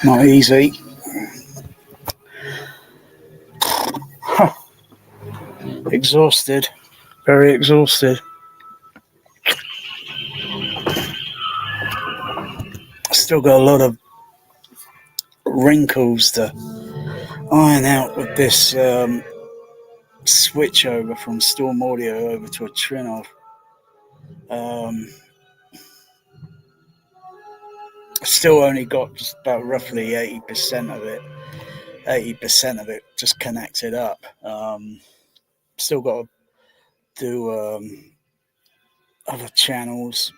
Not easy. Exhausted. Very exhausted. Still got a lot of wrinkles to iron out with this switch over from Storm Audio over to a trinnov. Still only got just about roughly 80% of it. 80% of it just connected up. Still got to do other channels,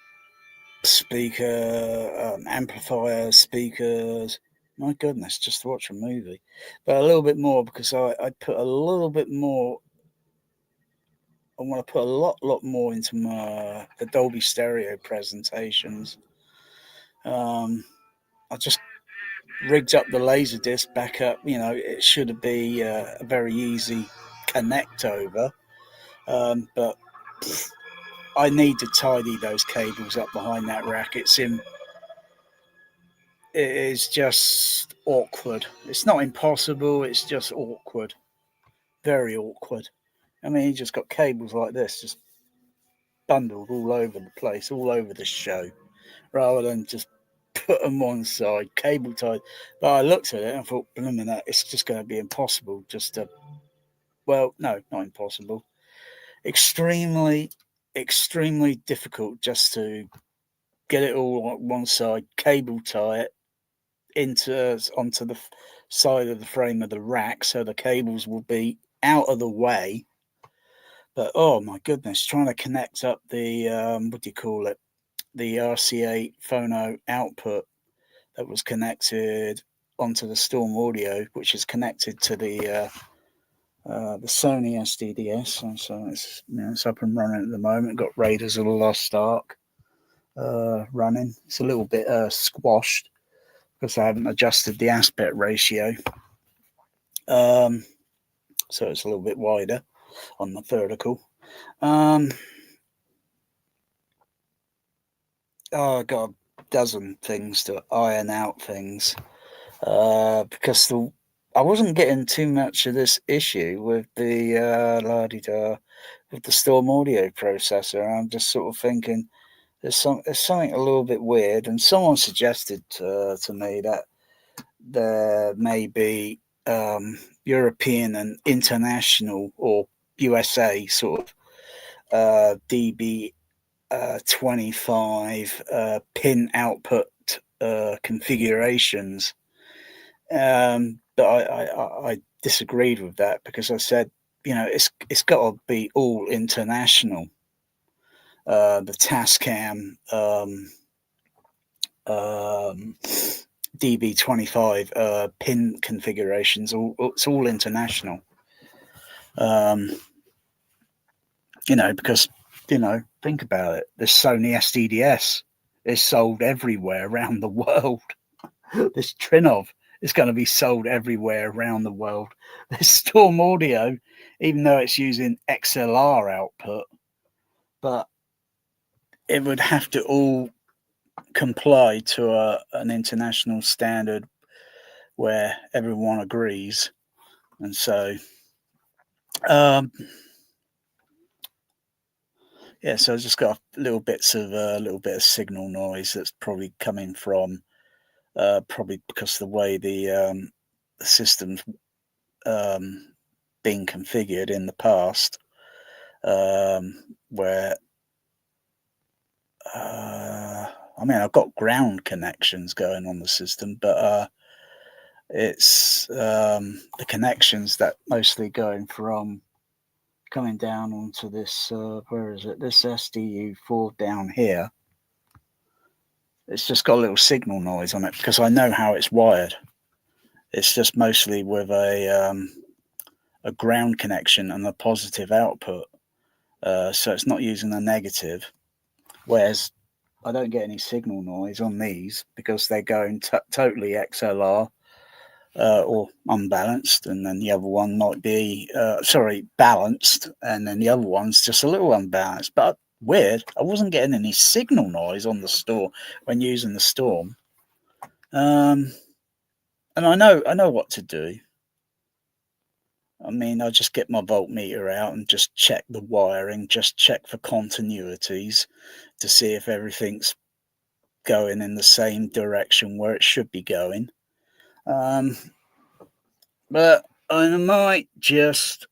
speaker, amplifier, speakers. My goodness, just to watch a movie. But a little bit more because I put a little bit more. I want to put a lot more into the Dolby stereo presentations. I just rigged up the laser disc back up. It should be a very easy connect over, but I need to tidy those cables up behind that rack. It is just awkward. It's not impossible. It's just awkward, very awkward. I mean, you just got cables like this, just bundled all over the place, all over the show, rather than just put them one side, cable tied. But I looked at it and I thought, blooming that, it's just going to be impossible just to, well, no, not impossible. Extremely, extremely difficult just to get it all on one side, cable tie it onto the side of the frame of the rack so the cables will be out of the way. But oh my goodness, trying to connect up the what do you call it, the RCA phono output that was connected onto the Storm Audio, which is connected to the Sony SDDS. So it's up and running at the moment. Got Raiders of the Lost Ark running. It's a little bit squashed because I haven't adjusted the aspect ratio. So it's a little bit wider on the vertical. I got a dozen things to iron out things because I wasn't getting too much of this issue with the with the Storm Audio processor. I'm just sort of thinking there's something a little bit weird, and someone suggested to me that there may be European and international or USA sort of DB 25 pin output configurations. But I disagreed with that because I said, it's got to be all international. The Tascam DB25 pin configurations, it's all international. Because think about it. This Sony SDDS is sold everywhere around the world. This trinnov is going to be sold everywhere around the world. This Storm Audio, even though it's using XLR output, but it would have to all comply to an international standard where everyone agrees. And so, so I just got a little bit of signal noise that's probably coming from probably because the way the system's been configured in the past, where I've got ground connections going on the system, but it's the connections that mostly coming down onto this where is it, this SDU4 down here. It's just got a little signal noise on it because I know how it's wired. It's just mostly with a ground connection and a positive output, so it's not using a negative, whereas I don't get any signal noise on these because they're going totally XLR or unbalanced, and then the other one might be balanced, and then the other one's just a little unbalanced. But weird, I wasn't getting any signal noise on the Storm when using the Storm. and I know what to do. I mean, I just get my voltmeter out and just check the wiring, just check for continuities to see if everything's going in the same direction where it should be going. Um, but I might just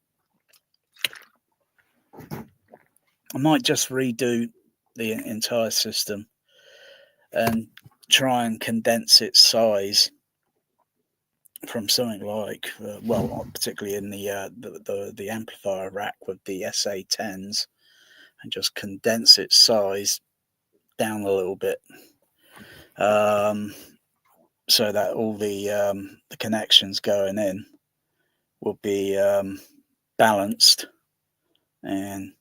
redo the entire system and try and condense its size from something like, well, particularly in the amplifier rack with the SA10s, and just condense its size down a little bit, so that all the connections going in will be balanced. And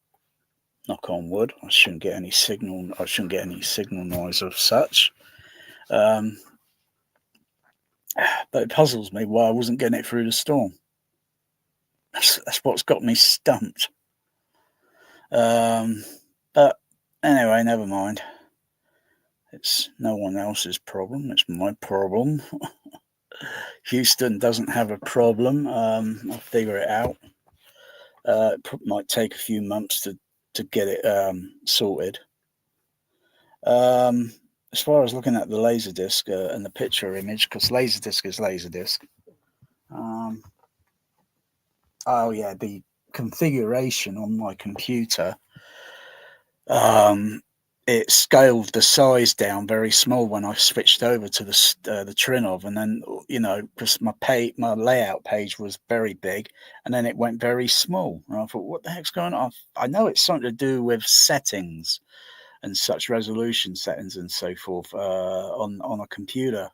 knock on wood, I shouldn't get any signal. I shouldn't get any signal noise of such. Um, but it puzzles me why I wasn't getting it through the storm. That's what's got me stumped. But anyway, never mind. It's no one else's problem. It's my problem. Houston doesn't have a problem. I'll figure it out. It might take a few months to get it sorted. As far as looking at the Laserdisc and the picture image, because Laserdisc is Laserdisc. Oh yeah, the configuration on my computer. It scaled the size down very small when I switched over to the trinnov, and then because my layout page was very big, and then it went very small, and I thought, what the heck's going on? I know it's something to do with settings and such, resolution settings and so forth on a computer,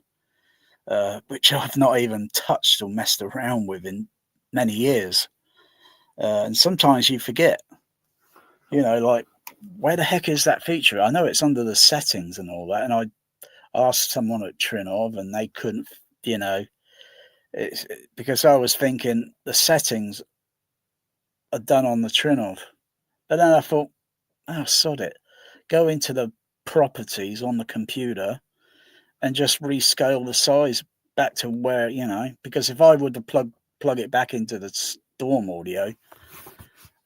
which I've not even touched or messed around with in many years, and sometimes you forget, like, where the heck is that feature? I know it's under the settings and all that, and I asked someone at Trinnov, and they couldn't, it's because I was thinking the settings are done on the Trinnov, but then I thought, oh, sod it, go into the properties on the computer and just rescale the size back to where, because if I were to plug it back into the Storm audio,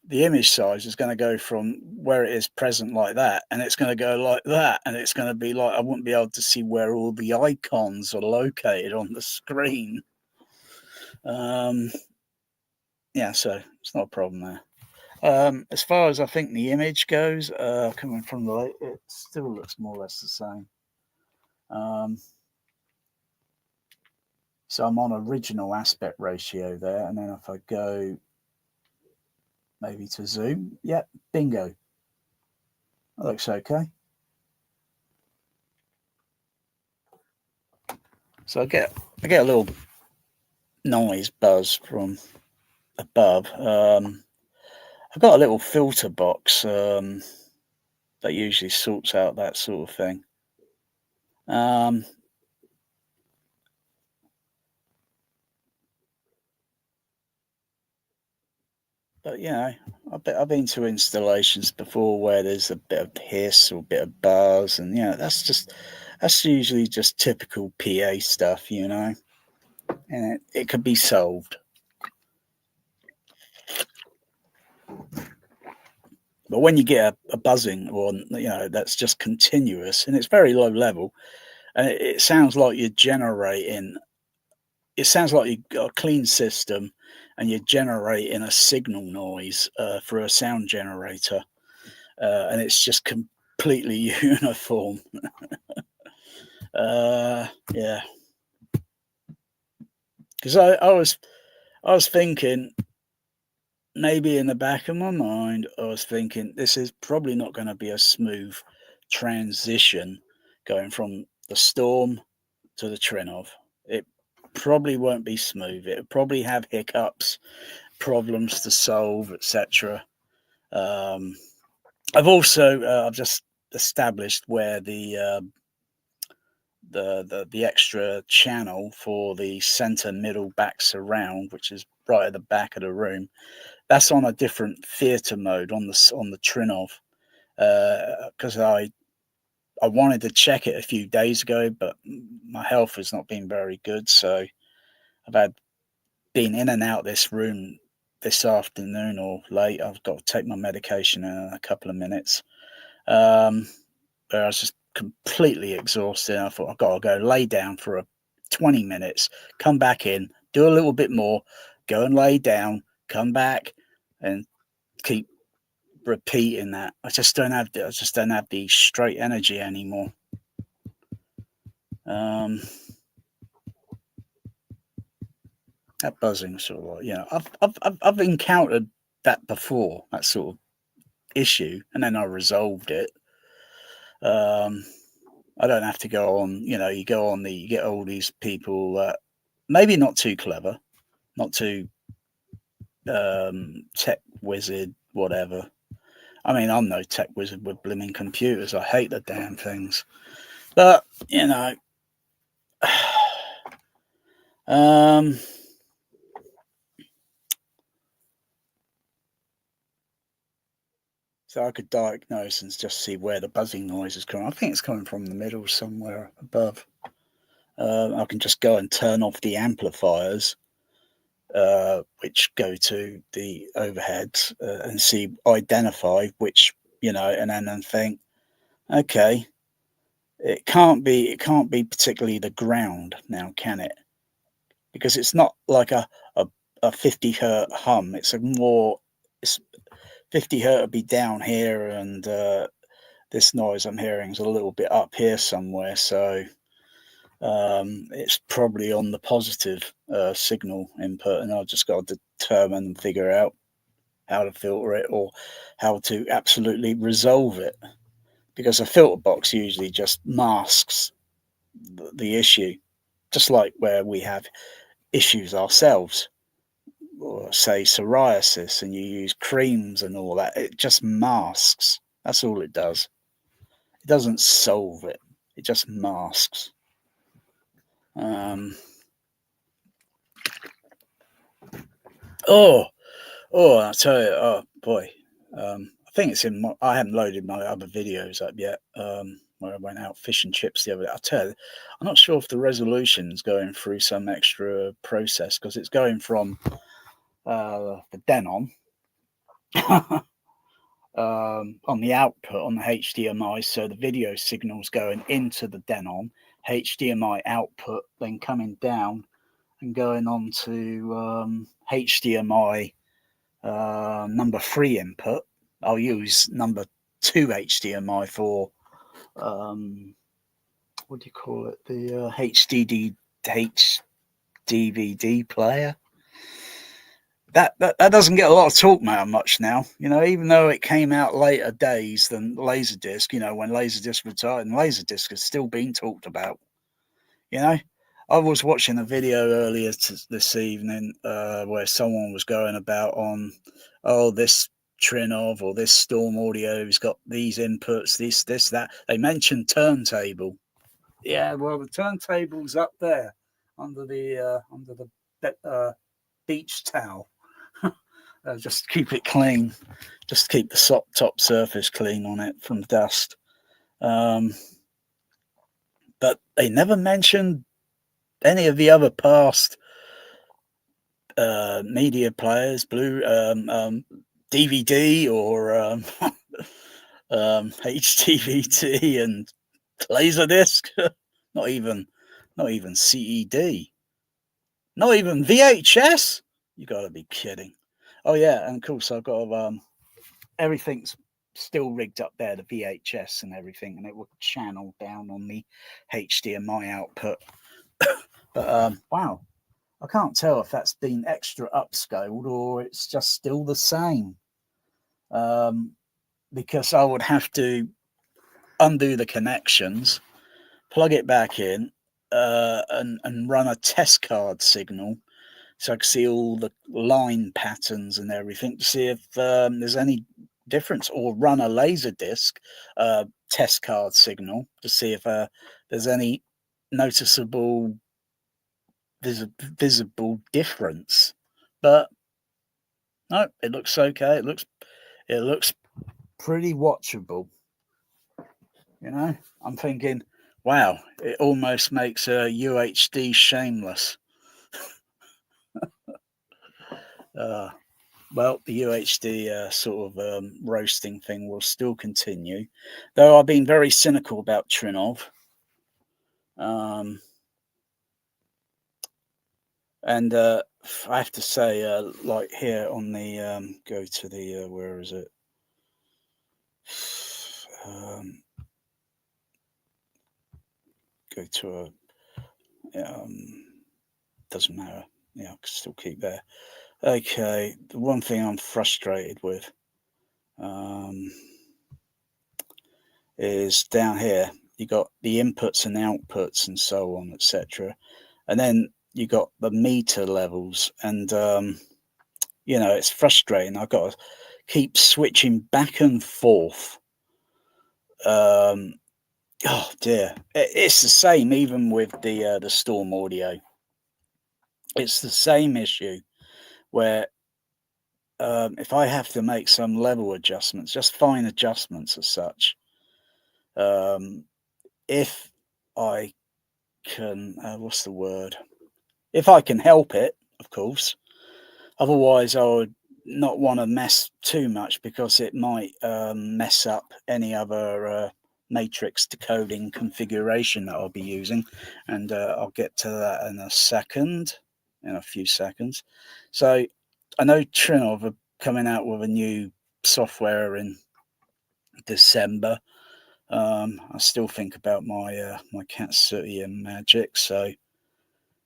the image size is going to go from where it is present like that, and it's going to go like that, and it's going to be like I wouldn't be able to see where all the icons are located on the screen. Yeah, so it's not a problem there. As far as I think the image goes, coming from the light, it still looks more or less the same. So I'm on original aspect ratio there, and then if I go maybe to zoom, yep, bingo. That looks okay. So I get a little noise buzz from above. I've got a little filter box that usually sorts out that sort of thing. But I've been to installations before where there's a bit of hiss or a bit of buzz, and that's usually just typical PA stuff, and it could be solved. But when you get a buzzing, or that's just continuous and it's very low level, and it sounds like you're generating. It sounds like you've got a clean system, and you're generating a signal noise for a sound generator, and it's just completely uniform. Yeah, because I was thinking, maybe in the back of my mind, I was thinking this is probably not going to be a smooth transition going from the Storm to the Trinnov. It probably won't be smooth. It'll probably have hiccups, problems to solve, etc. I've just established where the extra channel for the center, middle, back surround, which is right at the back of the room, that's on a different theater mode on the Trinnov, because I wanted to check it a few days ago, but my health has not been very good, so I've been in and out this room this afternoon or late. I've got to take my medication in a couple of minutes. Where I was just completely exhausted. I thought I've got to go lay down for 20 minutes, come back in, do a little bit more, go and lay down, come back, and keep repeating that. I just don't have the straight energy anymore. That buzzing sort of I've encountered that before, that sort of issue, and then I resolved it. I don't have to go on, you go on you get all these people that maybe not too clever, not too tech wizard, whatever. I mean, I'm no tech wizard with blooming computers. I hate the damn things. But, so I could diagnose and just see where the buzzing noise is coming. I think it's coming from the middle somewhere above. I can just go and turn off the amplifiers, which go to the overheads, and identify which, and then think, okay, it can't be particularly the ground now, can it? Because it's not like a 50 hertz hum. It's 50 hertz would be down here, and this noise I'm hearing is a little bit up here somewhere. So it's probably on the positive signal input, and I've just got to determine and figure out how to filter it or how to absolutely resolve it. Because a filter box usually just masks the issue, just like where we have issues ourselves, or say psoriasis, and you use creams and all that. It just masks. That's all it does. It doesn't solve it. It just masks. I tell you, oh boy. I think it's in I haven't loaded my other videos up yet. Where I went out fish and chips the other day. I tell you, I'm not sure if the resolution's going through some extra process, because it's going from the Denon on the output on the HDMI, so the video signal's going into the Denon HDMI output, then coming down and going on to HDMI number 3 input. I'll use number 2 HDMI for what do you call it? The DVD player. That doesn't get a lot of talk about much now, even though it came out later days than Laserdisc, when Laserdisc retired, and Laserdisc is still being talked about. I was watching a video earlier this evening where someone was going about on, this trinnov or this Storm Audio's got these inputs, this, that. They mentioned turntable. Yeah, well, the turntable's up there under the beach towel. Just keep it clean. Just keep the top surface clean on it from dust. But they never mentioned any of the other past media players, DVD or HDVT and Laserdisc. Not even CED. Not even VHS. You got to be kidding. Oh yeah, and of course I've got everything's still rigged up there, the VHS and everything, and it will channel down on the HDMI output. But wow, I can't tell if that's been extra upscaled or it's just still the same. Because I would have to undo the connections, plug it back in, and run a test card signal, so I can see all the line patterns and everything to see if there's any difference, or run a Laserdisc test card signal to see if there's any noticeable visible difference. But no, it looks okay. It looks pretty watchable. I'm thinking, wow, it almost makes a UHD shameless. Well, the UHD sort of roasting thing will still continue, though I've been very cynical about trinnov. And I have to say, like here on the go to the where is it? Go to a doesn't matter. Yeah, I can still keep there. Okay, the one thing I'm frustrated with is down here. You got the inputs and outputs and so on, etc. And then you got the meter levels, and you know, it's frustrating. I've got to keep switching back and forth. Oh dear, it's the same even with the Storm audio. It's the same issue where if I have to make some level adjustments, just fine adjustments as such, if I can, what's the word? If I can help it, of course. Otherwise, I would not want to mess too much because it might mess up any other matrix decoding configuration that I'll be using, and I'll get to that in a few seconds. So I know Trinnov are coming out with a new software in December. I still think about my Cat City and Magic. So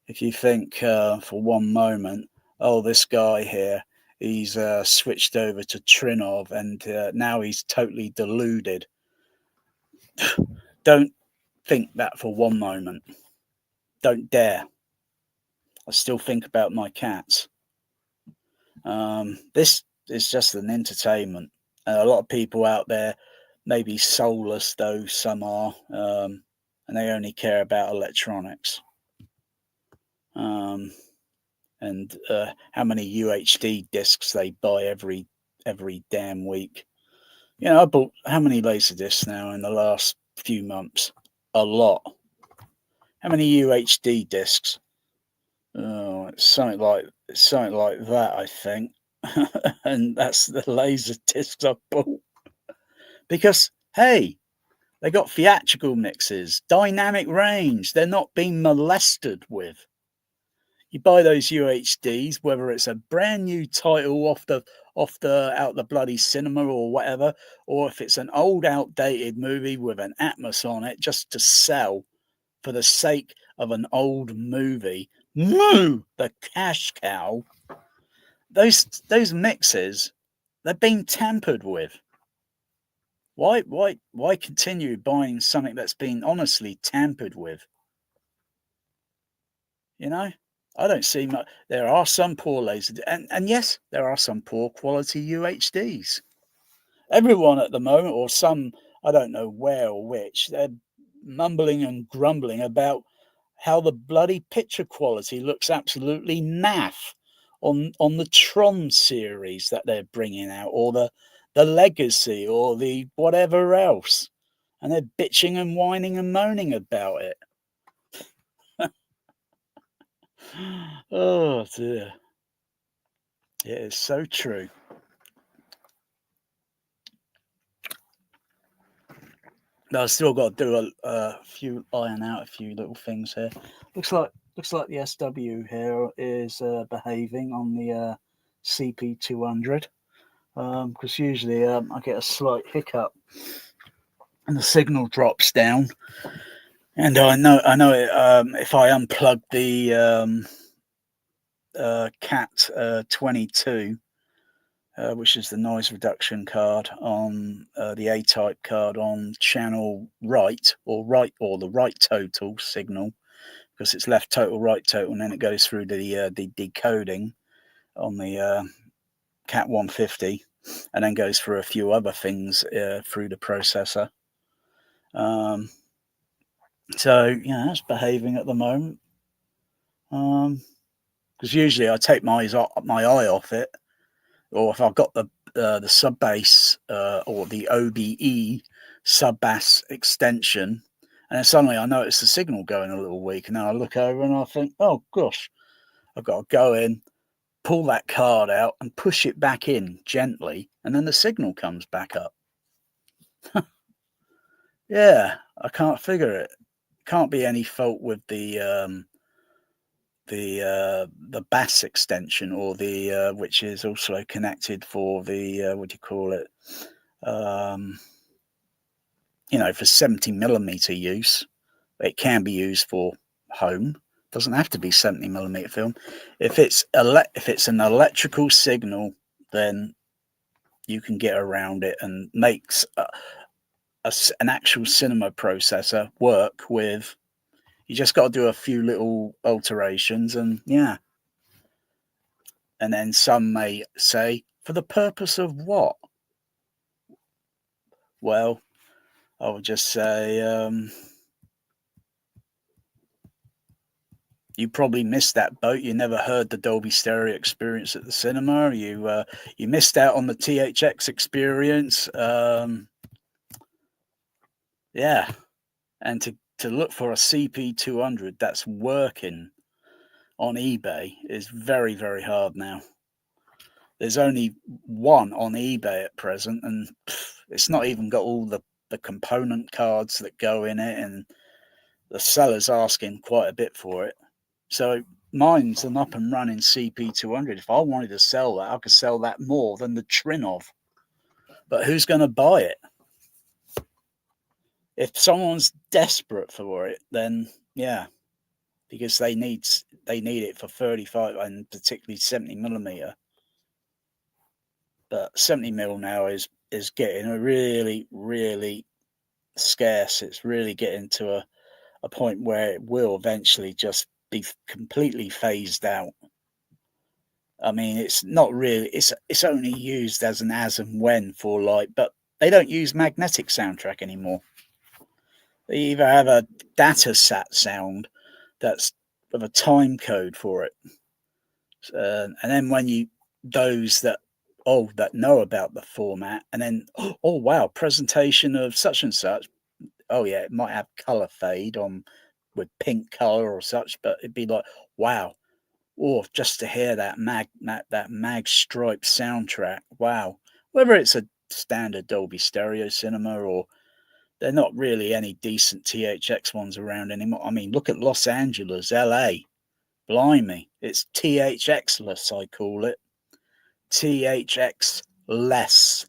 if you think for one moment, oh, this guy here, he's switched over to Trinnov and now he's totally deluded. Don't think that for one moment. Don't dare. I still think about my cats. This is just an entertainment. A lot of people out there may be soulless, though some are, and they only care about electronics. And how many UHD discs they buy every damn week. You know, I bought how many Laserdiscs now in the last few months? A lot. How many UHD discs? Oh, it's something like that, I think. And that's the laser discs I bought. Because hey, they got theatrical mixes, dynamic range. They're not being molested with. You buy those UHDs, whether it's a brand new title off the out the bloody cinema or whatever, or if it's an old outdated movie with an Atmos on it just to sell for the sake of an old movie. Moo, the cash cow. Those mixes, they've been tampered with. Why continue buying something that's been honestly tampered with? You know? I don't see much. There are some poor lasers, and yes, there are some poor quality UHDs. Everyone at the moment, or some, I don't know where or which, they're mumbling and grumbling about how the bloody picture quality looks absolutely naff on the Tron series that they're bringing out, or the Legacy, or the whatever else, and they're bitching and whining and moaning about it. Oh dear. It is so true. But I've still got to do iron out a few little things here. Looks like the SW here is behaving on the CP200 because usually I get a slight hiccup and the signal drops down, and I know it, if I unplug the Cat 22. Which is the noise reduction card on the A-type card on channel right or the right total signal, because it's left total, right total, and then it goes through the decoding on the Cat 150, and then goes through a few other things through the processor. So yeah, that's behaving at the moment. Because usually I take my eye off it, or if I've got the sub bass or the OBE sub bass extension, and then suddenly I notice the signal going a little weak, and then I look over and I think, oh gosh, I've got to go in, pull that card out and push it back in gently, and then the signal comes back up. Yeah, I can't figure it. Can't be any fault with the bass extension, or the which is also connected for the what do you call it? For 70mm use. It can be used for home. Doesn't have to be 70mm film. If it's an electrical signal, then you can get around it and makes an actual cinema processor work with. You just got to do a few little alterations, and yeah. And then some may say, for the purpose of what? Well, I would just say, you probably missed that boat. You never heard the Dolby stereo experience at the cinema. You missed out on the THX experience. Yeah, and to look for a CP200 that's working on eBay is very, very hard now. There's only one on eBay at present, and it's not even got all the component cards that go in it, and the seller's asking quite a bit for it. So mine's an up and running CP200. If I wanted to sell that, I could sell that more than the trinnov. But who's going to buy it? If someone's desperate for it, then yeah, because they need it for 35 and particularly 70mm. But 70mm now is getting really, really scarce. It's really getting to a point where it will eventually just be completely phased out. I mean, it's not really. It's only used as and when for but they don't use magnetic soundtrack anymore. They either have a data sat sound that's with a time code for it, and then when those that know about the format, and then oh wow, presentation of such and such. Oh yeah, it might have color fade on with pink color or such, but it'd be like, wow. Or just to hear that mag stripe soundtrack, wow. Whether it's a standard Dolby stereo cinema, or they're not really any decent THX ones around anymore. I mean, look at Los Angeles, LA. Blimey, it's THX-less, I call it. THX less.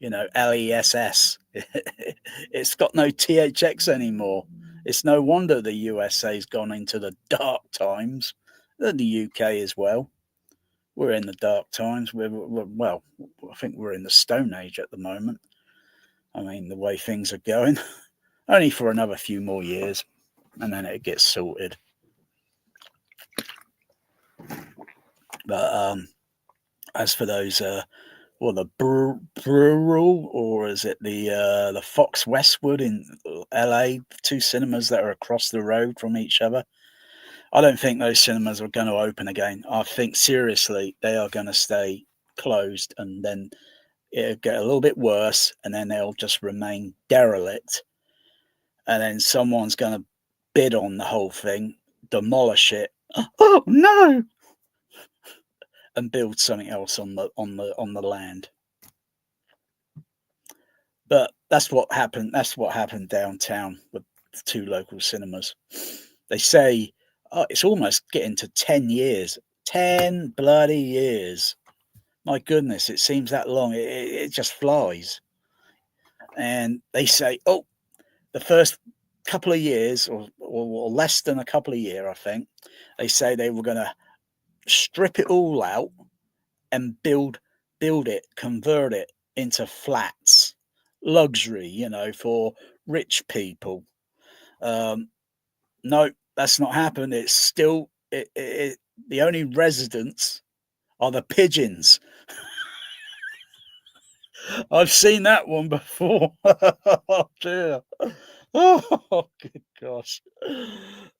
LESS. It's got no THX anymore. It's no wonder the USA's gone into the dark times. And the UK as well. We're in the dark times. Well, I think we're in the Stone Age at the moment. I mean, the way things are going. Only for another few more years, and then it gets sorted. But as for those, the Brural, or is it the Fox Westwood in LA, two cinemas that are across the road from each other? I don't think those cinemas are going to open again. I think seriously they are going to stay closed, and then it'll get a little bit worse, and then they'll just remain derelict. And then someone's going to bid on the whole thing, demolish it. Oh no! And build something else on the land. But that's what happened. That's what happened downtown with the two local cinemas. They say it's almost getting to 10 years. 10 bloody years. My goodness, it seems that long. It just flies. And they say, the first couple of years, or less than a couple of years, I think, they say they were going to strip it all out and build it, convert it into flats, luxury, for rich people. No, that's not happened. It's still the only residents are the pigeons. I've seen that one before. Oh dear. Oh good gosh.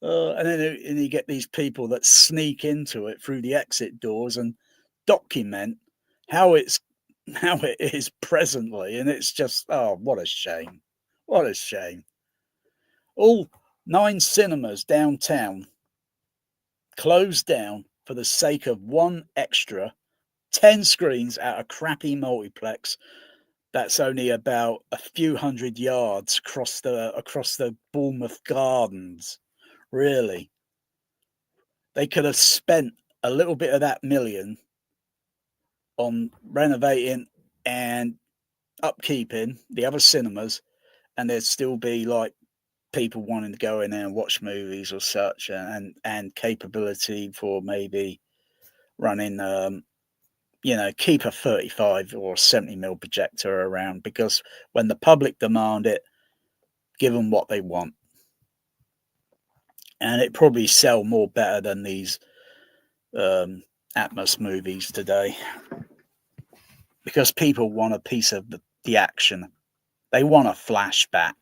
And then you get these people that sneak into it through the exit doors and document how it is presently, and it's just, oh, what a shame. What a shame. All 9 cinemas downtown closed down for the sake of one extra 10 screens at a crappy multiplex that's only about a few hundred yards across the Bournemouth Gardens. Really, they could have spent a little bit of that million on renovating and upkeeping the other cinemas, and there'd still be like people wanting to go in there and watch movies or such, and capability for maybe running keep a 35 or 70mm projector around, because when the public demand it, give them what they want, and it probably sell more better than these Atmos movies today, because people want a piece of the action. They want a flashback.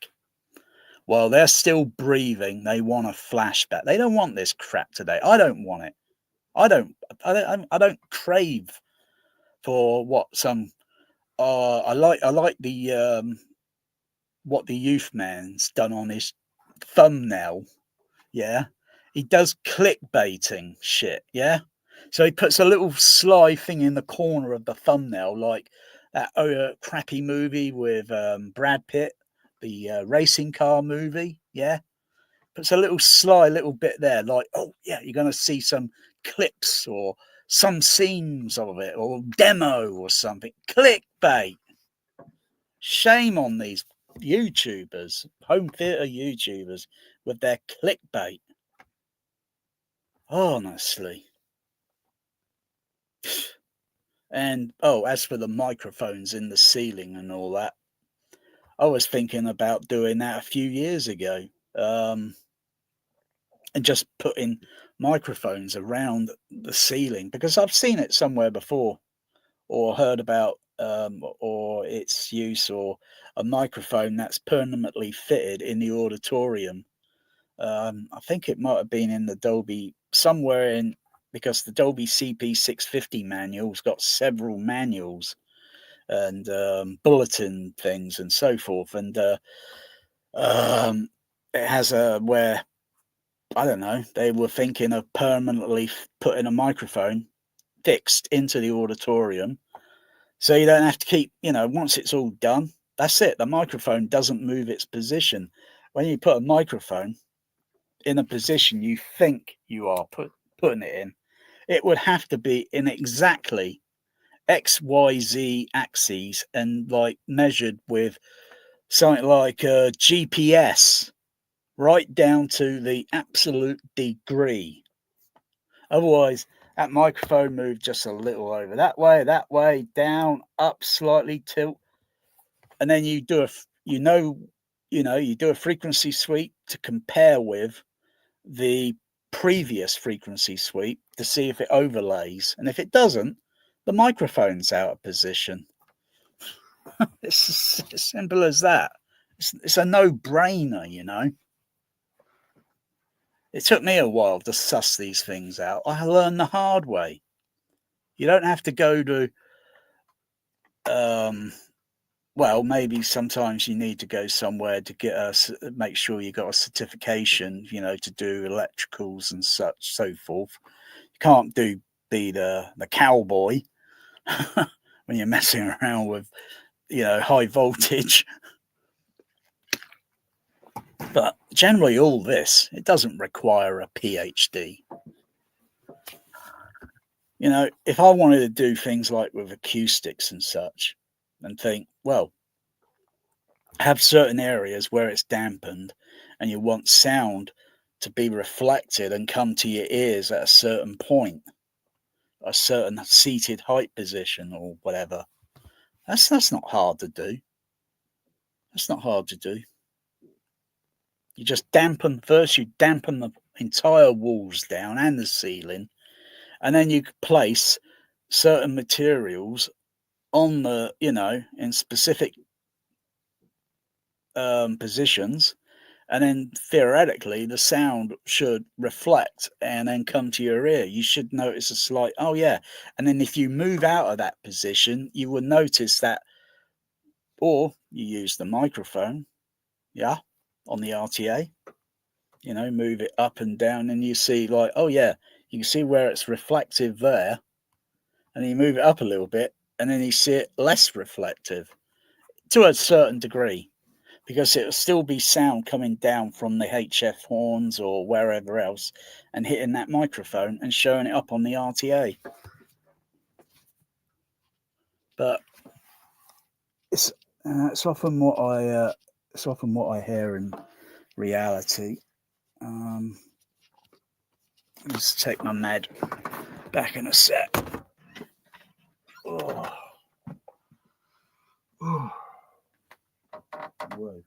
While they're still breathing, they want a flashback. They don't want this crap today. I don't want it. I don't crave for what some I like the what the youth man's done on his thumbnail. Yeah, he does clickbaiting shit. Yeah, so he puts a little sly thing in the corner of the thumbnail, like that crappy movie with Brad Pitt, the racing car movie. Yeah, puts a little sly little bit there, like, oh yeah, you're gonna see some clips or some scenes of it or demo or something. Clickbait. Shame on these YouTubers, home theatre YouTubers, with their clickbait. Honestly. And as for the microphones in the ceiling and all that, I was thinking about doing that a few years ago, and just putting microphones around the ceiling, because I've seen it somewhere before, or heard about or its use, or a microphone that's permanently fitted in the auditorium. I think it might have been in the Dolby somewhere in, because the Dolby CP650 manual's got several manuals and bulletin things and so forth, and it has a where, I don't know, they were thinking of permanently putting a microphone fixed into the auditorium, so you don't have to keep, once it's all done, that's it. The microphone doesn't move its position. When you put a microphone in a position you think you are putting it in, it would have to be in exactly XYZ axes, and like measured with something like a GPS, right down to the absolute degree. Otherwise, that microphone moved just a little over that way, down, up, slightly, tilt, and then you do you do a frequency sweep to compare with the previous frequency sweep to see if it overlays, and if it doesn't, the microphone's out of position. It's as simple as that. It's a no-brainer. It took me a while to suss these things out. I learned the hard way. You don't have to go to well, maybe sometimes you need to go somewhere to make sure you got a certification, to do electricals and such, so forth. You can't be the cowboy when you're messing around with, high voltage. But generally, all this, it doesn't require a PhD. If I wanted to do things like with acoustics and such, and think, well, have certain areas where it's dampened and you want sound to be reflected and come to your ears at a certain point, a certain seated height position or whatever. That's not hard to do. That's not hard to do. You just dampen the entire walls down and the ceiling, and then you place certain materials on the, in specific positions, and then theoretically the sound should reflect and then come to your ear. You should notice a slight, oh yeah, and then if you move out of that position, you will notice that, or you use the microphone, yeah, on the RTA, move it up and down, and you see like, oh yeah, You can see where it's reflective there, and you move it up a little bit, and then you see it less reflective to a certain degree, because it'll still be sound coming down from the HF horns or wherever else and hitting that microphone and showing it up on the RTA. But it's often what I hear in reality. Let's take my med back in a sec. Oh. Oh. Whoa.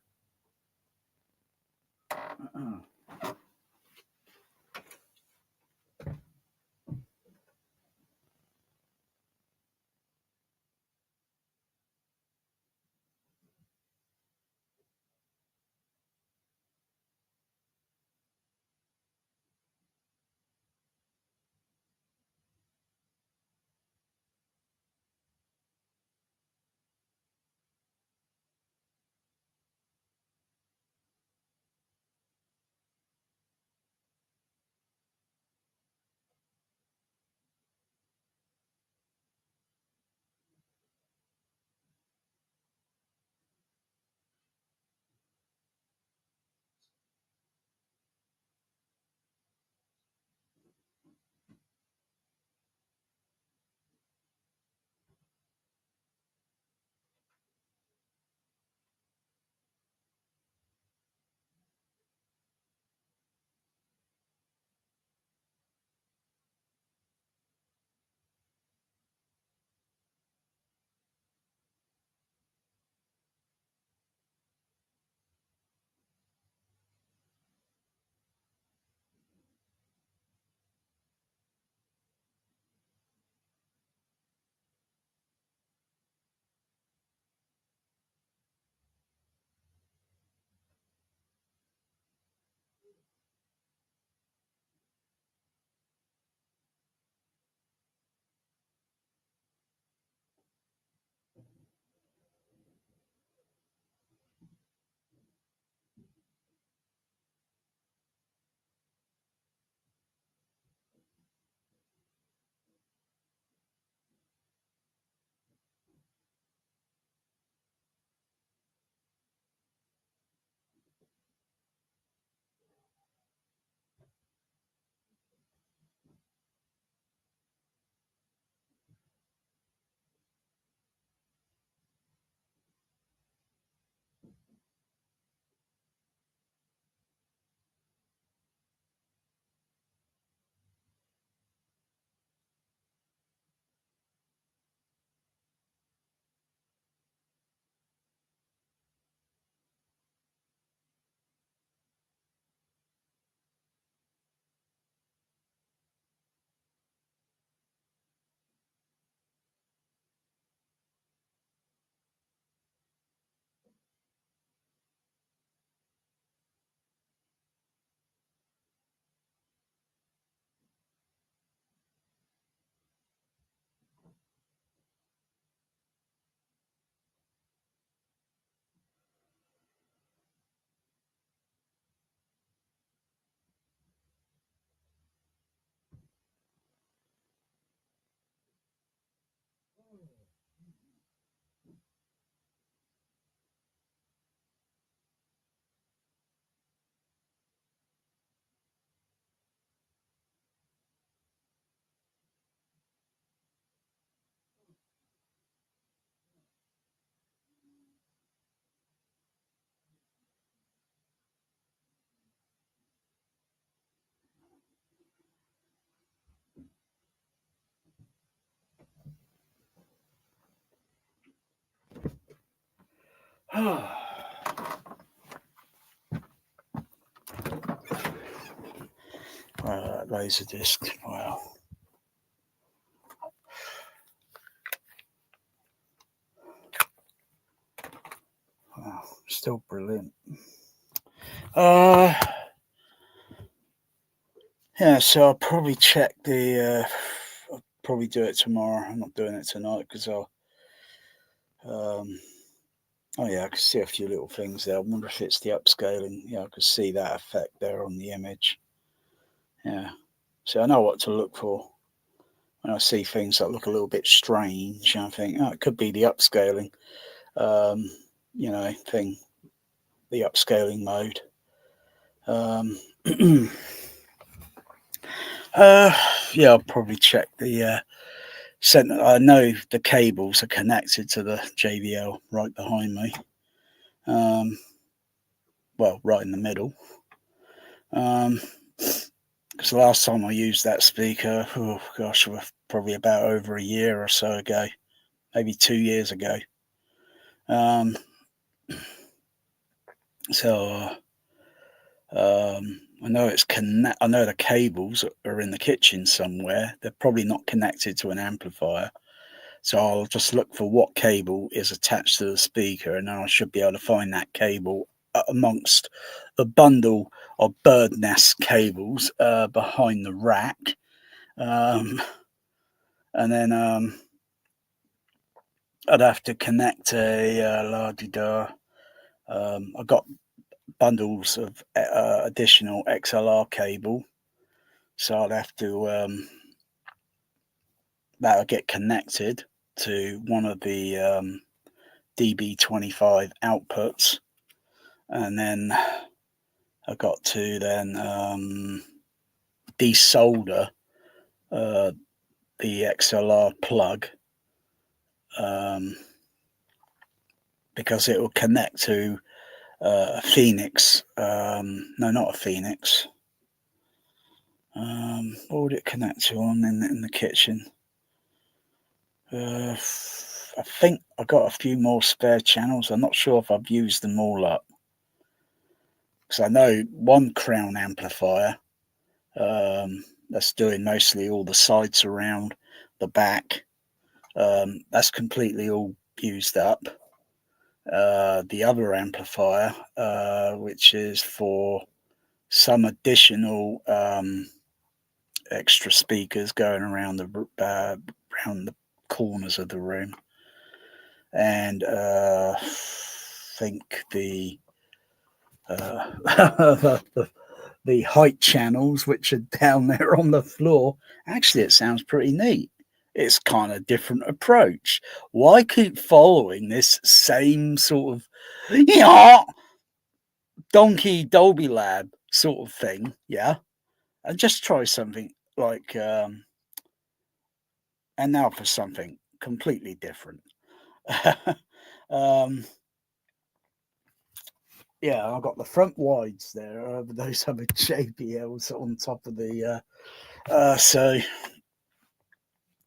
Laser disc. Wow. Wow. Still brilliant. Yeah, so I'll probably check the. I'll probably do it tomorrow. I'm not doing it tonight because I'll. Oh yeah, I can see a few little things there. I wonder if it's the upscaling. Yeah, I can see that effect there on the image. Yeah. So I know what to look for when I see things that look a little bit strange. I think, oh, it could be the upscaling, thing, the upscaling mode. Yeah, I'll probably check the center. I know the cables are connected to the JBL right behind me. Well, right in the middle. Because the last time I used that speaker, oh gosh, probably about over a year or so ago, maybe 2 years ago. So I know I know the cables are in the kitchen somewhere. They're probably not connected to an amplifier. So I'll just look for what cable is attached to the speaker, and then I should be able to find that cable amongst the bundle of bird nest cables behind the rack. And then I'd have to connect a la-di-da. I've got bundles of additional XLR cable, so I'd have to that'll get connected to one of the DB25 outputs, and then I've got to then desolder the XLR plug, because it will connect to a Phoenix. No, not a Phoenix. What would it connect to on in the kitchen? I think I've got a few more spare channels. I'm not sure if I've used them all up. Because I know one crown amplifier that's doing mostly all the sides around the back. That's completely all used up. The other amplifier, which is for some additional extra speakers going around the corners of the room, and I think the the height channels which are down there on the floor. Actually, it sounds pretty neat. It's kind of different approach. Why keep following this same sort of donkey Dolby Lab sort of thing? Yeah, and just try something like and now for something completely different. Yeah, I've got the front wides there. Those have a JBLs on top of the. So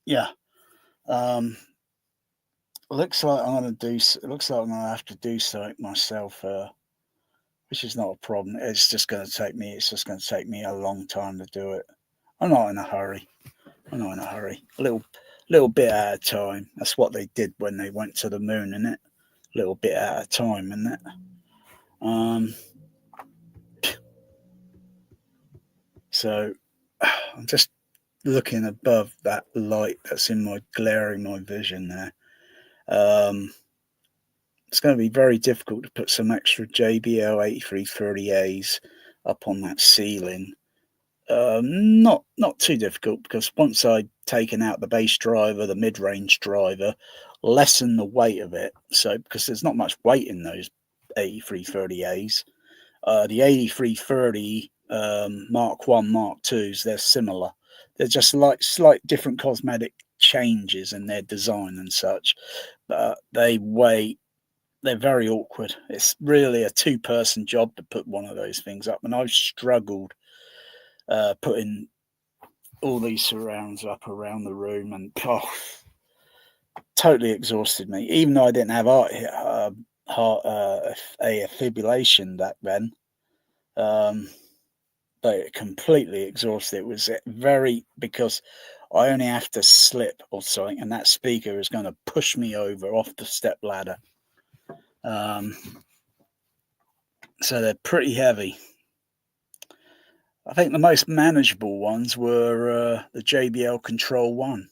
yeah, looks like I'm gonna do. It looks like I'm gonna have to do something myself, which is not a problem. It's just gonna take me. It's just gonna take me a long time to do it. I'm not in a hurry. I'm not in a hurry. A little bit at a time. That's what they did when they went to the moon, isn't it? A little bit at a time, isn't it? So I'm just looking above that light that's glaring my vision there. It's going to be very difficult to put some extra JBL 8330As up on that ceiling. Not too difficult, because once I'd taken out the bass driver, the mid-range driver, lessen the weight of it. So because there's not much weight in those 8330As. The 8330 Mark 1, Mark 2s, they're similar. They're just like slight different cosmetic changes in their design and such. But they're very awkward. It's really a two-person job to put one of those things up. And I've struggled putting all these surrounds up around the room, and totally exhausted me. Even though I didn't have a fibrillation back then. But it completely exhausted. It was because I only have to slip or something, and that speaker is going to push me over off the step ladder. So they're pretty heavy. I think the most manageable ones were the JBL Control 1.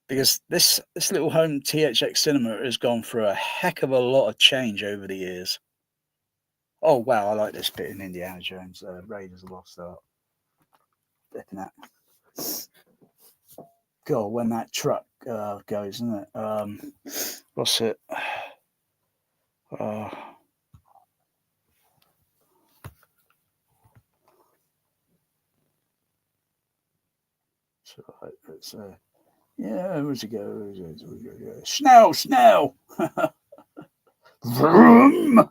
Because this little home THX cinema has gone through a heck of a lot of change over the years. Oh wow, I like this bit in Indiana Jones, Raiders of the Lost Ark. flipping that. God, when that truck goes, isn't it? What's it? So it's yeah, where'd you go? Snell. Vroom!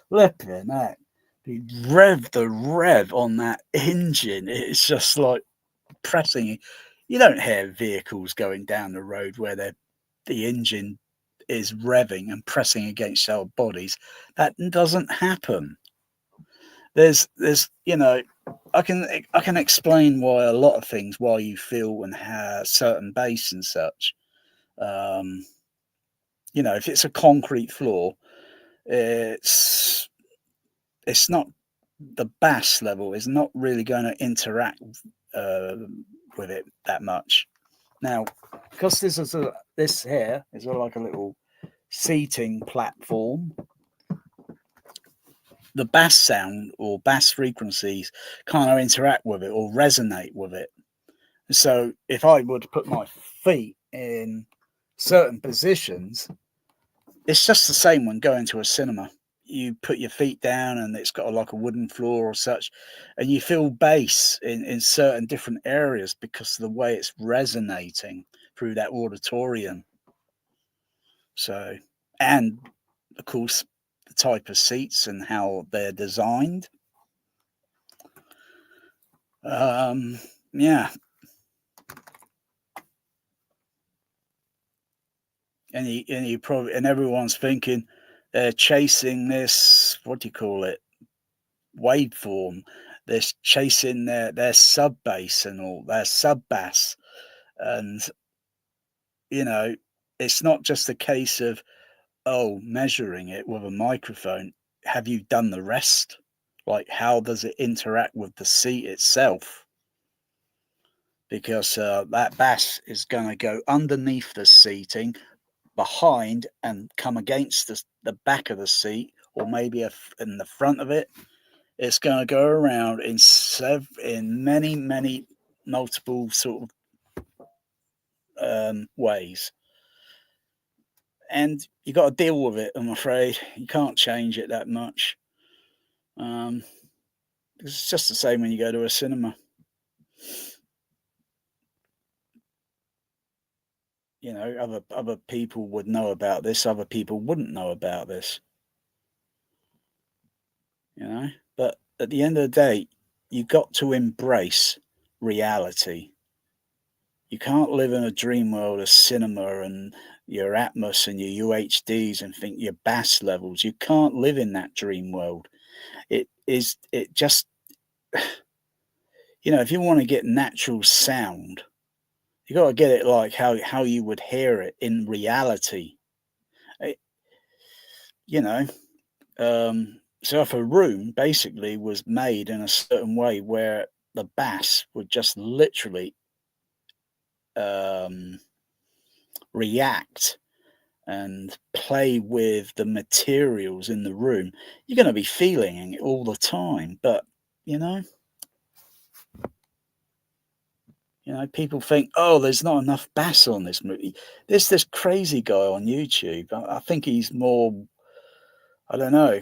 Flipping that. The rev on that engine, it's just like pressing. You don't hear vehicles going down the road where the engine is revving and pressing against our bodies. That doesn't happen. There's I can explain why a lot of things, why you feel and have certain bass and such. If it's a concrete floor, it's not, the bass level is not really going to interact with it that much. Now, because this here is like a little seating platform, the bass sound or bass frequencies kind of interact with it or resonate with it. So if I were to put my feet in certain positions, it's just the same when going to a cinema. You put your feet down and it's got like a wooden floor or such, and you feel bass in certain different areas because of the way it's resonating through that auditorium. So, and of course, the type of seats and how they're designed. Yeah. And you probably, and everyone's thinking they're chasing this, what do you call it, waveform. They're chasing their sub bass and all their sub bass, and it's not just a case of measuring it with a microphone. Have you done the rest? Like, how does it interact with the seat itself? Because that bass is going to go underneath the seating, behind, and come against the back of the seat, or maybe in the front of it. It's going to go around in many multiple sort of ways, and you got to deal with it. I'm afraid you can't change it that much. It's just the same when you go to a cinema. Other people would know about this. Other people wouldn't know about this. But at the end of the day, you got to embrace reality. You can't live in a dream world of cinema and your Atmos and your UHDs and think your bass levels. You can't live in that dream world. It just, if you want to get natural sound, you got to get it like how you would hear it in reality. So if a room basically was made in a certain way where the bass would just literally react and play with the materials in the room, you're going to be feeling it all the time. But people think, there's not enough bass on this movie. There's this crazy guy on YouTube. I think he's more, I don't know.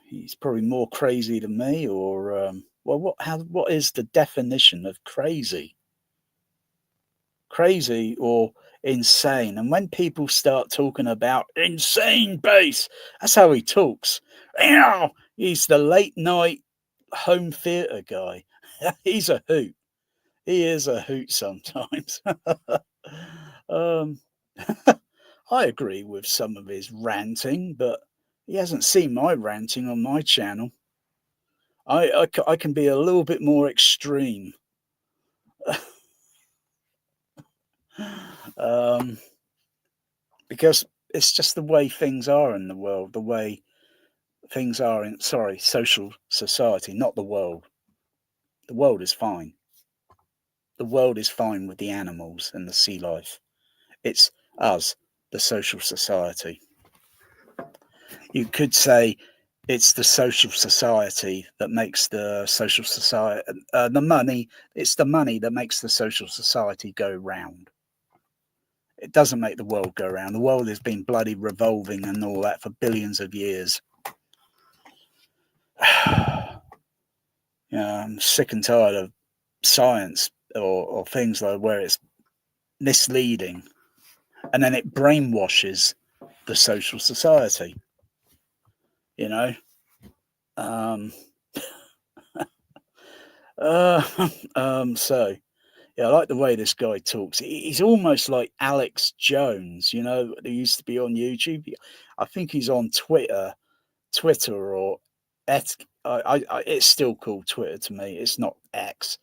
He's probably more crazy than me, or what is the definition of crazy? Crazy or insane? And when people start talking about insane bass, that's how he talks. He's the late night home theater guy. He's a hoot. He is a hoot sometimes. um, I agree with some of his ranting, but he hasn't seen my ranting on my channel. I can be a little bit more extreme. Because it's just the way things are in the world, the way things are in, social society, not the world. The world is fine. The world is fine with the animals and the sea life. It's us, the social society. You could say It's the social society that makes the social society, the money. It's the money that makes the social society go round. It doesn't make the world go round. The world has been bloody revolving and all that for billions of years. I'm sick and tired of science or things like where it's misleading and then it brainwashes the social society, you know. So yeah, I like the way this guy talks. He's almost like Alex Jones, you know, who used to be on YouTube. I think he's on Twitter or X. It's still called Twitter to me. It's not X.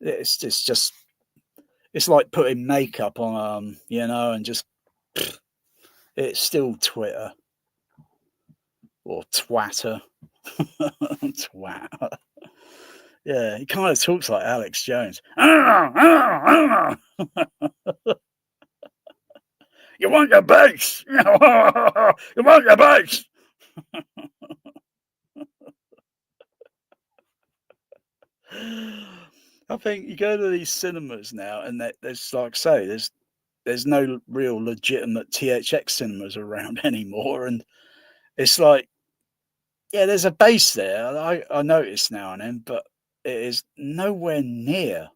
It's just it's like putting makeup on, you know, and just it's still Twitter or Twatter. Twat. Yeah, he kind of talks like Alex Jones. You want your base? You want your base? I think you go to these cinemas now, and there's like say there's no real legitimate THX cinemas around anymore, and it's like yeah, there's a base there. I notice now and then, but it is nowhere near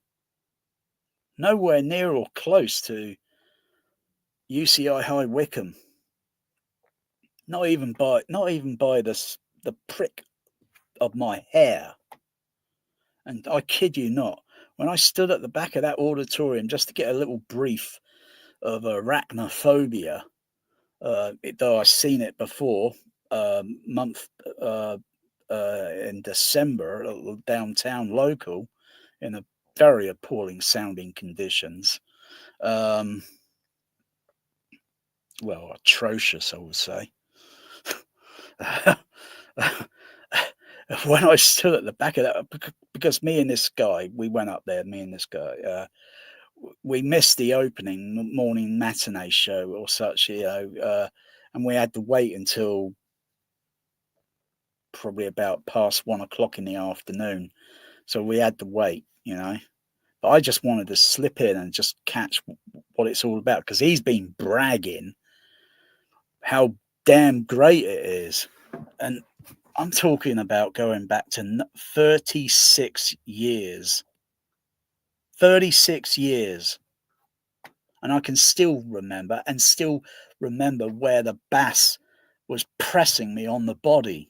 or close to UCI High Wycombe. Not even by the prick of my hair. And I kid you not, when I stood at the back of that auditorium just to get a little brief of arachnophobia, though I've seen it before, month in December, downtown local, in a very appalling sounding conditions. Well, atrocious, I would say. When I stood at the back of that, because me and this guy, we went up there, me and this guy, we missed the opening morning matinee show or such, you know, and we had to wait until probably about past 1 o'clock in the afternoon. So we had to wait, you know. But I just wanted to slip in and just catch what it's all about because he's been bragging how damn great it is. And I'm talking about going back to 36 years. 36 years. And I can still remember where the bass was pressing me on the body.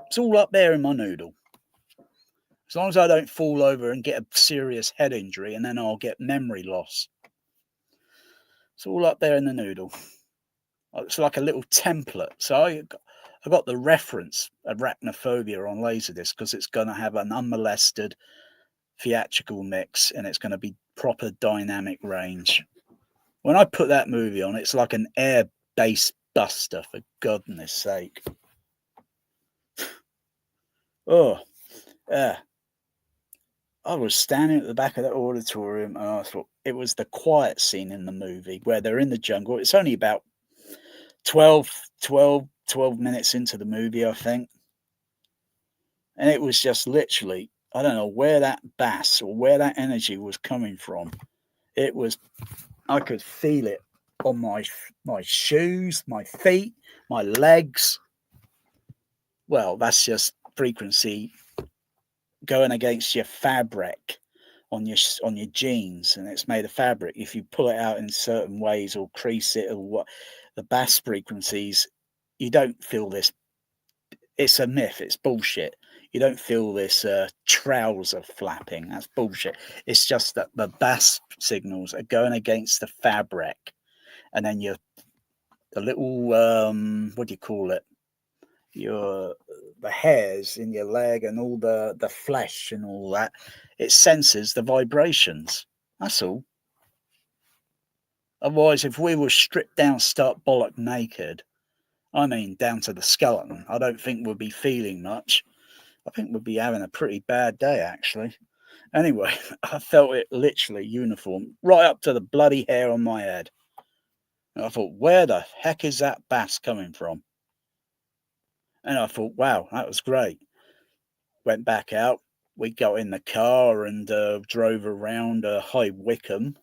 It's all up there in my noodle. As long as I don't fall over and get a serious head injury and then I'll get memory loss. It's all up there in the noodle. It's like a little template. So I got the reference arachnophobia on Laserdisc because it's going to have an unmolested theatrical mix and it's going to be proper dynamic range. When I put that movie on, it's like an air base buster, for goodness sake. Oh, yeah. I was standing at the back of that auditorium and I thought it was the quiet scene in the movie where they're in the jungle. It's only about 12 minutes into the movie, I think. And it was just literally, I don't know where that bass or where that energy was coming from. It was, I could feel it on my shoes, my feet, my legs. Well, that's just frequency going against your fabric on your jeans, and it's made of fabric. If you pull it out in certain ways or crease it or what, the bass frequencies, you don't feel this. It's a myth. It's bullshit. You don't feel this trouser flapping. That's bullshit. It's just that the bass signals are going against the fabric, and then the little what do you call it? The hairs in your leg and all the flesh and all that. It senses the vibrations. That's all. Otherwise, if we were stripped down, stark bollock naked, I mean down to the skeleton, I don't think we'd be feeling much. I think we'd be having a pretty bad day, actually. Anyway, I felt it literally uniform, right up to the bloody hair on my head. And I thought, where the heck is that bass coming from? And I thought, wow, that was great. Went back out. We got in the car and drove around High Wycombe.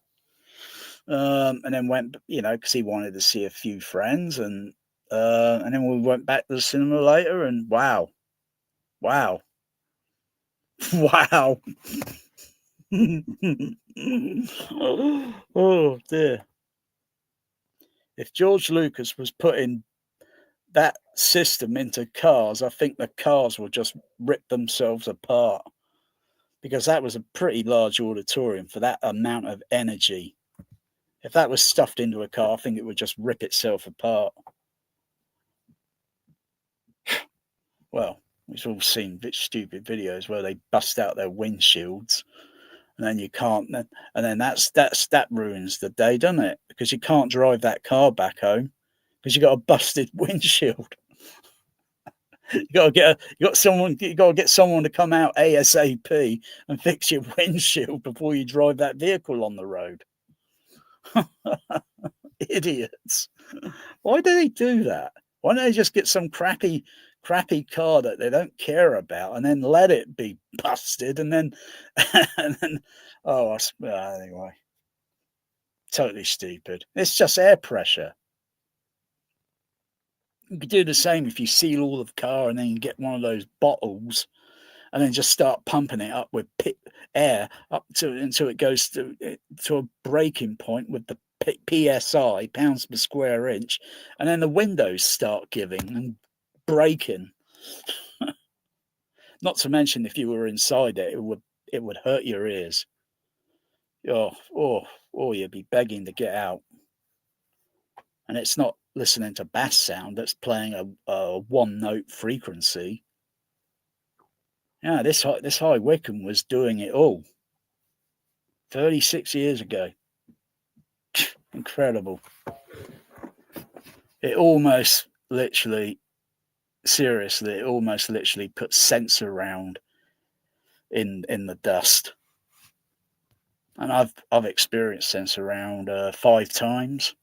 And then went, because he wanted to see a few friends. And then we went back to the cinema later. And wow. Wow. Wow. Oh, dear. If George Lucas was putting that system into cars, I think the cars will just rip themselves apart, because that was a pretty large auditorium for that amount of energy. If that was stuffed into a car, I think it would just rip itself apart. Well, we've all seen stupid videos where they bust out their windshields, and then you can't, and then that ruins the day, doesn't it? Because you can't drive that car back home because you got a busted windshield. You got to get someone to come out ASAP and fix your windshield before you drive that vehicle on the road. Idiots. Why do they do that? Why don't they just get some crappy car that they don't care about and then let it be busted and then anyway. Totally stupid. It's just air pressure. You could do the same if you seal all the car and then you get one of those bottles and then just start pumping it up with air up to until it goes to a breaking point with the PSI, pounds per square inch, and then the windows start giving and breaking. Not to mention, if you were inside it, it would hurt your ears. You'd be begging to get out. And it's not listening to bass sound that's playing a one note frequency. Yeah, this High Wycombe was doing it all 36 years ago. Incredible. It almost literally, seriously, put sense around in the dust. And I've experienced sense around 5 times.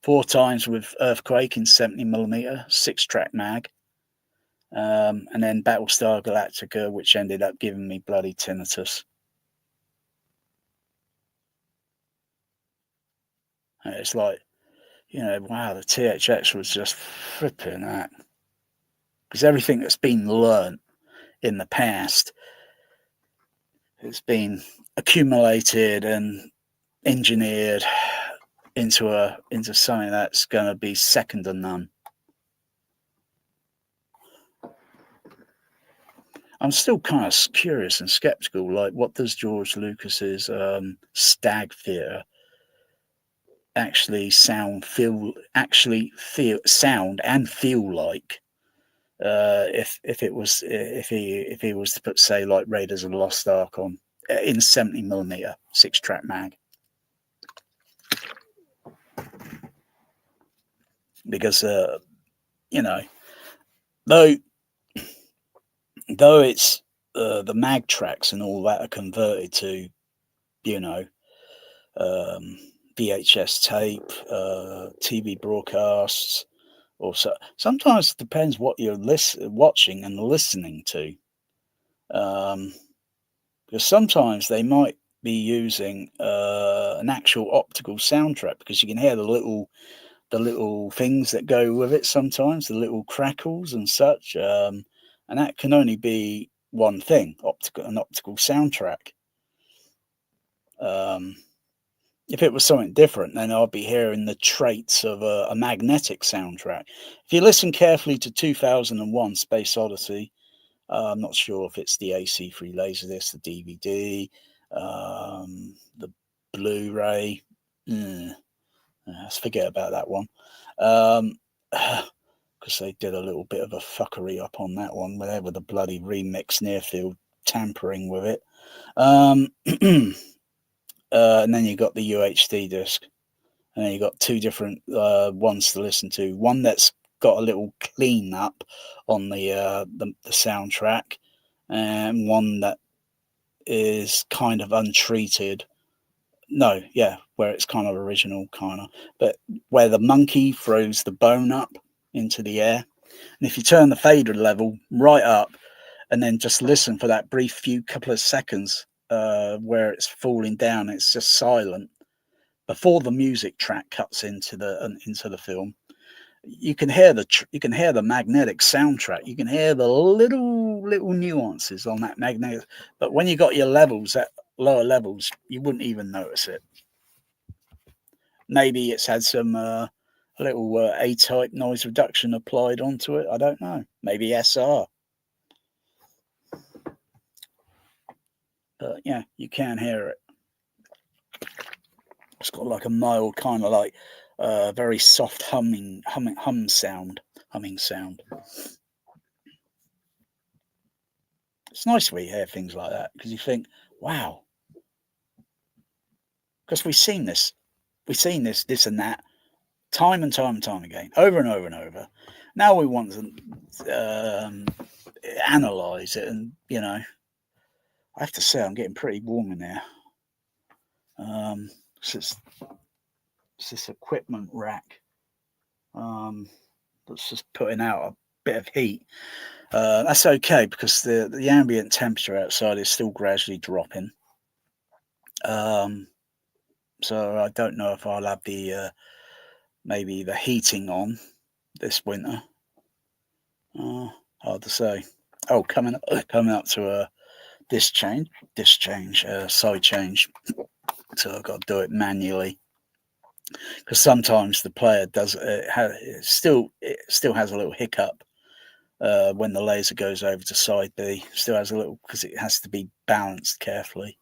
4 times with Earthquake in 70mm, 6-track mag. And then Battlestar Galactica, which ended up giving me bloody tinnitus. And it's like, wow, the THX was just flipping that. Because everything that's been learnt in the past has been accumulated and engineered into something that's going to be second to none. I'm still kind of curious and skeptical. Like, what does George Lucas's Stag Theatre actually sound and feel like? If he was to put, say, like Raiders of the Lost Ark on in 70mm 6-track mag, because though it's the mag tracks and all that are converted to VHS tape, TV broadcasts. Also, sometimes it depends what you're watching and listening to, because sometimes they might be using an actual optical soundtrack, because you can hear the little things that go with it sometimes, the little crackles and such, and that can only be one thing, an optical soundtrack. If it was something different, then I'd be hearing the traits of a magnetic soundtrack. If you listen carefully to 2001 Space Odyssey, I'm not sure if it's the AC3 Laserdisc, the DVD, the Blu-ray. Let's forget about that one. Because they did a little bit of a fuckery up on that one, with the bloody remix Nearfield tampering with it. And then you got the UHD disc, and then you got 2 different ones to listen to. One that's got a little clean up on the soundtrack, and one that is kind of untreated. No, yeah, where it's kind of original, but where the monkey throws the bone up into the air. And if you turn the fader level right up and then just listen for that brief couple of seconds where it's falling down, it's just silent before the music track cuts into the film. You can hear the magnetic soundtrack. You can hear the little nuances on that magnetic. But when you got your levels at lower levels, you wouldn't even notice it. Maybe it's had some little A-type noise reduction applied onto it. I don't know. Maybe SR. But yeah, you can hear it. It's got like a mild kind of like very soft humming sound. It's nice when you hear things like that because you think, wow, because we've seen this, and that, time and time again, over and over and over. Now we want to analyze it, and I have to say I'm getting pretty warm in there. It's this equipment rack that's just putting out a bit of heat. That's okay because the ambient temperature outside is still gradually dropping. So I don't know if I'll have the maybe the heating on this winter. Hard to say. Oh, coming up to a side change. So I've got to do it manually because sometimes the player does it still has a little hiccup when the laser goes over to side B. Still has a little because it has to be balanced carefully.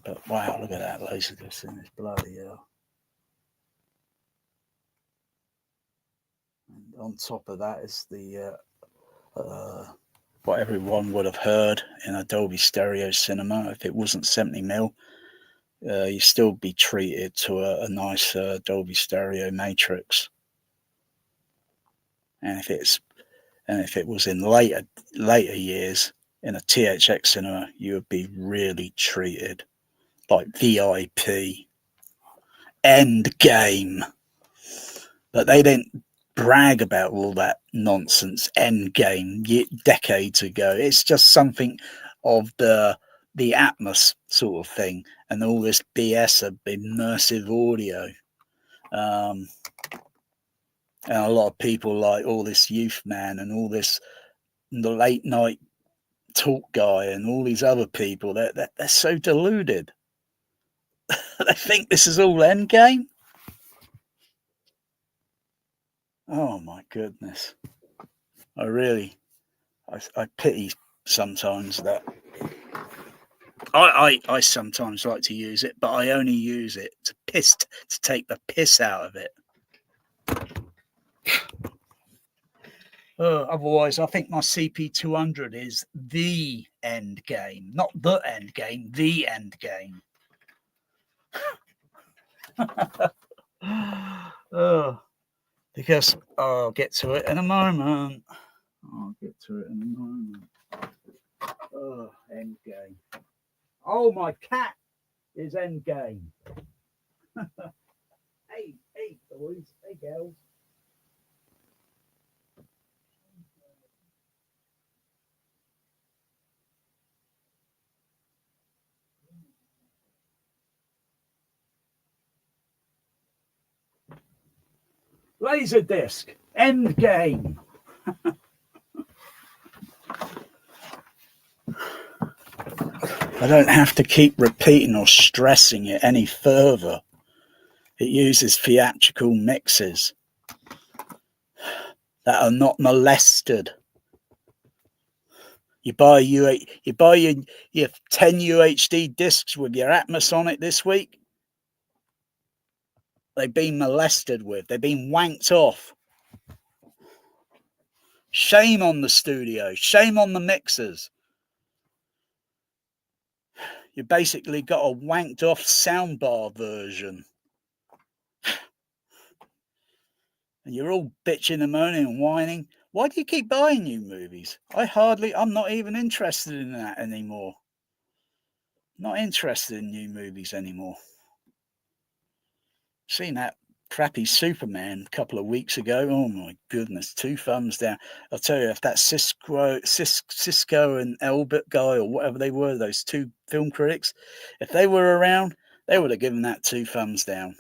But wow, look at that laser disc in this bloody hell. And on top of that is the what everyone would have heard in a Dolby stereo cinema. If it wasn't 70mm, you still be treated to a nice Dolby stereo matrix. And if it was in later years in a THX cinema, you would be really treated like VIP, end game. But they didn't brag about all that nonsense end game decades ago. It's just something of the Atmos sort of thing, and all this BS of immersive audio. And a lot of people like all this youth man and all this the late night talk guy and all these other people. They're so deluded. They think this is all end game. Oh my goodness. I pity sometimes that I sometimes like to use it, but I only use it to take the piss out of it. Otherwise, I think my CP200 is the end game, not the end game, the end game. Because I'll get to it in a moment. End game. Oh, my cat is end game. Hey, boys. Hey, girls. Laserdisc, end game. I don't have to keep repeating or stressing it any further. It uses theatrical mixes that are not molested. You buy your 10 UHD discs with your Atmos on it this week. They've been molested with. They've been wanked off. Shame on the studio. Shame on the mixers. You basically got a wanked off soundbar version. And you're all bitching and moaning and whining. Why do you keep buying new movies? I'm not even interested in that anymore. Not interested in new movies anymore. Seen that crappy Superman a couple of weeks ago. Oh my goodness, 2 thumbs down. I'll tell you, if that Cisco and Albert guy or whatever they were, those 2 film critics, if they were around, they would have given that 2 thumbs down.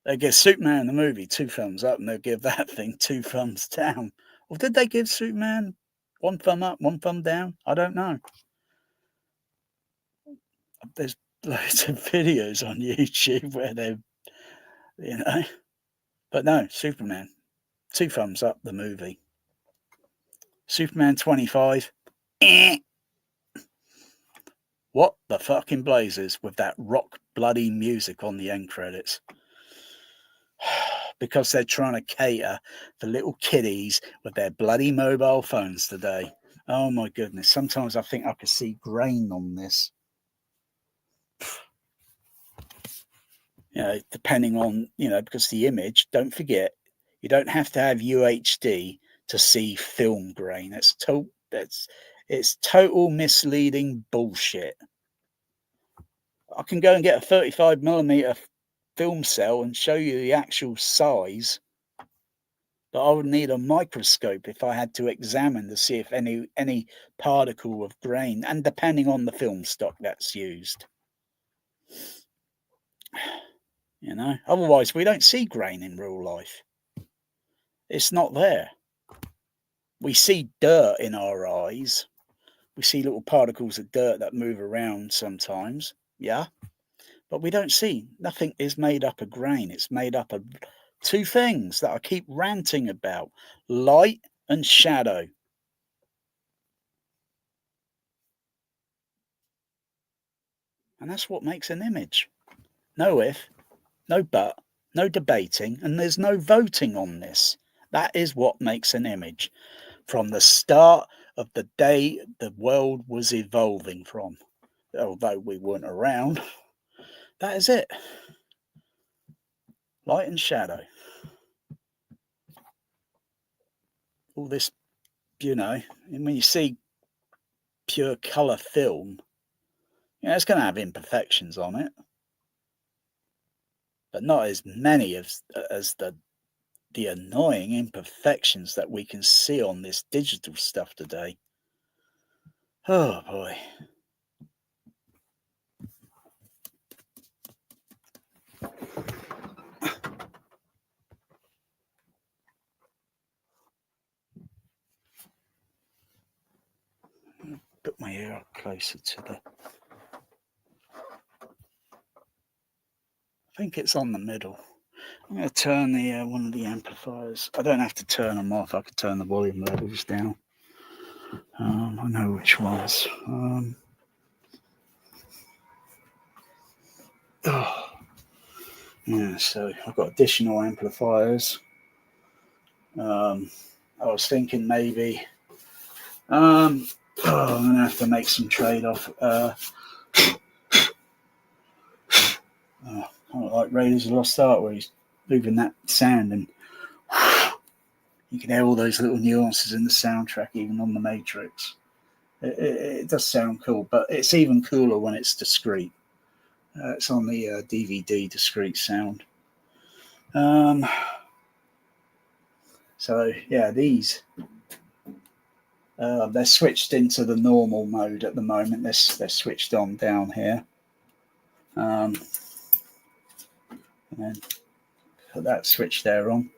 They give Superman the movie 2 thumbs up, and they'll give that thing 2 thumbs down. Or did they give Superman 1 thumb up, 1 thumb down? I don't know. There's loads of videos on YouTube where they're, you know, but no, Superman 2 thumbs up the movie. Superman 25. What the fucking blazes with that rock bloody music on the end credits? Because they're trying to cater for little kiddies with their bloody mobile phones today. Oh my goodness. Sometimes I think I could see grain on this. You know, depending on, you know, because the image, don't forget, you don't have to have UHD to see film grain. It's total misleading bullshit. I can go and get a 35mm film cell and show you the actual size, but I would need a microscope if I had to examine to see if any particle of grain, and depending on the film stock that's used. You know, otherwise we don't see grain in real life. It's not there. We see dirt in our eyes. We see little particles of dirt that move around sometimes, yeah? But we don't see, nothing is made up of grain. It's made up of 2 things that I keep ranting about: light and shadow. And that's what makes an image. No if, no but, no debating, and there's no voting on this. That is what makes an image. From the start of the day the world was evolving from, although we weren't around, that is it. Light and shadow. All this, you know, and when you see pure colour film, you know, it's going to have imperfections on it, but not as many as the annoying imperfections that we can see on this digital stuff today. Oh boy. Put my ear up closer to the... I think it's on the middle. I'm going to turn the one of the amplifiers. I don't have to turn them off. I could turn the volume levels down. I know which ones. Yeah, so I've got additional amplifiers. I was thinking maybe I'm gonna have to make some trade-off. I like Raiders of the Lost Ark, where he's moving that sound, and you can hear all those little nuances in the soundtrack, even on the Matrix. It does sound cool, but it's even cooler when it's discrete. It's on the DVD discrete sound. So yeah, these they're switched into the normal mode at the moment. They're switched on down here. And then put that switch there on.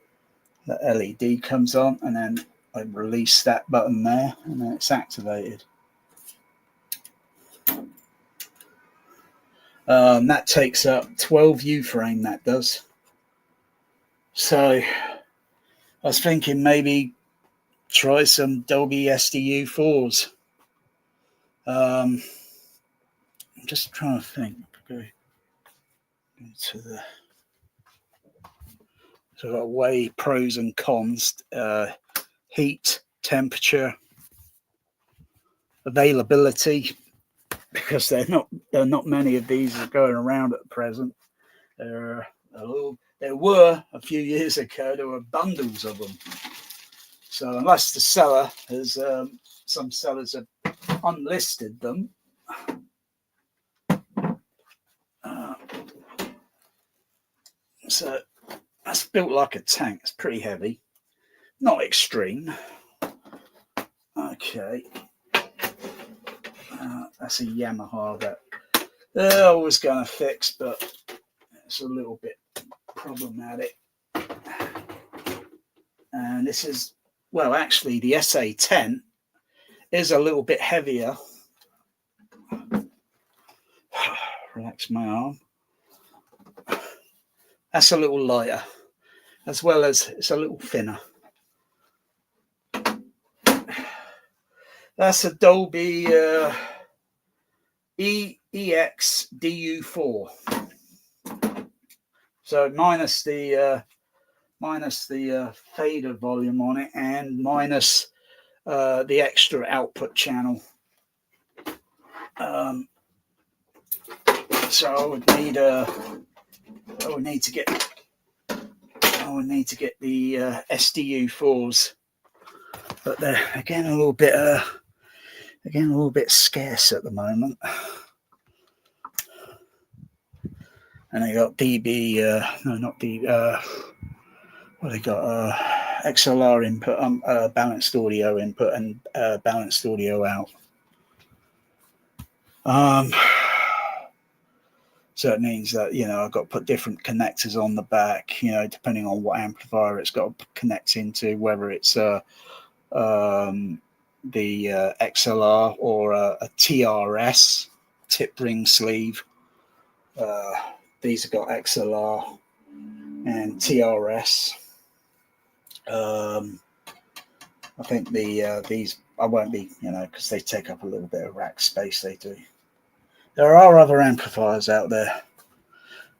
The LED comes on, and then I release that button there, and then it's activated. That takes up 12 U-frame, that does. So I was thinking maybe try some Dolby SDU4s. I'm just trying to think. Go to the... So I've got to weigh pros and cons, heat, temperature, availability, because there are not many of these going around at present. There were a few years ago. There were bundles of them. So unless the seller has, some sellers have unlisted them. So that's built like a tank. It's pretty heavy, not extreme. Okay, that's a Yamaha that they're always going to fix, but it's a little bit problematic. And this is, well, actually the SA10 is a little bit heavier. Relax my arm. That's a little lighter, as well as it's a little thinner. That's a Dolby THX DU4. So minus the fader volume on it, and minus the extra output channel. So I would need to get the SDU4s, but they're again a little bit scarce at the moment. And they got DB, no, not DB. Well, they got XLR input, balanced audio input, and balanced audio out. So it means that, you know, I've got to put different connectors on the back, you know, depending on what amplifier it's got to connect into, whether it's the XLR or a TRS, tip ring sleeve. These have got XLR and TRS. I think these I won't be, you know, because they take up a little bit of rack space. They do. There are other amplifiers out there.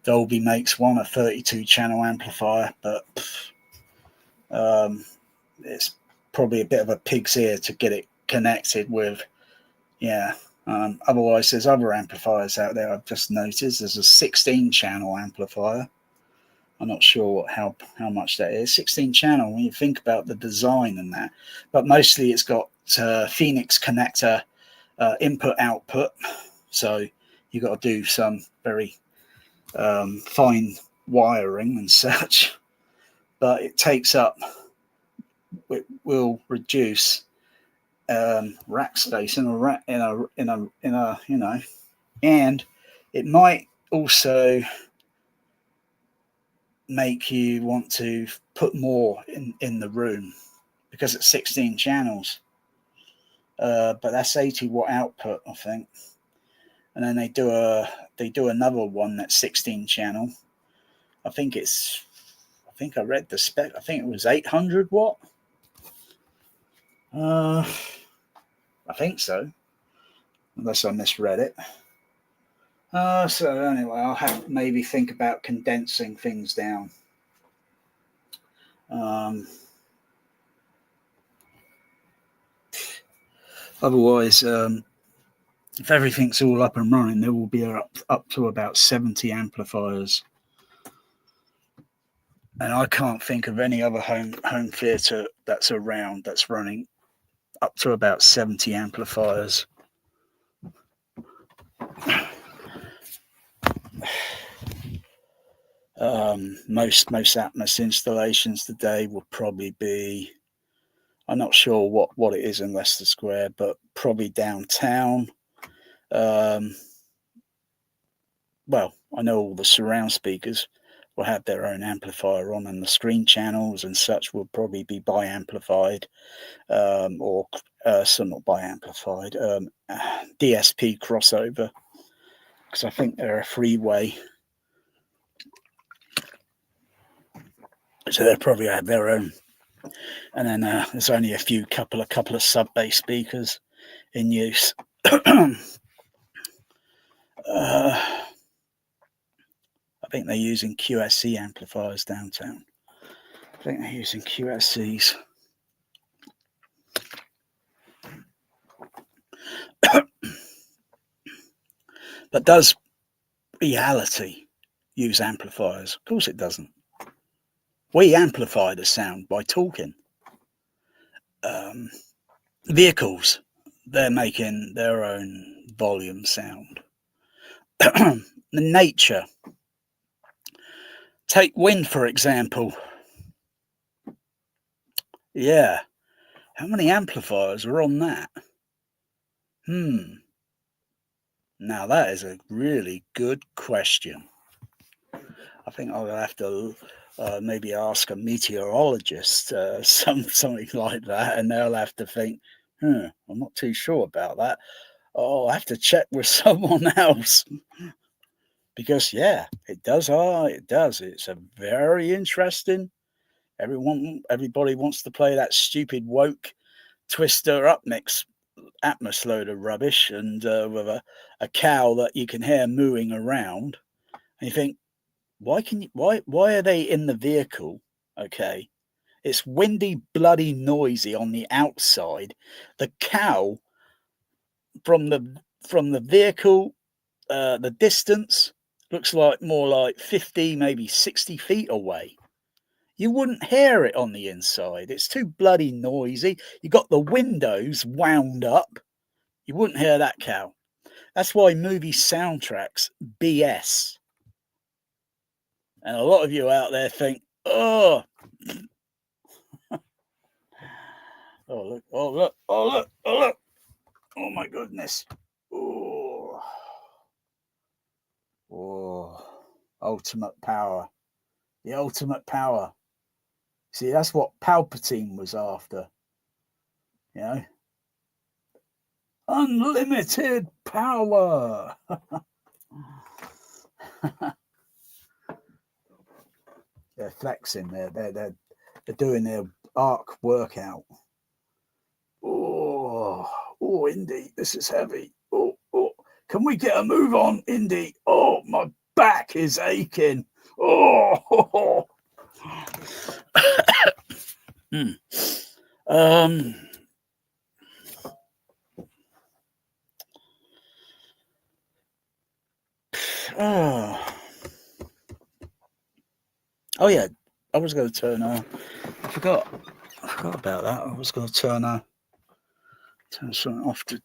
Dolby makes one, a 32-channel amplifier, but it's probably a bit of a pig's ear to get it connected with. Yeah. Otherwise, there's other amplifiers out there. I've just noticed there's a 16-channel amplifier. I'm not sure how much that is. 16-channel when you think about the design and that, but mostly it's got Phoenix connector input-output. So you've got to do some very fine wiring and such, but it takes up. It will reduce rack space in a you know, and it might also make you want to put more in the room because it's 16 channels. But that's 80-watt output, I think. And then they do another one that's 16 channel. I think I read the spec. I think it was 800 watt. I think so, unless I misread it. So anyway, I'll have to maybe think about condensing things down. Otherwise, if everything's all up and running, there will be up to about 70 amplifiers. And I can't think of any other home theatre that's around that's running up to about 70 amplifiers. Most Atmos installations today will probably be, I'm not sure what it is in Leicester Square, but probably downtown. Well, I know all the surround speakers will have their own amplifier on, and the screen channels and such will probably be bi-amplified, or some not bi-amplified, DSP crossover, because I think they're a freeway. So they'll probably have their own. And then there's only a couple of sub-bass speakers in use. I think they're using QSC amplifiers downtown. I think they're using QSCs. But does reality use amplifiers? Of course it doesn't. We amplify the sound by talking. Vehicles, they're making their own volume sound. The nature Take wind, for example. Yeah. How many amplifiers are on that? Now that is a really good question. I think I'll have to maybe ask a meteorologist something like that, and they'll have to think, I'm not too sure about that. Oh, I'll have to check with someone else. Because, yeah, it does. It does. It's a very interesting. Everybody wants to play that stupid woke twister up mix Atmos load of rubbish, and with a cow that you can hear mooing around. And you think, why are they in the vehicle? Okay, it's windy, bloody noisy on the outside. The cow from the vehicle, the distance looks like more like 50, maybe 60 feet away. You wouldn't hear it on the inside. It's too bloody noisy. You got the windows wound up. You wouldn't hear that cow. That's why movie soundtracks BS. And a lot of you out there think, oh look, oh look, oh look, oh look, oh my goodness. Oh, ultimate power. The ultimate power. See, that's what Palpatine was after. You know? Unlimited power. They're flexing. They're doing their arc workout. Oh, Indy, this is heavy. Oh, can we get a move on, Indy? Oh, my back is aching. Oh. Oh yeah, I was going to turn. I forgot about that. I was going to turn something off to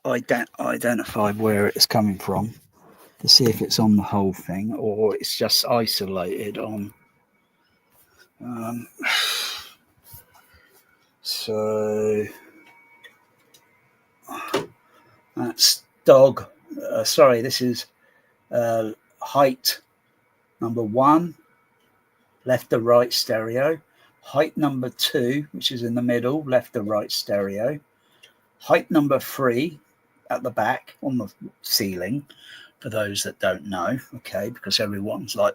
identify where it's coming from, to see if it's on the whole thing or it's just isolated on. So that's dog. Sorry, this is height number 1, left to right stereo. Height number 2, which is in the middle, left to right stereo. Height number 3 at the back on the ceiling, for those that don't know, okay, because everyone's like,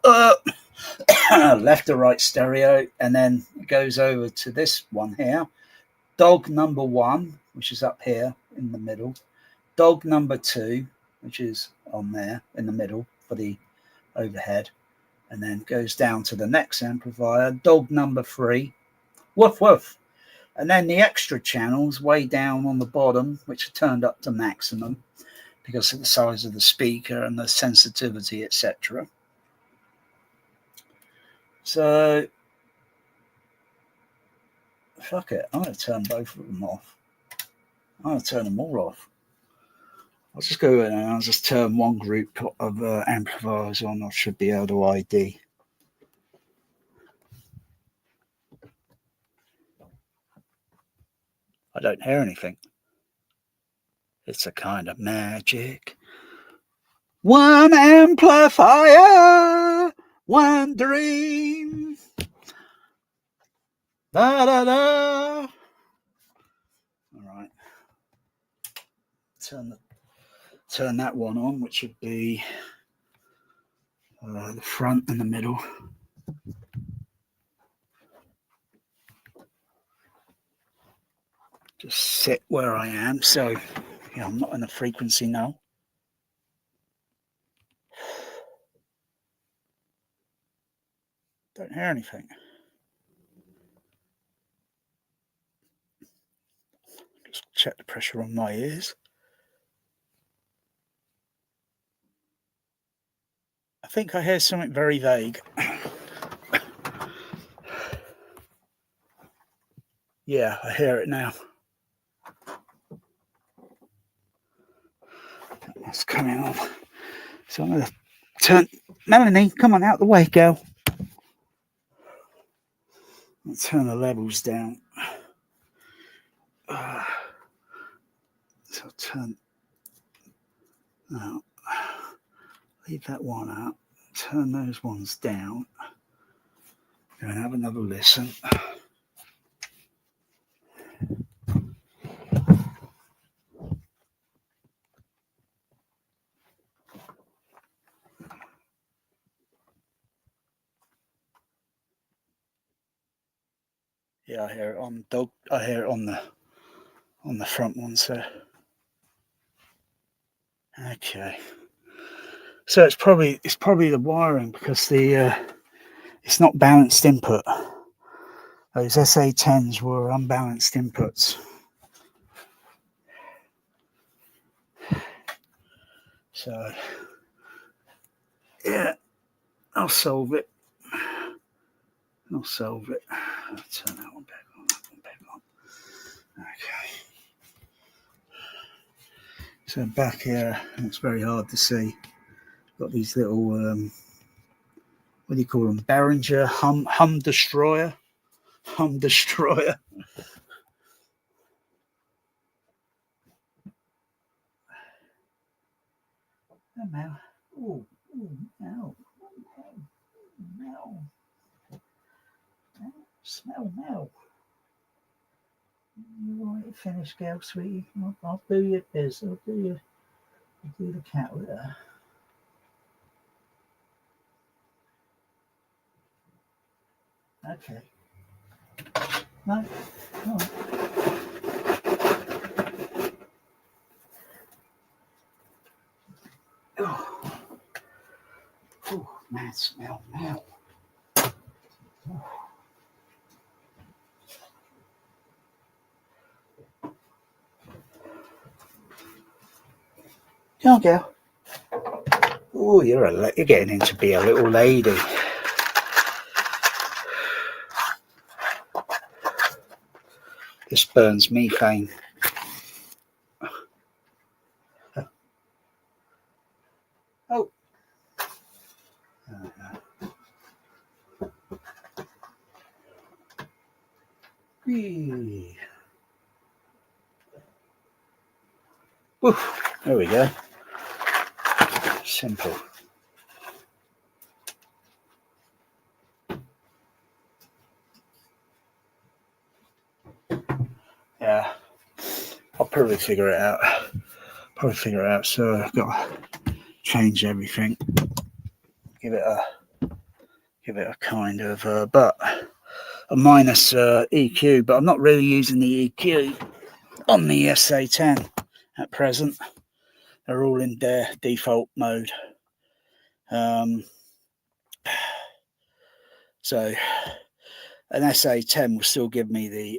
left to right stereo, and then it goes over to this one here. Dog number 1, which is up here in the middle. Dog number 2, which is on there in the middle for the overhead, and then goes down to the next amplifier. Dog number 3, woof woof. And then the extra channels way down on the bottom, which are turned up to maximum because of the size of the speaker and the sensitivity, etc. So, fuck it. I'm going to turn both of them off. I'm going to turn them all off. I'll just go in and I'll just turn one group of amplifiers on. I should be able to ID. I don't hear anything. It's a kind of magic. One amplifier, one dream. Da da da. All right. Turn that one on, which would be the front and the middle. Just sit where I am, so I'm not in the frequency now. Don't hear anything. Just check the pressure on my ears. I think I hear something very vague. Yeah, I hear it now. That's coming on. So I'm going to turn... Melanie, come on, out the way, girl. I'll turn the levels down. So I'll turn. No, leave that one up. Turn those ones down. Go and have another listen. Yeah, I hear it on dog. I hear it on the front one. So okay. So it's probably the wiring, because it's not balanced input. Those SA10s were unbalanced inputs. So yeah, I'll solve it. I'll solve it. I'll turn that one back on. That one back on. Okay. So back here, it's very hard to see. Got these little what do you call them? Behringer hum destroyer. Hum destroyer. Oh, Mel. Oh, Mel. Mel. Smell Mel. You want to finish, girl, sweetie? I'll do your biz. I'll do the cat litter. Okay. No. Oh. Oh, man, smell Mel. Oh. Come on, girl. Oh, you're getting in to be a little lady. This burns methane. Oh. Oof. There we go. Simple. Yeah, I'll probably figure it out. So I've got to change everything. Give it a kind of but a minus EQ. But I'm not really using the EQ on the SA10 at present. They're all in their default mode. So an SA10 will still give me the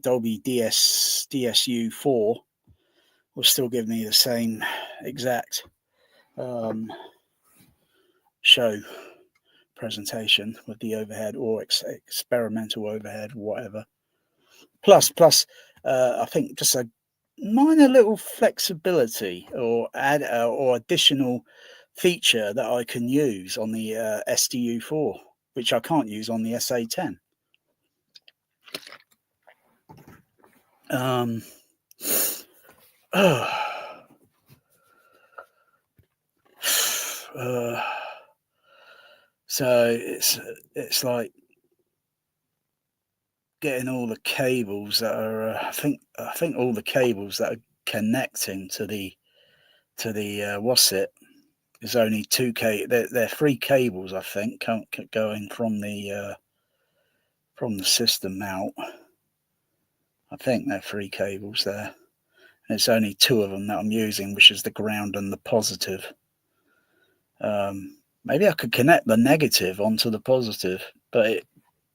Dolby DSU4 will still give me the same exact show presentation with the overhead or experimental overhead, whatever. Plus, I think just a minor little flexibility or additional feature that I can use on the SDU4, which I can't use on the SA10. So it's like getting all the cables that are I think all the cables that are connecting to the what's it is only 2K. They're 3 cables, I think, going from the system out. I think they're 3 cables there. And it's only 2 of them that I'm using, which is the ground and the positive. Maybe I could connect the negative onto the positive, but it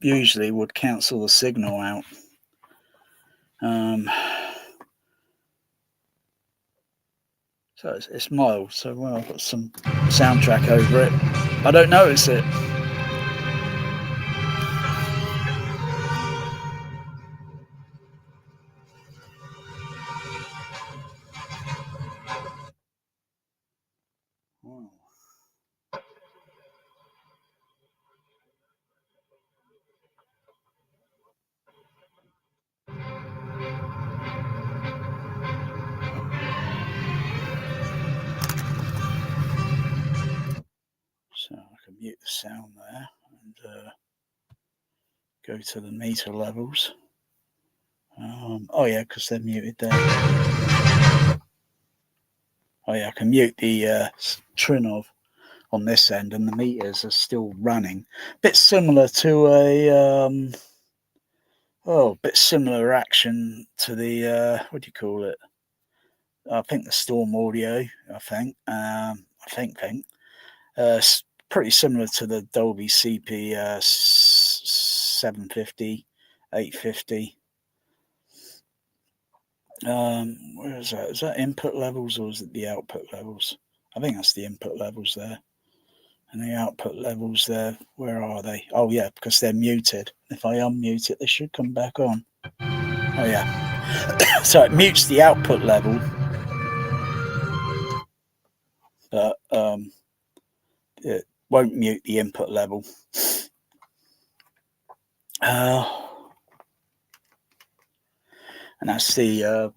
usually would cancel the signal out. So it's mild. So when I've got some soundtrack over it, I don't notice it. Wow. sound there and go to the meter levels. Oh yeah, because they're muted there. Oh yeah, I can mute the trinnov on this end, and the meters are still running. Bit similar to a bit similar action to the what do you call it? I think the Storm Audio. I think. Pretty similar to the Dolby CP 750, 850. Where is that? Is that input levels or is it the output levels? I think that's the input levels there. And the output levels there, where are they? Oh yeah, because they're muted. If I unmute it, they should come back on. Oh yeah. So it mutes the output level, but it won't mute the input level. And that's the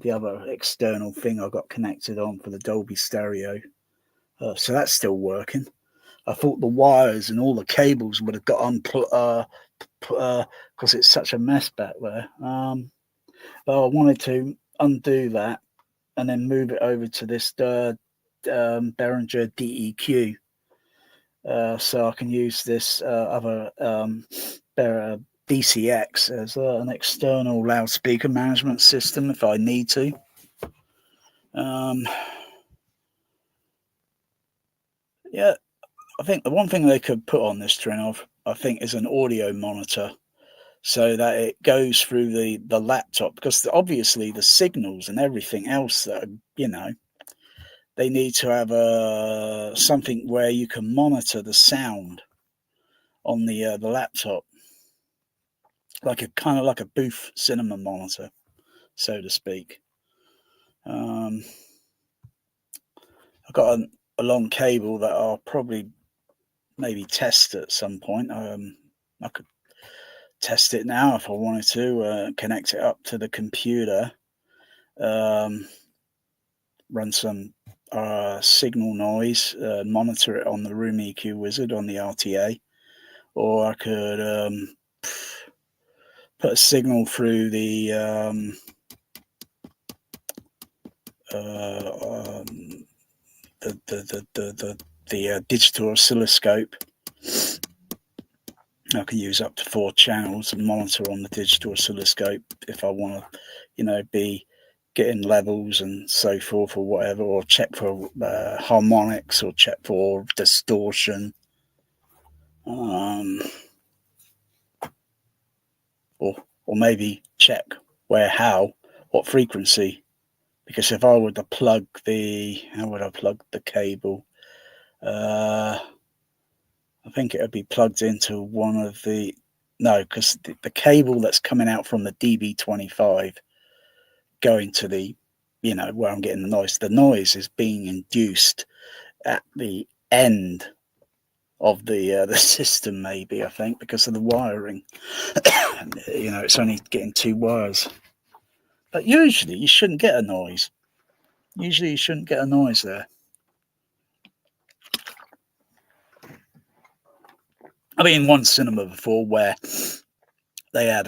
other external thing I got connected on for the Dolby stereo. So that's still working. I thought the wires and all the cables would have got unplugged because it's such a mess back there. But I wanted to undo that and then move it over to this Behringer DEQ. So I can use this other THX as an external loudspeaker management system if I need to. Yeah, I think the one thing they could put on this trinnov, I think, is an audio monitor, so that it goes through the laptop, because obviously the signals and everything else that they need to have something where you can monitor the sound on the laptop, like a kind of like a booth cinema monitor, so to speak. I've got a long cable that I'll probably maybe test at some point. I could test it now if I wanted to, connect it up to the computer, run some signal noise, monitor it on the Room EQ Wizard on the RTA, or I could put a signal through the digital oscilloscope. I can use up to 4 channels and monitor on the digital oscilloscope if I want to, be getting levels and so forth or whatever, or check for harmonics or check for distortion, or maybe check what frequency. Because if I were to plug how would I plug the cable? I think it would be plugged into one of because the cable that's coming out from the DB25 going to the, where I'm getting the noise is being induced at the end of the system, maybe, I think, because of the wiring. It's only getting 2 wires. But usually you shouldn't get a noise. Usually you shouldn't get a noise there. I've been in one cinema before where they had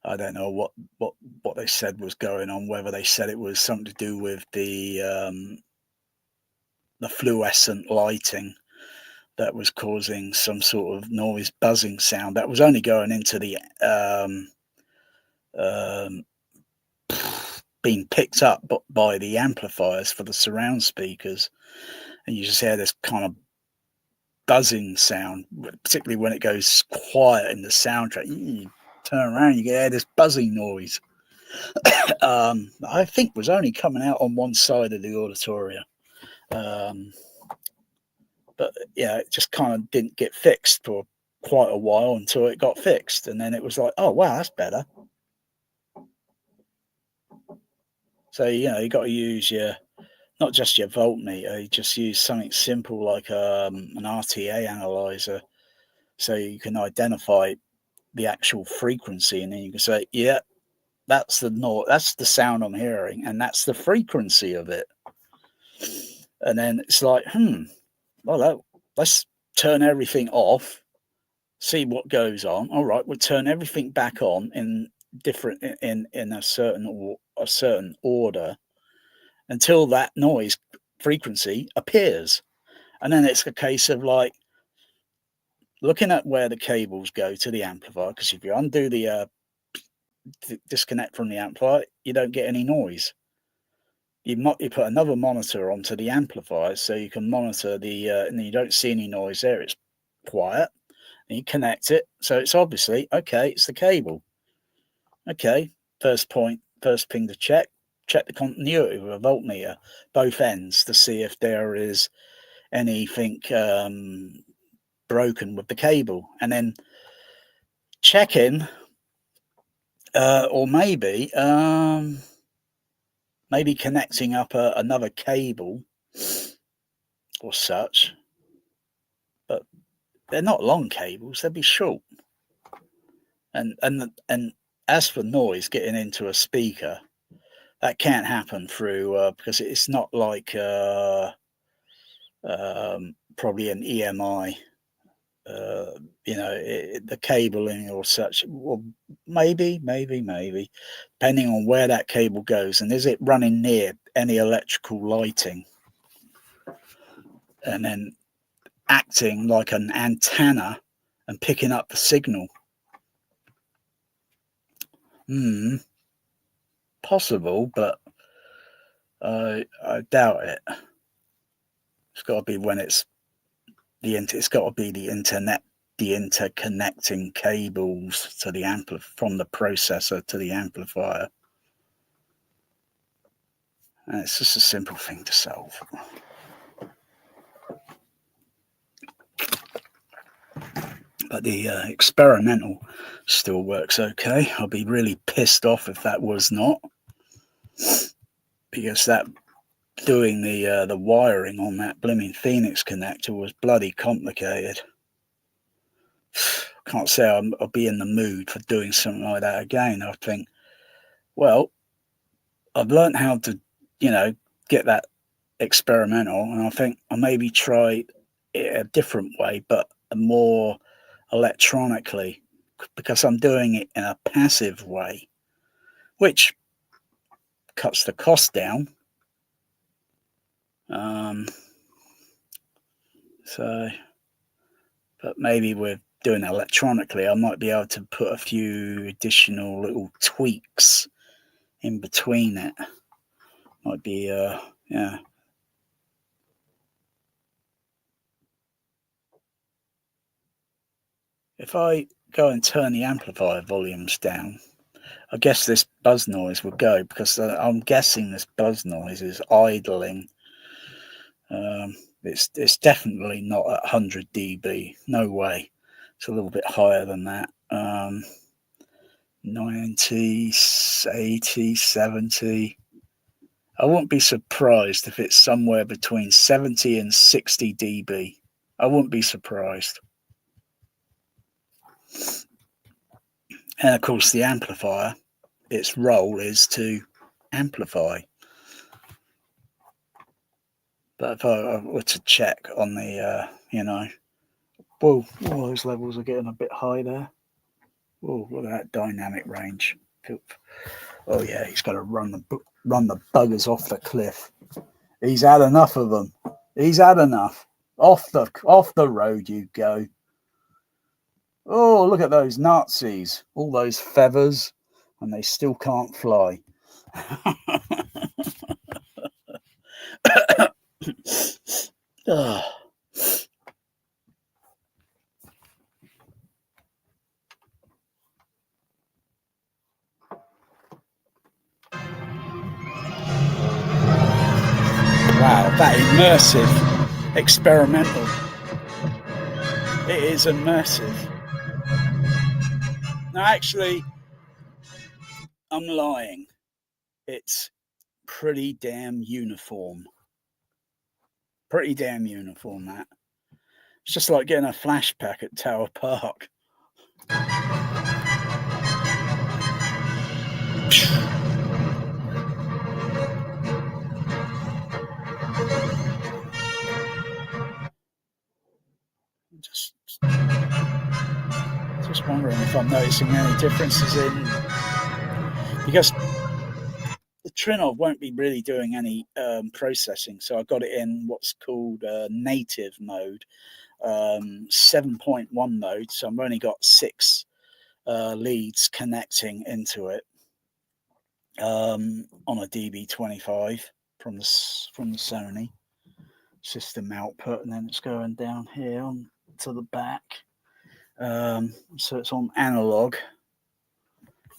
I don't know what they said was going on, whether they said it was something to do with the fluorescent lighting that was causing some sort of noise buzzing sound that was only going into the being picked up by the amplifiers for the surround speakers, and you just hear this kind of buzzing sound, particularly when it goes quiet in the soundtrack. You turn around, you hear this buzzing noise. I think was only coming out on one side of the auditorium. But yeah, it just kind of didn't get fixed for quite a while until it got fixed. And then it was like, oh, wow, that's better. So, you got to use not just your voltmeter, you just use something simple like an RTA analyzer. So you can identify the actual frequency, and then you can say, yeah, that's the sound I'm hearing, and that's the frequency of it. And then it's like, well, let's turn everything off, see what goes on. All right, we'll turn everything back on in a certain order until that noise frequency appears. And then it's a case of like looking at where the cables go to the amplifier, because if you undo the disconnect from the amplifier, you don't get any noise. You put another monitor onto the amplifier so you can monitor and you don't see any noise there. It's quiet. And you connect it, so it's obviously okay. It's the cable. Okay, first thing to check the continuity with a voltmeter, both ends, to see if there is anything broken with the cable, and then checking, or maybe connecting up another cable or such, but they're not long cables; they'd be short. And as for noise getting into a speaker, that can't happen through because it's not like probably an EMI. The cabling or such. Well, maybe, depending on where that cable goes and is it running near any electrical lighting, and then acting like an antenna and picking up the signal. Possible, but I doubt it. It's got to be when it's got to be the internet, the interconnecting cables to the from the processor to the amplifier. And it's just a simple thing to solve. But the experimental still works okay. I'll be really pissed off if that was not, because that doing the wiring on that blooming Phoenix connector was bloody complicated. Can't say I'll be in the mood for doing something like that again. I think, well, I've learned how to, get that experimental, and I think I'll maybe try it a different way, but more electronically, because I'm doing it in a passive way, which cuts the cost down. But maybe with doing it electronically, I might be able to put a few additional little tweaks in between it. Might be, yeah. If I go and turn the amplifier volumes down, I guess this buzz noise will go, because I'm guessing this buzz noise is idling. It's definitely not at 100 dB. No way. It's a little bit higher than that. 90, 80, 70. I wouldn't be surprised if it's somewhere between 70 and 60 dB. I wouldn't be surprised. And of course, the amplifier, its role is to amplify. But if I were to check on the, whoa, those levels are getting a bit high there. Whoa, look at that dynamic range. Oh yeah, he's got to run the buggers off the cliff. He's had enough of them. He's had enough. Off the road you go. Oh, look at those Nazis. All those feathers, and they still can't fly. Oh. Wow, that immersive, experimental. It is immersive. No, actually, I'm lying. It's pretty damn uniform. Pretty damn uniform, that. It's just like getting a flash pack at Tower Park. Just wondering if I'm noticing any differences in, because the trinnov won't be really doing any processing. So I got it in what's called native mode, 7.1 mode. So I've only got 6 leads connecting into it on a DB25 from the Sony system output, and then it's going down here on to the back. So it's on analog.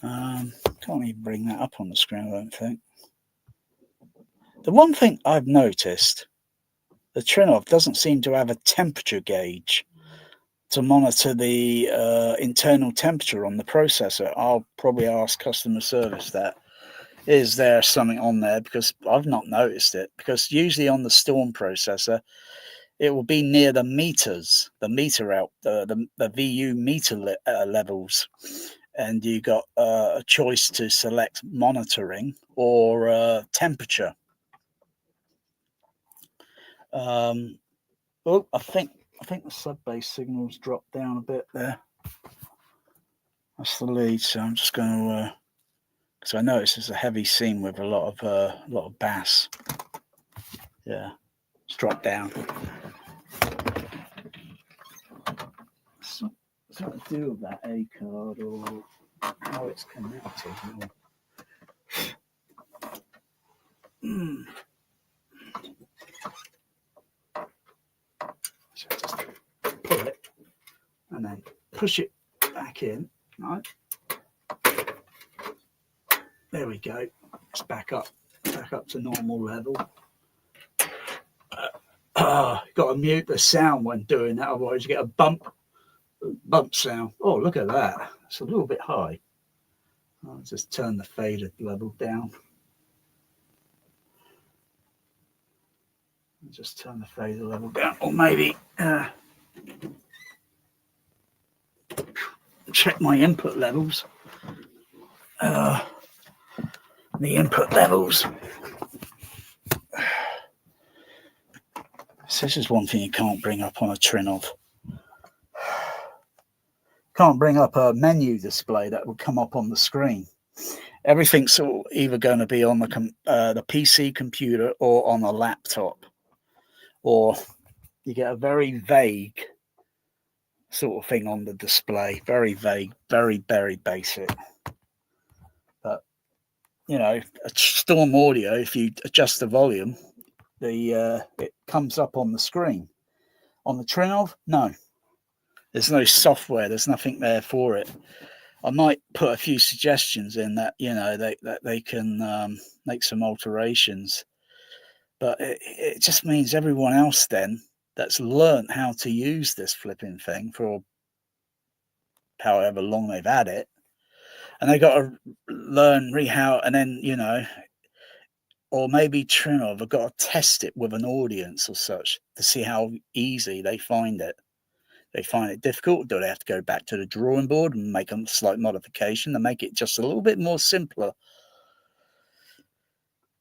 Can't even bring that up on the screen, I don't think. The one thing I've noticed, the trinnov doesn't seem to have a temperature gauge to monitor the internal temperature on the processor. I'll probably ask customer service that. Is there something on there? Because I've not noticed it. Because usually on the Storm processor, it will be near the meters, the meter out, the VU meter levels. And you got a choice to select monitoring or temperature. Oh, I think the sub-bass signal's dropped down a bit there. That's the lead, so I'm just going to, because I notice it's a heavy scene with a lot of bass. Yeah, it's dropped down. Something to do with that A card or how it's connected. So just pull it and then push it back in, right? There we go. It's back up to normal level. Got to mute the sound when doing that, otherwise you get a bump sound. Oh, look at that. It's a little bit high. I'll just turn the fader level down. Just turn the fader level down, or maybe check my input levels. The input levels. So this is one thing you can't bring up on a trinnov. Can't bring up a menu display that will come up on the screen. Everything's either going to be on the PC computer or on a laptop, or you get a very vague sort of thing on the display. Very vague, very, very basic. But you know, a Storm audio, if you adjust the volume, it comes up on the screen. On the trinnov, no. There's no software. There's nothing there for it. I might put a few suggestions in that, you know, they can make some alterations. But it just means everyone else then that's learnt how to use this flipping thing for however long they've had it, and they got to learn how, and then, you know, or maybe trinnov have got to test it with an audience or such to see how easy they find it. They find it difficult. Do they have to go back to the drawing board and make a slight modification to make it just a little bit more simpler?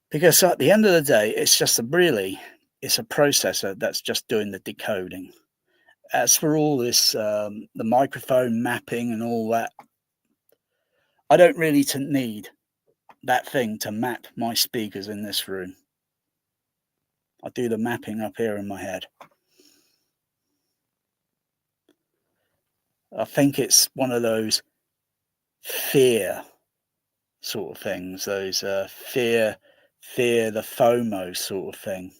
Because at the end of the day, it's just it's a processor that's just doing the decoding. As for all this, the microphone mapping and all that, I don't really need that thing to map my speakers in this room. I do the mapping up here in my head. I think it's one of those fear sort of things, those fear the FOMO sort of thing.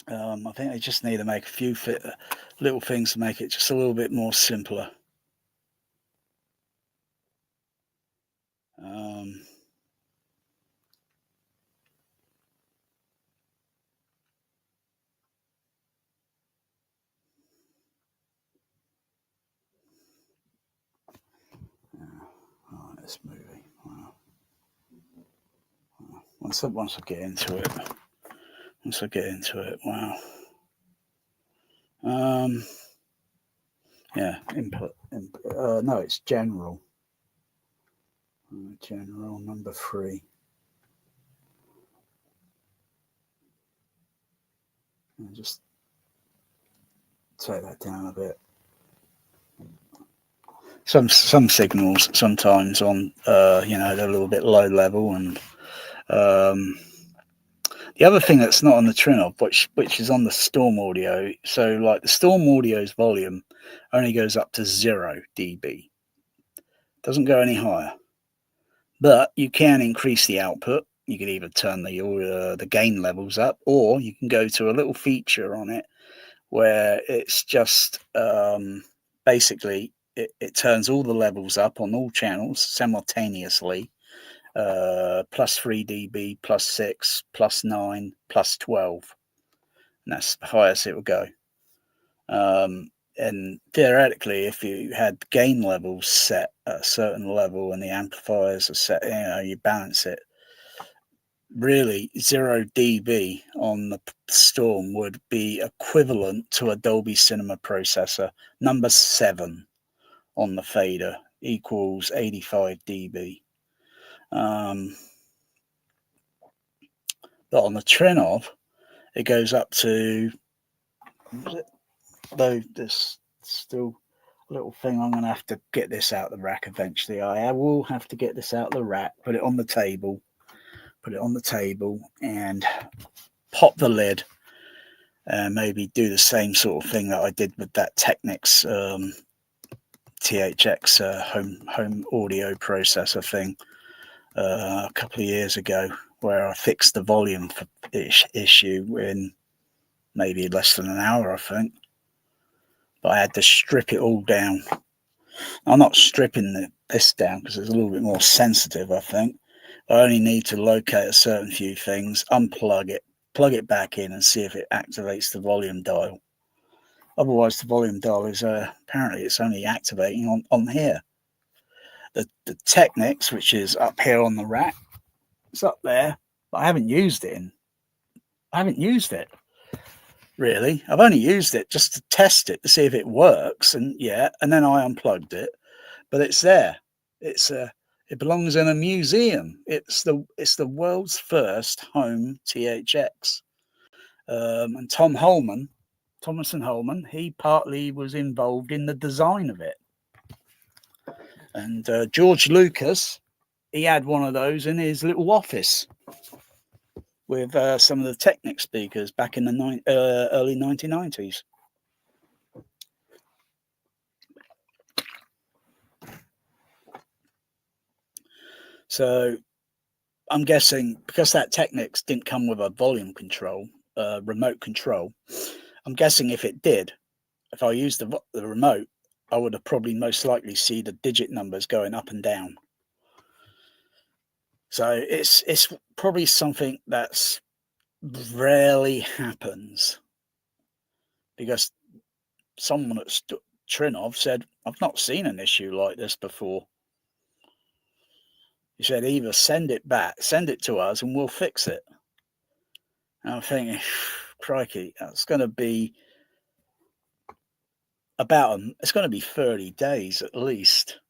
I think they just need to make a few little things to make it just a little bit more simpler. This movie. Wow. Once I get into it. Wow. Yeah, input. No, it's general. General number 3. just take that down a bit. Some signals sometimes on you know, they're a little bit low level, and the other thing that's not on the trinnov, which is on the Storm audio, so like the Storm audio's volume only goes up to 0 dB, doesn't go any higher, but you can increase the output. You can either turn the gain levels up, or you can go to a little feature on it where it's just basically it turns all the levels up on all channels simultaneously, plus 3 dB, plus 6, plus 9, plus 12, and that's the highest it will go. And theoretically, if you had gain levels set at a certain level and the amplifiers are set, you know, you balance it, really 0 dB on the Storm would be equivalent to a Dolby Cinema processor. Number 7 on the fader equals 85 dB. But on the trinnov, it goes up to, though there's still a little thing, I'm going to have to get this out of the rack eventually. I will have to get this out of the rack, put it on the table, and pop the lid, and maybe do the same sort of thing that I did with that THX THX home audio processor thing a couple of years ago, where I fixed the volume issue in maybe less than an hour, I think. But I had to strip it all down. I'm not stripping this down because it's a little bit more sensitive, I think. I only need to locate a certain few things, unplug it, plug it back in, and see if it activates the volume dial. Otherwise, the volume dial is apparently it's only activating on here. The THX, which is up here on the rack, it's up there, but I haven't used it. Really. I've only used it just to test it to see if it works, and then I unplugged it. But it's there. It belongs in a museum. It's the world's first home THX. And Thomas and Holman, he partly was involved in the design of it. And George Lucas, he had one of those in his little office with some of the Technic speakers back in the early 1990s. So I'm guessing, because that Technics didn't come with a volume control, remote control, I'm guessing if it did, if I used the remote, I would have probably most likely see the digit numbers going up and down. So it's probably something that's rarely happens, because someone at Trinnov said, I've not seen an issue like this before. He said, either send it to us and we'll fix it. And I'm thinking, crikey, that's going to be it's going to be 30 days at least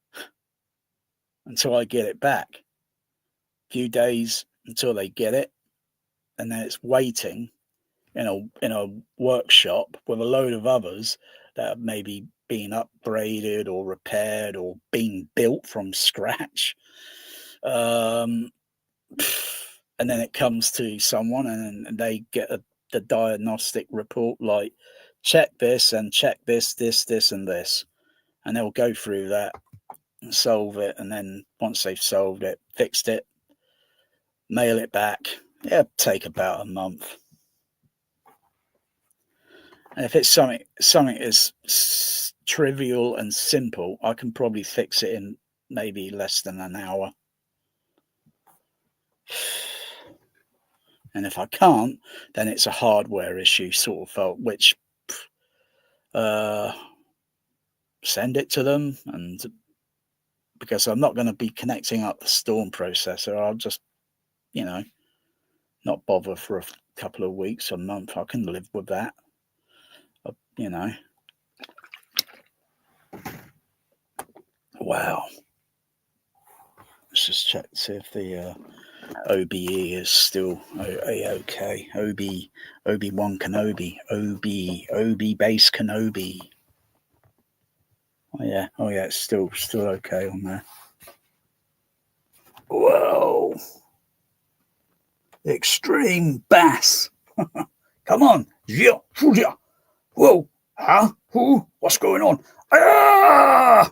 until I get it back. A few days until they get it, and then it's waiting in a workshop with a load of others that have maybe been upgraded or repaired or been built from scratch. And then it comes to someone and they get the diagnostic report, like, check this and check this, and this. And they'll go through that and solve it. And then once they've solved it, fixed it, mail it back. It'll take about a month. And if it's something as trivial and simple, I can probably fix it in maybe less than an hour. And if I can't, then it's a hardware issue, sort of felt, which send it to them. And because I'm not going to be connecting up the Storm processor, I'll just, not bother for a couple of weeks, a month. I can live with that. Wow. Let's just check, see if the OBE is still okay. Obi-Wan Kenobi. Obi Base Kenobi. Oh yeah, it's still okay on there. Whoa. Extreme bass. Come on. Whoa. Huh? Who? What's going on? Ah!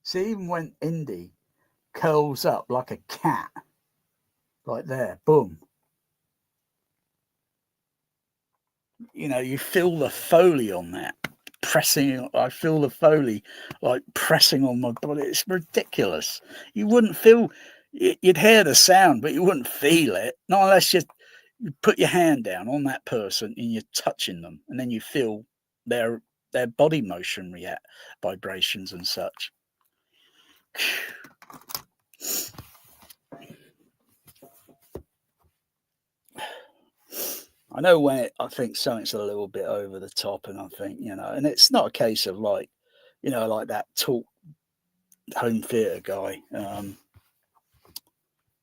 See, even when Indy curls up like a cat, like there, boom. You know, you feel the Foley on that. I feel the Foley like pressing on my body. It's ridiculous. You wouldn't feel, you'd hear the sound, but you wouldn't feel it. Not unless you put your hand down on that person and you're touching them, and then you feel their body motion react, vibrations and such. I know when I think something's a little bit over the top, and I think, and it's not a case of like, like that talk home theatre guy.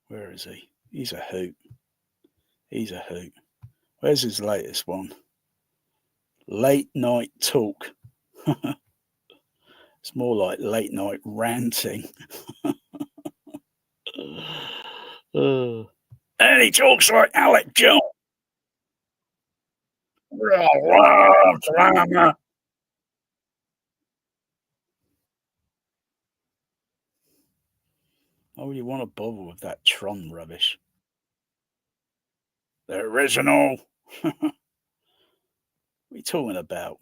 Where is he? He's a hoot. Where's his latest one? Late night talk. It's more like late night ranting. And he talks like Alec Jones. Oh, you want to bother with that Tron rubbish? The original. What are you talking about?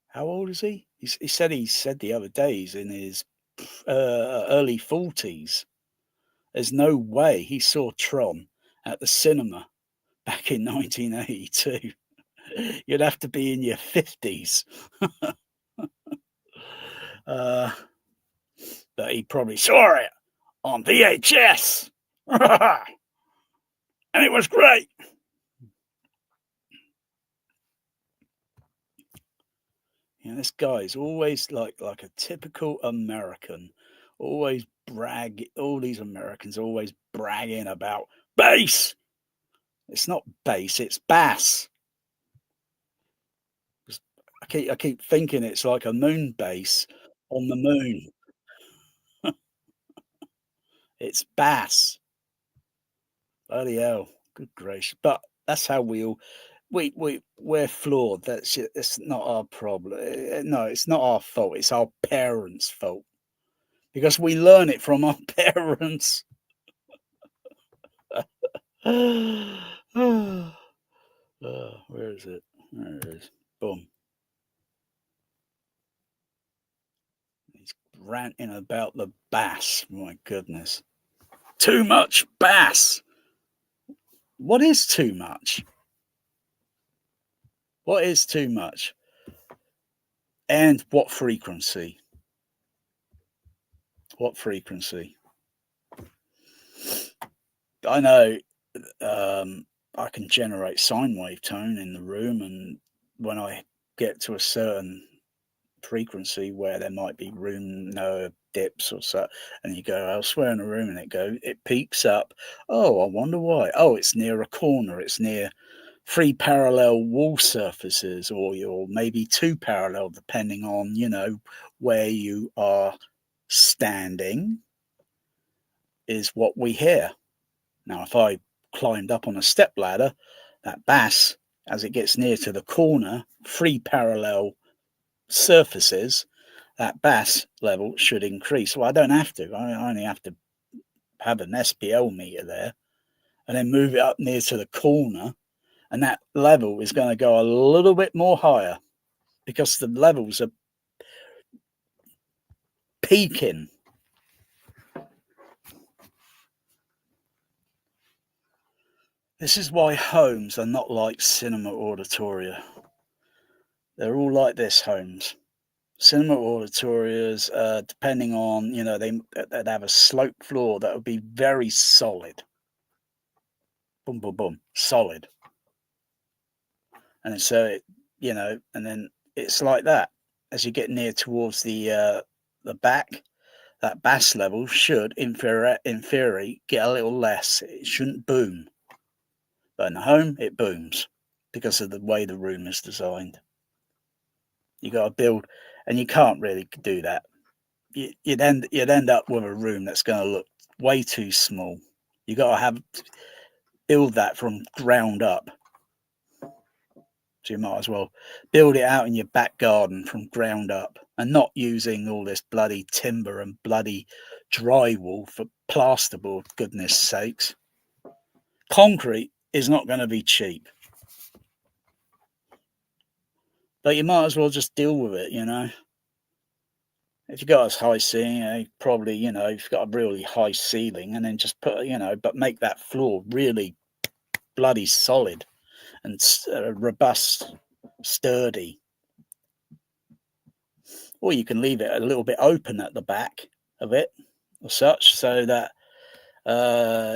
How old is he? He said the other day he's in his early 40s. There's no way he saw Tron at the cinema back in 1982. You'd have to be in your 50s. But he probably saw it on VHS. And it was great. This guy's always like a typical American. Always brag. All these Americans always bragging about bass. It's not bass, it's bass. I keep thinking it's like a moon base on the moon. It's bass. Bloody hell. Good gracious. But that's how we're flawed. It's not our problem. No, it's not our fault. It's our parents' fault. Because we learn it from our parents. Where is it? There it is. Boom. He's ranting about the bass. My goodness. Too much bass. What is too much? What is too much? And what frequency? What frequency? I know I can generate sine wave tone in the room, and when I get to a certain frequency where there might be room no dips or so, and you go elsewhere in the room and it peaks up. Oh, I wonder why. Oh, it's near a corner, it's near 3 parallel wall surfaces, or you're maybe 2 parallel, depending on where you are standing, is what we hear. Now if I climbed up on a step ladder, that bass, as it gets near to the corner, 3 parallel surfaces, that bass level should increase. Well, I don't have to. I only have to have an SPL meter there and then move it up near to the corner, and that level is going to go a little bit more higher because the levels are peaking. This is why homes are not like cinema auditoria. They're all like this, homes. Cinema auditorias, depending on, they'd have a slope floor that would be very solid. Boom, boom, boom, solid. And so you know, and then it's like that. As you get near towards the back, that bass level should, in theory, get a little less. It shouldn't boom. But in the home, it booms because of the way the room is designed. You got to build, and you can't really do that. You'd end up with a room that's going to look way too small. You got to build that from ground up. So you might as well build it out in your back garden from ground up, and not using all this bloody timber and bloody drywall for plasterboard, goodness sakes. Concrete is not going to be cheap. But you might as well just deal with it, you know. If you've got a high ceiling, probably, you know, if you've got a really high ceiling, and then just put, you know, but make that floor really bloody solid and robust, sturdy. Or you can leave it a little bit open at the back of it or such, so that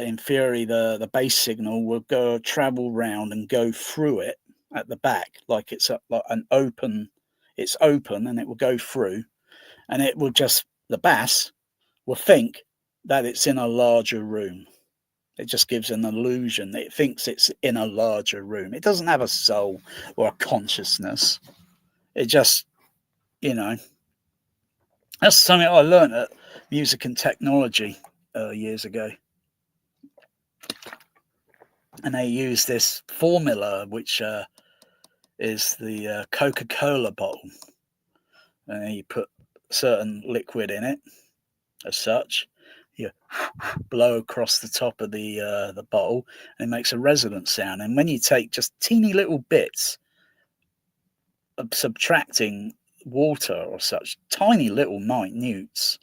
in theory the bass signal will travel round and go through it at the back, like it's like an open, it's open, and it will go through, and it will just, the bass will think that it's in a larger room. It just gives an illusion that it thinks it's in a larger room. It doesn't have a soul or a consciousness. It just, you know, that's something I learned at Music and Technology years ago. And they use this formula, which is the Coca-Cola bottle. And you put certain liquid in it, as such. You blow across the top of the bottle, and it makes a resonant sound. And when you take just teeny little bits of subtracting water or such, tiny little minutes,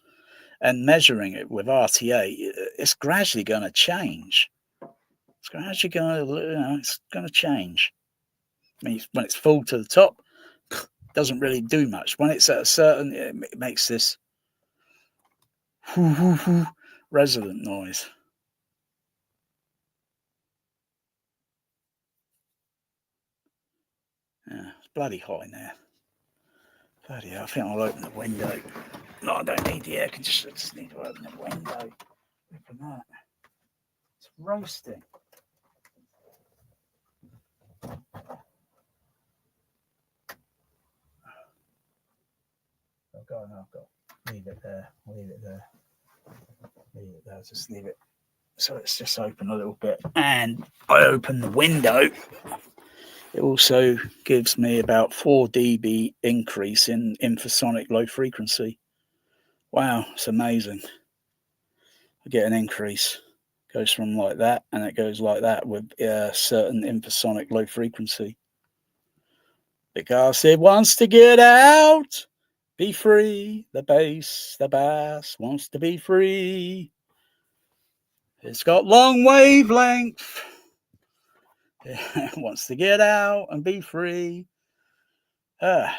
and measuring it with RTA, it's gradually going to change. It's gradually going to, you know, it's going to change. I mean, when it's full to the top, it doesn't really do much. When it's at a certain, it makes this resonant noise. Yeah, it's bloody hot in there. Bloody hell, I think I'll open the window. No, I don't need the air conditioner, I just need to open the window. Open that. It's roasting. I've got, leave it there, leave it there. Leave it there, just leave it. So it's just open a little bit. And I open the window. It also gives me about 4 dB increase in infrasonic low frequency. Wow, it's amazing. I get an increase. It goes from like that, and it goes like that with certain infrasonic low frequency. Because it wants to get out, be free. The bass wants to be free. It's got long wavelength. It wants to get out and be free. Look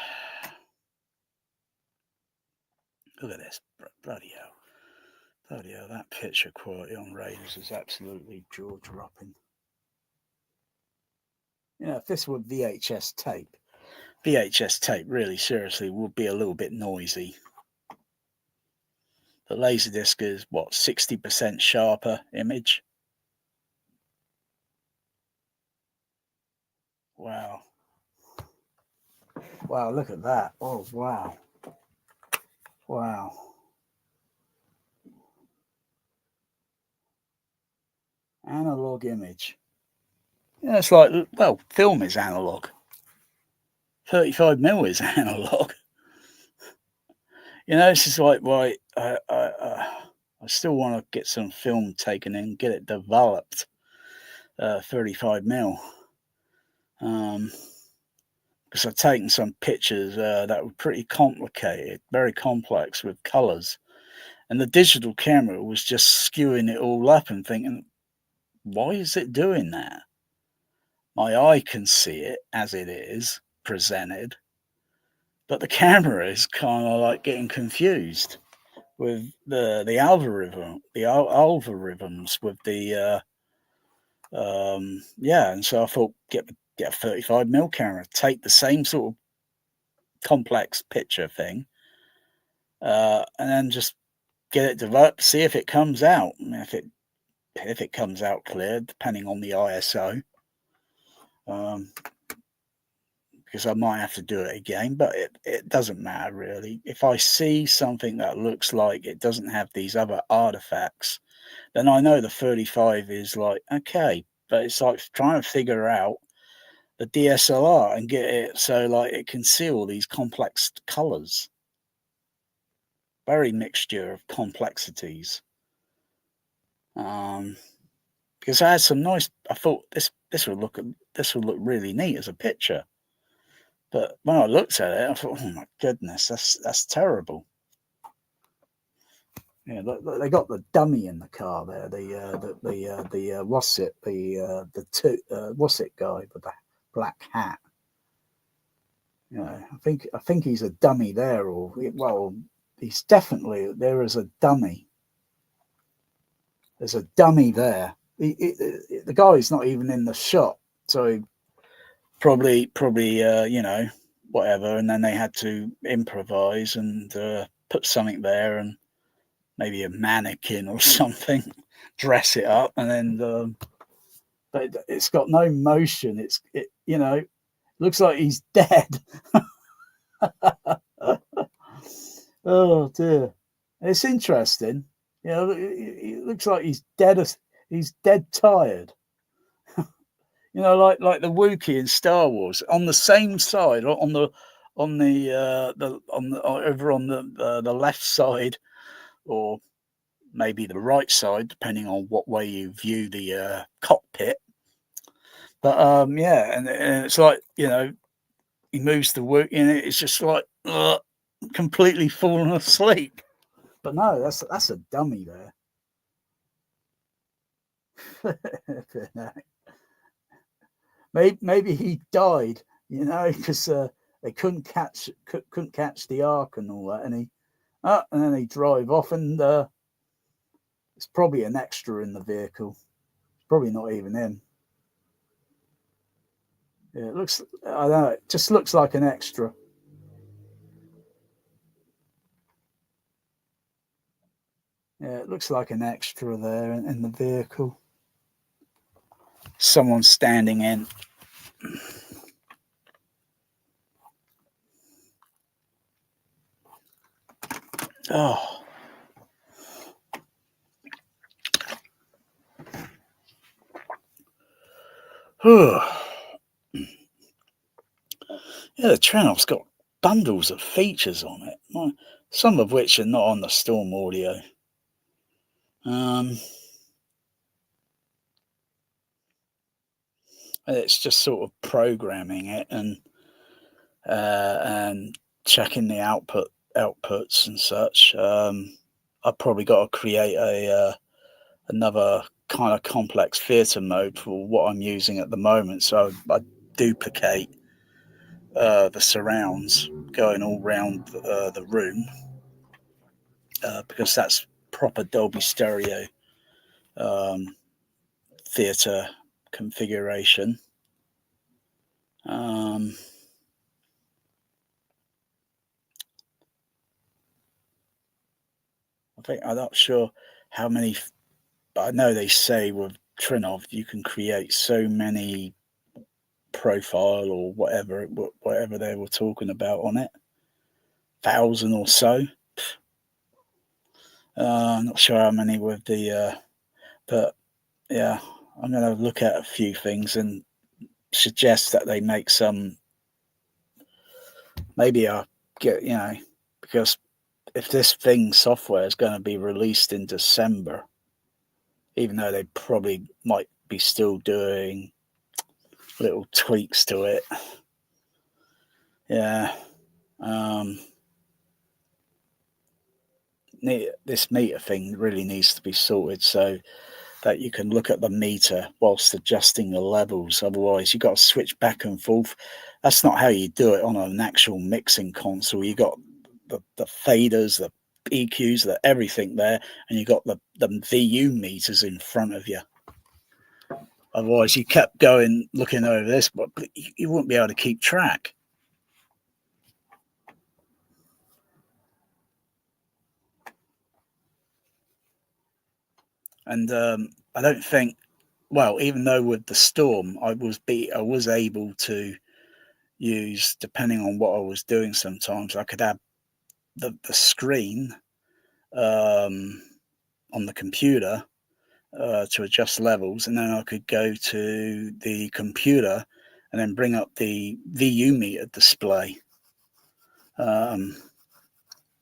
at this. Bloody hell. Bloody hell, that picture quality on Raiders is absolutely jaw-dropping. You know, if this were VHS tape really, seriously, would be a little bit noisy. The Laserdisc is, what, 60% sharper image? Wow. Wow, look at that. Oh, wow. Wow. Analog image. Yeah, it's like, well, film is analog. 35mm is analog. You know, this is like why I still want to get some film taken in, get it developed. 35mm. Because I've taken some pictures that were pretty complicated, very complex with colours. And the digital camera was just skewing it all up and thinking, why is it doing that? My eye can see it as it is presented, but the camera is kind of like getting confused with the algorithms with the yeah. And so I thought, get the get a 35mm camera, take the same sort of complex picture thing, and then just get it developed, see if it comes out. I mean, if it comes out clear, depending on the ISO, because I might have to do it again, but it doesn't matter really. If I see something that looks like it doesn't have these other artifacts, then I know the 35 is like, okay, but it's like trying to figure out the DSLR and get it so like it can see all these complex colors. Very mixture of complexities. Because I had some nice, I thought this would look really neat as a picture. But when I looked at it, I thought, oh my goodness, that's terrible. Yeah, they got the dummy in the car there. The what's it? What's it guy with the black hat? You know, I think he's a dummy there, or well, he's definitely there is a dummy. There's a dummy there. The guy's not even in the shot, so probably you know, whatever. And then they had to improvise and put something there, and maybe a mannequin or something, dress it up, and then but it's got no motion. It you know, looks like he's dead. Oh dear, it's interesting. You know, it looks like he's dead. He's dead tired. You know, like the Wookiee in Star Wars, on the same side, on the over on the left side, or maybe the right side, depending on what way you view the cockpit. But yeah, and it's like, you know, he moves the Wookiee, and it's just like completely fallen asleep. But no, that's a dummy there. Maybe he died, you know, because they couldn't catch the arc and all that, and then they drive off, and it's probably an extra in the vehicle. Probably not even him. Yeah, it looks. I don't know. It just looks like an extra. Yeah, it looks like an extra there in the vehicle. Someone standing in. Oh. Yeah, the Trinnov's got bundles of features on it, some of which are not on the Storm Audio. It's just sort of programming it and checking the outputs and such. I've probably got to create another kind of complex theatre mode for what I'm using at the moment. So I duplicate the surrounds going all around the room because that's proper Dolby stereo theatre configuration. I'm not sure how many. I know they say with Trinnov you can create so many profile or whatever they were talking about on it, 1,000 or so. I'm not sure how many with the, but yeah, I'm going to look at a few things and suggest that they make some. Maybe I'll get, you know, because if this thing software is going to be released in December, even though they probably might be still doing little tweaks to it. Yeah. This meter thing really needs to be sorted so that you can look at the meter whilst adjusting the levels. Otherwise, you've got to switch back and forth. That's not how you do it on an actual mixing console. You got the faders, the EQs, everything there, and you got the VU meters in front of you. Otherwise, you kept going, looking over this, but you wouldn't be able to keep track. And I don't think, well, even though with the storm, I was able to use, depending on what I was doing, sometimes I could have the screen on the computer to adjust levels, and then I could go to the computer and then bring up the VU meter display. That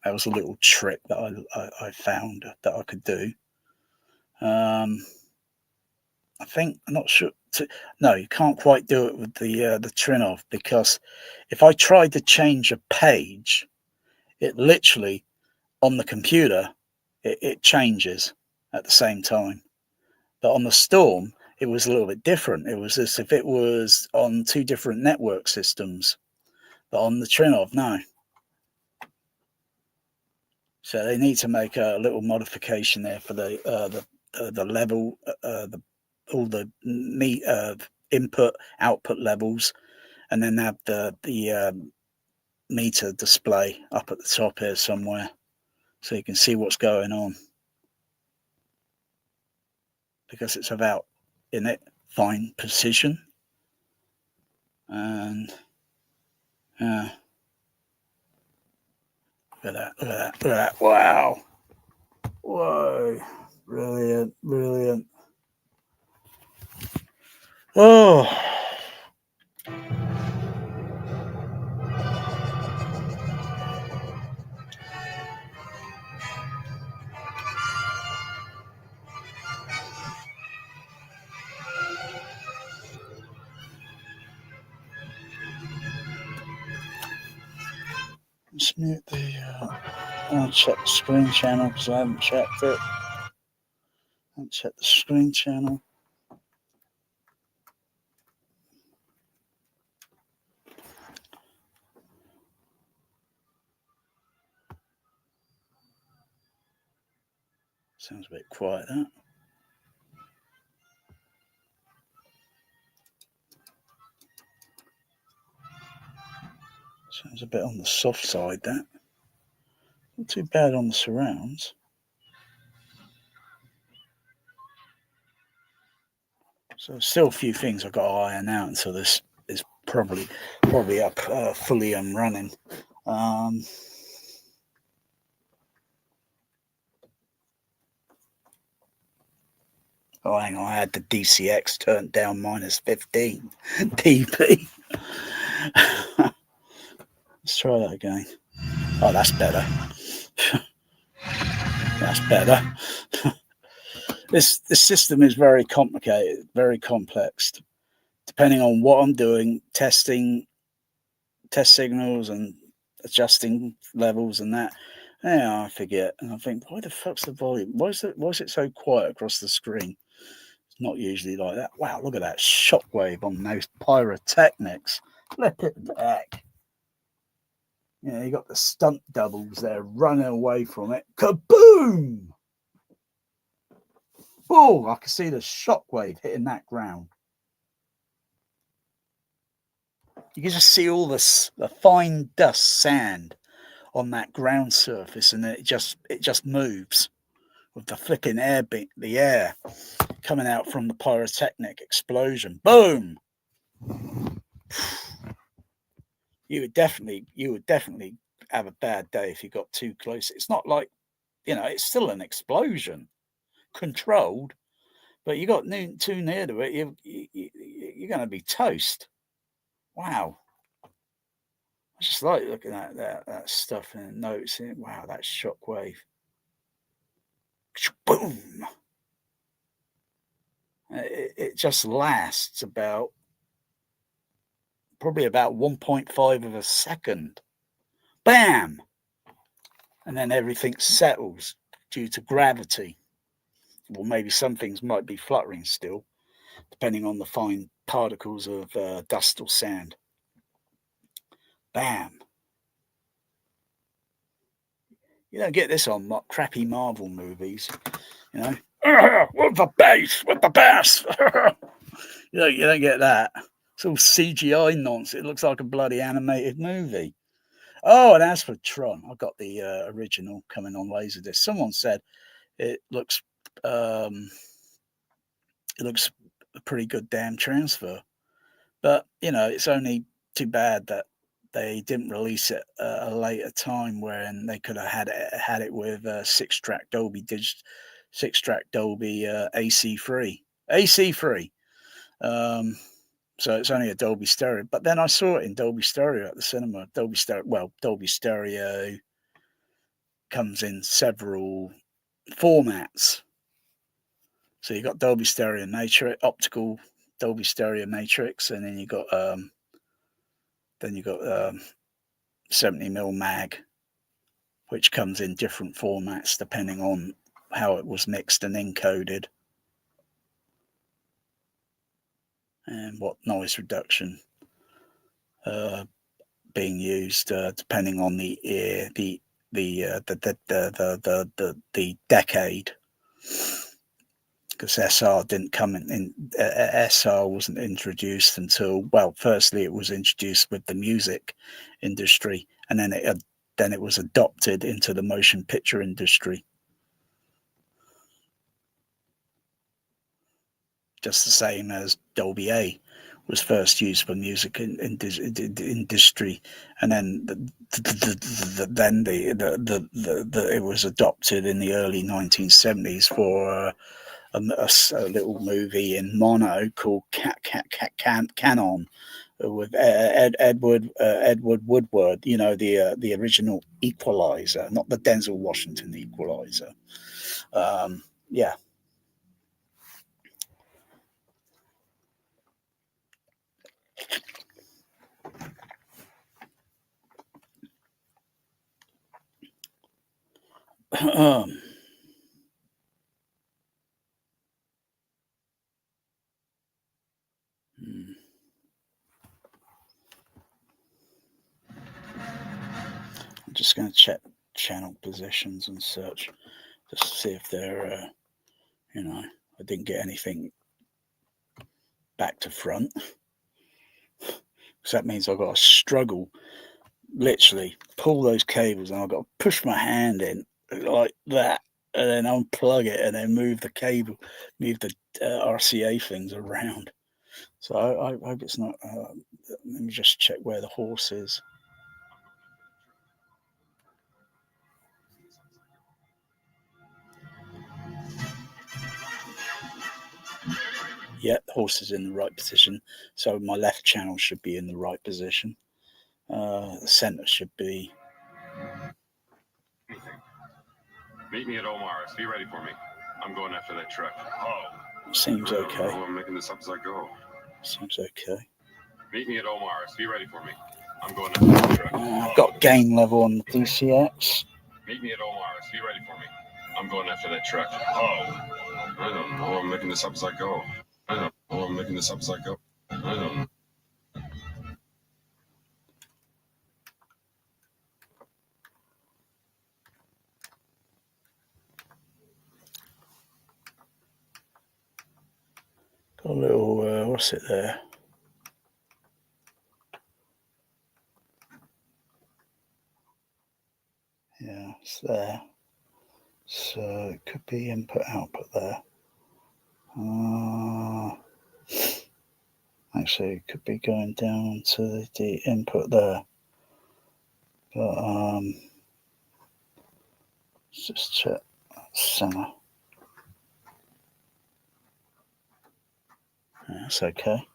was a little trick that I found that I could do. I think, I'm not sure. No, you can't quite do it with the trinnov, because if I tried to change a page, it literally, on the computer, it changes at the same time. But on the Storm, it was a little bit different. It was as if it was on two different network systems. But on the trinnov, no. So they need to make a little modification there for the level, all the input output levels, and then have the meter display up at the top here somewhere, so you can see what's going on, because it's about, in it, fine precision. And look at that, look at that, look at that. Wow. Whoa. Brilliant, brilliant. Oh. Let's mute I'll check the screen channel, because I haven't checked it. I'll check the screen channel. Sounds a bit quiet, that. Sounds a bit on the soft side, that. Not too bad on the surrounds. So still a few things I've got to iron out until this is probably up fully and running. Oh, hang on, I had the THX turned down -15 dB. Let's try that again. Oh, that's better. That's better. This system is very complicated, very complex. Depending on what I'm doing, testing test signals and adjusting levels and that. Yeah, I forget, and I think, why the fuck's the volume? Why is it so quiet across the screen? It's not usually like that. Wow, look at that shockwave on those pyrotechnics. Flip it back. Yeah, you got the stunt doubles there running away from it. Kaboom! Oh, I can see the shockwave hitting that ground. You can just see all the fine dust, sand on that ground surface, and it just moves with the flipping the air coming out from the pyrotechnic explosion. Boom! You would definitely have a bad day if you got too close. It's not like, it's still an explosion, controlled, but you got too near to it, you're going to be toast. Wow. I just like looking at that stuff and noticing, wow, that shockwave. Boom! It just lasts probably about 1.5 of a second. Bam! And then everything settles due to gravity. Well, maybe some things might be fluttering still, depending on the fine particles of dust or sand. Bam! You don't get this on crappy Marvel movies, With the bass, with the bass. You don't get that. It's all CGI nonsense. It looks like a bloody animated movie. Oh, and as for Tron, I got the original coming on Laserdisc. Someone said it looks a pretty good damn transfer, but it's only too bad that they didn't release it at a later time when they could have had it with 6-track Dolby 6-track Dolby AC free. So it's only a Dolby stereo. But then I saw it in Dolby stereo at the cinema. Dolby stereo comes in several formats. So you got Dolby stereo matrix, optical Dolby stereo matrix, and then you got 70mm mag, which comes in different formats depending on how it was mixed and encoded, and what noise reduction being used depending on the decade, because SR didn't come in. SR wasn't introduced until, well, firstly it was introduced with the music industry, and then it was adopted into the motion picture industry. Just the same as Dolby A was first used for music industry, and then it was adopted in the early 1970s for a little movie in mono called Canon with Edward Woodward. The original Equalizer, not the Denzel Washington Equalizer. Yeah. I'm just going to check channel positions and search just to see if they're, I didn't get anything back to front. So that means I've got to struggle, literally pull those cables, and I've got to push my hand in like that, and then unplug it, and then move the cable, move the RCA things around. So I hope it's not. Let me just check where the horse is. Yeah, the horse is in the right position. So my left channel should be in the right position. The center should be. Meet me at Omar's. Be ready for me. I'm going after that truck. Oh. Seems okay. I'm making this up as I go. Seems okay. Meet me at Omar's. Be ready for me. I'm going after that truck. I've got gain level on the THX. Meet me at Omar's. Be ready for me. I'm going after that truck. Oh. I don't know. I'm making this up as I go. I don't know. I'm making this up as I go. I don't know. Got a little, what's it there? Yeah, it's there. So it could be input output there. Actually, it could be going down to the input there. But let's just check center. That's okay.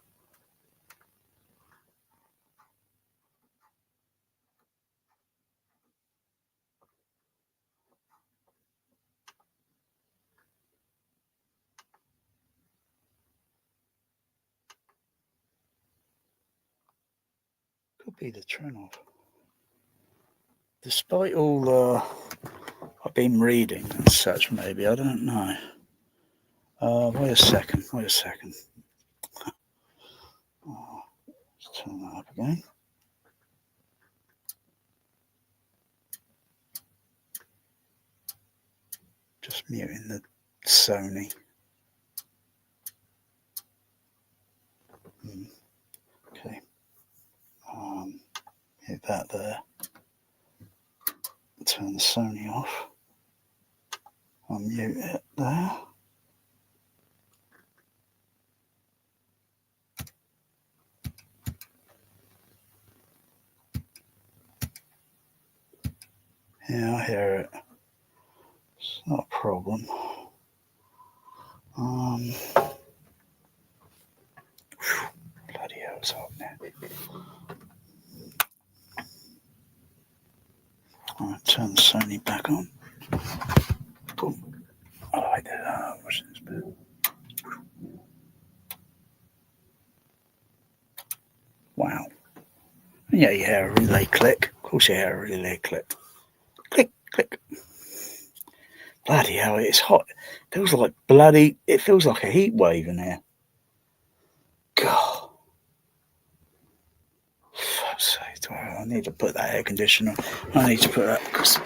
Could be the trinnov. Despite all I've been reading and such, maybe, I don't know. Wait a second. Let's turn that up again. Just muting the Sony. Hit that there. Turn the Sony off. Unmute it there. Yeah, I hear it. It's not a problem. Bloody hell, it's hot now. Alright, turn the Sony back on. Boom. Oh, I did that. Watch this bit. Wow. Yeah, you hear a relay click. Of course you hear a relay click. Click, click. Bloody hell, it's hot. It feels like a heat wave in here. God. I need to put that air conditioner. I need to put that because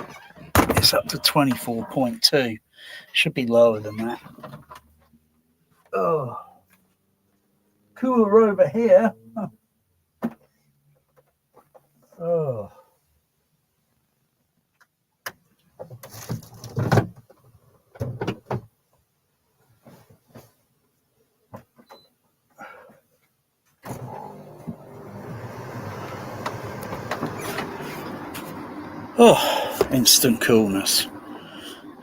it's up to 24.2. Should be lower than that. Oh. Cooler over here. Oh. Oh, instant coolness.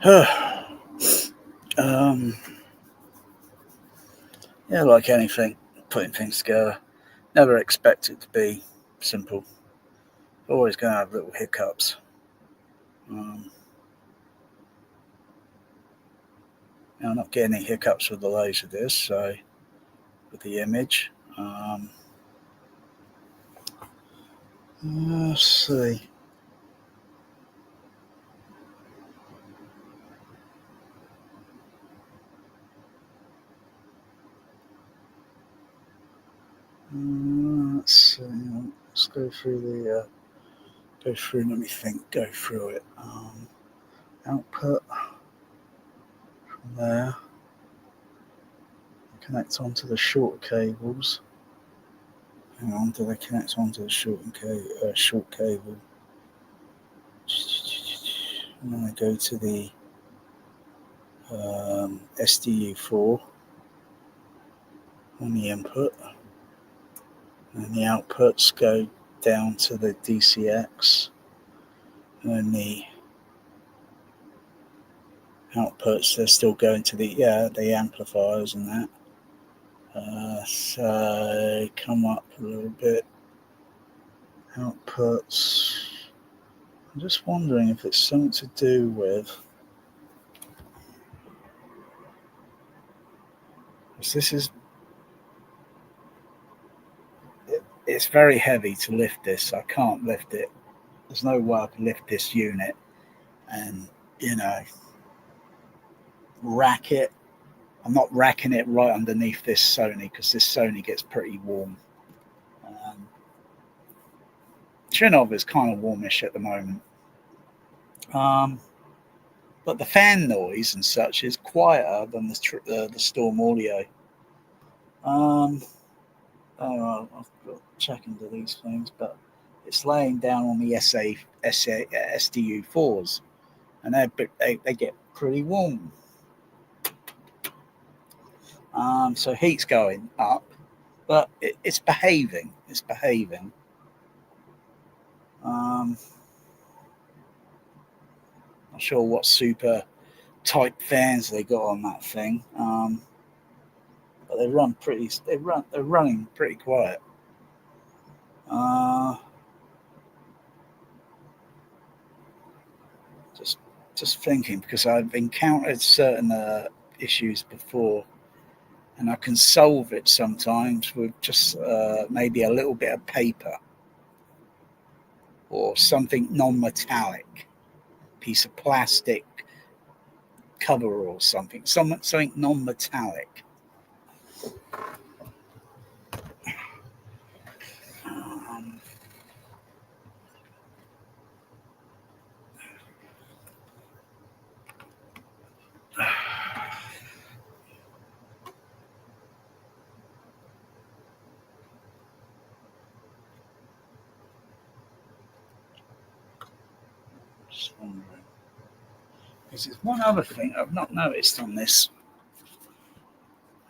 Yeah, like anything, putting things together. Never expect it to be simple. Always going to have little hiccups. I'm not getting any hiccups with the laser disc, so with the image. Let's see. Let's see. Let's go through the. Let me think. Go through it. Output from there. Connect onto the short cables. Hang on, do they connect onto the short cable? And then I go to the SDU4 on the input, and the outputs go down to the DCX, and the outputs they're still going to the amplifiers and that. So come up a little bit. Outputs. I'm just wondering if it's something to do with. This is. It's very heavy to lift this. I can't lift it. There's no way I can lift this unit and rack it. I'm not racking it right underneath this Sony because this Sony gets pretty warm. Trinnov is kind of warmish at the moment. But the fan noise and such is quieter than the Storm Audio. I've got to check into these things, but it's laying down on the SDU4s, and they get pretty warm. So heat's going up, but it's behaving. It's behaving. Not sure what super type fans they got on that thing, but they're running pretty quiet. Just thinking, because I've encountered certain issues before, and I can solve it sometimes with just maybe a little bit of paper or something non-metallic, piece of plastic cover or something non-metallic. Just wondering. Because there's one other thing I've not noticed on this.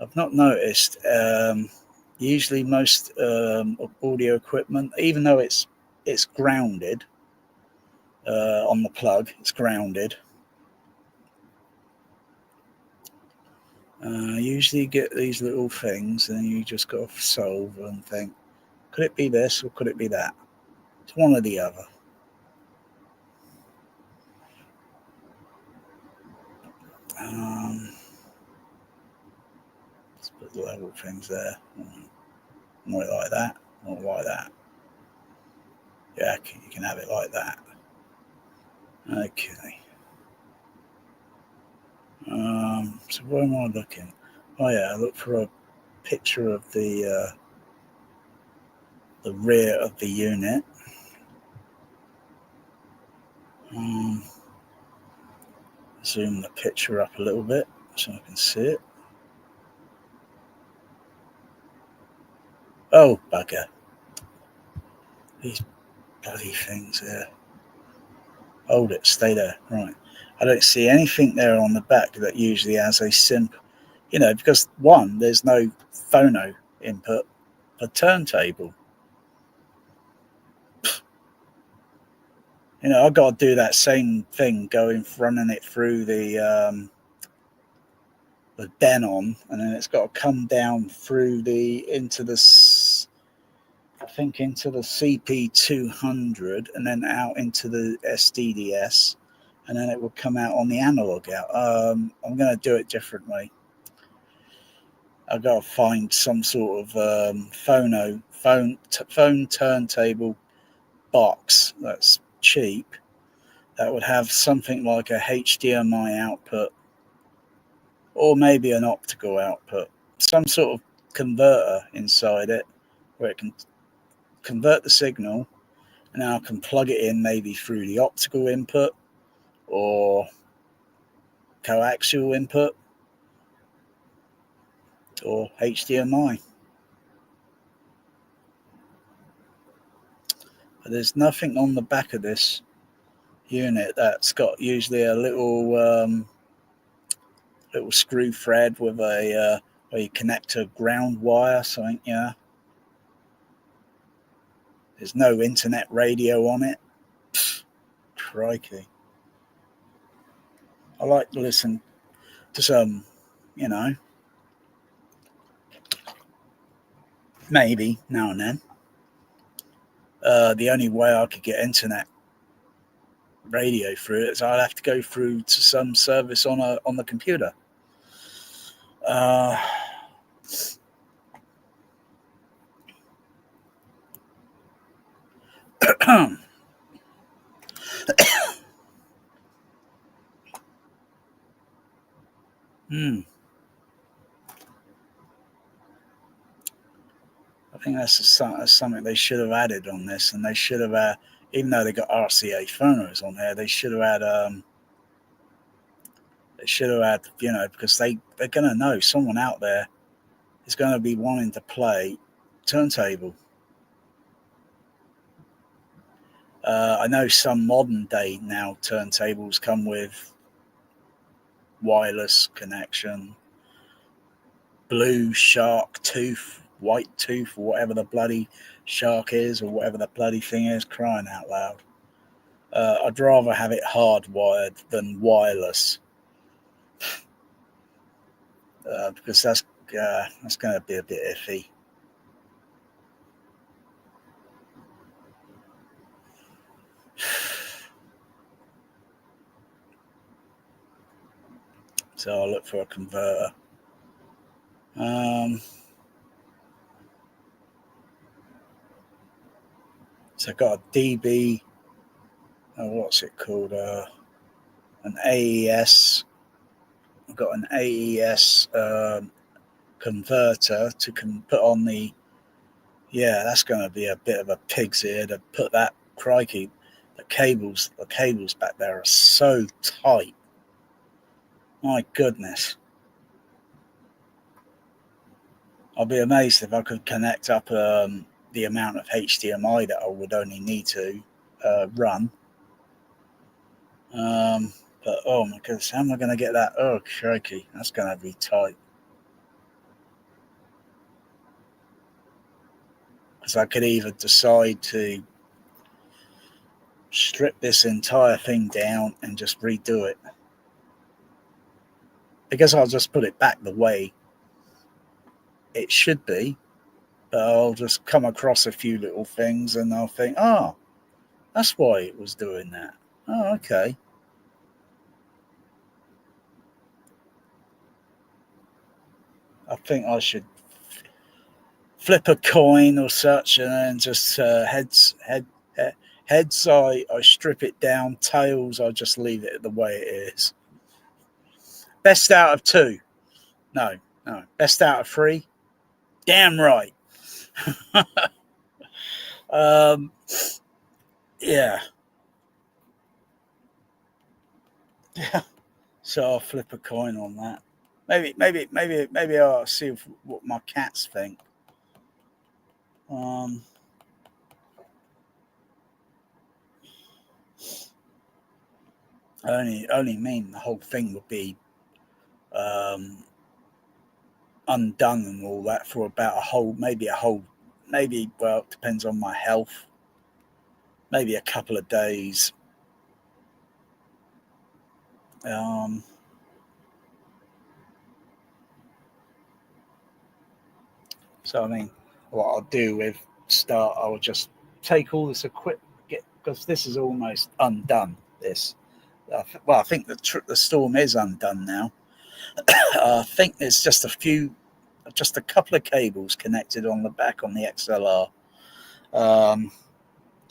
I've not noticed. Usually, most audio equipment, even though it's grounded on the plug, it's grounded. Usually, you get these little things, and you just got to solve and think: could it be this or could it be that? It's one or the other. Let's put the level things there. More like that, or like that. Yeah, you can have it like that. Okay. So where am I looking? Oh yeah, I look for a picture of the rear of the unit. Zoom the picture up a little bit so I can see it. Oh, bugger. These bloody things there. Hold it, stay there. Right. I don't see anything there on the back that usually has a simp. Because one, there's no phono input for turntable. I've got to do that same thing, running it through the Denon, and then it's got to come down through into the CP200, and then out into the SDDS, and then it will come out on the analog out. I'm going to do it differently. I've got to find some sort of phone turntable box that's cheap that would have something like a HDMI output, or maybe an optical output, some sort of converter inside it where it can convert the signal, and I can plug it in maybe through the optical input or coaxial input or HDMI. But there's nothing on the back of this unit that's got usually a little screw thread with a where you connect a ground wire, something. There's no internet radio on it. Crikey. I like to listen to some, maybe now and then. The only way I could get internet radio through it is I'd have to go through to some service on the computer. I think that's something they should have added on this, and they should have, even though they got RCA phonos on there, they should have had, because they're going to know someone out there is going to be wanting to play turntable. I know some modern day now turntables come with wireless connection, blue shark tooth, white tooth, or whatever the bloody shark is, or whatever the bloody thing is, crying out loud. I'd rather have it hardwired than wireless, because that's going to be a bit iffy. So I'll look for a converter. So I've got a DB, what's it called? An AES. I've got an AES converter to put on the. Yeah, that's going to be a bit of a pig's ear to put that. Crikey, the cables back there are so tight. My goodness. I'll be amazed if I could connect up the amount of HDMI that I would only need to run. But oh my goodness, how am I going to get that? Oh, crikey, that's going to be tight. Because I could either decide to strip this entire thing down and just redo it. Because I'll just put it back the way it should be, but I'll just come across a few little things and I'll think, oh, that's why it was doing that. Oh, okay. I think I should flip a coin or such, and then just heads I strip it down. Tails I just leave it the way it is. Best out of two. No. Best out of three. Damn right. Yeah. So I'll flip a coin on that. Maybe I'll see what my cats think. Only mean the whole thing would be undone and all that for about maybe well, it depends on my health. Maybe a couple of days. So I mean, what I'll do with start, I'll just take all this equipment, because this is almost undone. This, I think the storm is undone now. I think there's just a couple of cables connected on the back on the XLR.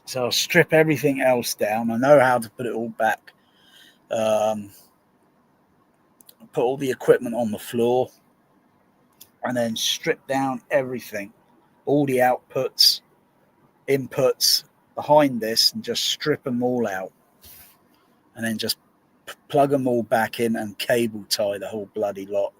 So I'll strip everything else down. I know how to put it all back. Put all the equipment on the floor, and then strip down everything, all the outputs, inputs behind this, and just strip them all out, and then just plug them all back in and cable tie the whole bloody lot.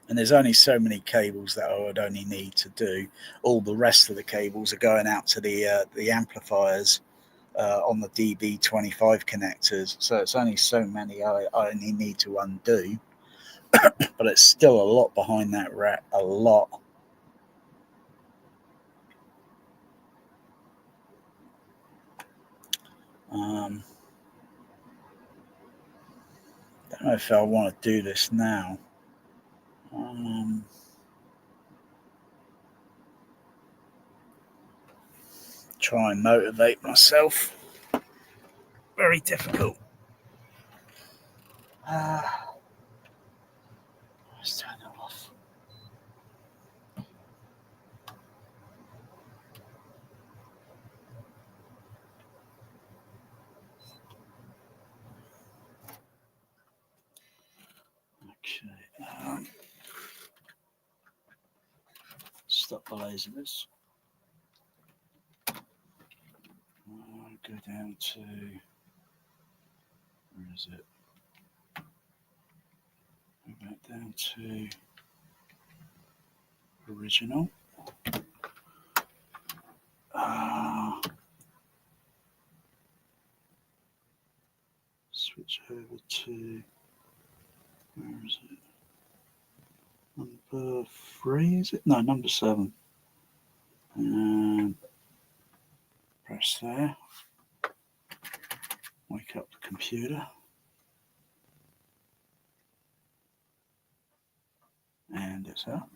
And there's only so many cables that I would only need to do. All the rest of the cables are going out to the amplifiers on the DB25 connectors. So it's only so many I only need to undo. But it's still a lot behind that rack, a lot. Don't know if I want to do this now. Try and motivate myself. Very difficult. Let's turn it off. Okay. Stop the lasers. Go down to, where is it? Go back down to original. Switch over to, where is it? Number 3, is it? No, number 7. And press there. Wake up the computer. And it's up.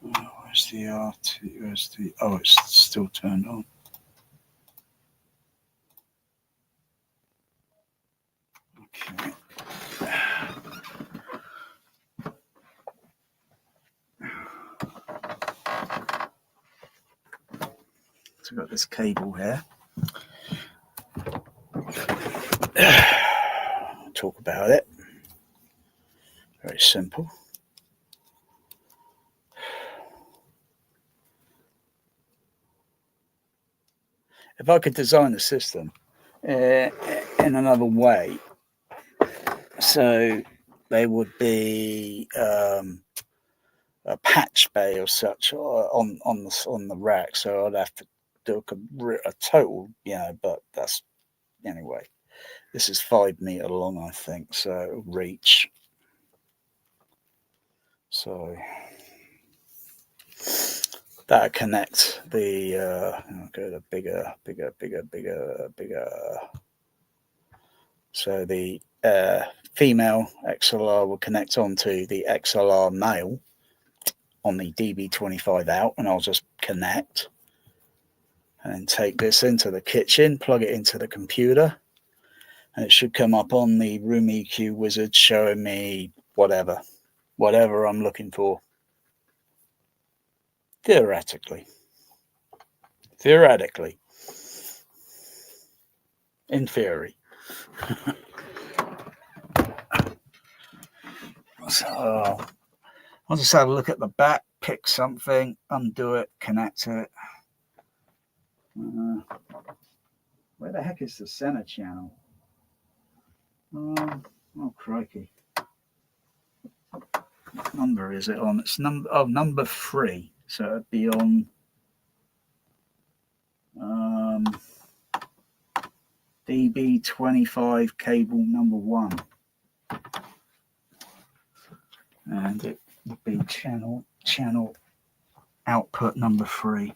Where's the RT? Where's the? Oh, it's still turned on. Okay. So I've got this cable here. Talk about it. Very simple. if I could design a system in another way, so they would be a patch bay or such on the rack, so I'd have to do a total, but that's anyway. This is 5 meter long, I think, so reach. So that connects the I'll go to bigger. So the female XLR will connect onto the XLR male on the DB25 out, and I'll just connect and then take this into the kitchen, plug it into the computer, and it should come up on the Room EQ wizard showing me whatever I'm looking for. Theoretically. In theory. So I'll just have a look at the back, pick something, undo it, connect it. Where the heck is the center channel? Oh crikey. What number is it on? It's number 3. So it'd be on DB25 cable number 1. And it would be channel output number 3.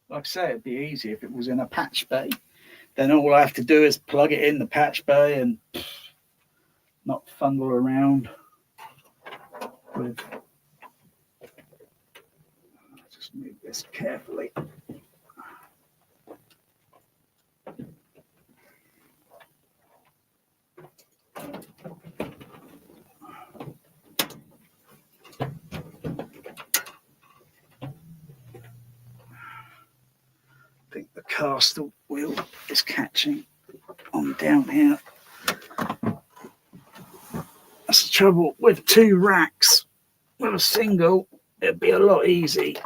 Like I say, it'd be easy if it was in a patch bay. Then all I have to do is plug it in the patch bay and not fumble around with. Just move this carefully. I think the caster wheel is catching on down here. That's the trouble with 2 racks. With a single, it'd be a lot easy.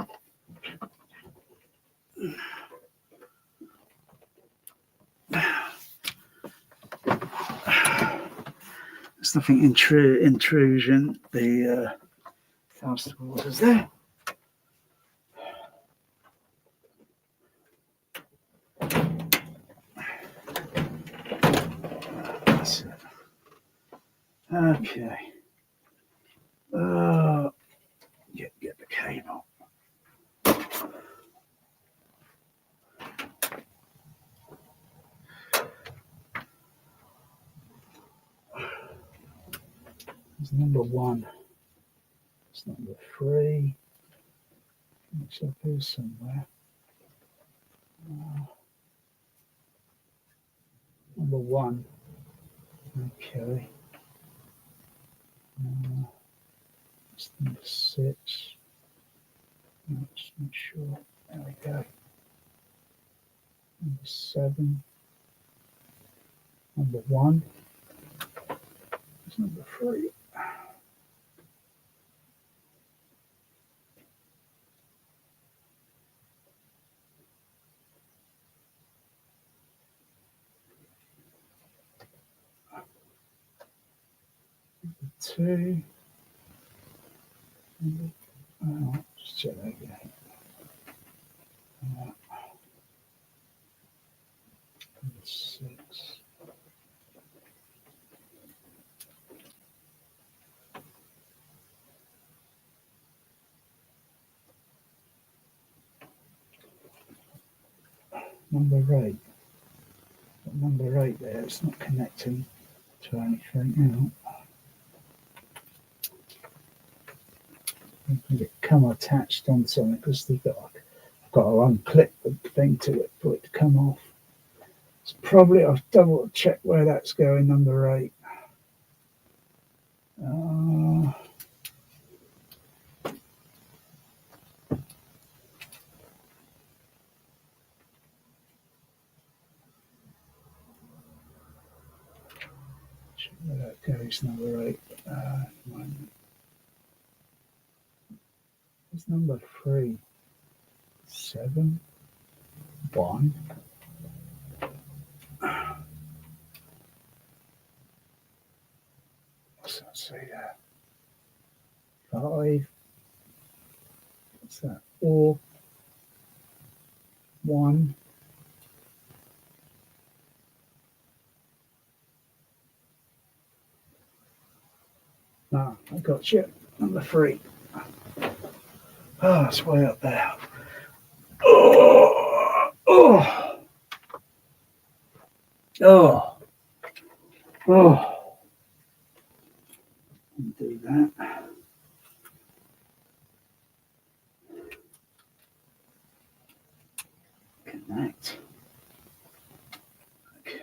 There's nothing intrusion. The caster wheel is there. That's it. Okay. Get the cable. It's number 1. It's number 3. Looks up here somewhere. Number 1. Okay. It's number 6. Let's make sure. There we go. Number 7. Number 1. It's number 3. Number 2. Just check that again. Number 6. Number 8. Number 8 there, it's not connecting to anything now. Let it come attached on something because I've got to unclip the thing to it for it to come off. It's probably, I'll double check where that's going, number 8. Check where that goes, number 8. It's number 3, 7, 1. What's that say there? 5. What's that? 4, 1. Ah, I got you. Number 3. Oh, it's way up there. Oh, oh, oh, oh. Do that. Connect. Okay.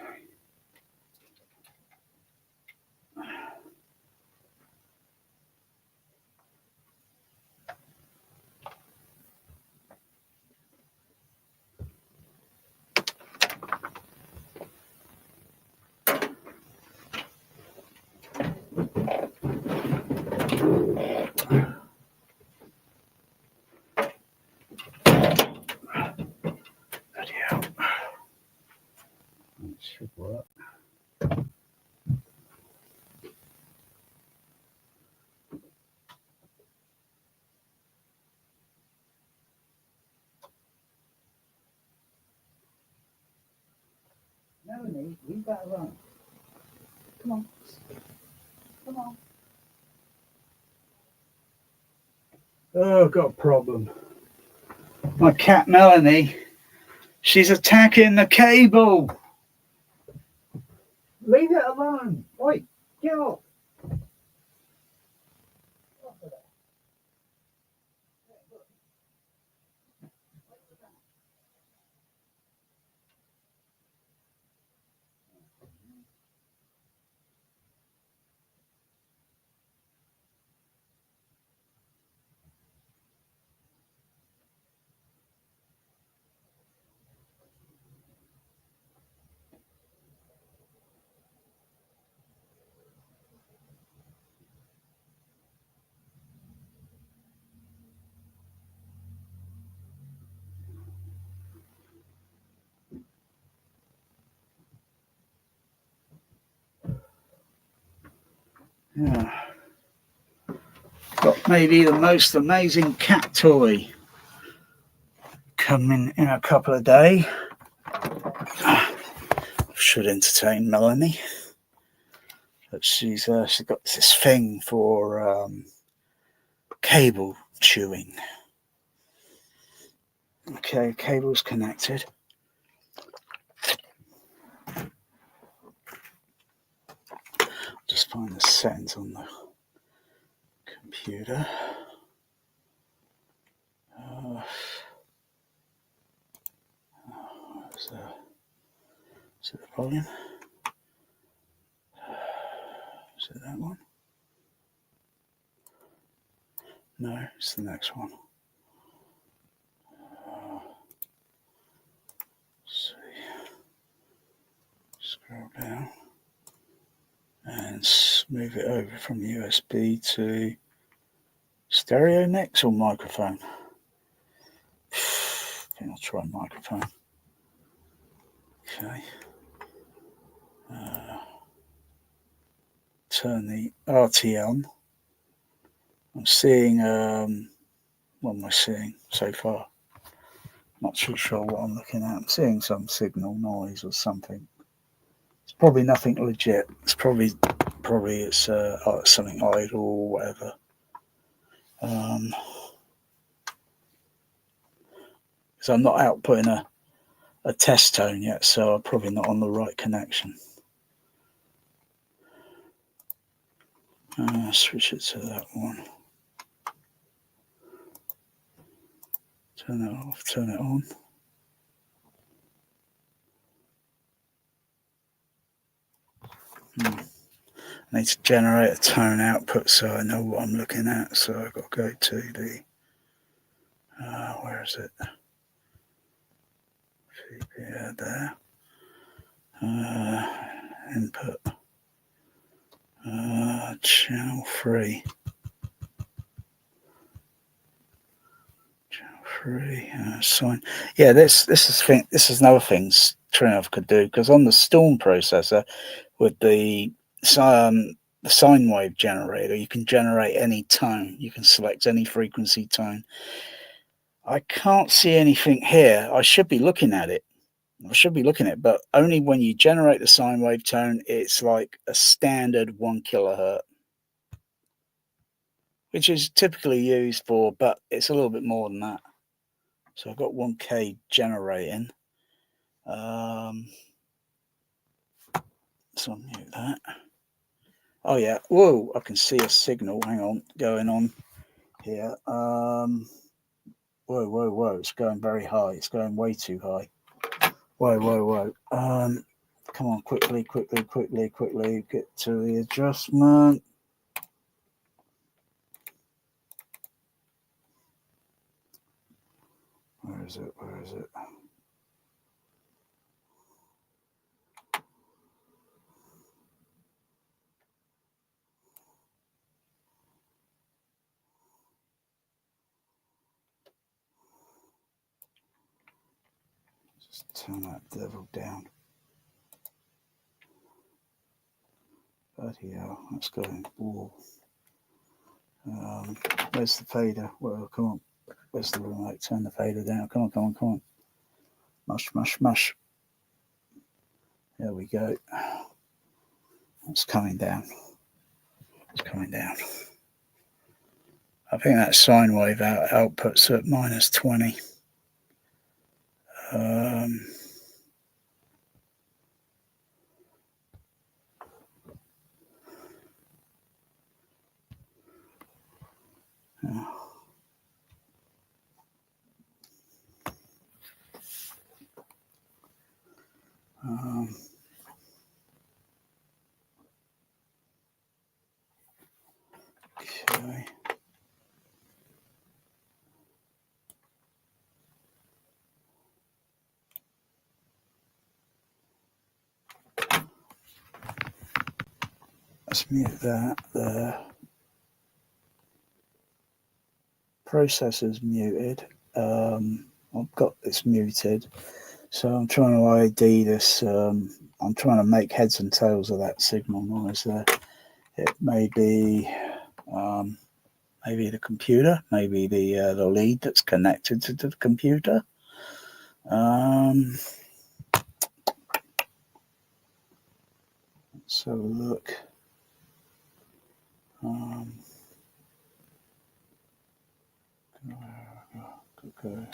Video. It should work. Melanie, we better run. Come on. Come on. Oh, I've got a problem. My cat Melanie, she's attacking the cable. Leave it alone. Oi, get off. Yeah. Got maybe the most amazing cat toy coming in a couple of days. Should entertain Melanie. But she's got this thing for cable chewing. Okay, cable's connected. Just find the settings on the computer. Is it the volume? Is it that one? No, it's the next one. Let's see. Scroll down and move it over from USB to stereo mix or microphone. I think I'll try microphone. Okay. Turn the RT on. I'm seeing, what am I seeing so far? Not too sure what I'm looking at. I'm seeing some signal noise or something. It's probably nothing legit. It's probably it's something idle or whatever. Because I'm not outputting a test tone yet, so I'm probably not on the right connection. Switch it to that one. Turn it off, turn it on. I need to generate a tone output so I know what I'm looking at. So I've got to go to the, where is it? Yeah, there. Input. Channel 3. 3 sine. Yeah, this is another thing trinnov could do, because on the Storm processor with the sine wave generator, you can generate any tone. You can select any frequency tone. I can't see anything here. I should be looking at it. But only when you generate the sine wave tone, it's like a standard 1 kilohertz, which is typically used for, but it's a little bit more than that. So I've got 1K generating. So I'll mute that. Oh yeah, whoa, I can see a signal, hang on, going on here. Whoa, it's going very high. It's going way too high. Whoa. Come on, quickly, get to the adjustment. Where is it? Just turn that devil down. Bloody hell, that's going. Whoa. Where's the fader? Well, come on. Where's the remote? Turn the fader down. Come on. Mush. There we go. It's coming down. I think that sine wave output's at -20. Okay. Let's mute that. The processor's muted. I've got this muted. So I'm trying to ID this. I'm trying to make heads and tails of that signal noise there. It may be the computer, maybe the lead that's connected to the computer. Let's have a look. Okay.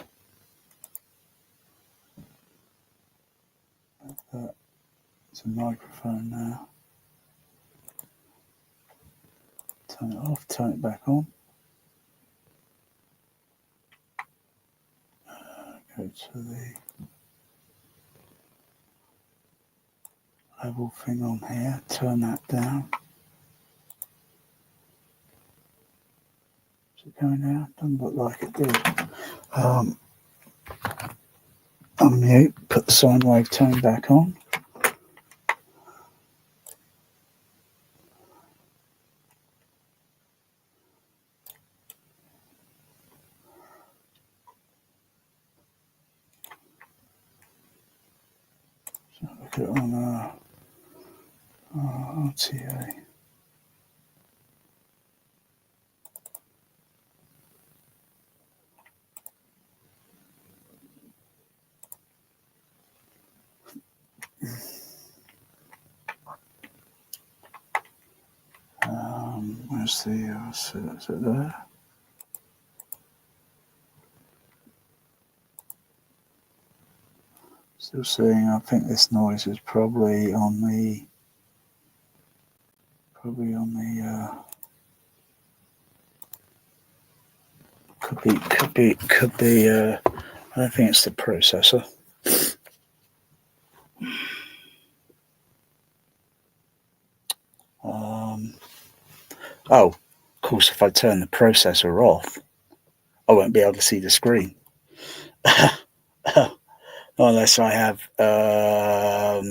It's a microphone now. Turn it off, turn it back on. Go to the level thing on here, turn that down. Is it going down? Doesn't look like it did. Unmute, put the sine wave tone back on. So look at it on RTA. Where's the is it there? Still seeing. I think this noise is probably on the could be. I don't think it's the processor. Oh, of course, if I turn the processor off, I won't be able to see the screen. Unless I have, no.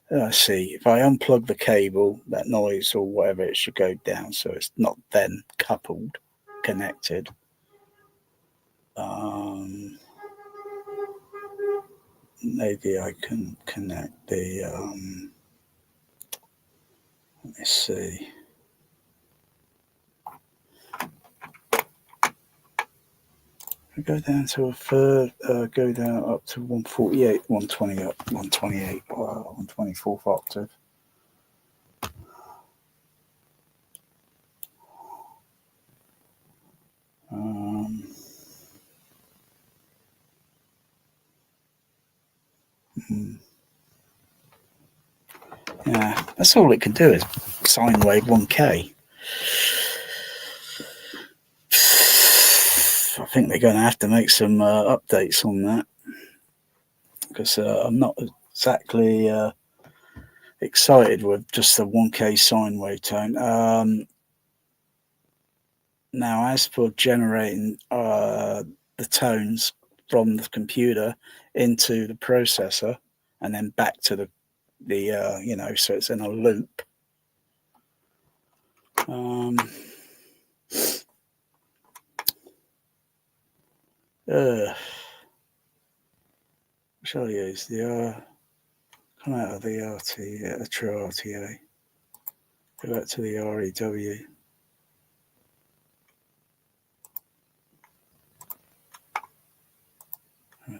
Let's see, if I unplug the cable, that noise or whatever, it should go down, so it's not then connected. Maybe I can connect the, let me see. I go down to a third, go down up to 148, 120 up, 128, 124th octave. Yeah, that's all it can do is sine wave 1K. I think they're going to have to make some updates on that because I'm not exactly excited with just the 1K sine wave tone. Now, as for generating the tones from the computer into the processor and then back to the so it's in a loop. Shall I use the come out of the RT, true RTA, go back to the REW.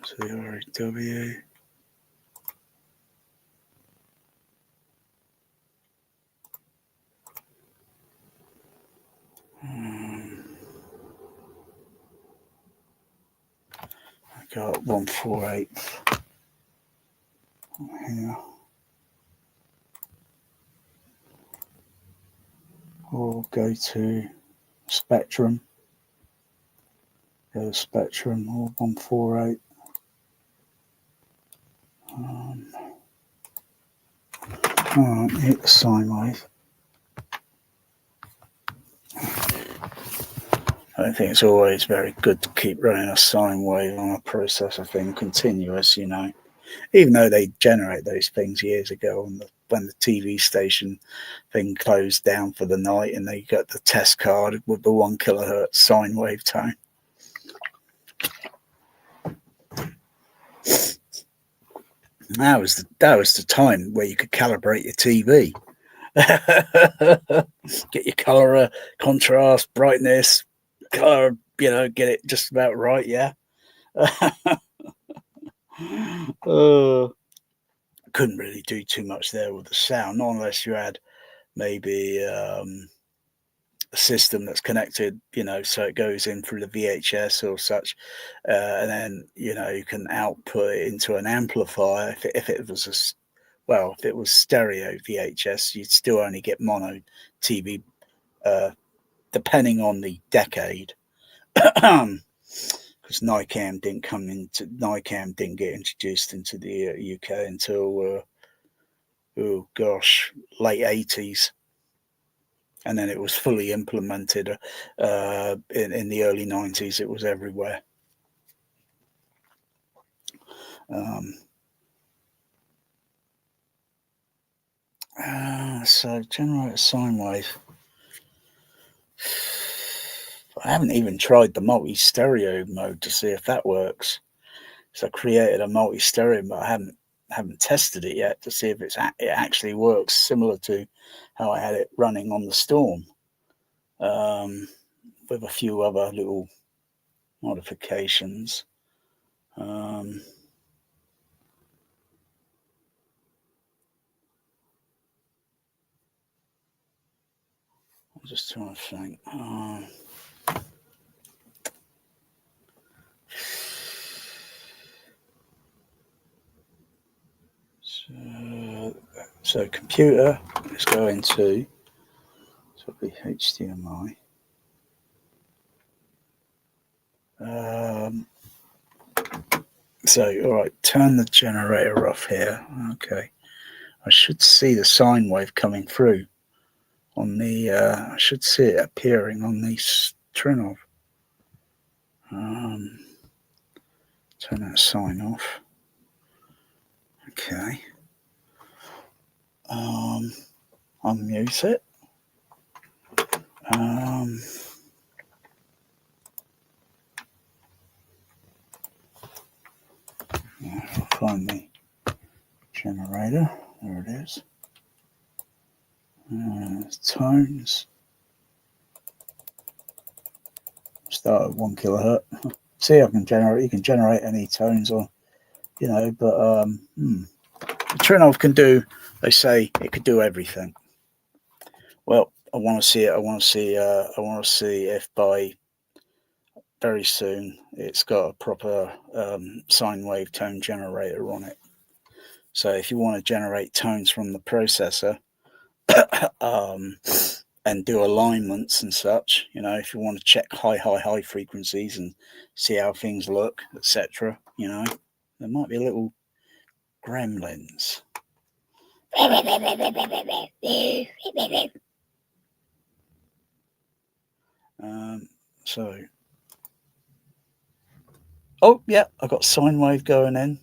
To the REW. I got 148 here. Or go to Spectrum. Go to Spectrum or 148. Hit the sine wave. I think it's always very good to keep running a sine wave on a processor thing continuous, even though they generate those things years ago when the TV station thing closed down for the night and they got the test card with the 1 kilohertz sine wave tone. That was the time where you could calibrate your TV. Get your color, contrast, brightness, color, get it just about right, yeah. Couldn't really do too much there with the sound, not unless you had maybe a system that's connected, so it goes in through the VHS or such, and then you can output it into an amplifier. If it was if it was stereo VHS, you'd still only get mono TV, depending on the decade. Because Nicam didn't get introduced into the UK until late 80s, and then it was fully implemented in the early 90s. It was everywhere. So generate a sine wave. I haven't even tried the multi-stereo mode to see if that works. So I created a multi-stereo, but I haven't tested it yet to see if it actually works, similar to how I had it running on the Storm, with a few other little modifications. I'm just trying to think. So computer, let's go into HDMI. So, all right, turn the generator off here. Okay, I should see the sine wave coming through on the. I should see it appearing on the trinnov. Turn that sine off. Okay. Unmute it. find the generator. There it is. Tones. Start at 1 kilohertz. See, I can generate. You can generate any tones on, you know. But the trinnov can do. They say it could do everything. Well, I want to see it. I want to see. I want to see if by very soon it's got a proper sine wave tone generator on it. So if you want to generate tones from the processor and do alignments and such, you know, if you want to check high frequencies and see how things look, etc., you know, there might be little gremlins. So, oh yeah, I've got sine wave going in.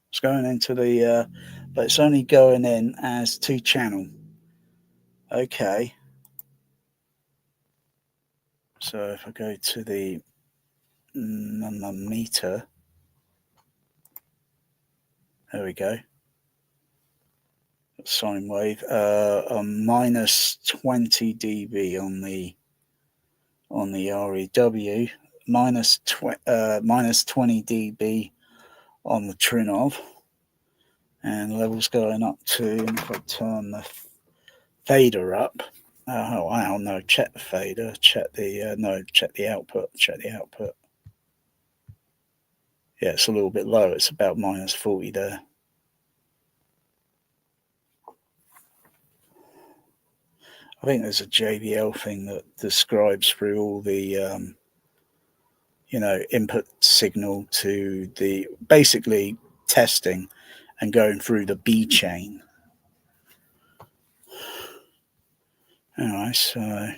It's going into the, but it's only going in as 2-channel. Okay. So if I go to the meter, there we go. Sine wave, minus 20 dB on the REW, minus 20 dB on the trinnov, and levels going up to, and if I turn the fader up, oh wow, no, check the fader, check the check the output. Yeah, it's a little bit low, it's about minus 40 there. I think there's a JBL thing that describes through all the you know, input signal to the basically testing and going through the B chain. Anyway, so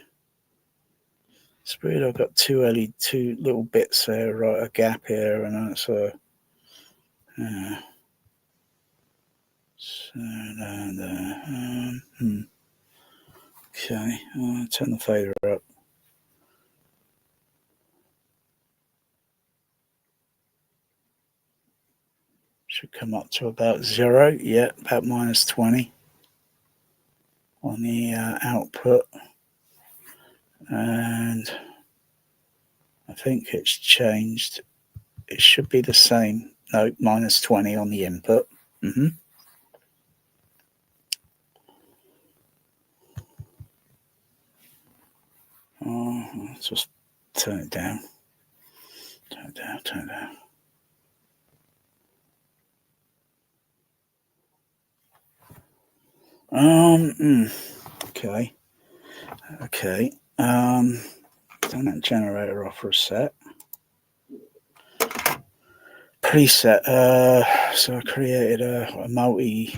it's weird. I've got two little bits there, right? A gap here, and that's a. So down there. Okay, I'll turn the fader up. Should come up to about 0. Yeah, about minus 20 on the output. And I think it's changed. It should be the same. No, minus 20 on the input. Let's just turn it down. Turn it down. Okay. Turn that generator off for a sec. Preset. So I created a multi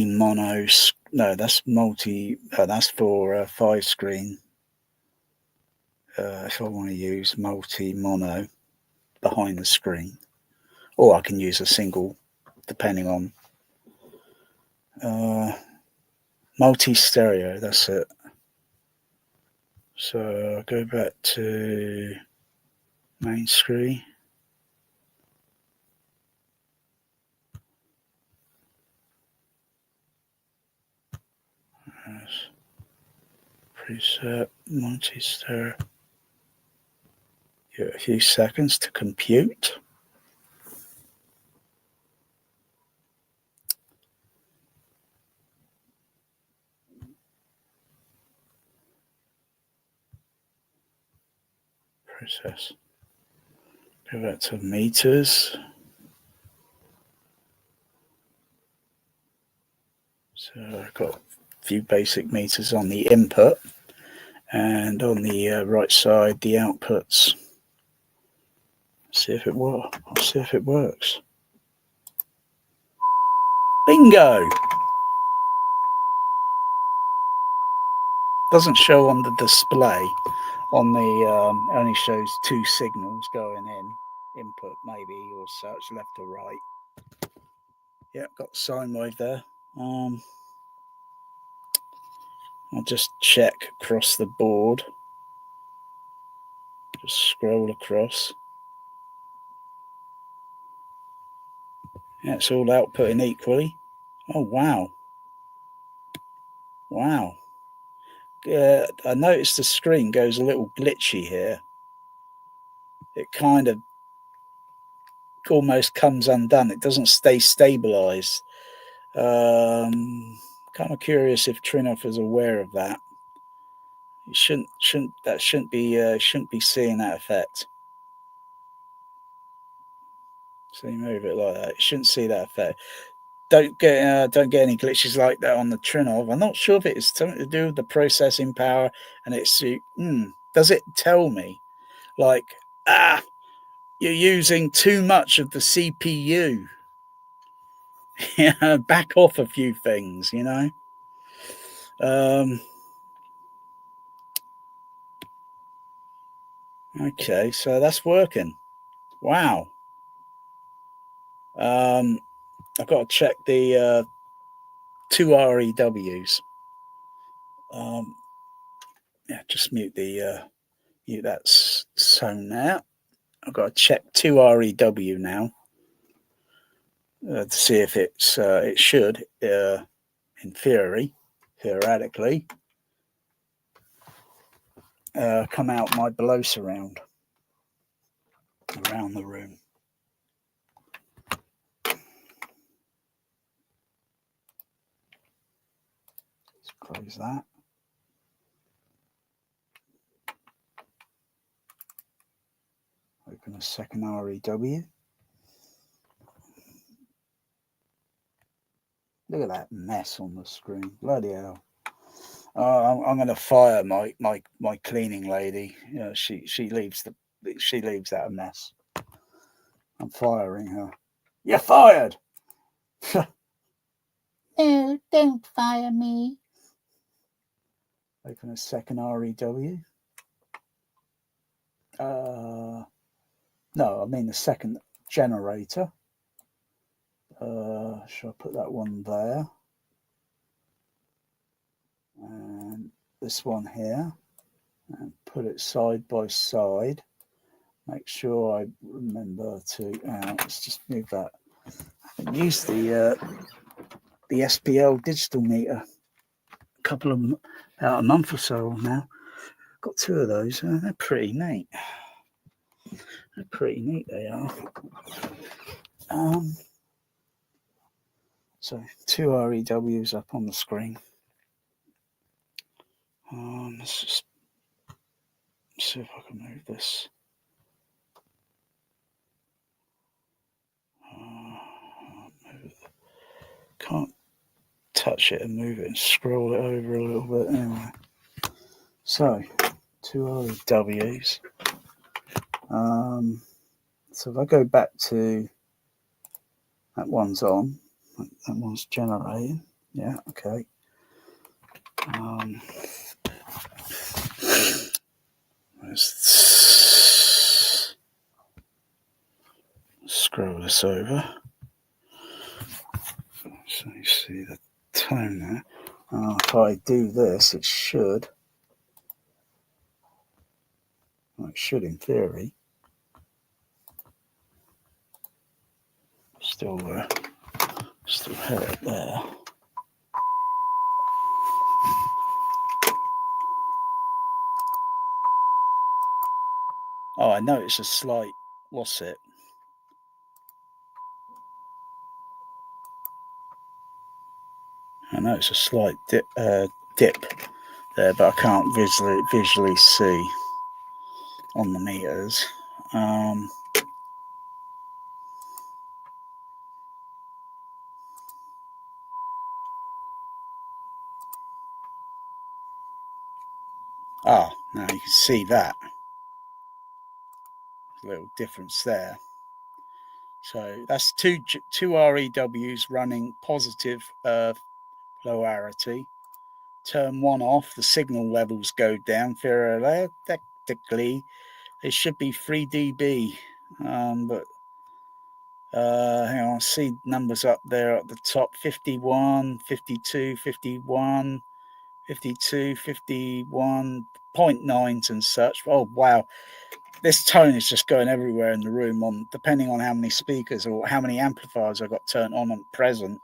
mono. No, that's multi. That's for 5-screen. If I want to use multi mono behind the screen, or I can use a single, depending on. Multi stereo. That's it. So I'll go back to main screen. Preset multi-stereo. Give it a few seconds to compute. Process. Go back to meters. So I've got a few basic meters on the input, and on the right side the outputs. See if it works. I'll see if it works. Bingo! Doesn't show on the display. On the only shows 2 signals going in, input maybe or such, left or right. Yep, got sine wave there. I'll just check across the board. Just scroll across. Yeah, it's all outputting equally. Oh, wow. Wow. I noticed the screen goes a little glitchy here. It kind of almost comes undone. It doesn't stay stabilized. Kind of curious if trinnov is aware of that. You shouldn't be seeing that effect. So you move it like that. You shouldn't see that effect. Don't get any glitches like that on the trinnov. I'm not sure if it's something to do with the processing power, and it's does it tell me like you're using too much of the CPU? Yeah, back off a few things, you know. Okay, so that's working. Wow. I've got to check the two REWs. Yeah, just mute that sound now. I've got to check 2REW now to see if it should, in theoretically, come out my below surround around the room. Let's close that. Open a second REW. Look at that mess on the screen. Bloody hell. I'm going to fire my cleaning lady. You know, she leaves that a mess. I'm firing her. You're fired. No, don't fire me. Open a second REW. No, I mean the second generator. Shall I put that one there? And this one here. And put it side by side. Make sure I remember to. Let's just move that. I use the SPL digital meter about a month or so now. Got two of those. They're pretty neat. They are. So 2 REWs up on the screen. Let's just see if I can move this. Can't touch it and move it and scroll it over a little bit anyway. So 2 REWs. So if I go back to that one's on, that one's generating. Yeah, okay. Let's scroll this over. So you see the tone there. If I do this, it should in theory still have it there. Oh, I notice a slight, what's it? I know it's a slight dip there, but I can't visually see on the meters. Now you can see that. There's a little difference there. So that's two REWs running positive polarity. Turn one off, the signal levels go down. Theoretically, it should be 3 dB, but hang on, I see numbers up there at the top: 51, 52, 51, 52, 51.9s and such. Oh wow, this tone is just going everywhere in the room, on depending on how many speakers or how many amplifiers I got turned on and present.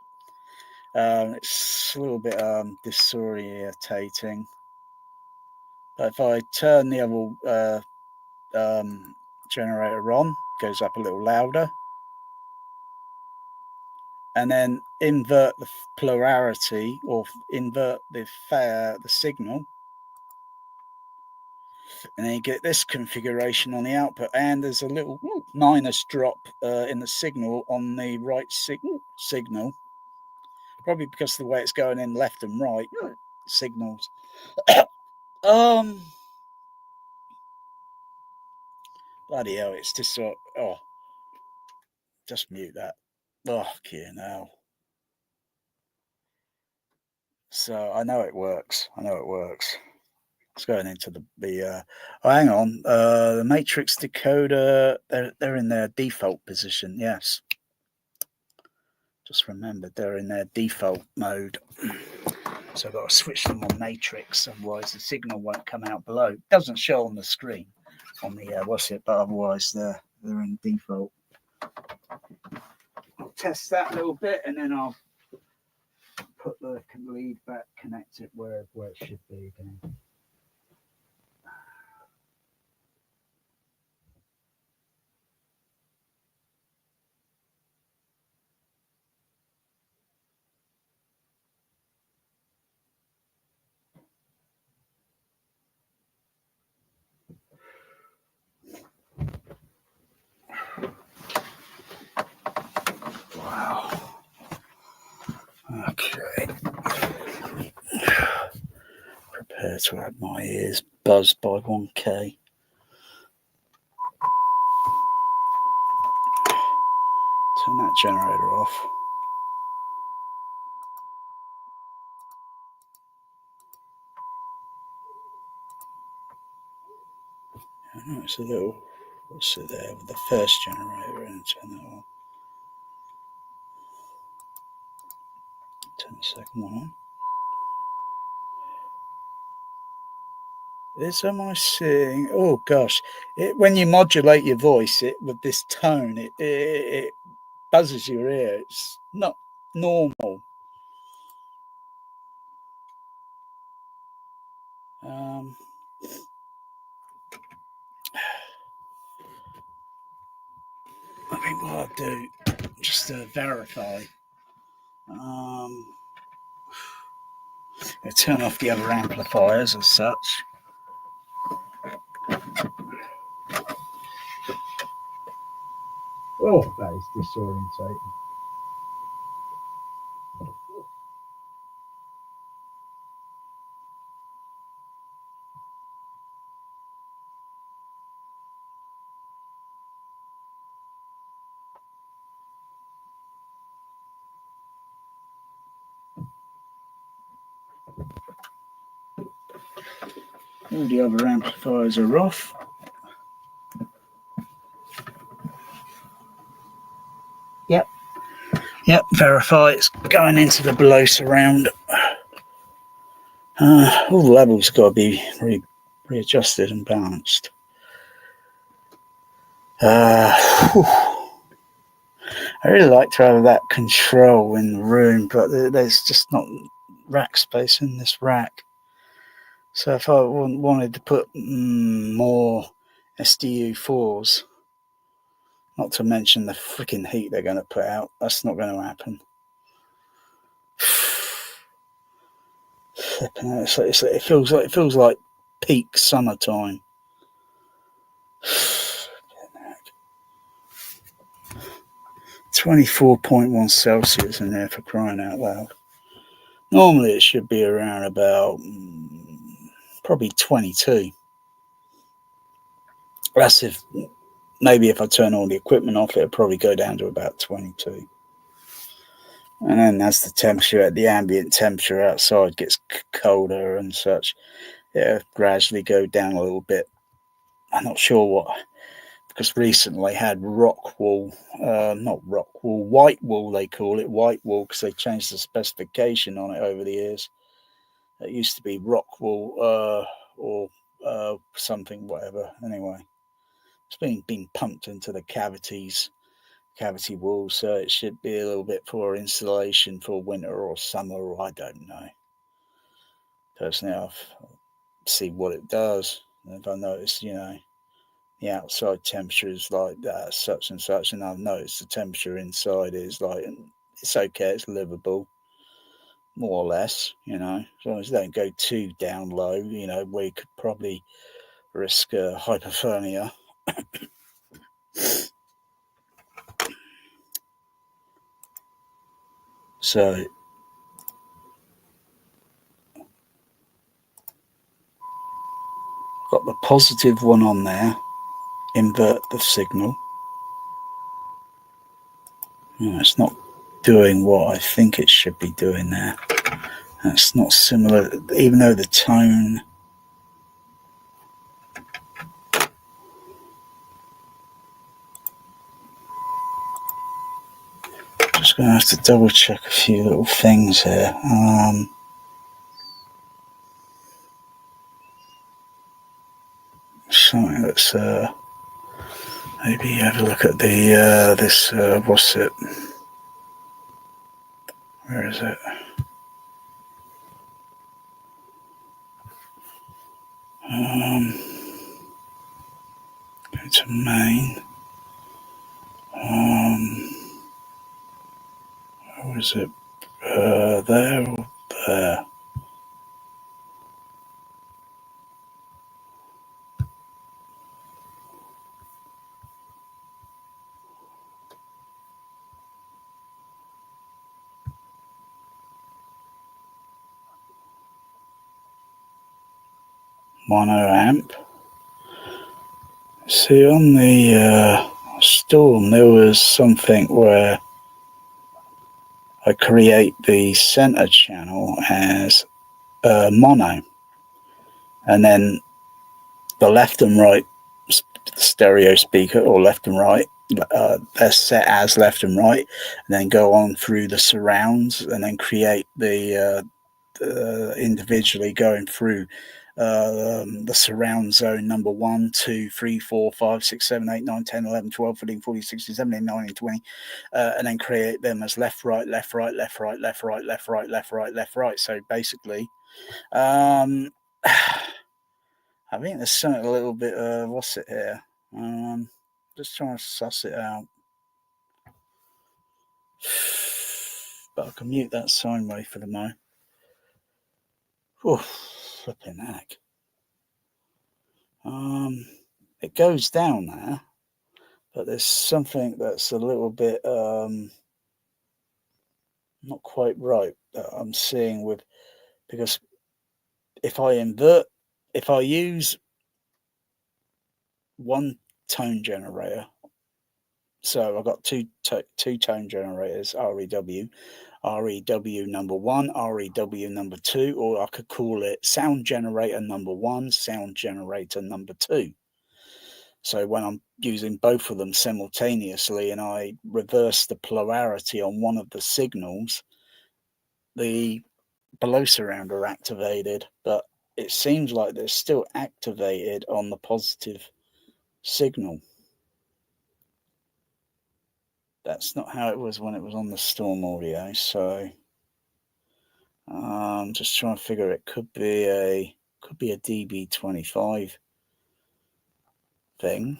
It's a little bit disorientating. But if I turn the other generator on, it goes up a little louder, and then invert the polarity or invert the signal, and then you get this configuration on the output, and there's a little minus drop in the signal on the right signal, probably because of the way it's going in left and right signals. Bloody hell, it's just just mute that. Okay, now. So I know it works. It's going into the hang on, the matrix decoder, they're in their default position. Yes, just remembered they're in their default mode, so I've got to switch them on matrix, otherwise the signal won't come out below. It doesn't show on the screen on the but otherwise they're in default. I'll test that a little bit, and then I'll put the lead back, connect it where it should be again. Wow. Okay. Prepare to have my ears buzzed by 1K. Turn that generator off. I know it's a little. What's it there with the first generator, and turn that on. Turn the second one on. Am I seeing? Oh gosh! When you modulate your voice, with this tone, it buzzes your ear. It's not normal. I think what I'll do, just to verify, I'll turn off the other amplifiers as such. Oh, that is disorientating. All the other amplifiers are off. Yep, verify it's going into the below surround. All the levels got to be readjusted and balanced. I really like to have that control in the room, but there's just not rack space in this rack. So if I wanted to put more SDU4s, not to mention the freaking heat they're going to put out, that's not going to happen. It feels like peak summertime. 24.1 Celsius in there, for crying out loud. Normally it should be around about probably 22. That's if I turn all the equipment off, it'll probably go down to about 22. And then as the ambient temperature outside gets colder and such, it'll gradually go down a little bit. I'm not sure what, because recently I had white wool, they call it white wool, because they changed the specification on it over the years. It used to be rock wool or something, whatever. Anyway, being pumped into the cavity wall, so it should be a little bit for insulation for winter or summer, or I don't know. Personally, I'll see what it does. If I notice, the outside temperature is like that, such and such, and I've noticed the temperature inside is like, it's okay, it's livable, more or less, as long as you don't go too down low, where you could probably risk hypothermia. So got the positive one on there, invert the signal. It's not doing what I think it should be doing there. That's not similar, even though the tone. Just going to have to double check a few little things here. Something that's maybe have a look at the this what's it? Where is it? Go to main. Where is it? There or there? Mono amp. See, on the Storm, there was something where I create the center channel as mono, and then the left and right stereo speaker, or left and right, they're set as left and right, and then go on through the surrounds, and then create the individually going through the surround zone number 1, 2, 3, 4, 5, 6, 7, 8, 9, 10, 11, 12, 13, 14, 16, 17, 19, 20, and then create them as left, right, left, right, left, right, left, right, left, right, left, right, left, right. So basically, I think there's something a little bit, what's it here? Just trying to suss it out. But I can mute that sine wave for the moment. Oh, flipping heck. It goes down there, but there's something that's a little bit not quite right that I'm seeing with, because if I use one tone generator, so I've got two tone generators, REW number 1, REW number 2, or I could call it sound generator number 1, sound generator number 2. So when I'm using both of them simultaneously and I reverse the polarity on one of the signals, the below surround are activated, but it seems like they're still activated on the positive signal. That's not how it was when it was on the Storm audio, so I'm just trying to figure it could be a DB25 thing.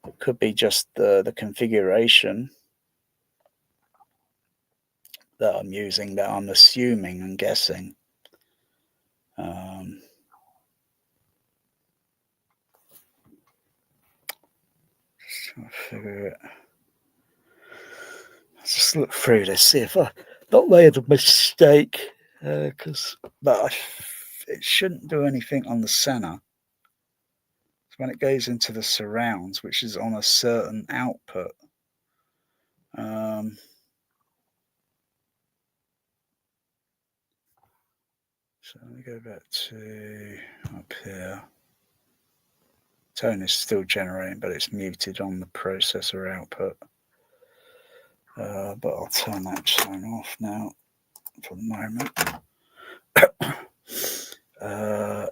It could be just the configuration that I'm using, that I'm assuming and guessing. Just trying to figure it. Let's just look through this, see if I not made a mistake, but it shouldn't do anything on the center. So when it goes into the surrounds, which is on a certain output, so let me go back to up here. Tone is still generating, but it's muted on the processor output. But I'll turn that tone off now for the moment.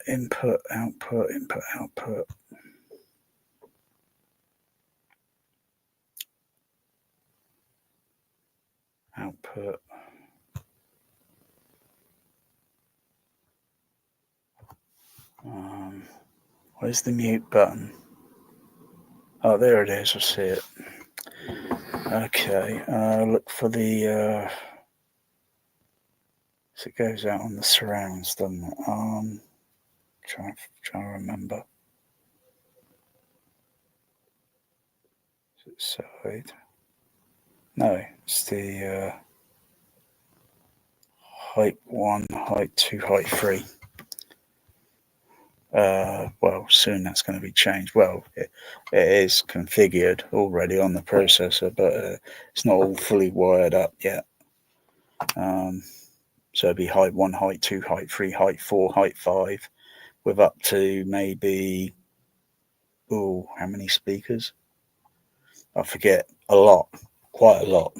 Input, output, input, output. output. Where's the mute button? Oh, there it is. I see it. Okay, look for the. So it goes out on the surrounds, doesn't it? Try to remember. Is it side? No, it's the height 1, height 2, height 3. Well, soon that's going to be changed. Well, it is configured already on the processor, but it's not all fully wired up yet. So it'd be height 1, height 2, height 3, height 4, height 5, with up to maybe, how many speakers? I forget. A lot, quite a lot.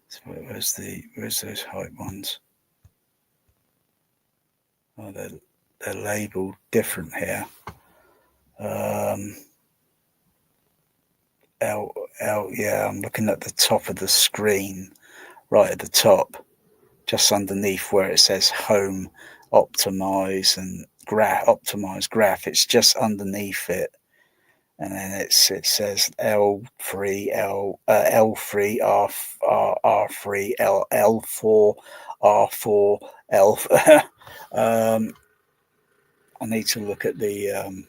So where's those height ones? Oh, they're labeled different here. Yeah, I'm looking at the top of the screen, right at the top, just underneath where it says home, optimize and optimize graph. It's just underneath it, and then it says L3, L3, R3, L4, R4, L. I need to look at the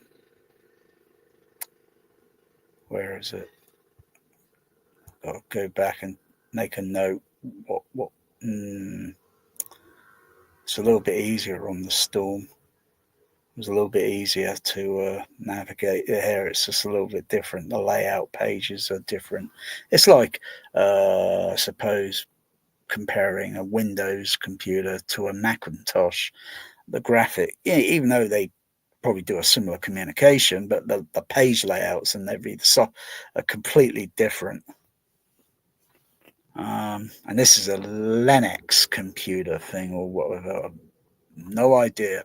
where is it? I'll go back and make a note. What? It's a little bit easier on the Storm. It was a little bit easier to navigate here. It's just a little bit different. The layout pages are different. It's like, I suppose, comparing a Windows computer to a Macintosh. The graphic, even though they probably do a similar communication, but the page layouts and every soft are completely different. And this is a Linux computer thing or whatever. No idea.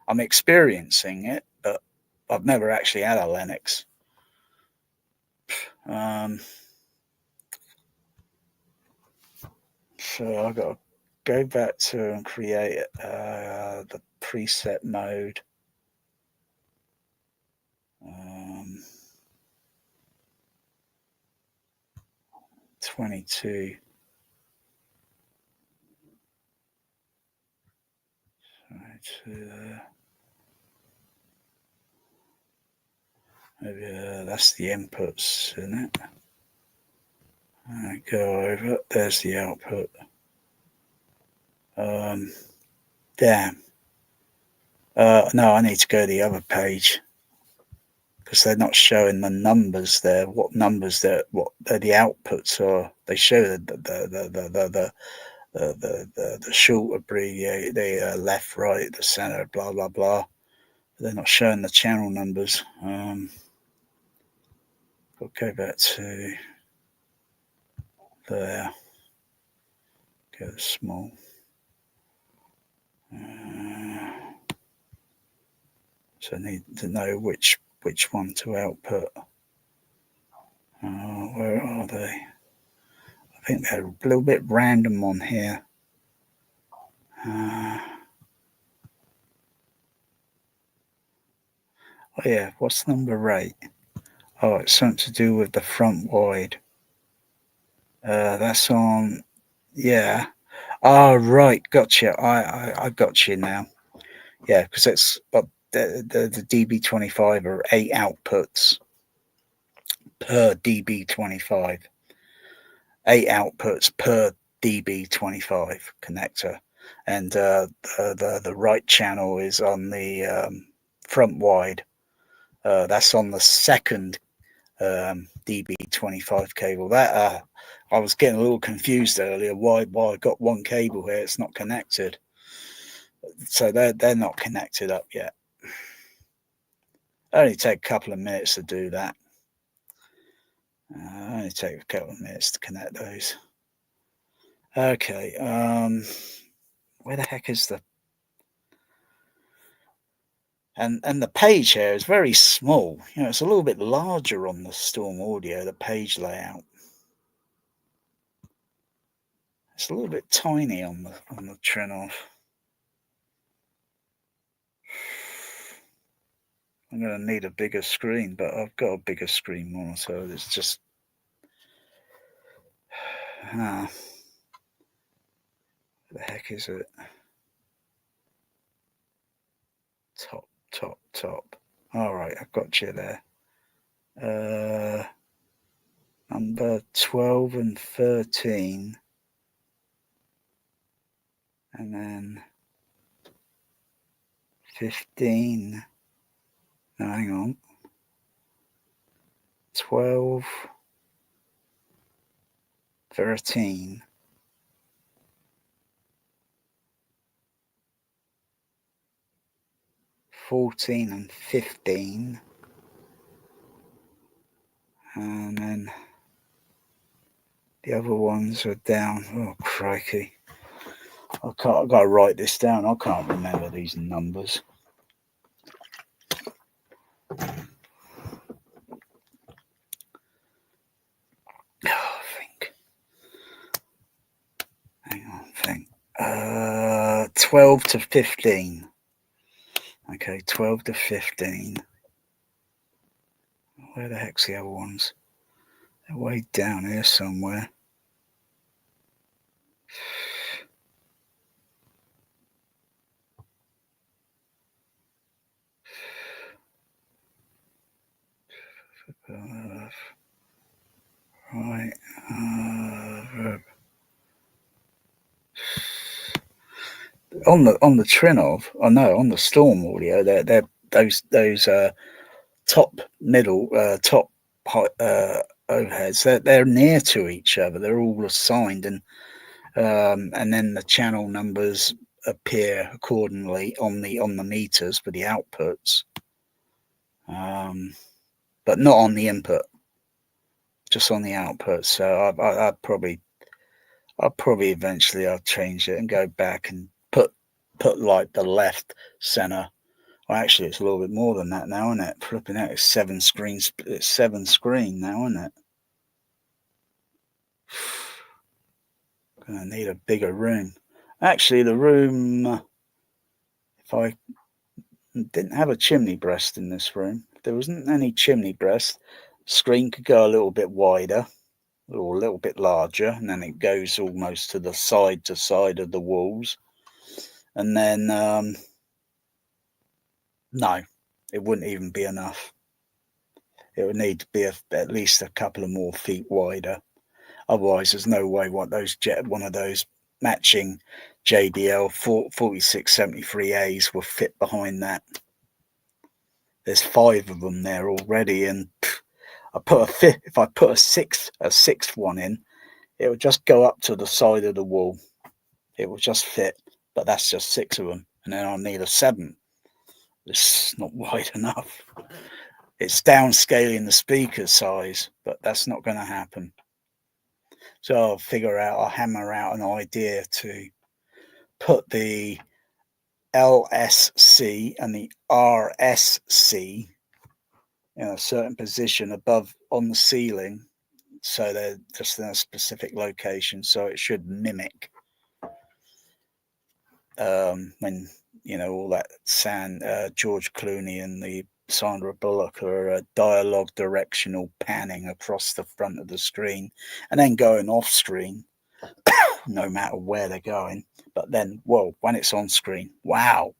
I'm experiencing it, but I've never actually had a Linux. So I've got to go back to and create the preset mode. 22. Maybe that's the inputs, isn't it? I go over. There's the output. Damn. No, I need to go to the other page because they're not showing the numbers there. What numbers they're the outputs are. They show the short abbreviate, the left, right, the center, blah blah blah. But they're not showing the channel numbers. We'll go back to there. Go small. So I need to know which one to output. Where are they? I think they're a little bit random on here. Oh yeah, what's number 8? Oh, it's something to do with the front wide. That's on, yeah. Oh, right, gotcha. I got you now. Yeah, because it's the DB25 are 8 outputs per DB25. 8 outputs per DB25 connector, and the right channel is on the front wide. That's on the second DB25 cable. That I was getting a little confused earlier. Why I got one cable here? It's not connected. So they're not connected up yet. Only take a couple of minutes to do that. Only take a couple of minutes to connect those. Okay. Where the heck is the? And the page here is very small. You know, it's a little bit larger on the Storm Audio, the page layout. It's a little bit tiny on the trinnov. I'm going to need a bigger screen, but I've got a bigger screen monitor. It's just where the heck is it? Top. All right, I've got you there. Number 12 and 13. And then 15. No, hang on. 12, 13. 14 and 15. And then the other ones are down. Oh, crikey. I've got to write this down. I can't remember these numbers. Think. 12 to 15. Okay, 12 to 15. Where the heck's the other ones? They're way down here somewhere. Right. On the trinnov, on the Storm Audio, they're those top middle top overheads. They're near to each other. They're all assigned, and then the channel numbers appear accordingly on the meters for the outputs, but not on the input, just on the output. So I'd probably eventually I'll change it and go back and put like the left center. Well, actually, it's a little bit more than that now, isn't it? Flipping out, it's 7 screens. It's 7 screen now, isn't it? Gonna need a bigger room. Actually, the room, if I didn't have a chimney breast in this room, if there wasn't any chimney breast, screen could go a little bit wider or a little bit larger, and then it goes almost to the side of the walls. And then, no, it wouldn't even be enough. It would need to be at least a couple of more feet wider. Otherwise, there's no way one of those matching JBL 4673As will fit behind that. There's 5 of them there already, and if I put a sixth one in, it would just go up to the side of the wall. It will just fit, but that's just 6 of them, and then I'll need a 7th. It's not wide enough. It's downscaling the speaker size, but that's not going to happen. So I'll hammer out an idea to put the LSC and the RSC in a certain position above on the ceiling, so they're just in a specific location, so it should mimic when all that George Clooney and the Sandra Bullock are dialogue directional panning across the front of the screen and then going off screen no matter where they're going, but then when it's on screen, wow,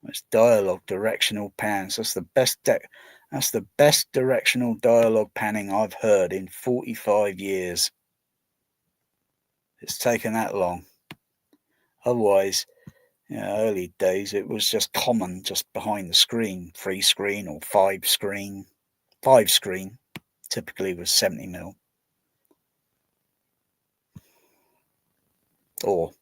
it's dialogue directional pans. That's the best directional dialogue panning I've heard in 45 years. It's taken that long. Otherwise, early days, it was just common, just behind the screen, 3 screen or 5 screen. 5 screen typically was 70mm. Or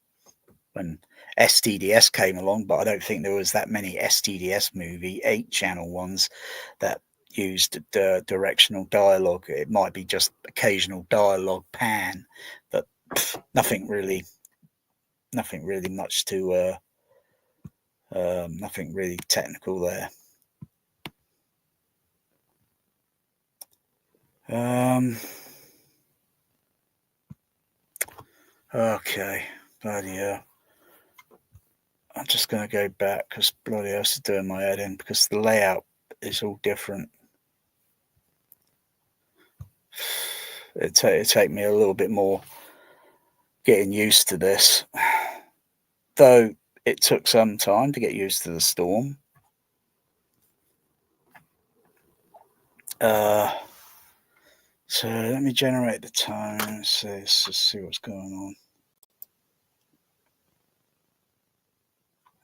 when STDS came along, but I don't think there was that many STDS movie 8-channel ones that used directional dialogue. It might be just occasional dialogue pan, but nothing really much to Nothing really technical there. Okay, bloody hell. I'm just going to go back because bloody hell is doing my head in because the layout is all different. It'd take me a little bit more getting used to this, though it took some time to get used to the storm. So let me generate the tone. So let's just see what's going on.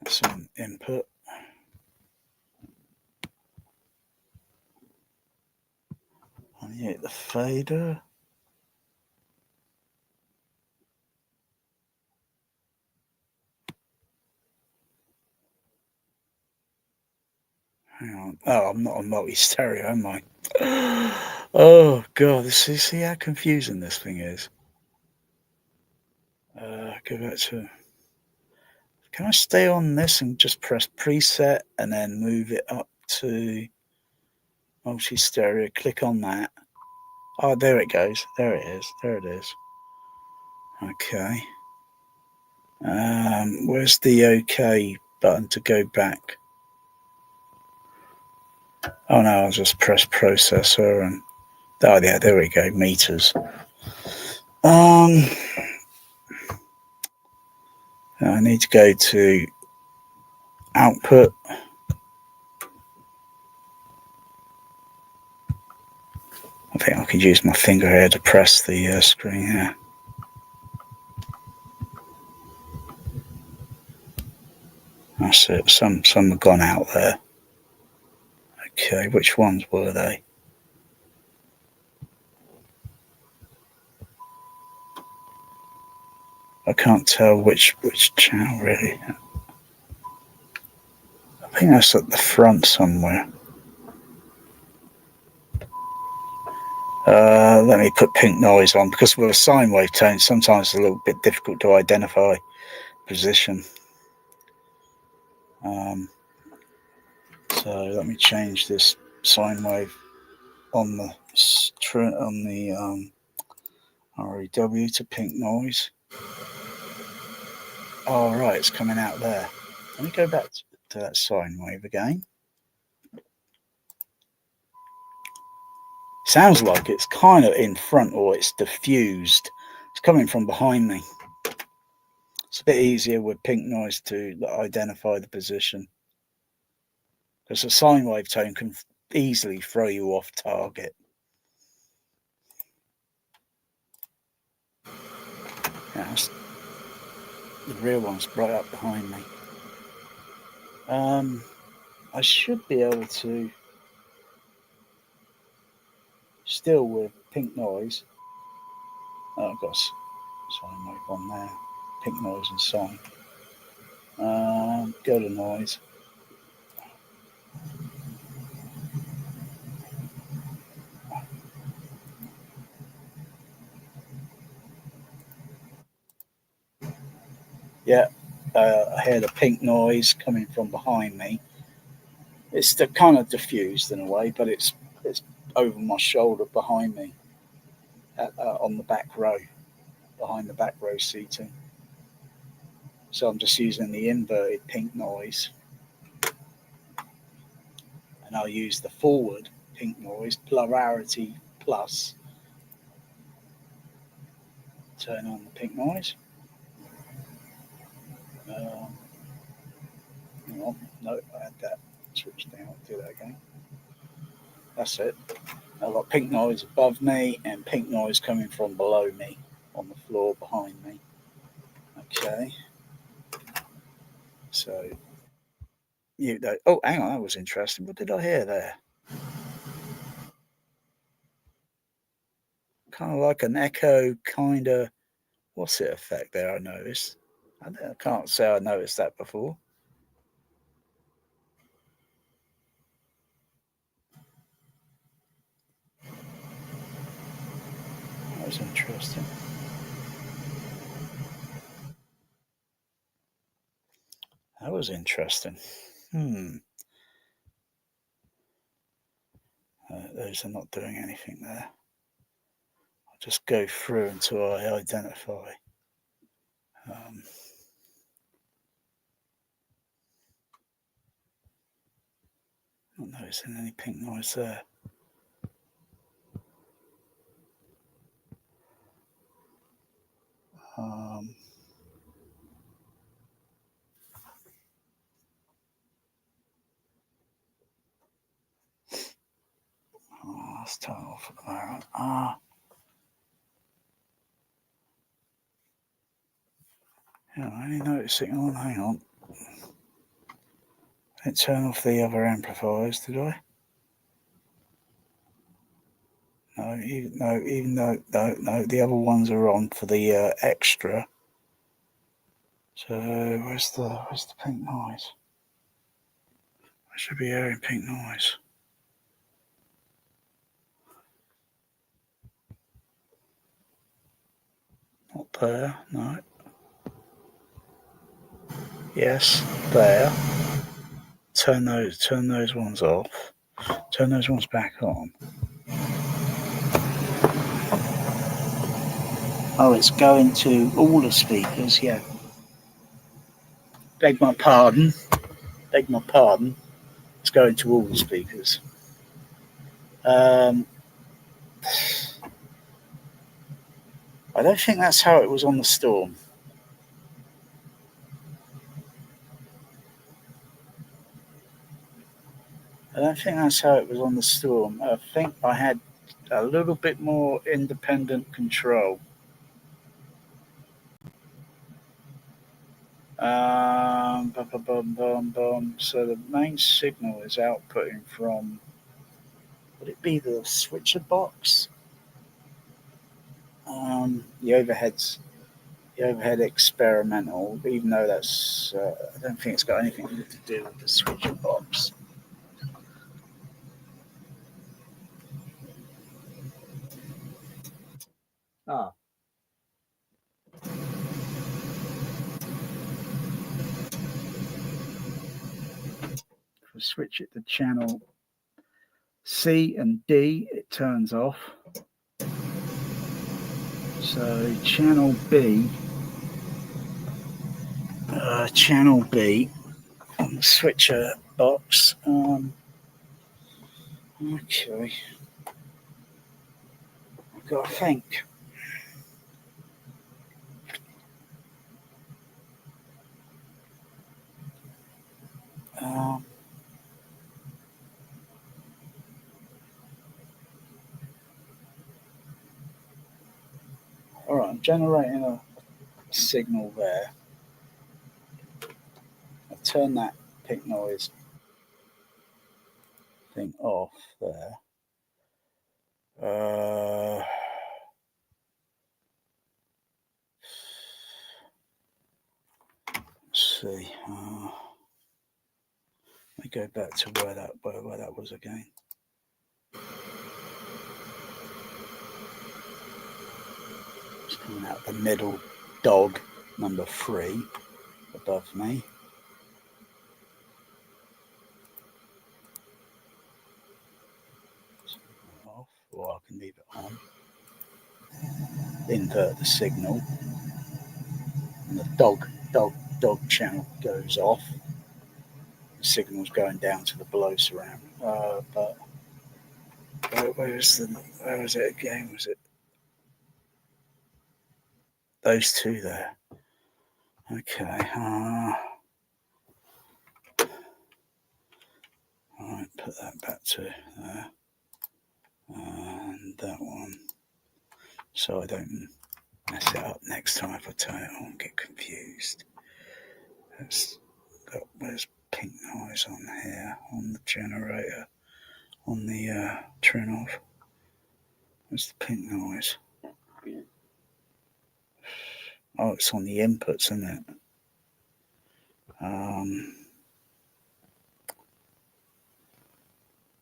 Some input. I hit the fader. Hang on. Oh, I'm not a multi-stereo, am I? Oh god, see how confusing this thing is. Go back to. Can I stay on this and just press preset and then move it up to multi-stereo? Click on that. Oh, there it goes. There it is. There it is. Okay. Where's the OK button to go back? Oh no, I'll just press processor and oh yeah, there we go. Meters. I need to go to output. I think I could use my finger here to press the screen here. That's it. Some have gone out there. Okay, which ones were they? I can't tell which channel really. I think that's at the front somewhere. Let me put pink noise on because with a sine wave tone, sometimes it's a little bit difficult to identify position. So let me change this sine wave on the REW to pink noise. Oh right, it's coming out there. Let me go back to that sine wave again. Sounds like it's kind of in front or it's diffused. It's coming from behind me. It's a bit easier with pink noise to identify the position because a sine wave tone can easily throw you off target. Yeah, the real one's right up behind me. I should be able to still with pink noise. Oh, I've got sine wave on there. Pink noise and sine. Go to noise. Yeah, I hear the pink noise coming from behind me. It's kind of diffused in a way, but it's over my shoulder behind me on the back row, behind the back row seating. So I'm just using the inverted pink noise. And I'll use the forward pink noise, polarity plus. Turn on the pink noise. Hang on, no, I had that switched down. I'll do that again. That's it. I've got pink noise above me and pink noise coming from below me on the floor behind me. Okay. So, oh, hang on, that was interesting. What did I hear there? Kind of like an echo, kind of. What's it effect there? I noticed. I can't say I noticed that before. That was interesting. That was interesting. Those are not doing anything there. I'll just go through until I identify. Not noticing any pink noise there. Let's turn it off at the moment. Yeah, I'm only noticing. Oh, hang on. I didn't turn off the other amplifiers, did I? No, no. The other ones are on for the extra. So where's the pink noise? I should be hearing pink noise. Not there, no. Yes, there. Turn those ones off. Turn those ones back on. Oh, it's going to all the speakers, yeah. Beg my pardon. It's going to all the speakers. I don't think that's how it was on the Storm. I think I had a little bit more independent control. So the main signal is outputting from, would it be the switcher box? The overhead experimental, even though that's, I don't think it's got anything to do with the switcher box. If we switch it to channel C and D, it turns off. So channel B on the switcher box. Okay, I've got to think. All right, I'm generating a signal there. I'll turn that pink noise thing off there. Let's see. Let me go back to where that was again. It's coming out the middle dog, number 3, above me. Off, or I can leave it on. Invert the signal, and the dog channel goes off. The signal's going down to the below surround. But where was it again? Was it those two there? Okay. Alright, put that back to there. And that one. So I don't mess it up next time if I turn it on, get confused. There's pink noise on here, on the generator, on the trinnov. Where's the pink noise? Oh, it's on the inputs, isn't it?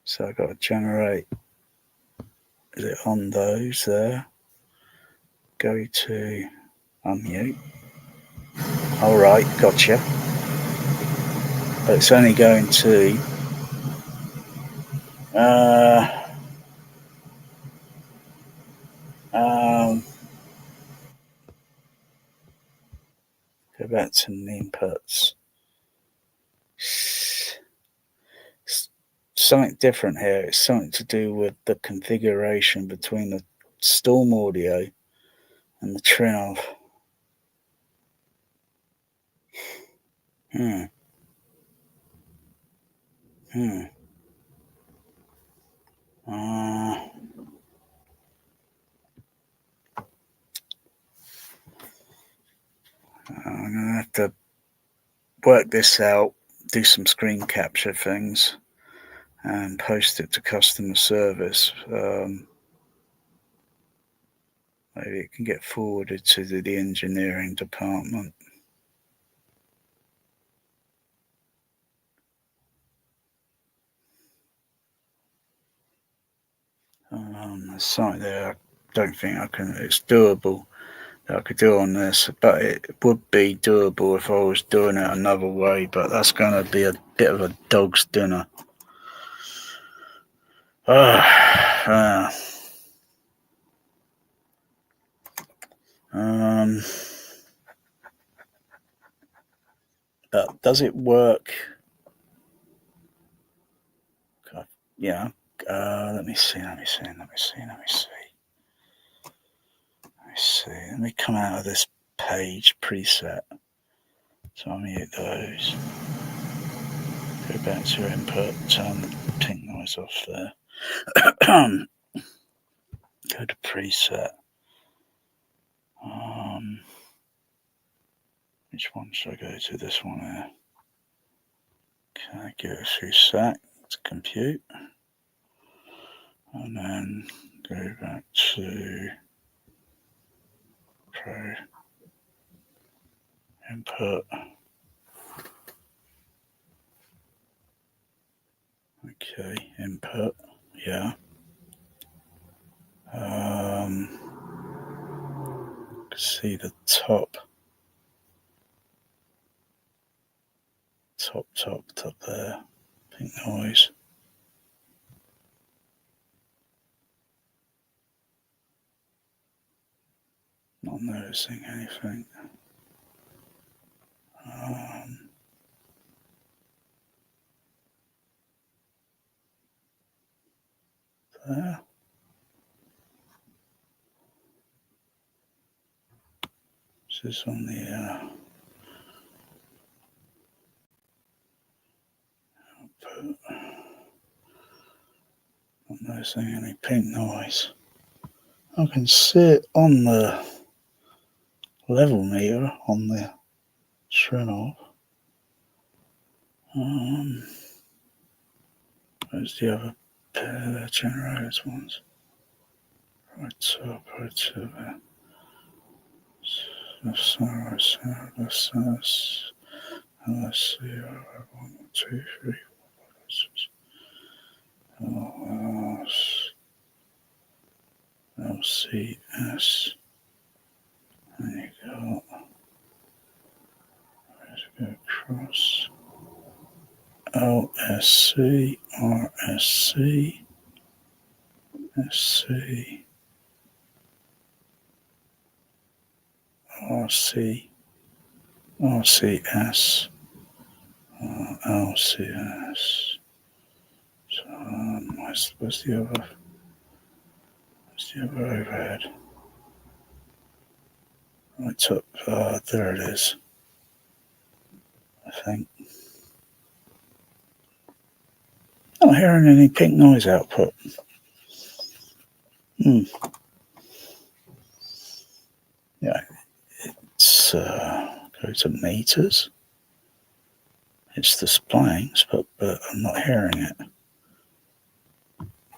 So I've got to generate. Is it on those there? Go to unmute. All right, gotcha. but it's only going to go back to the inputs. Something different here. It's something to do with the configuration between the storm audio and the trinnov. I'm gonna have to work this out, do some screen capture things, and post it to customer service. Maybe it can get forwarded to the engineering department. There's something there. I don't think I can. It's doable. I could do on this, but it would be doable if I was doing it another way, but that's going to be a bit of a dog's dinner. But does it work? Yeah. Let me see. Let me come out of this page preset. So I'll mute those. Go back to input, turn the pink noise off there. Go to preset. Which one should I go to? This one here. Okay, give it a few seconds to compute. And then go back to Pro Input. Okay, input, yeah. See the top there, pink noise. Not noticing anything. There. This is on the output. Not noticing any pink noise. I can see it on the level meter on the trinnov. Where's the other pair of generators ones? Right top, let's see, 1, 2, 3, 4, 5, 6. LCS. There you go. Let's go across. LSC, RSC, SC, RC, RCS, LCS. So, where's the other? Where's the other overhead? Right up, there it is. I think. Not hearing any pink noise output. Yeah, it's go to meters. It's displaying, but I'm not hearing it.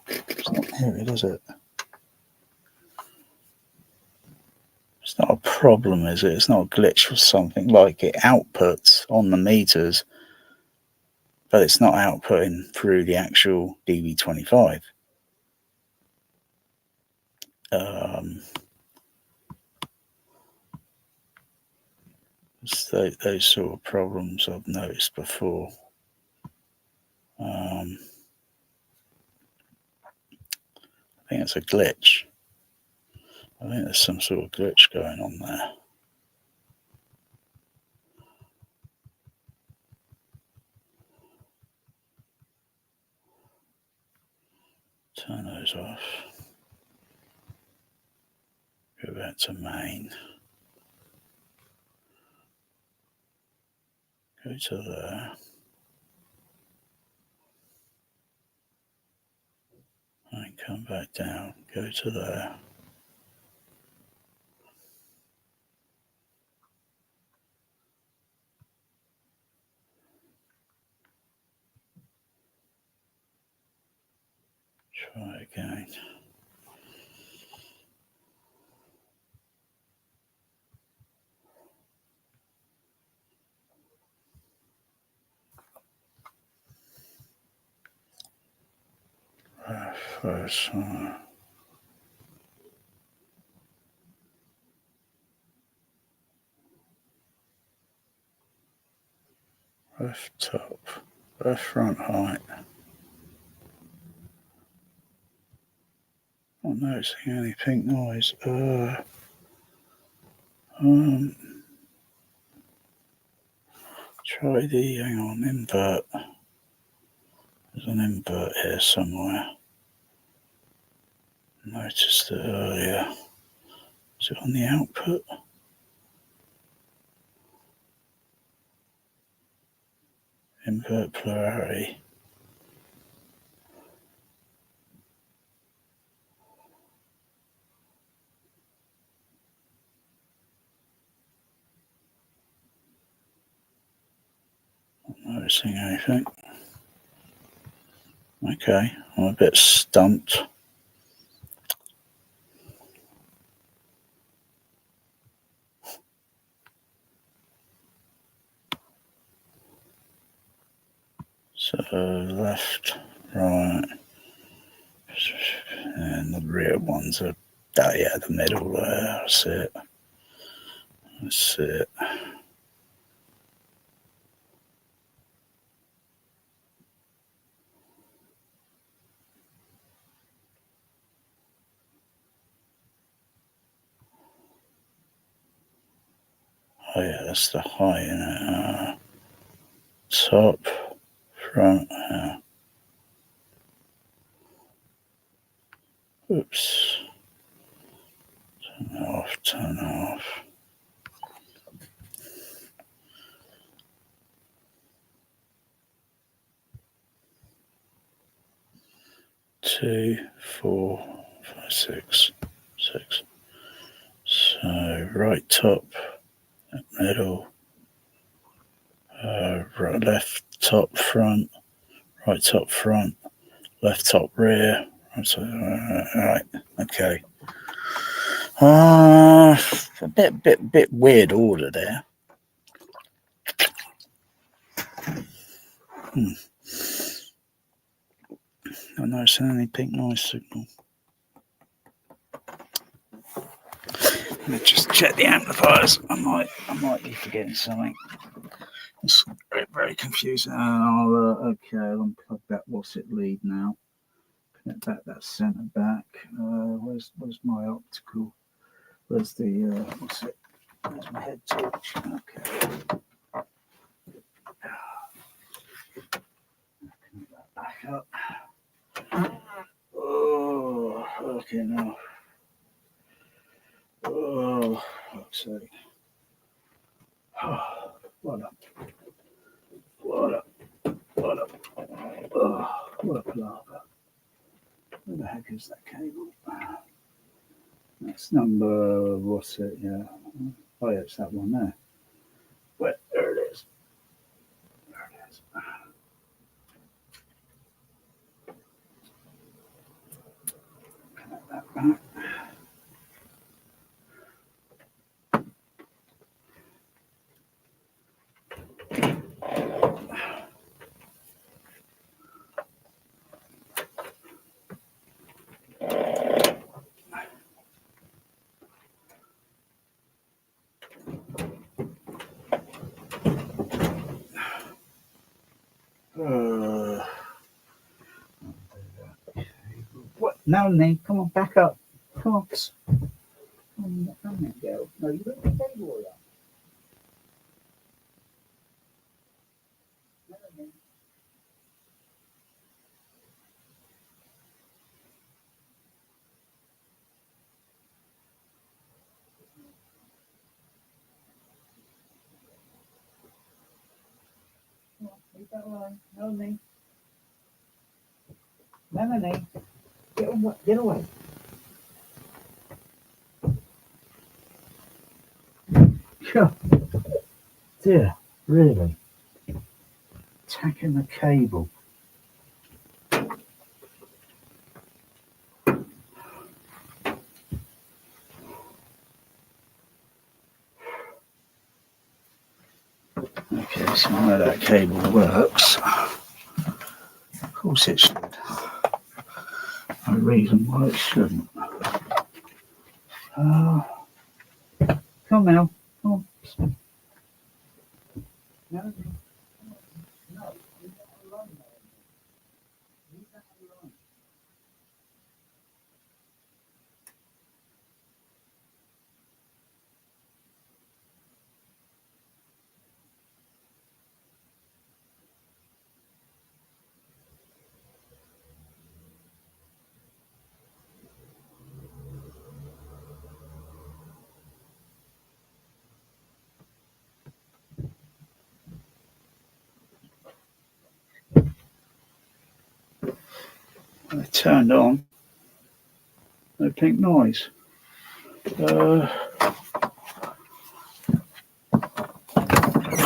It's not hearing it, is it? It's not a problem, is it? It's not a glitch or something like it outputs on the meters, but it's not outputting through the actual DB25. It's those sort of problems I've noticed before. I think it's a glitch. I think there's some sort of glitch going on there. Turn those off. Go back to main. Go to there. And come back down. Go to there. Try again. First one. Left top, left front height. Not noticing any pink noise. Try the, hang on, invert. There's an invert here somewhere. Noticed it earlier. Is it on the output? Invert polarity. Not noticing anything. Okay, I'm a bit stumped. So left, right, and the rear ones are, oh yeah, the middle there, that's it. That's it. Oh yeah, that's the high in it. Top, front, oops. Turn off, turn off. Two, 4, 5, 6. So right top, middle, right, left top front, right top front, left top rear. Right, okay. A bit weird order there. Not noticing any pink noise signal. Let me just check the amplifiers. I might be forgetting something. It's very, very confusing. Okay, I'll unplug that what's it lead now. Connect back that center back. Where's my optical? Where's the what's it? Where's my head torch? Okay. Connect that back up. Oh, okay now. Oh, fuck's sake. Oh, what up? What up? What up? Oh, what a palaver. Where the heck is that cable? That's number, what's it? Yeah. Oh, yeah, it's that one there. Where? There it is. There it is. Connect that back. Melanie, come on, back up. Come on. Come on, girl. No, you got the cable up. Melanie. Come on, leave that alone. Melanie. Melanie. Get away. Dear, really? Attacking the cable. Okay, so I know that cable works. Of course it should. No reason why it shouldn't. Come on, Mel. Come on. No, no, you're not alone. Leave that alone. I turned on. No pink noise.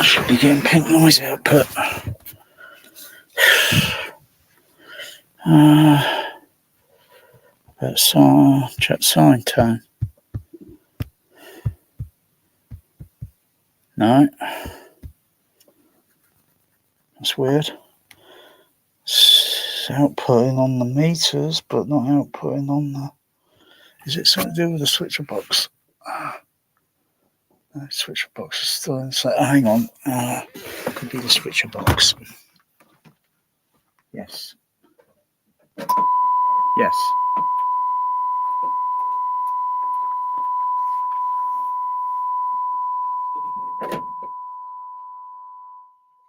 Should be getting pink noise output. Check sine tone. No. That's weird. It's outputting on the meters, but not outputting on the... Is it something to do with the switcher box? No, switcher box is still inside. Oh, hang on. Could be the switcher box. Yes. Yes.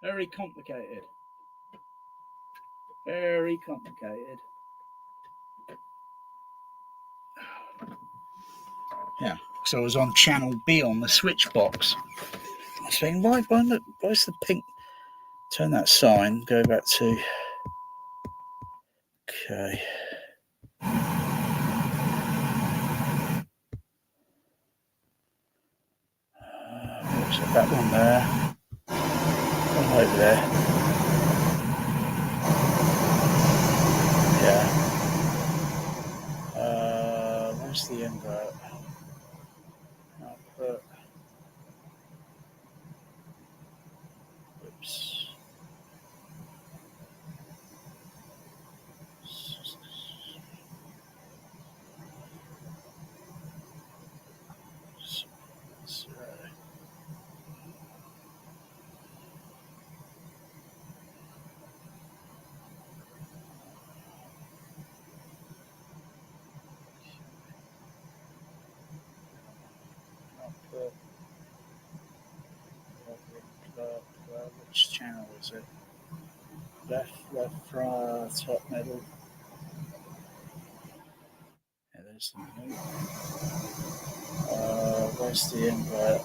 Very complicated. Very complicated. Yeah, so I was on channel B on the switch box. I was thinking, why's the pink? Turn that sign, go back to... Okay. What's that one there? One over there. Yeah. Where's the invert? Output. Oops. Which channel is it? Left, right, top, middle. Yeah, there's the move. Where's the invert?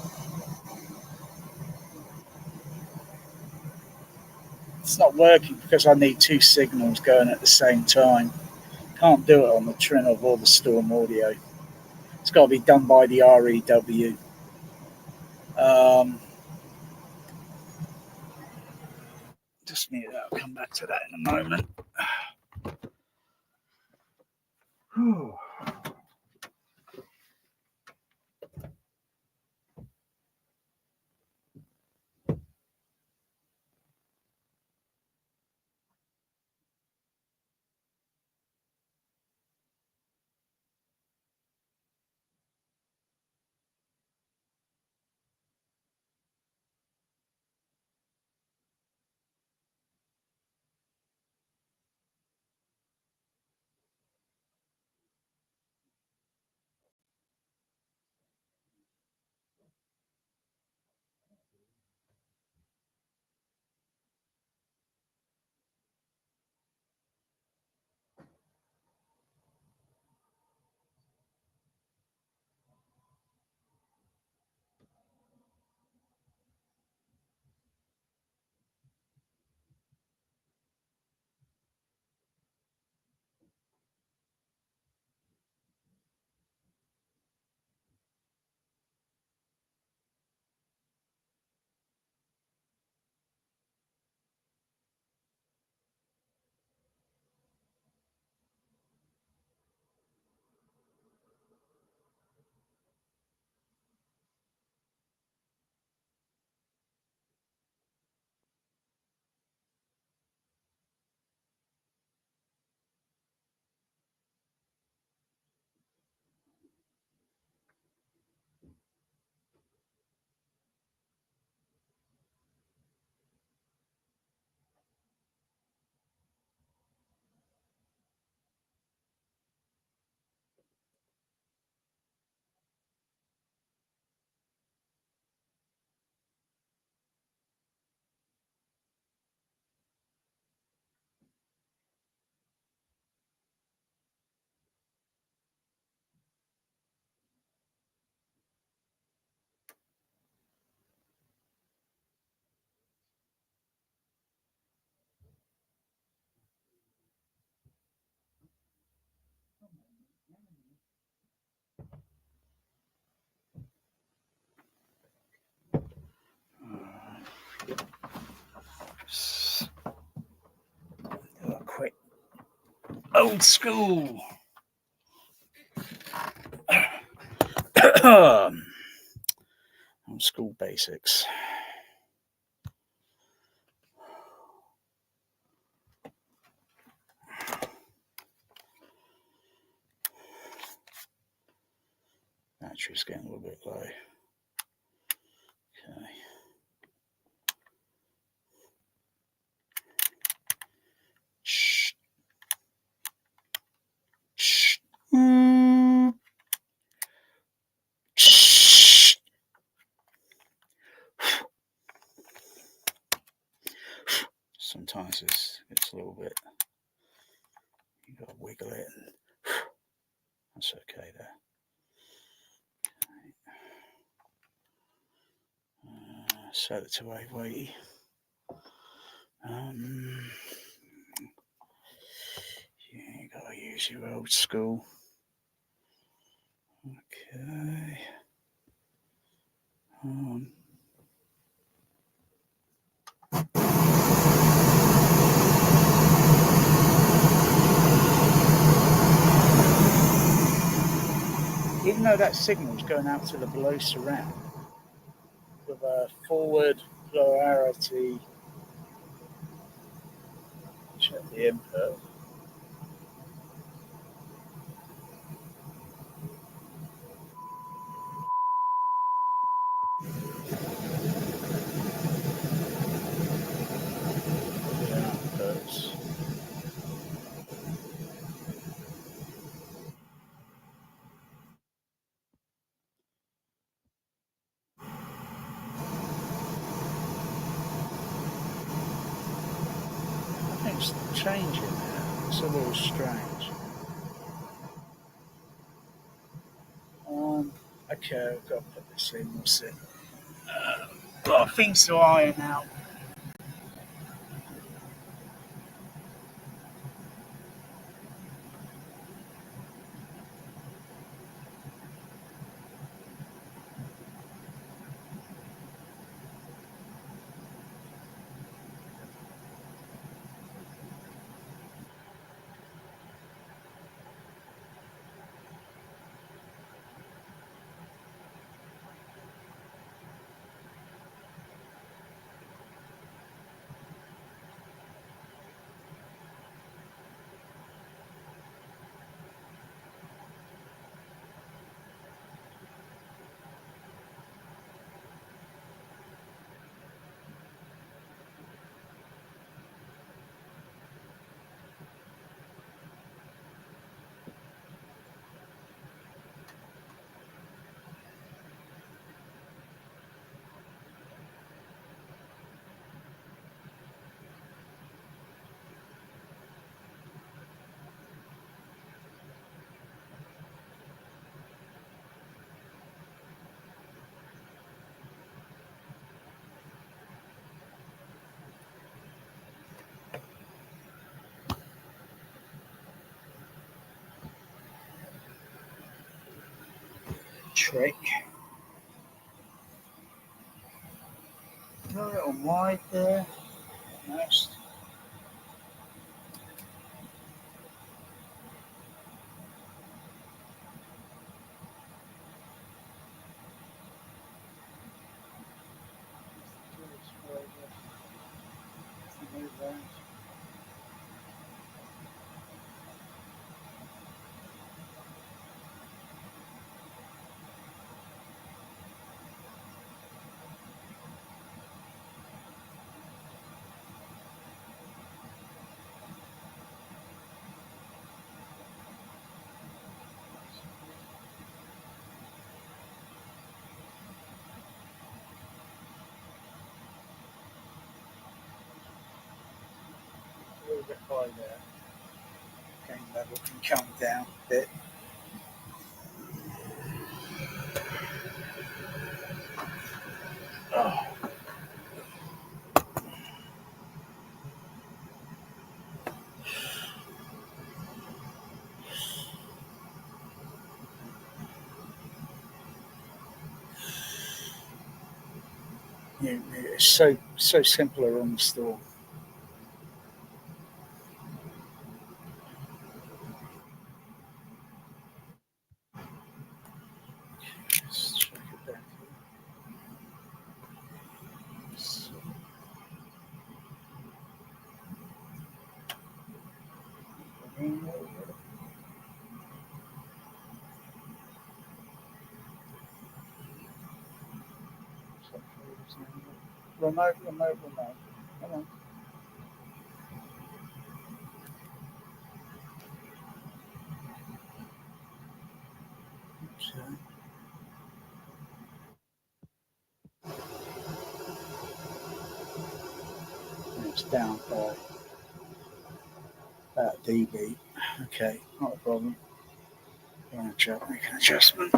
It's not working because I need two signals going at the same time. Can't do it on the trinnov or the Storm audio. It's got to be done by the REW. Just need that. I'll come back to that in a moment. Old school. Old school basics. Battery's getting a little bit low. Okay. Shh. Shh. Shh. Sometimes it's a little bit. You got to wiggle it. That's okay there. Set it to 880. You gotta use your old school. Okay. Even though that signal is going out to the below surround with a forward polarity, check the input. Nothing's changing there. It's a little strange. Okay, I've got to put this in. We'll see. Got things to iron out. Trick. A little wide there. Next. A little bit high there. Gain level can come down a bit. Oh. It's so simpler on the store. Remote. Come on. So, it's down by about dB. Okay, not a problem. I'm going to make an adjustment.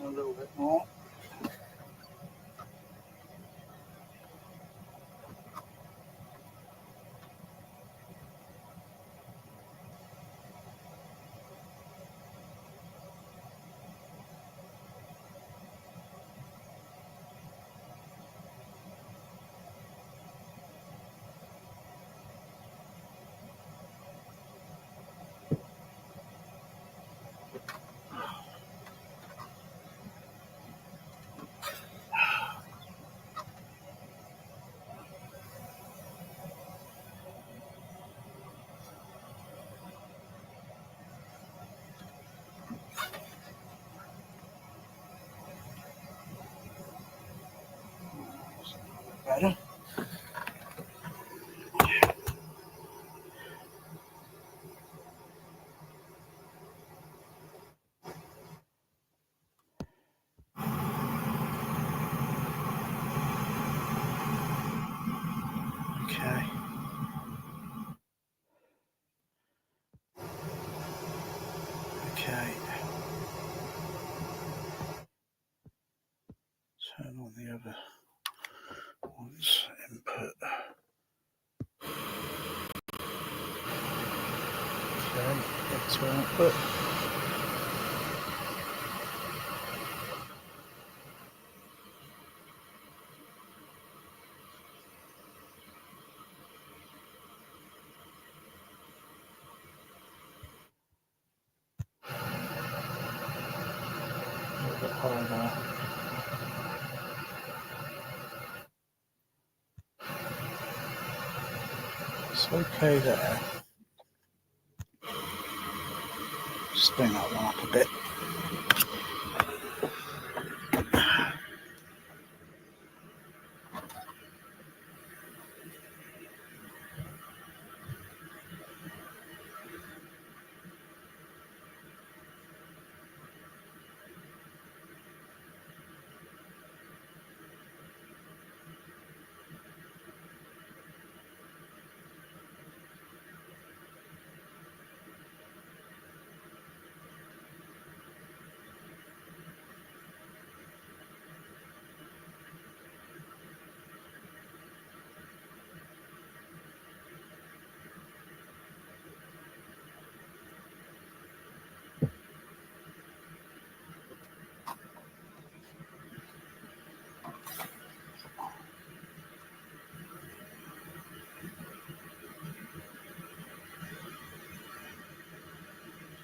A little bit more. Better. Okay. Okay. Turn on the other one's input. Okay, that's our output. A little bit higher now. It's okay there. Just bring that one up a bit.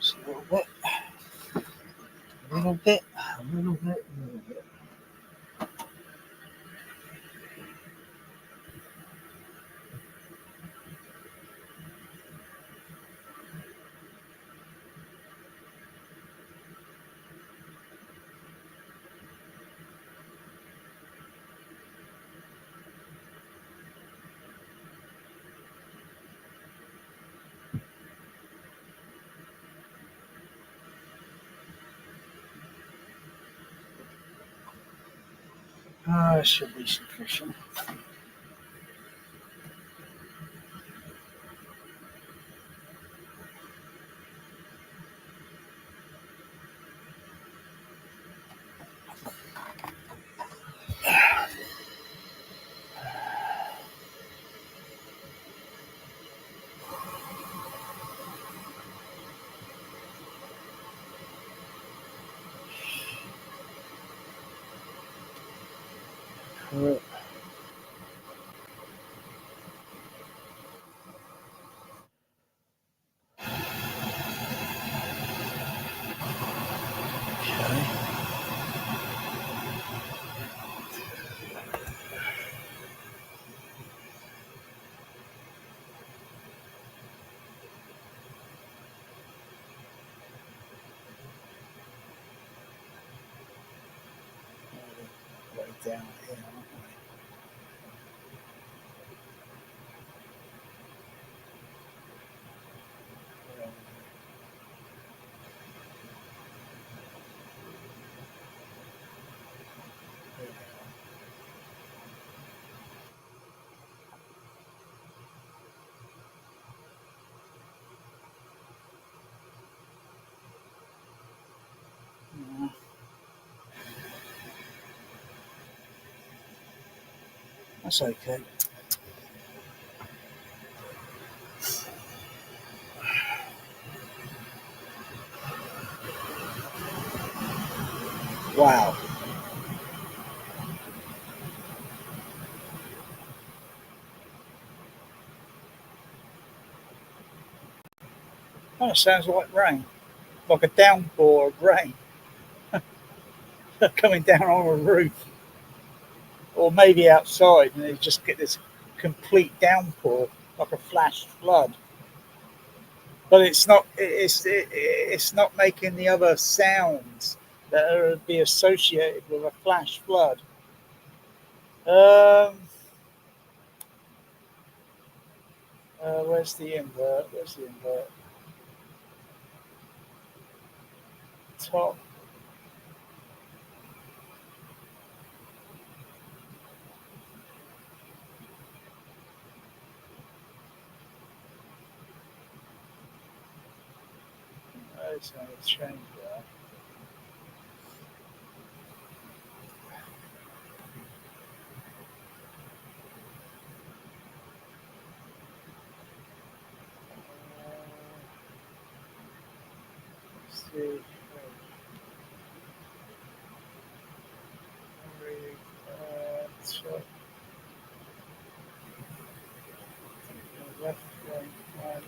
Just a little bit. A little bit. A little bit. A little bit. Should be sufficient. Okay. Way down here, aren't we? That's okay. Wow. Kind of sounds like rain, like a downpour of rain coming down on a roof, or maybe outside, and you just get this complete downpour, like a flash flood. But it's not. It's not making the other sounds that are be associated with a flash flood. Where's the invert? Where's the invert? Top. It's going to change that. Let's see. Top. Left, right. Left.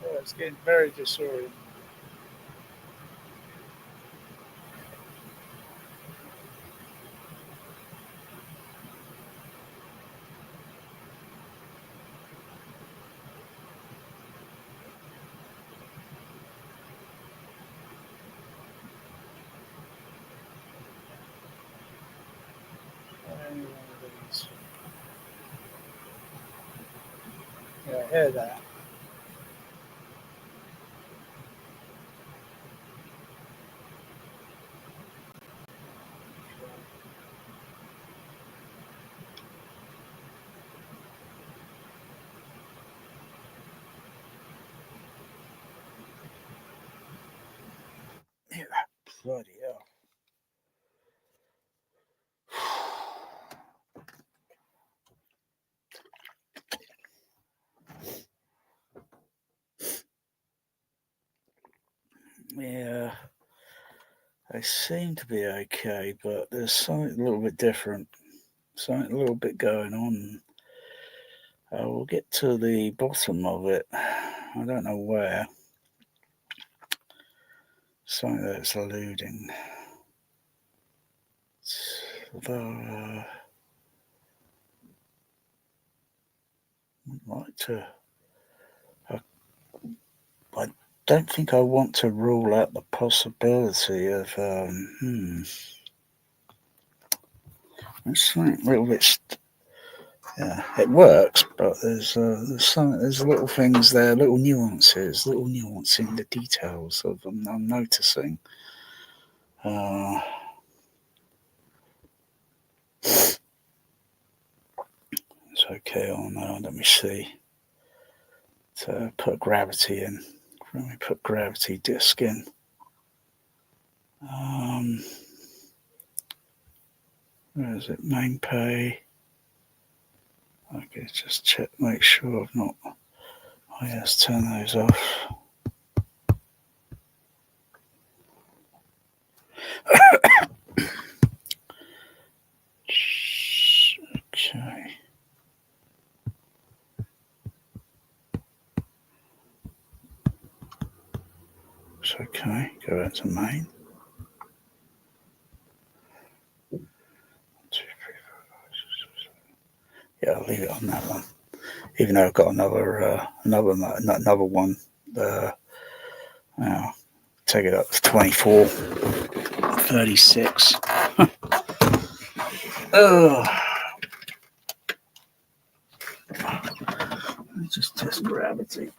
Oh, it's getting very disoriented. Any one of these. Yeah, I hear that. Yeah, bloody hell. Yeah, they seem to be okay, but there's something a little bit different, something a little bit going on. We'll get to the bottom of it. I don't know where. Something that's eluding. Although, I'd like to. I don't think I want to rule out the possibility of. There's something a little bit. Yeah, it works, but there's little things there, little nuances in the details of them I'm noticing. It's okay on there. Let me see. To put gravity in. Let me put gravity disc in. Where is it? Main pay. Okay, just check, make sure I've not. Oh yes, turn those off. Okay. It's okay. Go back to main. 1, 2, 3, 4, 5, 6, 7. Yeah, I'll leave it on that one. Even though I've got another one. Now take it up to 24, 36. Oh, let me just test gravity.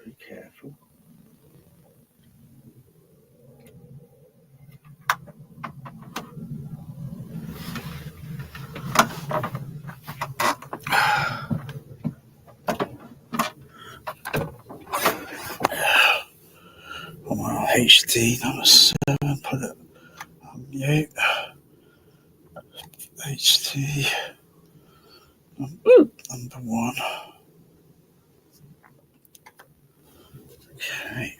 Very careful. I'm on HD number 7. Put it on mute. HD number 1. Okay.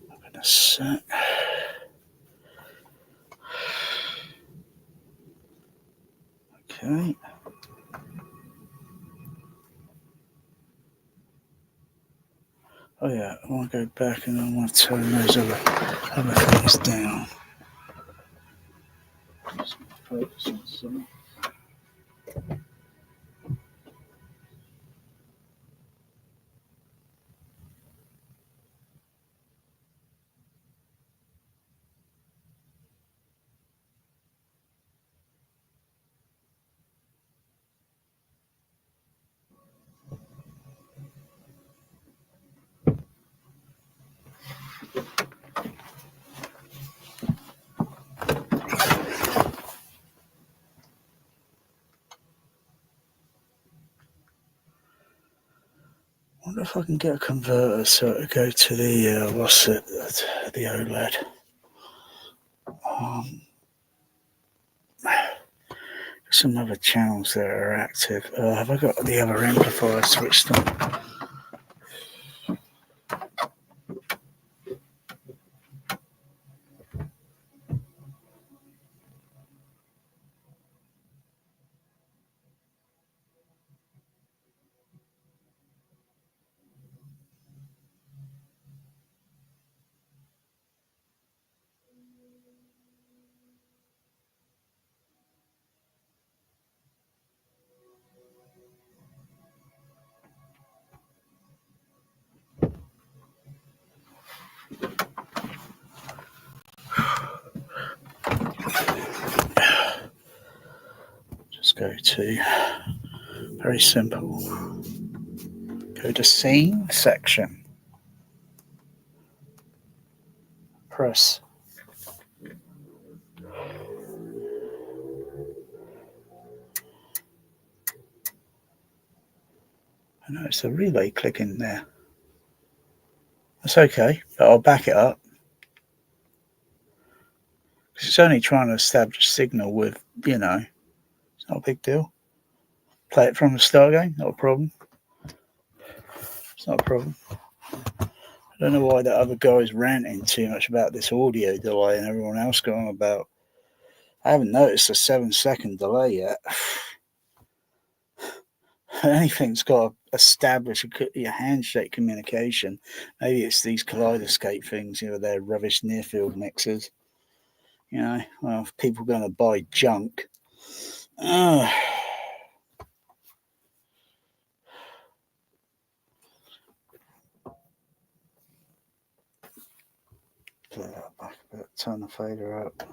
I'm gonna set. Okay. Oh yeah, I want to go back and I want to turn those other things down. Just focus on some. I wonder if I can get a converter so to go to the what's it, the OLED. Some other channels that are active. Have I got the other amplifier switched on? go to, very simple, go to scene section, press I know it's a relay clicking there. That's okay, but I'll back it up. Because it's only trying to establish signal with, it's not a big deal. Play it from the start again, not a problem. It's not a problem. I don't know why that other guy's ranting too much about this audio delay and everyone else going about. I haven't noticed a 7-second delay yet. Anything's got to establish a handshake communication. Maybe it's these kaleidoscope things, they're rubbish near field mixers. Well, if people are going to buy junk. Play that back a bit, turn the fader up.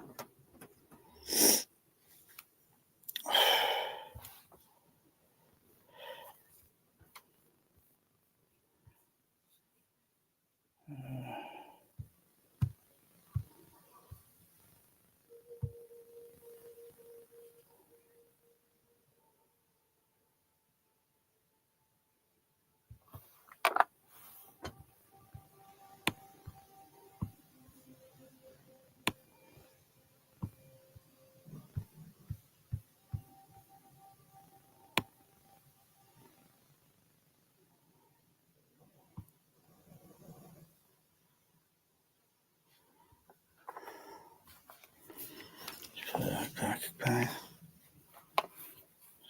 Back.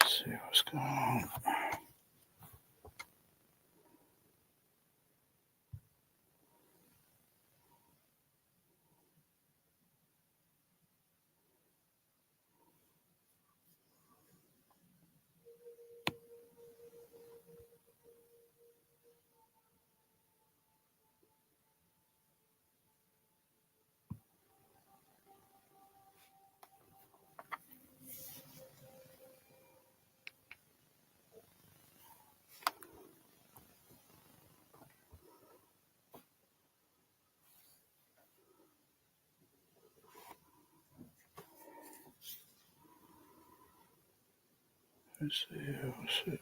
See what's going on. Let's see.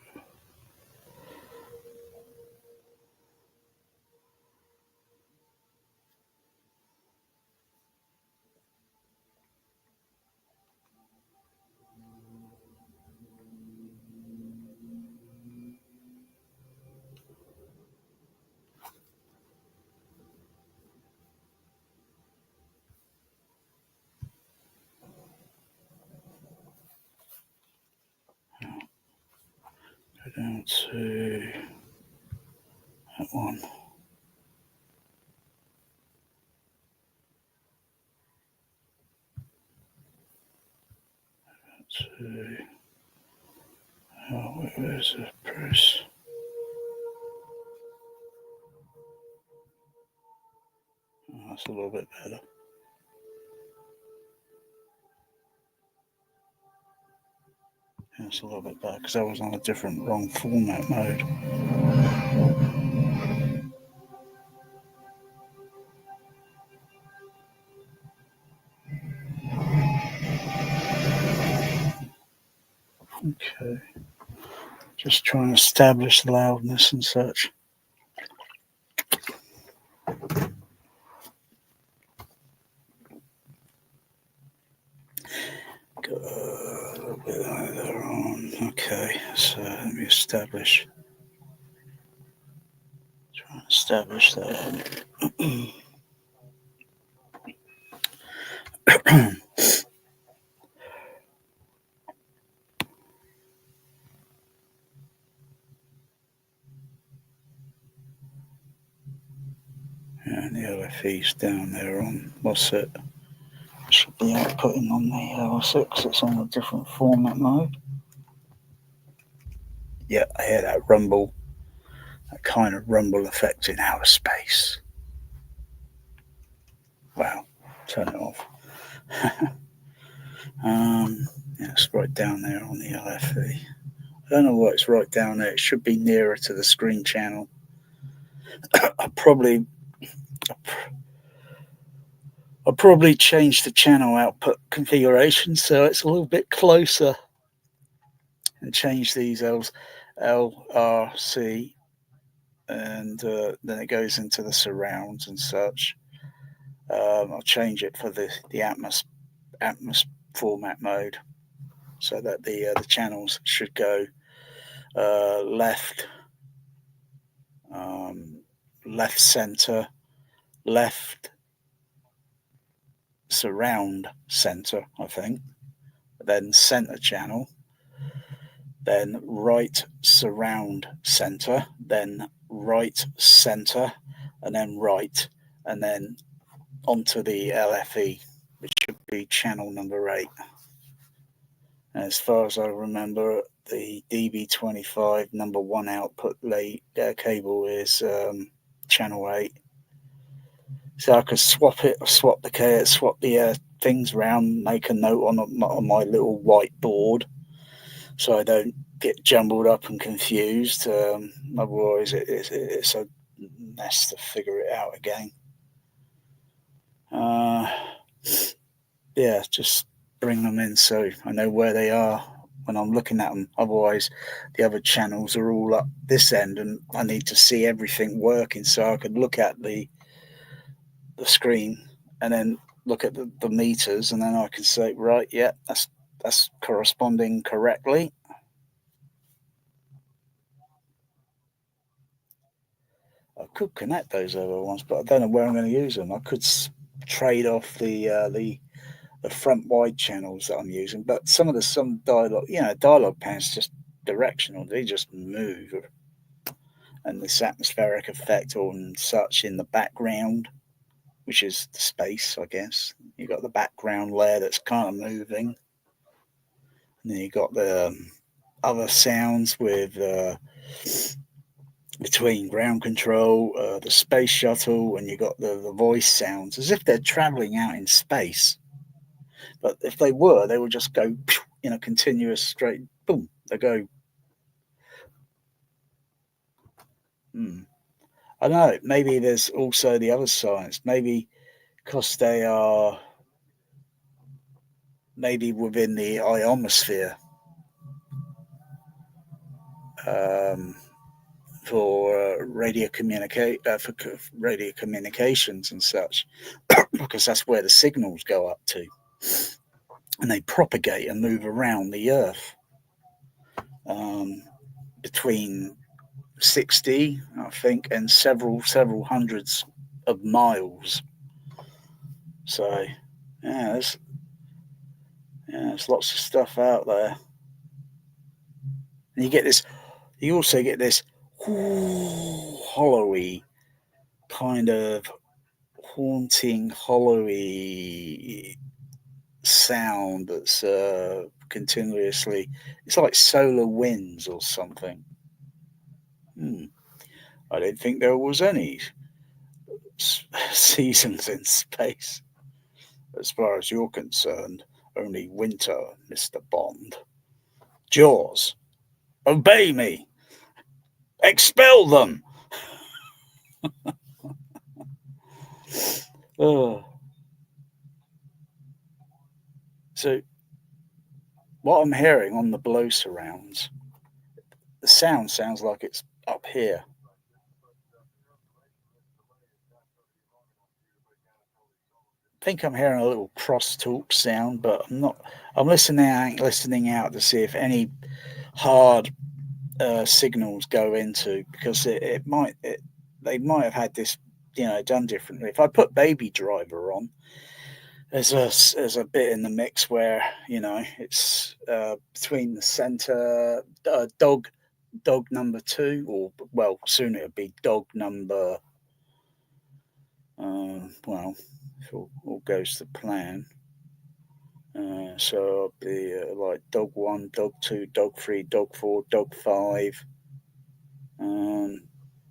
Go down to that one. Where's the press? Oh, that's a little bit better. That's a little bit better because I was on a different wrong format mode. Okay. Just trying to establish loudness and such. Go a little bit either on. Okay, so let me establish. Trying to establish that. And the LFE's down there on what's it? Should be outputting on the L6. It's on a different format mode. Yeah, I hear that rumble, that kind of rumble effect in outer space. Wow, turn it off. Yeah, it's right down there on the LFE. I don't know why it's right down there. It should be nearer to the screen channel. I'll probably change the channel output configuration so it's a little bit closer, and change these LRC, and then it goes into the surrounds and such. I'll change it for the Atmos format mode, so that the channels should go left, left center, left surround center, I think, then center channel, then right surround center, then right center, and then right, and then onto the LFE, which should be channel number 8. And as far as I remember, the DB25 number 1 output cable is channel 8. So I could swap the things around, make a note on my little whiteboard, so I don't get jumbled up and confused. Otherwise, it's a mess to figure it out again. Yeah, just bring them in so I know where they are when I'm looking at them. Otherwise, the other channels are all up this end, and I need to see everything working so I could look at the screen and then look at the meters, and then I can say, right, yeah, that's corresponding correctly. I could connect those other ones, but I don't know where I'm going to use them. I could trade off the front wide channels that I'm using, but some dialogue pans just directional. They just move, and this atmospheric effect and such in the background, which is the space, I guess. You got the background layer that's kind of moving, and then you got the other sounds with between ground control, the space shuttle, and you got the voice sounds as if they're traveling out in space. But if they would just go in a continuous straight boom. They go. I don't know. Maybe there's also the other science. Maybe because they are maybe within the ionosphere, for radio communications and such, because that's where the signals go up to, and they propagate and move around the Earth, between 60, I think, and several hundreds of miles. So, yeah, there's lots of stuff out there, and you also get this hollowy kind of haunting, hollowy sound that's continuously. It's like solar winds or something. I didn't think there was any seasons in space. As far as you're concerned, only winter, Mr. Bond. Jaws, obey me! Expel them! So, what I'm hearing on the blow surrounds, the sound sounds like it's up here. I think I'm hearing a little crosstalk sound, but I'm not. I'm listening out to see if any hard signals go into, because they might have had this done differently. If I put Baby Driver on, there's a bit in the mix where it's between the center dog number 2, or well, soon it'll be dog number well, if all goes to plan. So I'll be like dog 1, dog 2, dog 3, dog 4, dog 5.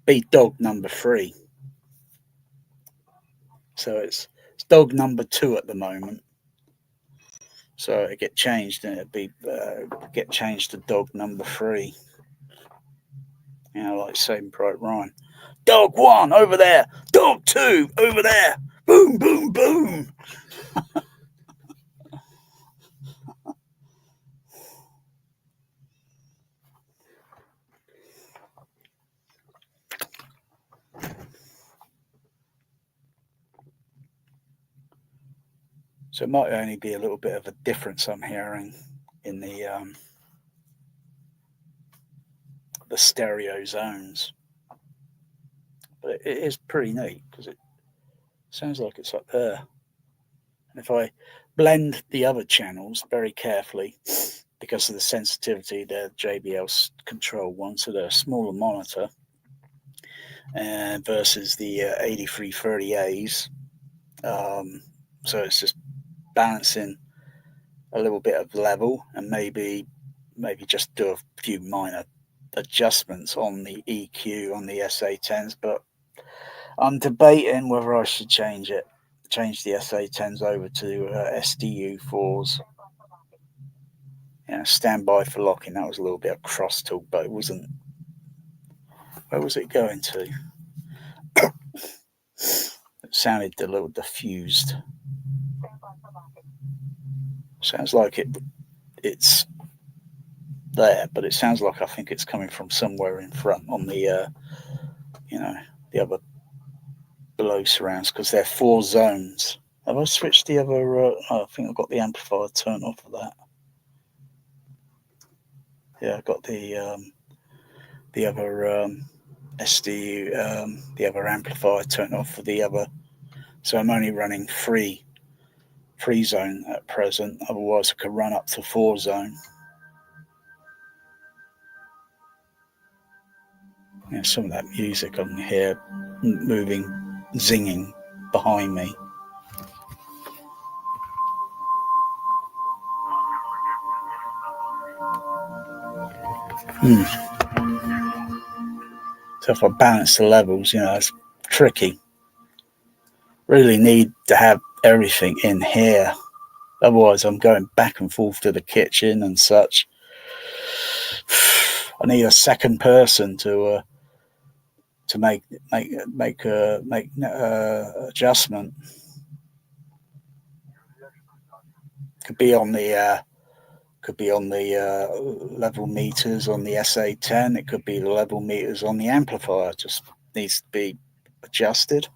Be dog number 3. So it's dog number 2 at the moment. So it get changed, and it'd be get changed to dog number 3. You know, like Saving Private Ryan. Dog 1 over there. Dog 2 over there. Boom, boom, boom. So it might only be a little bit of a difference I'm hearing in the stereo zones, but it is pretty neat because it sounds like it's up there. And if I blend the other channels very carefully, because of the sensitivity, they're JBL Control 1, so they're a smaller monitor, versus the 8330As. So it's just balancing a little bit of level, and maybe just do a few minor adjustments on the EQ on the SA10s, but I'm debating whether I should change the SA10s over to SDU4s. Standby for locking. That was a little bit of crosstalk, but it wasn't. Where was it going to? It sounded a little diffused. Sounds like it's there, but it sounds like I think it's coming from somewhere in front on the the other below surrounds, because they're 4 zones. Have I switched the other? I think I've got the amplifier turned off for that. Yeah, I've got the other SDU, the other amplifier turned off for the other. So I'm only running 3 zone at present. Otherwise, I could run up to 4 zone. Some of that music I can hear moving, zinging behind me. So if I balance the levels, it's tricky. Really need to have everything in here. Otherwise, I'm going back and forth to the kitchen and such. I need a second person to make adjustment. Could be on the level meters on the SA10. It could be the level meters on the amplifier. It just needs to be adjusted.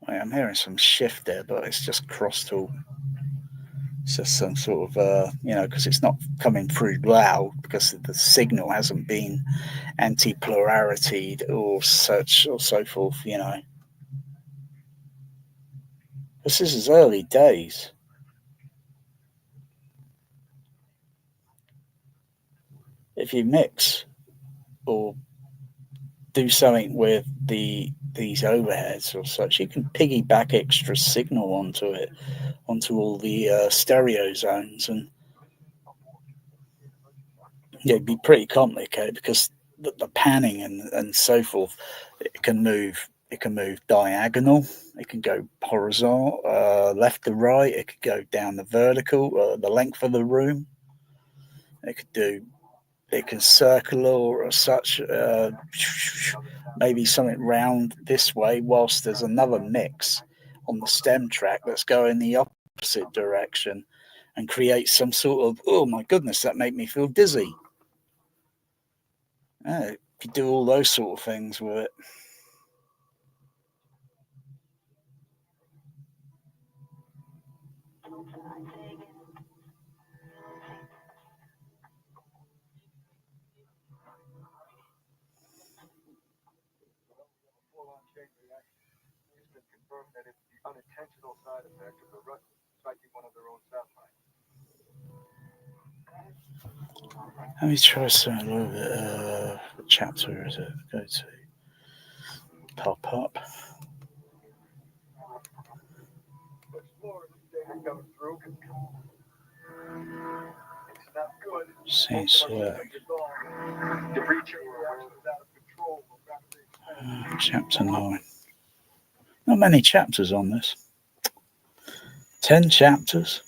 I'm hearing some shift there, but it's just crosstalk. It's just some sort of, because it's not coming through loud, because the signal hasn't been anti-pluralitied or such or so forth, This is early days. If you mix or do something with these overheads or such, you can piggyback extra signal onto all the stereo zones, and it'd be pretty complicated because the panning and so forth, it can move diagonal, it can go horizontal, left to right, it could go down the vertical, the length of the room, it can circle or such, maybe something round this way, whilst there's another mix on the stem track that's going the opposite direction, and create some sort of, oh my goodness, that made me feel dizzy. You could do all those sort of things with it. Unintentional side effect of the Russians striking one of their own satellites. Let me try something a little bit. What chapter is it? Go to pop up. See select. Chapter 9. Not many chapters on this. 10 chapters.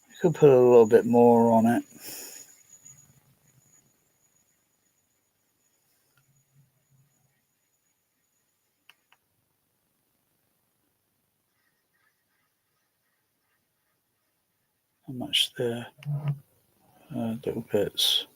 You could put a little bit more on it. How much there? Little bits.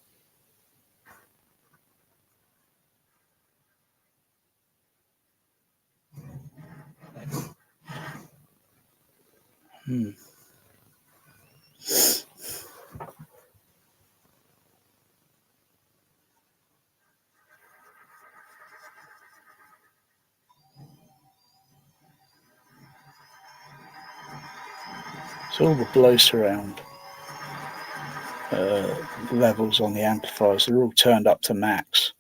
So all the blow surround levels on the amplifiers, they're all turned up to max.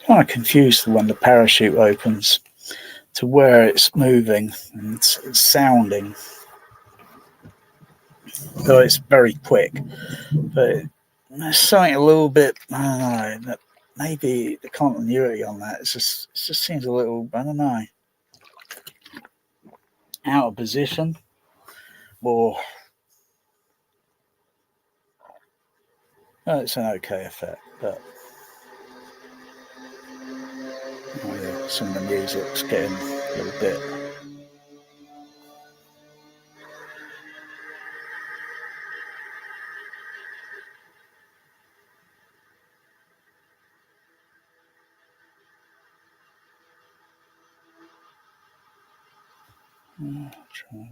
Kind of confused when the parachute opens to where it's moving and it's sounding. Though it's very quick, but there's something a little bit, I don't know, that maybe the continuity on that, it just seems a little, I don't know, out of position, or it's an okay effect, but oh yeah, some of the music's getting a little bit.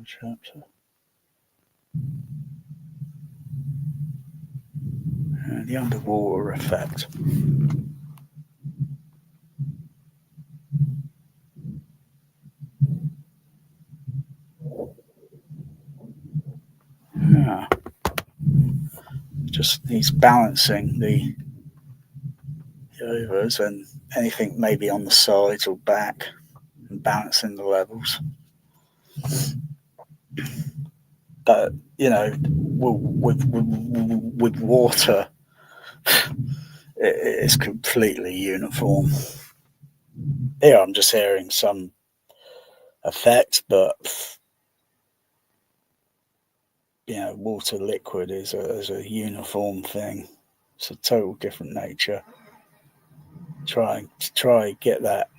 Chapter. The underwater effect. Yeah. Just needs balancing the overs and anything maybe on the sides or back, and balancing the levels. But you know, with water, it's completely uniform. Here I'm just hearing some effect, but you know, water liquid is a uniform thing. It's a total different nature. Try get that,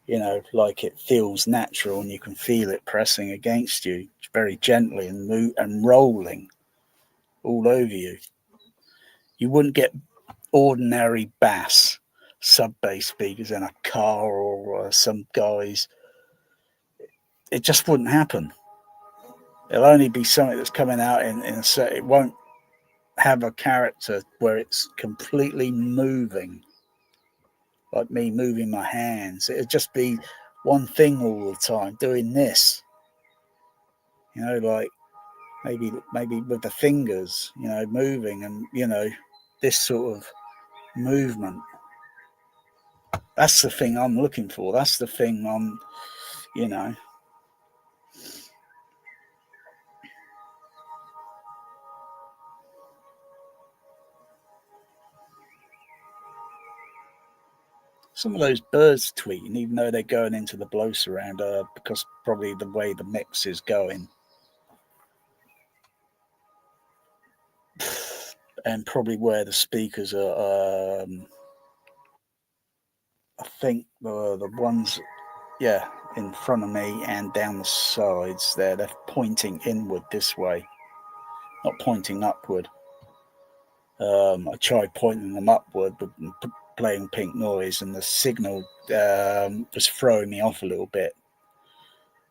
you know, like it feels natural and you can feel it pressing against you very gently and rolling all over you. You wouldn't get ordinary bass sub bass speakers in a car or some guys. It just wouldn't happen. It'll only be something that's coming out in a set. It won't have a character where it's completely moving, like me moving my hands. It'd just be one thing all the time, doing this. You know, like maybe with the fingers, you know, moving and, you know, this sort of movement. That's the thing I'm looking for. That's the thing I'm, you know. Some of those birds tweeting, even though they're going into the blow surround, because probably the way the mix is going. And probably where the speakers are, I think the ones, yeah, in front of me and down the sides there, they're pointing inward this way, not pointing upward. I tried pointing them upward, but playing pink noise, and the signal was throwing me off a little bit.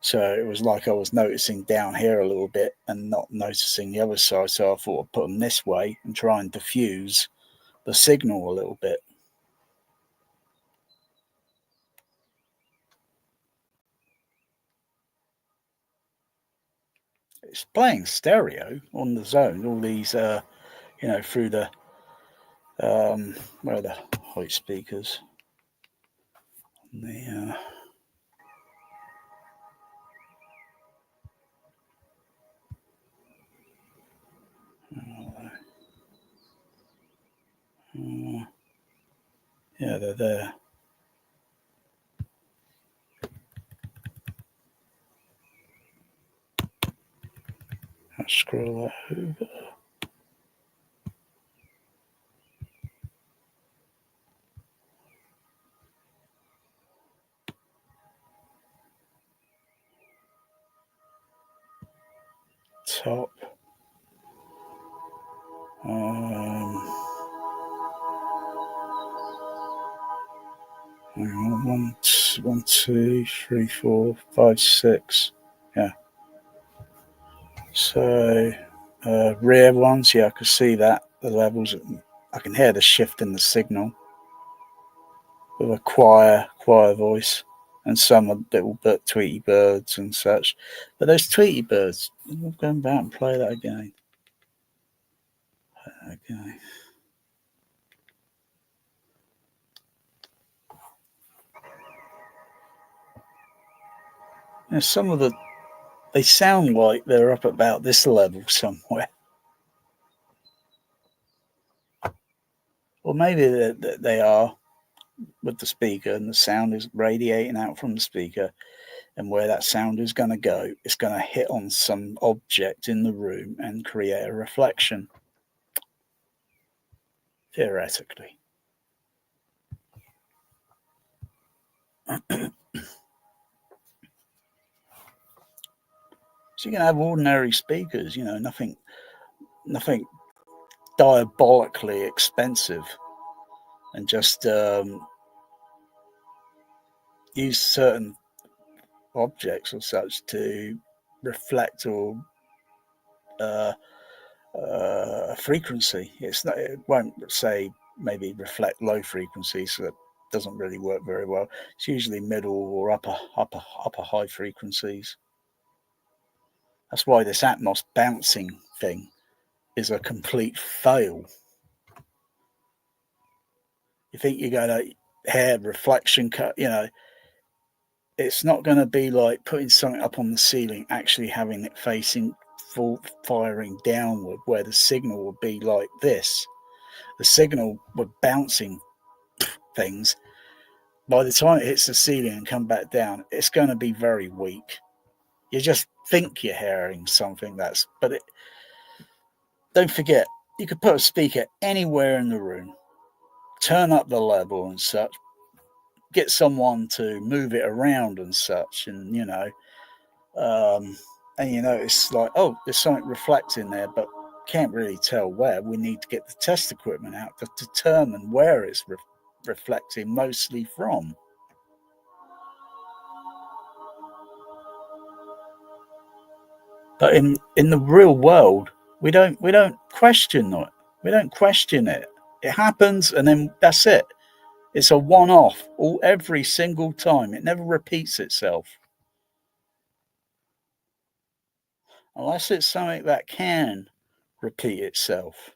So it was like I was noticing down here a little bit and not noticing the other side. So I thought I'd put them this way and try and diffuse the signal a little bit. it's playing stereo on the zone. All these, through the where are the height speakers? The yeah, they're there. I'll scroll that over. Top. Hang on, 1, 2, 3, 4, 5, 6. Yeah. So rear ones, yeah, I can see that the levels. I can hear the shift in the signal with a choir voice, and some little Tweety birds and such. But those Tweety birds, we'll go back and play that again. Okay. Now, some of they sound like they're up about this level somewhere. Or maybe they are with the speaker, and the sound is radiating out from the speaker, and where that sound is going to go, it's going to hit on some object in the room and create a reflection, theoretically. So you can have ordinary speakers, nothing diabolically expensive, and just use certain objects or such to reflect or frequency. It won't say maybe reflect low frequencies, so that doesn't really work very well. It's usually middle or upper high frequencies. That's why this Atmos bouncing thing is a complete fail. You think you're going to hear reflection cut, it's not going to be like putting something up on the ceiling, actually having it facing full firing downward, where the signal would be like this. The signal would bouncing things. By the time it hits the ceiling and come back down, it's going to be very weak. You just think you're hearing something don't forget, you could put a speaker anywhere in the room, turn up the level and such, get someone to move it around and such, and it's like, oh, there's something reflecting there, but can't really tell where. We need to get the test equipment out to determine where it's reflecting mostly from. But in the real world, we don't question it. We don't question it. It happens, and then that's it. It's a one-off every single time. It never repeats itself. Unless it's something that can repeat itself.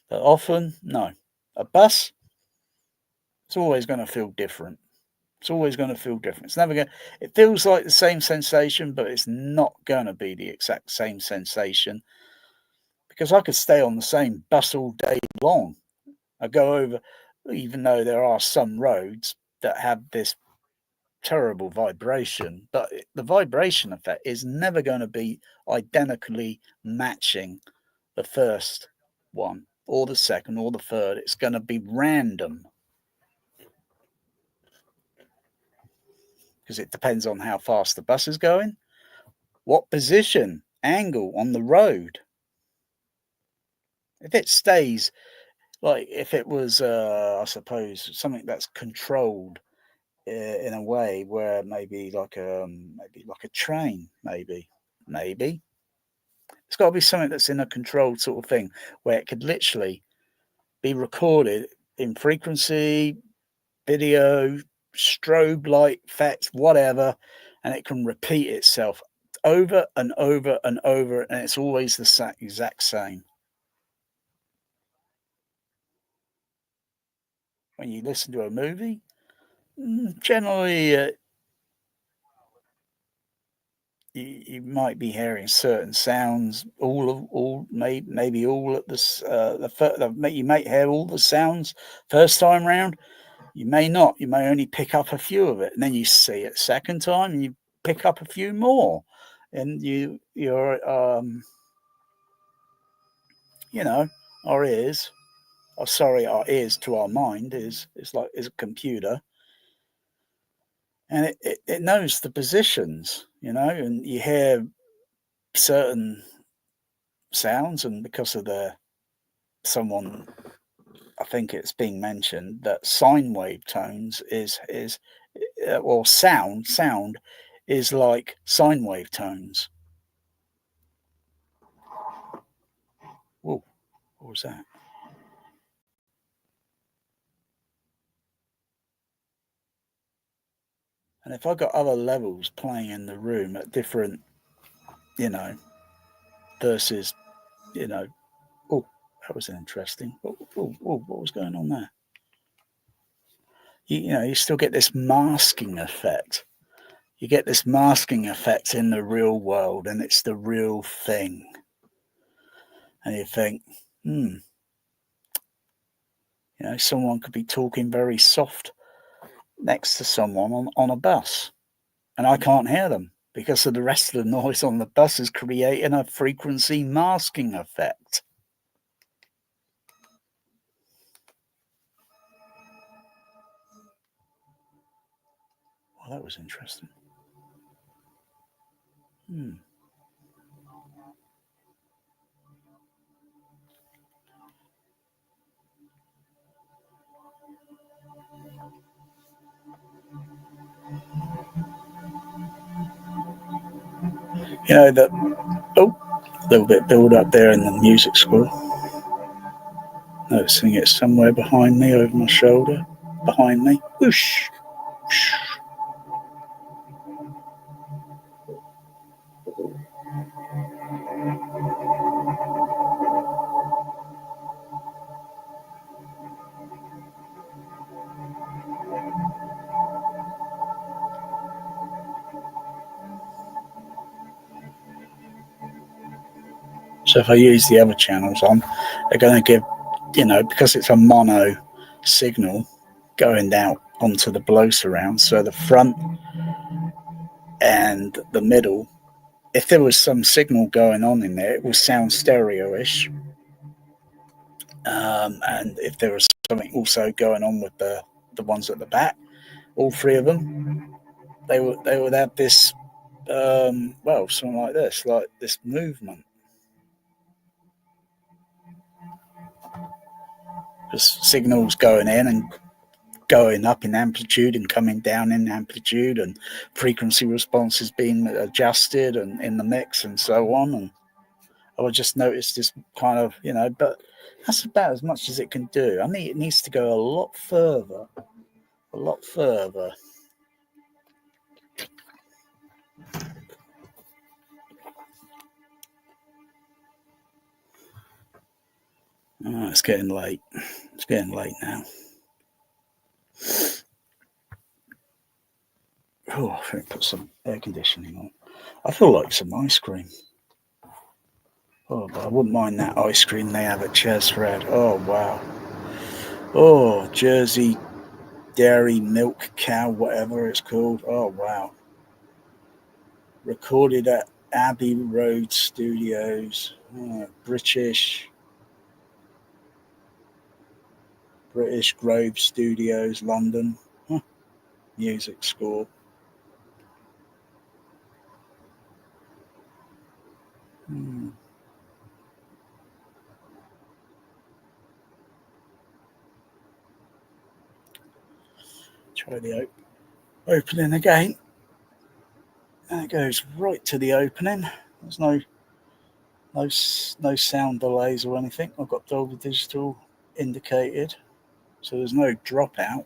But often, no. A bus, it's always going to feel different. It's always going to feel different. It's never going. It feels like the same sensation, but it's not going to be the exact same sensation, because I could stay on the same bus all day long. I go over, even though there are some roads that have this terrible vibration, but the vibration effect is never going to be identically matching the first one or the second or the third. It's going to be random, because it depends on how fast the bus is going, what position, angle on the road. If it stays, like if it was, I suppose, something that's controlled in a way where maybe like a train, maybe it's got to be something that's in a controlled sort of thing, where it could literally be recorded in frequency, video, strobe light effects, whatever, and it can repeat itself over and over and over, and it's always the exact same. When you listen to a movie, generally you might be hearing certain sounds, maybe all at you might hear all the sounds first time round. You may not. You may only pick up a few of it, and then you see it second time, and you pick up a few more, and our ears. Oh, sorry, our ears to our mind is a computer, and it knows the positions, and you hear certain sounds, and because of someone, I think it's being mentioned that sine wave tones or sound is like sine wave tones. Whoa, what was that? And if I got other levels playing in the room at different, versus, oh, that was interesting. What was going on there? You still get this masking effect. You get this masking effect in the real world, and it's the real thing. And you think, someone could be talking very soft next to someone on a bus, and I can't hear them because of the rest of the noise on the bus is creating a frequency masking effect. Well, that was interesting. That a little bit build up there in the music score. Noticing it somewhere behind me, over my shoulder, behind me. Whoosh, whoosh. So if I use the other channels on, they're going to give, because it's a mono signal going out onto the blow surround. So the front and the middle, if there was some signal going on in there, it will sound stereo-ish. And if there was something also going on with the ones at the back, all three of them, they would have this, something like this movement. There's signals going in and going up in amplitude and coming down in amplitude, and frequency responses being adjusted and in the mix and so on. And I would just notice this kind of, but that's about as much as it can do. I mean, it needs to go a lot further. Oh, it's getting late. It's getting late now. Oh, I think put some air conditioning on. I feel like some ice cream. Oh, but I wouldn't mind that ice cream they have at Ches Red. Oh, wow. Oh, Jersey Dairy Milk Cow, whatever it's called. Oh, wow. Recorded at Abbey Road Studios. British Grove Studios, London. Music score. Try the opening again. And it goes right to the opening. There's no sound delays or anything. I've got Dolby Digital indicated, so there's no dropout.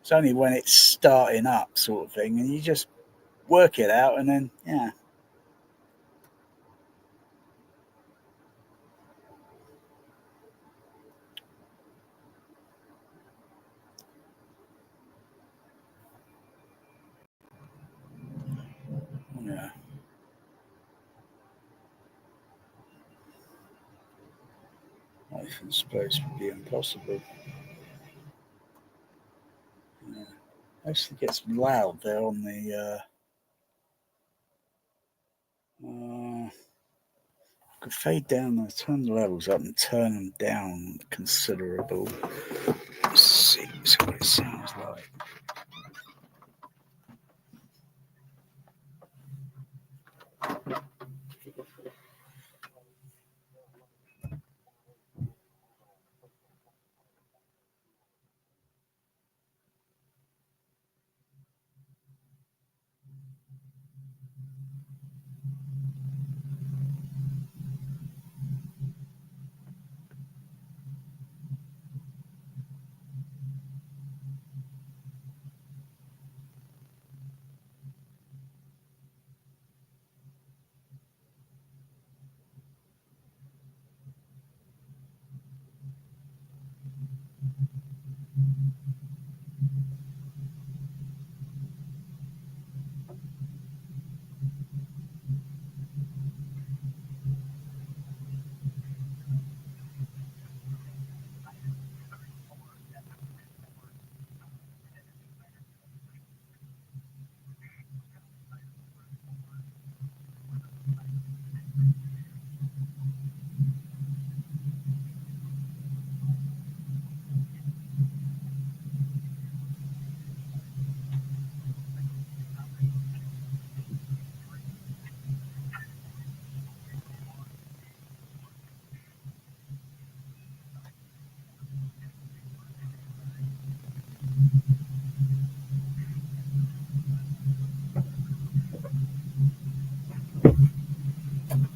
It's only when it's starting up, sort of thing, and you just work it out, and then yeah. Yeah. Life in space would be impossible. Yeah. Actually gets loud there on the could fade down and turn the levels up and turn them down considerable. Let's see what it sounds like.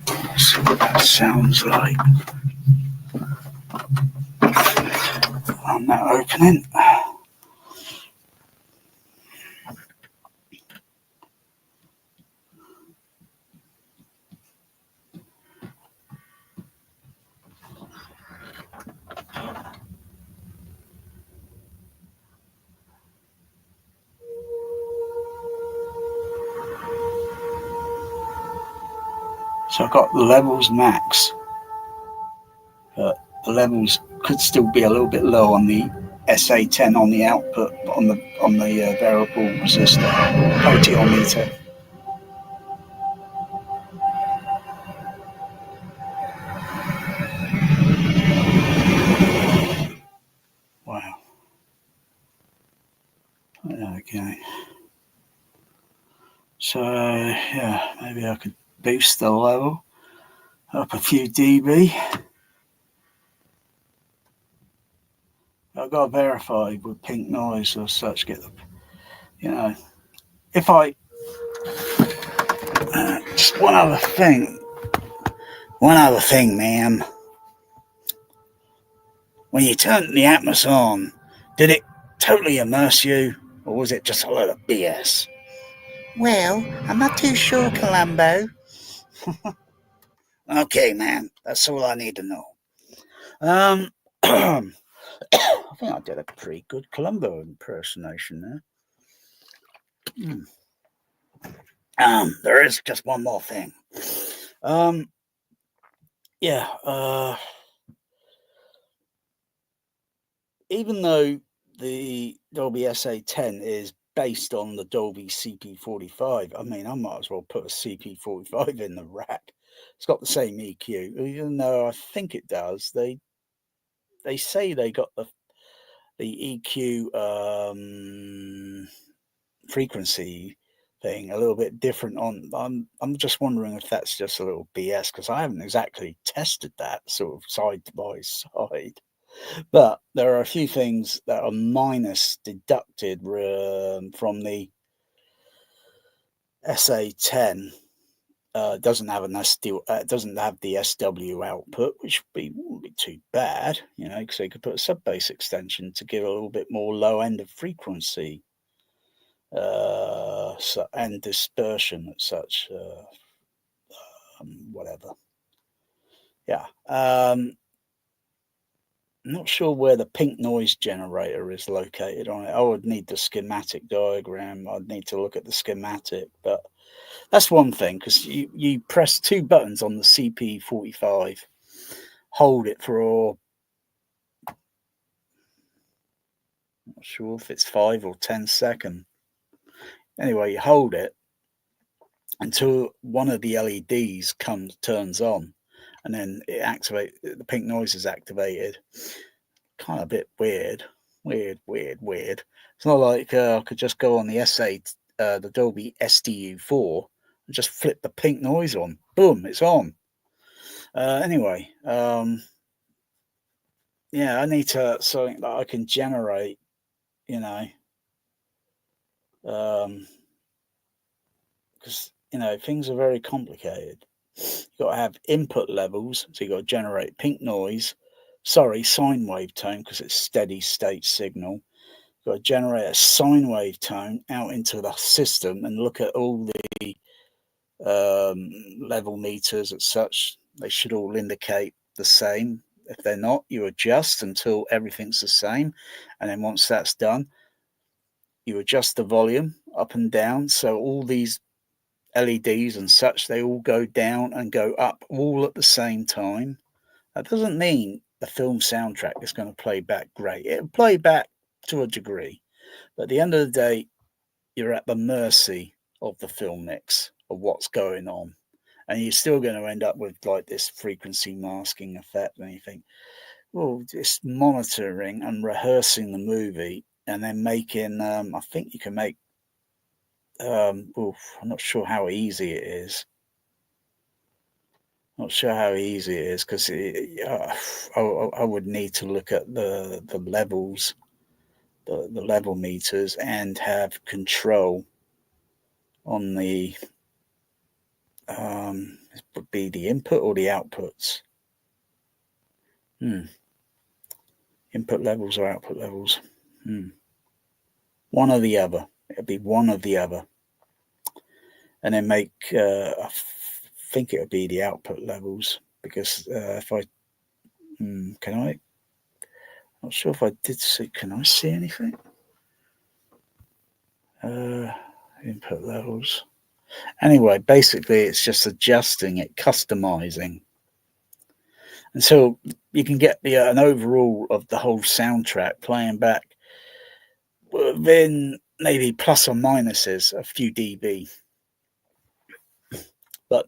Let's see what that sounds like. On that opening. So I've got the levels max, but the levels could still be a little bit low on the SA10 on the output, on the variable resistor, potentiometer. Wow. Okay. So yeah, maybe I could boost the level up a few dB. I've got to verify with pink noise or such. Get the, if I just one other thing, ma'am. When you turned the Atmos on, did it totally immerse you, or was it just a load of BS? Well, I'm not too sure, Columbo. Okay, man, that's all I need to know. I think I did a pretty good Columbo impersonation there. There is just one more thing. Even though the Dolby SA10 is based on the Dolby CP45, I mean, I might as well put a CP45 in the rack. It's got the same EQ, even though I think it does. They say they got the EQ frequency thing a little bit different on. I'm just wondering if that's just a little BS, because I haven't exactly tested that sort of side by side. But there are a few things that are minus deducted from the SA10. Doesn't have doesn't have the SW output, which wouldn't be too bad, because they could put a sub bass extension to give a little bit more low end of frequency. and dispersion at such, whatever. Yeah. Not sure where the pink noise generator is located on it. I would need the schematic diagram. I'd need to look at the schematic, but that's one thing, because you press two buttons on the CP45, hold it for, not sure if it's 5 or 10 seconds. Anyway, you hold it until one of the LEDs turns on, and then it activates. The pink noise is activated. Kind of a bit weird. It's not like I could just go on the the Dolby SDU4 and just flip the pink noise on. Boom, it's on. Anyway, yeah, I need something that I can generate, because things are very complicated. You've got to have input levels, so you've got to generate pink noise. Sorry, sine wave tone, because it's steady state signal. You've got to generate a sine wave tone out into the system and look at all the level meters as such. They should all indicate the same. If they're not, you adjust until everything's the same. And then once that's done, you adjust the volume up and down. So all these LEDs and such, they all go down and go up all at the same time. That doesn't mean the film soundtrack is going to play back great. It'll play back to a degree. But at the end of the day, you're at the mercy of the film mix, of what's going on. And you're still going to end up with like this frequency masking effect. And you think, well, just monitoring and rehearsing the movie and then making, I think you can make, I'm not sure how easy it is. Not sure how easy it is, because I would need to look at the levels, the level meters, and have control on the it would be the input or the outputs. Input levels or output levels. One or the other. It'd be one or the other. And then make, I think it would be the output levels, because if I, can I, not sure if I did see, can I see anything? Input levels. Anyway, basically it's just adjusting it, customizing, until you can get an overall of the whole soundtrack playing back within maybe plus or minuses a few dB. But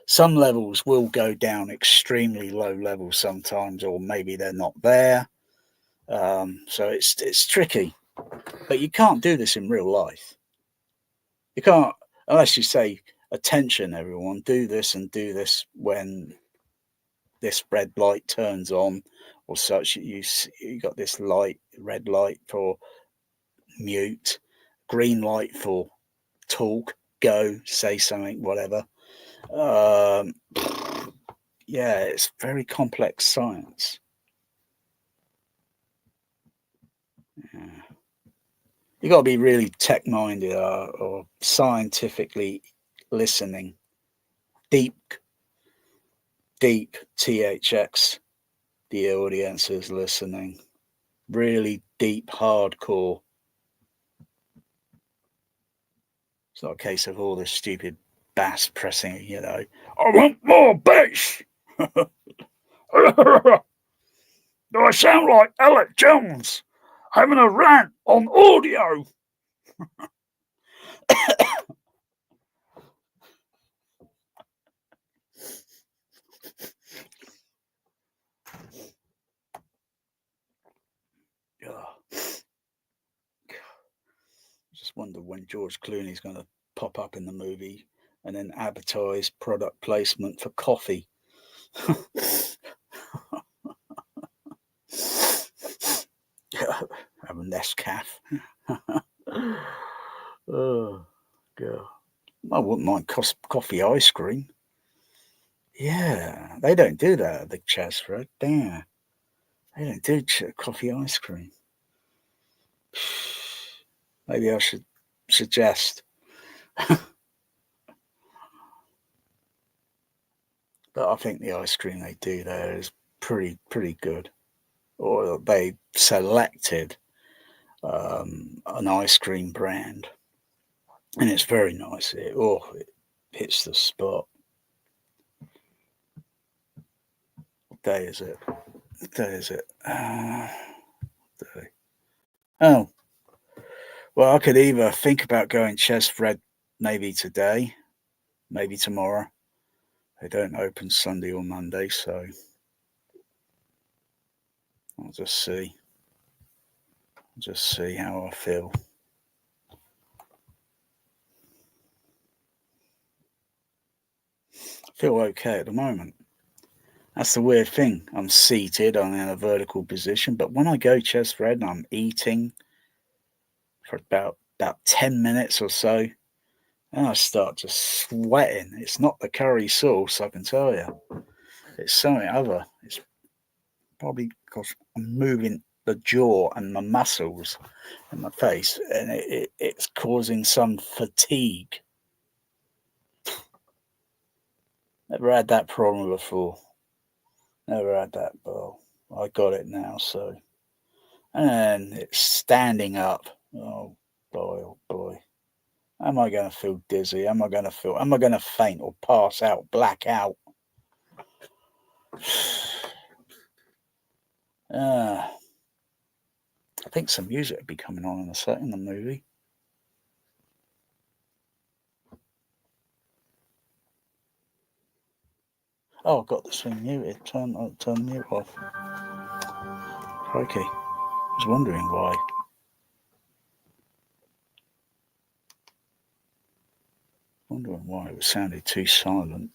some levels will go down extremely low levels sometimes, or maybe they're not there. So it's tricky. But you can't do this in real life. You can't, unless you say, attention everyone, do this and do this when this red light turns on or such. You got this light, red light for mute, green light for talk, go, say something, whatever. Yeah, it's very complex science. Yeah. You got to be really tech minded or scientifically listening. Deep THX, the audience is listening. Really deep, hardcore. It's not a case of all this stupid bass pressing, I want more bass. Do I sound like Alec Jones having a rant on audio? Just wonder when George Clooney's going to pop up in the movie and then advertise product placement for coffee. Have a Nescafe. Oh, God. I wouldn't mind coffee ice cream. Yeah, they don't do that at the Chasford. Damn. They don't do coffee ice cream. Maybe I should suggest. But I think the ice cream they do there is pretty good. Or they selected an ice cream brand, and it's very nice. It hits the spot. What day is it? What day is it? Day. Oh, well, I could either think about going Chest Red maybe today, maybe tomorrow. They don't open Sunday or Monday, so I'll just see. Just see how I feel. I feel okay at the moment. That's the weird thing. I'm seated, I'm in a vertical position, but when I go chest red and I'm eating for about 10 minutes or so, and I start just sweating. It's not the curry sauce, I can tell you. It's something other. It's probably because I'm moving the jaw and my muscles in my face, and it's causing some fatigue. Never had that problem before. Never had that, but I got it now, so. And it's standing up. Oh boy, oh boy. Am I going to feel dizzy? Am I going to faint or pass out, black out? I think some music will be coming on in a second in the movie. Oh, I've got this thing muted. Turn the mute off. Crikey. I was wondering why. It sounded too silent.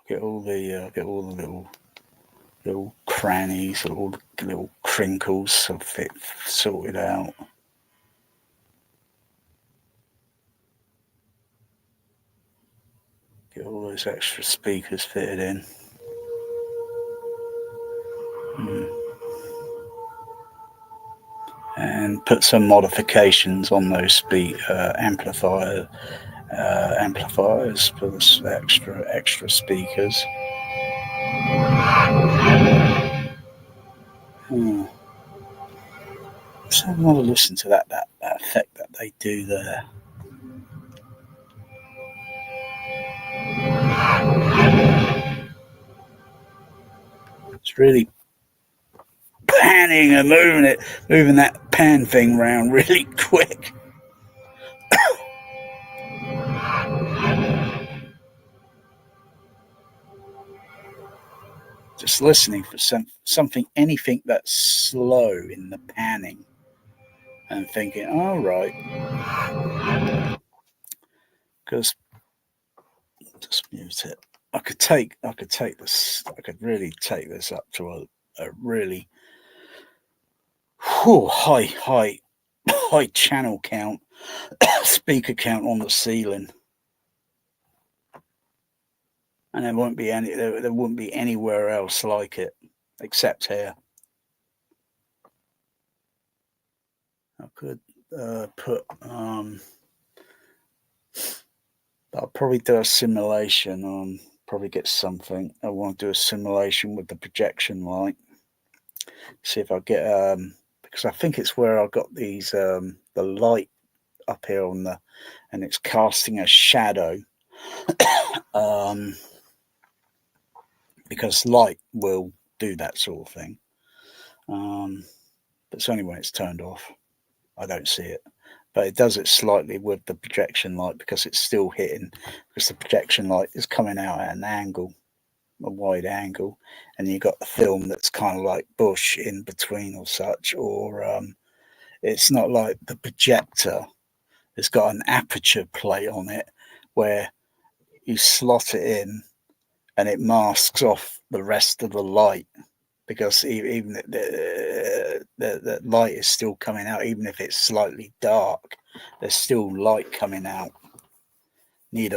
Get all the little crannies, all the little crinkles sorted out. Get all those extra speakers fitted in. And put some modifications on those amplifiers for the extra speakers. Let's have another listen to that effect that they do there. It's really panning and moving that pan thing around really quick. Just listening for anything that's slow in the panning, and thinking, all right, because just mute it. I could really take this up to a really high channel count, speaker count on the ceiling, and there won't be anywhere else like it except here. I could put I'll probably do a simulation probably get something. I want to do a simulation with the projection light. See if I get because I think it's where I got these the light up here and it's casting a shadow. Because light will do that sort of thing. But it's only when it's turned off. I don't see it. But it does it slightly with the projection light because it's still hitting, because the projection light is coming out at an angle, a wide angle, and you've got the film that's kind of like bush in between or such, or it's not like the projector. It's got an aperture plate on it where you slot it in and it masks off the rest of the light, because even the light is still coming out, even if it's slightly dark, there's still light coming out. Need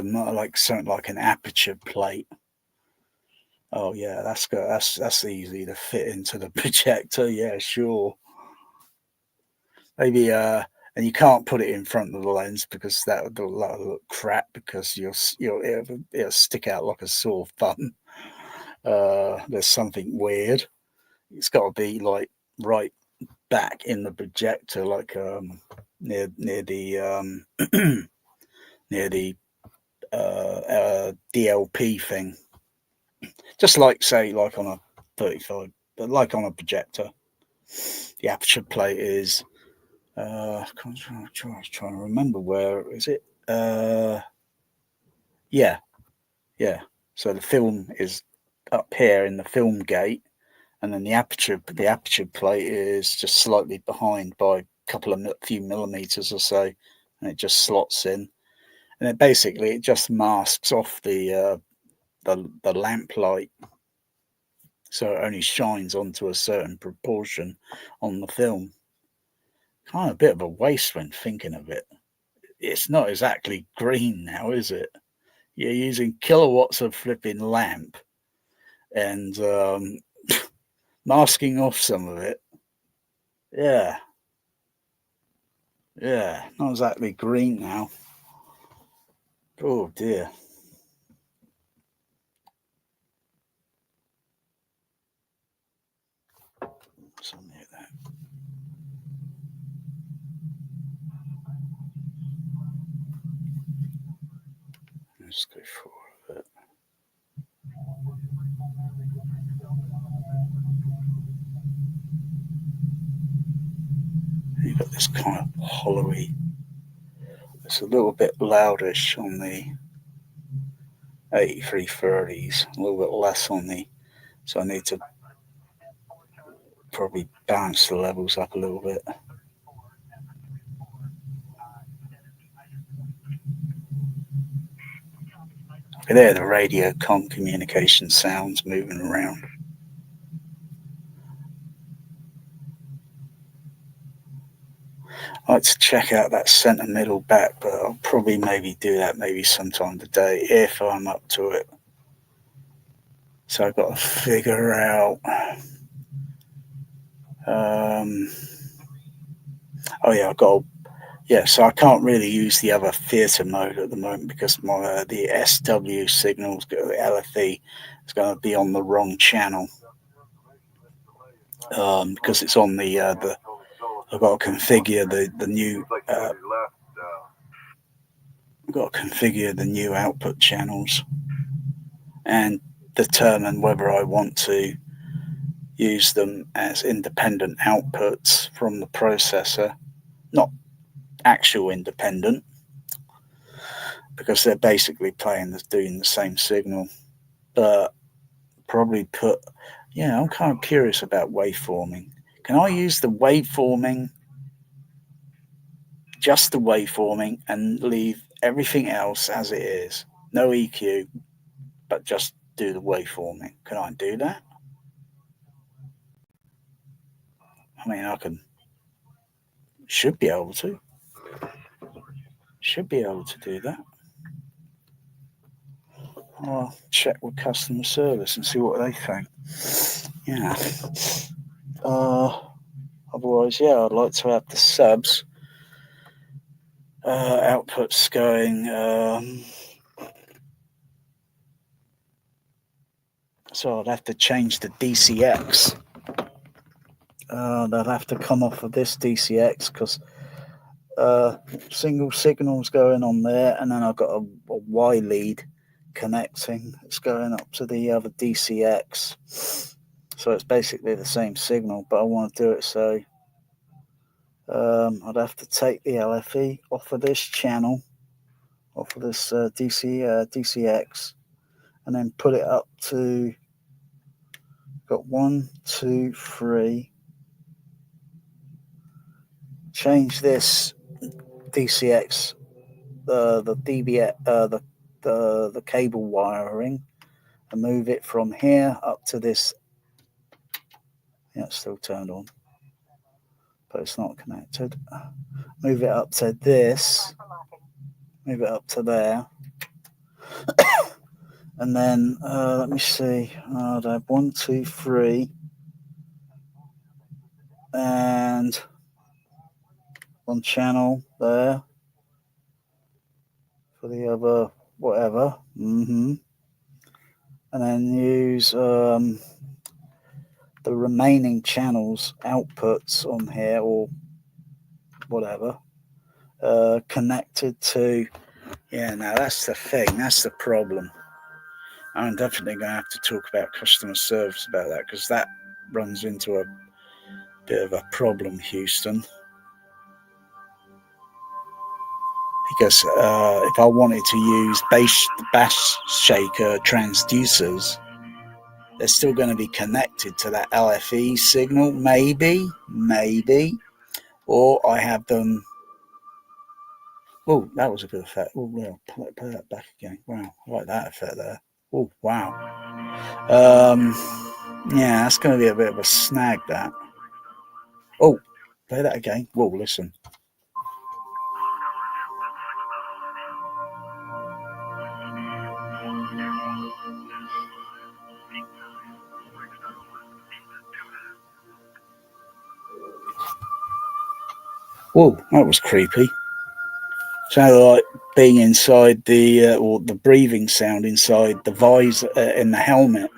something like an aperture plate. Oh yeah, that's good. That's easy to fit into the projector. Yeah, sure. Maybe and you can't put it in front of the lens because that'll look crap because it'll stick out like a sore thumb. There's something weird. It's got to be like right back in the projector, like near the near the DLP thing. Just like say like on a 35, but like on a projector, the aperture plate is. I'm trying to remember where is it. Yeah, yeah. So the film is up here in the film gate, and then the aperture plate is just slightly behind by a few millimeters or so, and it just slots in, and it just masks off the lamp light, so it only shines onto a certain proportion on the film. Kind of a bit of a waste when thinking of it. It's not exactly green now, is it? You're using kilowatts of flipping lamp and masking off some of it. Yeah, yeah, not exactly green now. Oh dear. Something like that. Let's go forward a bit. You've got this kind of hollowy. It's a little bit loudish on the 8330s, a little bit less on the. So I need to probably balance the levels up a little bit. But there, the radio communication sounds moving around. I like to check out that center middle back, but I'll probably maybe do that maybe sometime today if I'm up to it. So I've got to figure out. Oh yeah, so I can't really use the other theater mode at the moment because the SW signals, the LFE, is going to be on the wrong channel. Because it's on the I've got to configure the new. I've got to configure the new output channels and determine whether I want to use them as independent outputs from the processor, not actual independent, because they're basically doing the same signal, but probably I'm kind of curious about waveforming. Can I use the waveforming, just the waveforming, and leave everything else as it is? No EQ, but just do the waveforming. Can I do that? I mean, should be able to do that. I'll check with customer service and see what they think. Yeah. Otherwise, I'd like to have the subs outputs going. So I'd have to change the DCX. They'll have to come off of this DCX because single signal's going on there, and then I've got a Y lead connecting. It's going up to the other DCX. So it's basically the same signal, but I want to do it so I'd have to take the LFE off of this channel, off of this DCX, and then put it up to, got 1, 2, 3. Change this DCX, the DBX, the cable wiring, and move it from here up to this. Yeah, it's still turned on, but it's not connected. Move it up to this. Move it up to there. And then let me see. I'd have 1, 2, 3, and one channel there for the other whatever. And then use the remaining channels outputs on here or whatever connected to. Yeah, now that's the thing. That's the problem. I'm definitely going to have to talk about customer service about that, because that runs into a bit of a problem, Houston. Because if I wanted to use bass shaker transducers, they're still going to be connected to that LFE signal, maybe, or I have them. Oh, that was a good effect. Oh, well, play that back again. Wow, I like that effect there. Oh, wow. Yeah, that's going to be a bit of a snag, that. Oh, play that again. Whoa, listen. Whoa, that was creepy. Sounded like being inside the, or the breathing sound inside the visor in the helmet.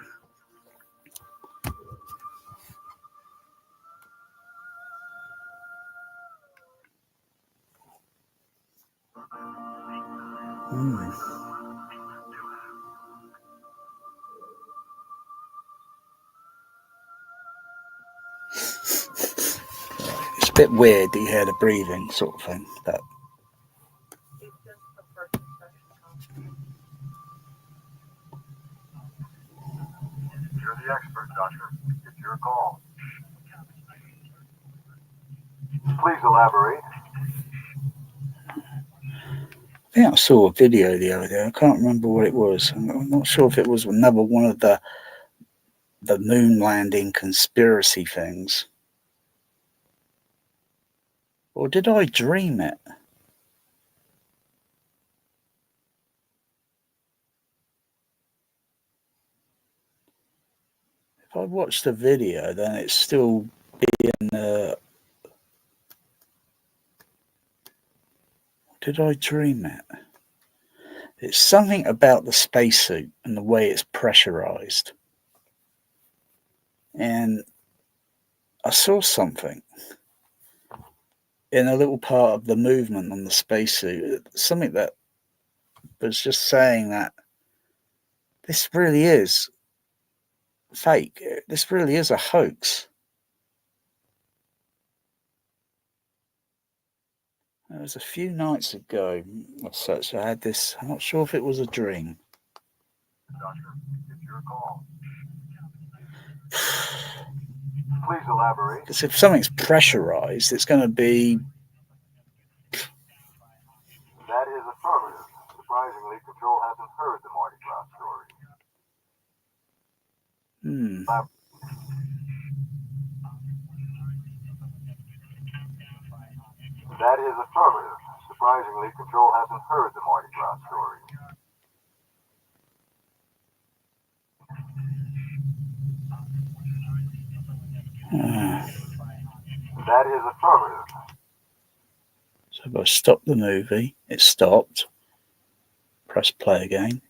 It's a bit weird that you hear the breathing sort of thing, but You're the expert, Doctor. It's your call. Please elaborate. I think I saw a video the other day. I can't remember what it was. I'm not sure if it was another one of the moon landing conspiracy things. Or did I dream it? If I watched the video, then it's still being... did I dream it? It's something about the spacesuit and the way it's pressurized. And I saw something in a little part of the movement on the spacesuit, something that was just saying that this really is fake. This really is a hoax. It was a few nights ago or such. I had this. I'm not sure if it was a dream. Doctor, it's your call. Please elaborate. Because if something's pressurized, it's going to be. That is affirmative. Surprisingly, Control hasn't heard the Mardi Gras story. That is affirmative. Surprisingly, Control hasn't heard the Mardi Gras story. That is affirmative. So if I stop the movie, it stopped. Press play again.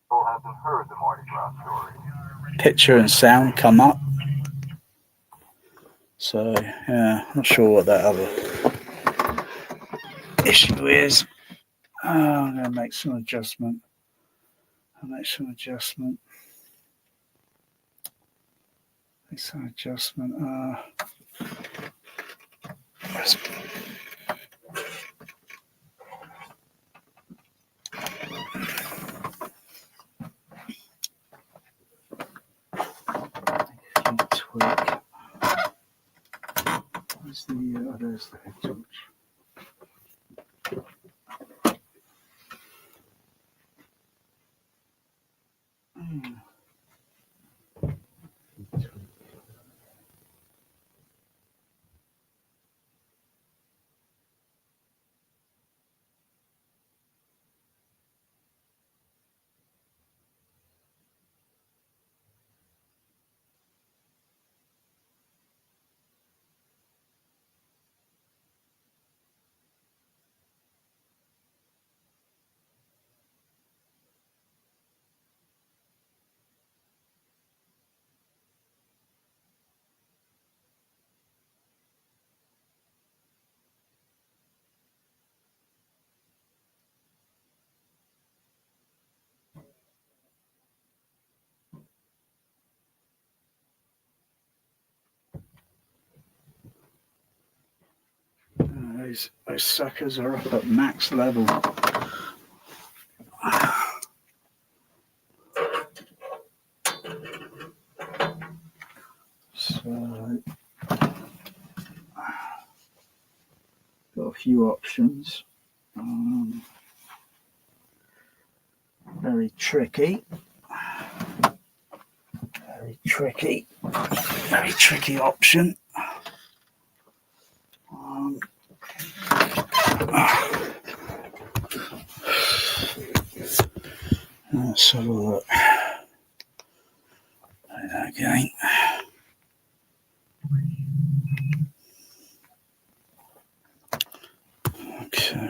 Control hasn't heard the Mardi Gras story. Picture and sound come up. So, yeah, I'm not sure what that other issue is. I'm going to make some adjustment. Make some adjustment. Tweak. Where's the there's the head torch. Those suckers are up at max level. So got a few options. Very tricky. Very tricky option. Let's have a look. Again. Okay.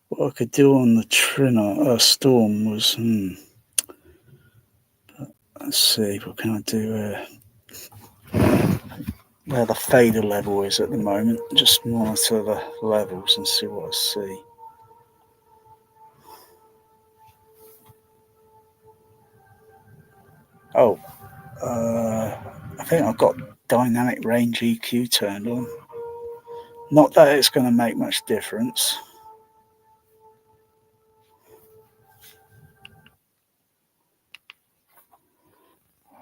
What I could do on the trinnov storm was, let's see, what can I do? Where the fader level is at the moment, just monitor the levels and see what I see. Oh, I think I've got dynamic range EQ turned on. Not that it's going to make much difference.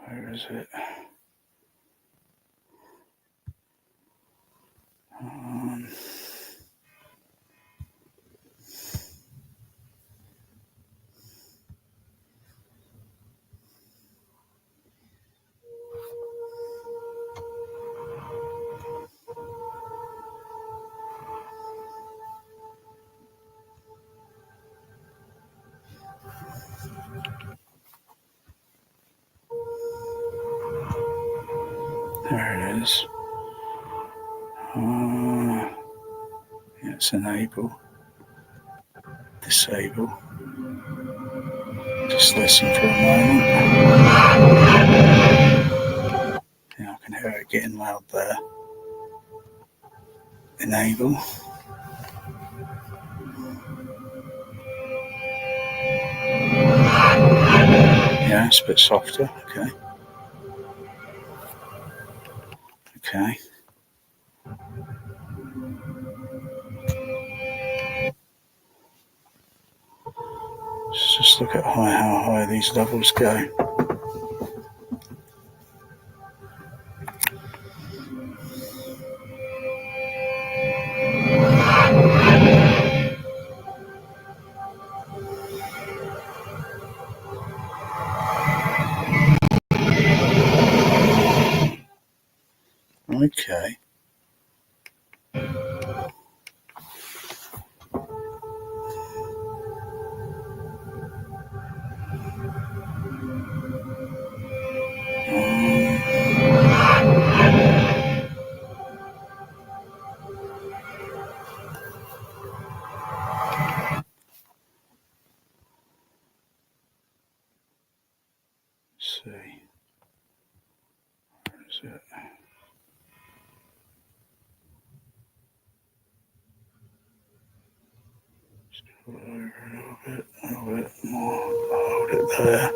Where is it? There it is. It's enable, disable. Just listen for a moment. Yeah, I can hear it getting loud there. Enable. Yeah, it's a bit softer. Okay. Okay. Let's just look at how high these levels go. Okay. Let's see. Where is it? Over a little bit more. Hold it there.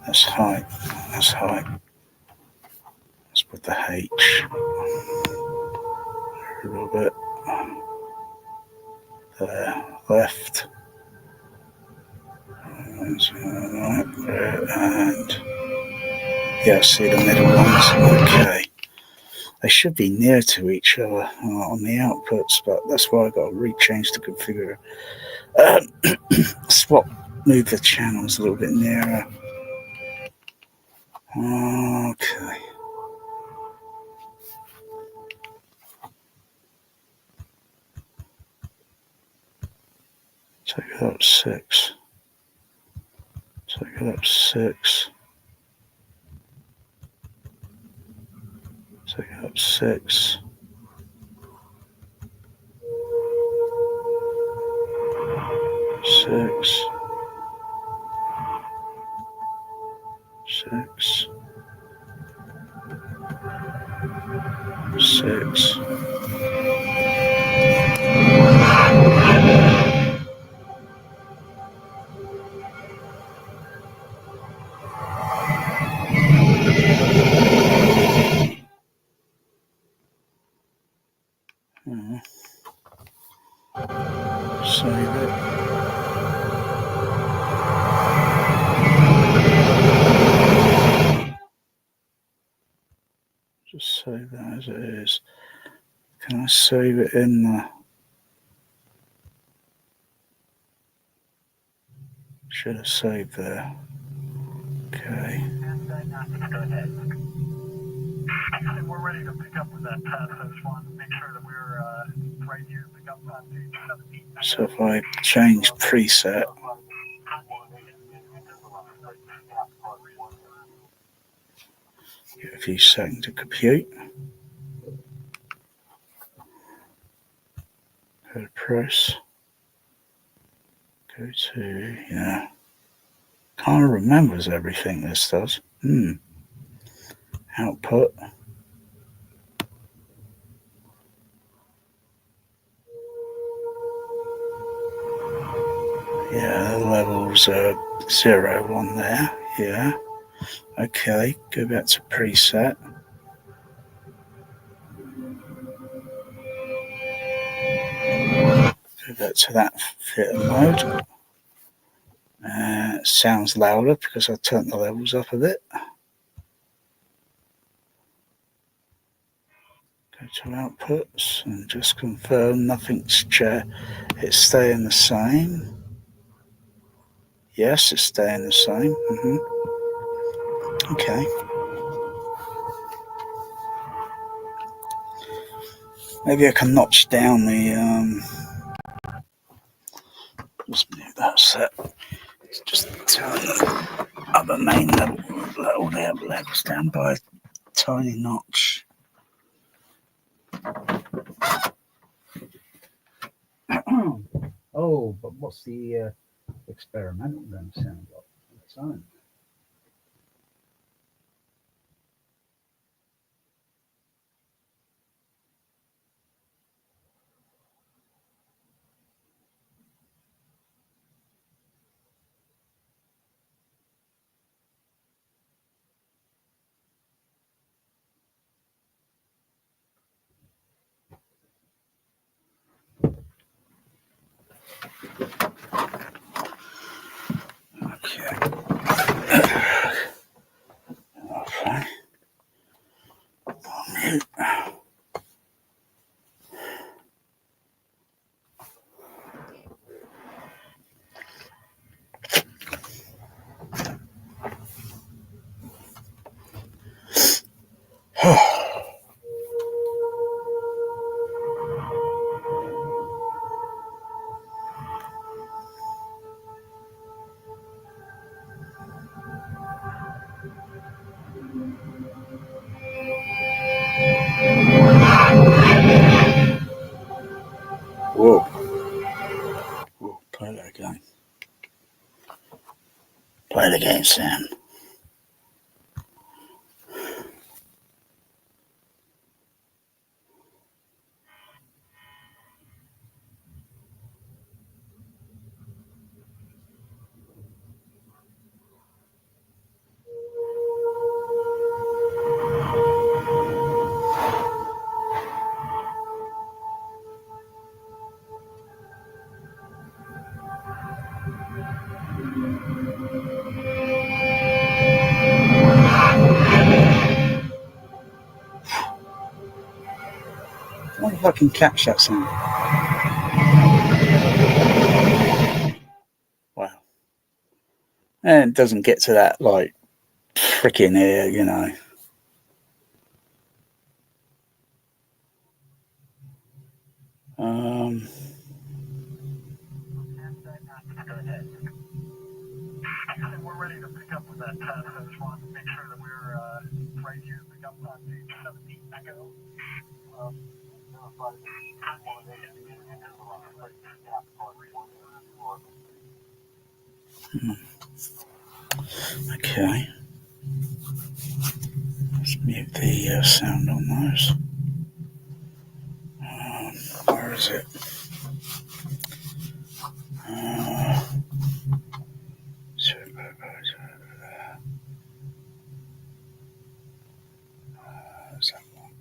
That's high. That's high. Let's put the H. A little bit. There. Left. And yeah, see the middle ones. Okay. They should be near to each other on the outputs, but that's why I got to rechange the configurator. Move the channels a little bit nearer. Okay. Take it up 6. Take it up 6. Take it up 6. 6. 6. 6. as it is. Can I save it in the... Should have saved there. Okay. We're ready to pick up with that pass. I just wanted to make sure that we're right here to pick up on page 17. So if I change preset, give it a few seconds to compute. Go to press. Go to, yeah. Kind of remembers everything this does. Output. Yeah, the levels are 0 on there. Yeah. Okay, go back to preset. Go back to that theatre mode. Sounds louder because I turned the levels up a bit. Go to outputs and just confirm nothing's changed. It's staying the same. Yes, it's staying the same. Okay. Maybe I can notch down the just move that set. Just turn the other main level, all the other levels down by a tiny notch. Oh, but what's the experimental then sound like on its own? Okay. Mute. Whoa. Whoa, play that again. Play it again, Sam. I wonder if I can catch that sound. Wow. And it doesn't get to that, like, freaking ear, you know. We're ready to pick up with that pass. I just wanted to make sure that we're right here to pick up on page 17. Echo. Okay. Let's mute the sound on those. Where is it? Is that one?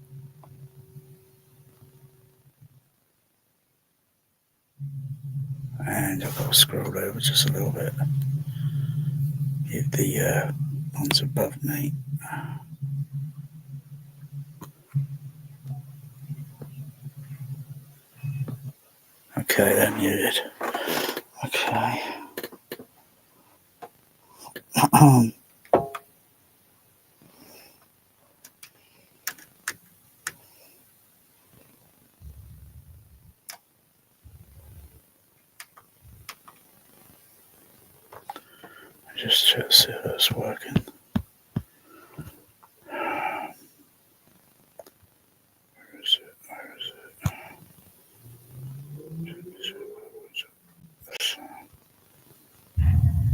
And I've got to scroll over just a little bit. Hit the ones above me. Okay, they're muted. Okay. Just to see if it's working. Where is it? Where is it?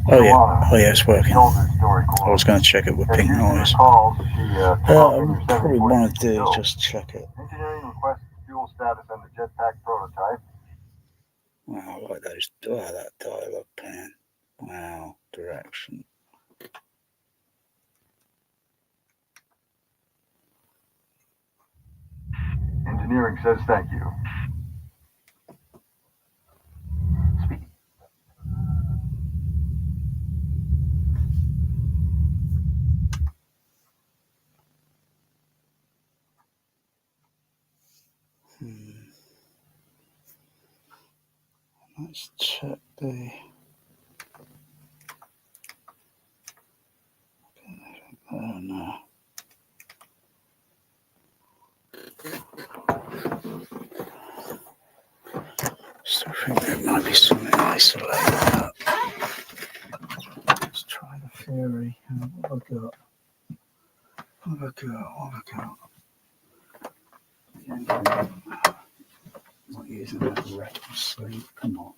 Oh yeah, it's working. I was going to check it with pink noise. Probably want to do is just check it. Engineering requests fuel status on the jetpack prototype. Wow, I like those. Oh, that dialogue pan. Wow, direction. Engineering says thank you. Speaking. Let's check the. Oh no. Still think there might be something isolated. Let's try the theory. What have I got? What have I got? Not using that red sleep. Come on.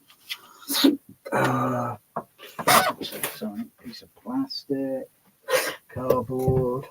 Something, piece of plastic, cardboard.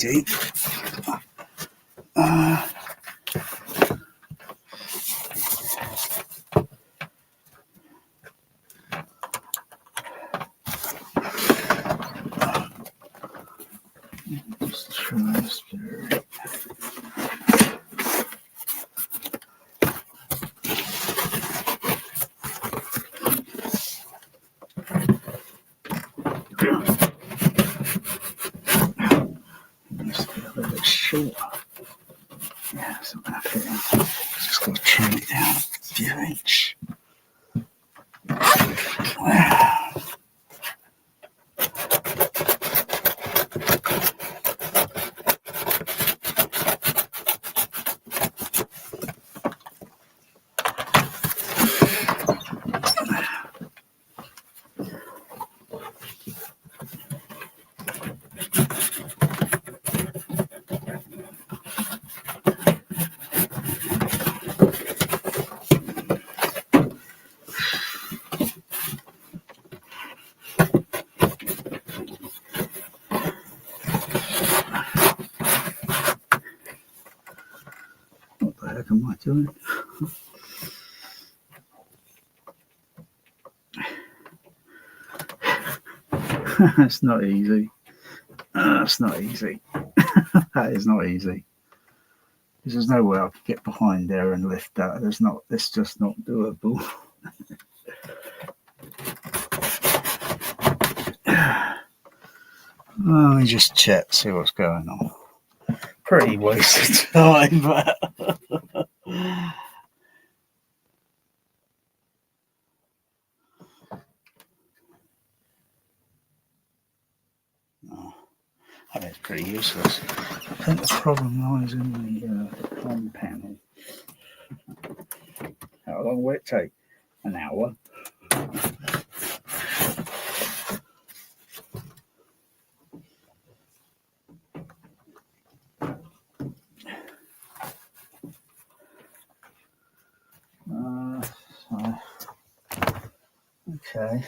CD. Let's try this there. Just get a little bit short. Yeah, so I'm gonna fit in. Just gotta trim it down a few inch. What the heck am I doing? It's not easy. It's not easy. That is not easy. There's no way I could get behind there and lift that. It's just not doable. Let me just check, see what's going on. Pretty wasted time, but no, I mean, it's pretty useless. I think the problem lies in the con panel. How long will it take? An hour. Okay.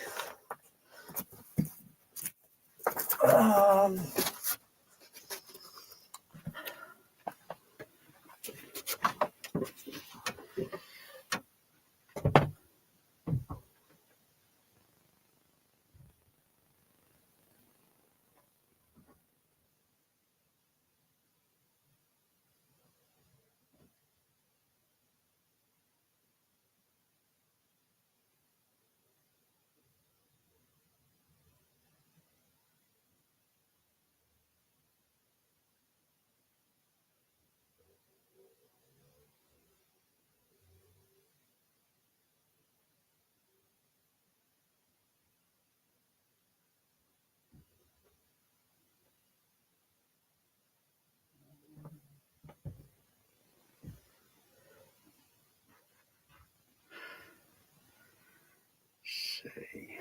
See.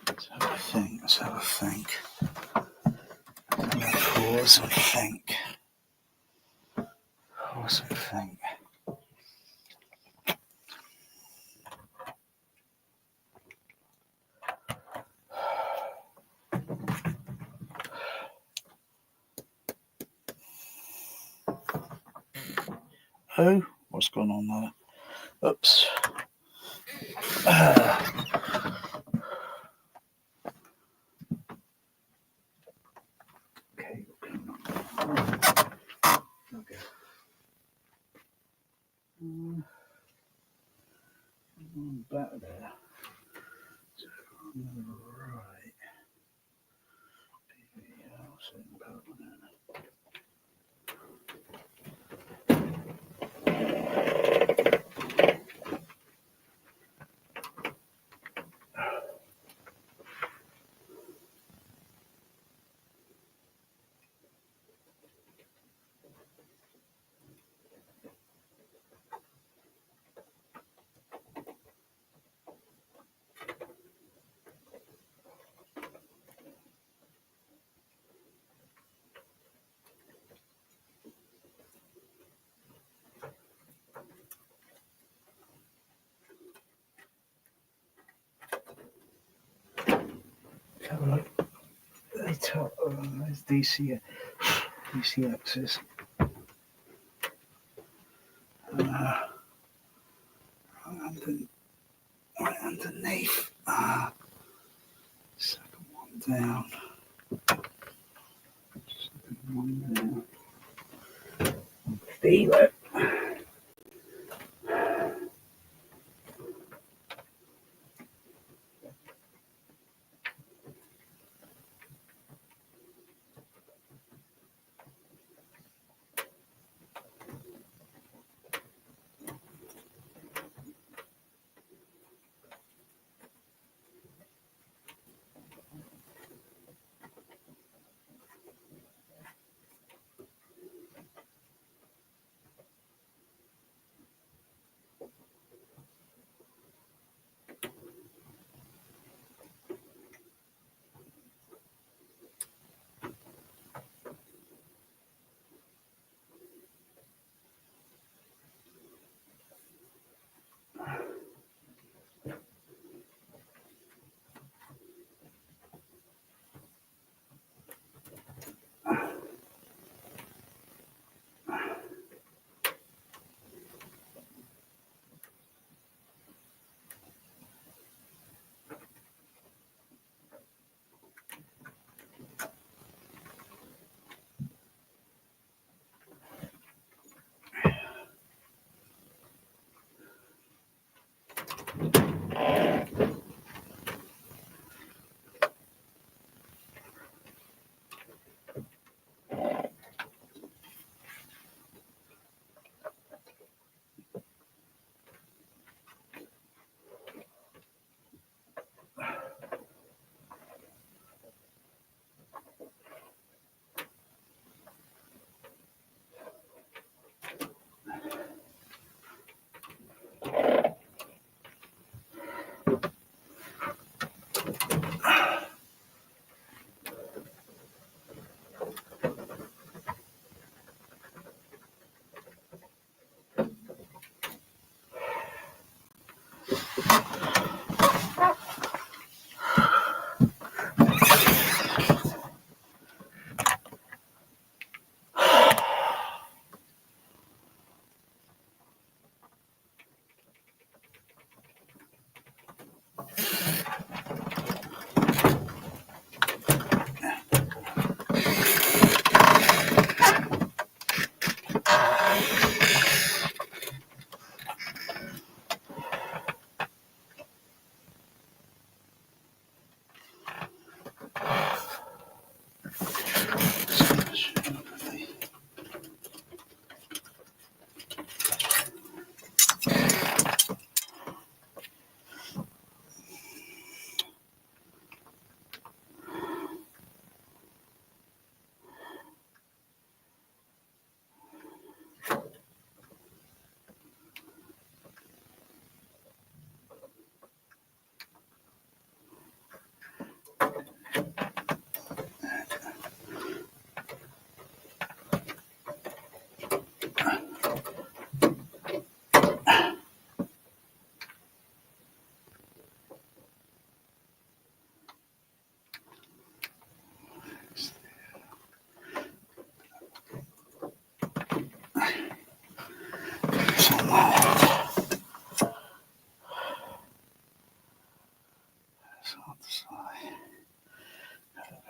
Let's have a think. Pause and think. Pause and think. Oh, what's going on there? Oops. Okay. Okay. Back there. So on the right. There's DCXs. Right underneath. Second one down. Second one down. Feel it.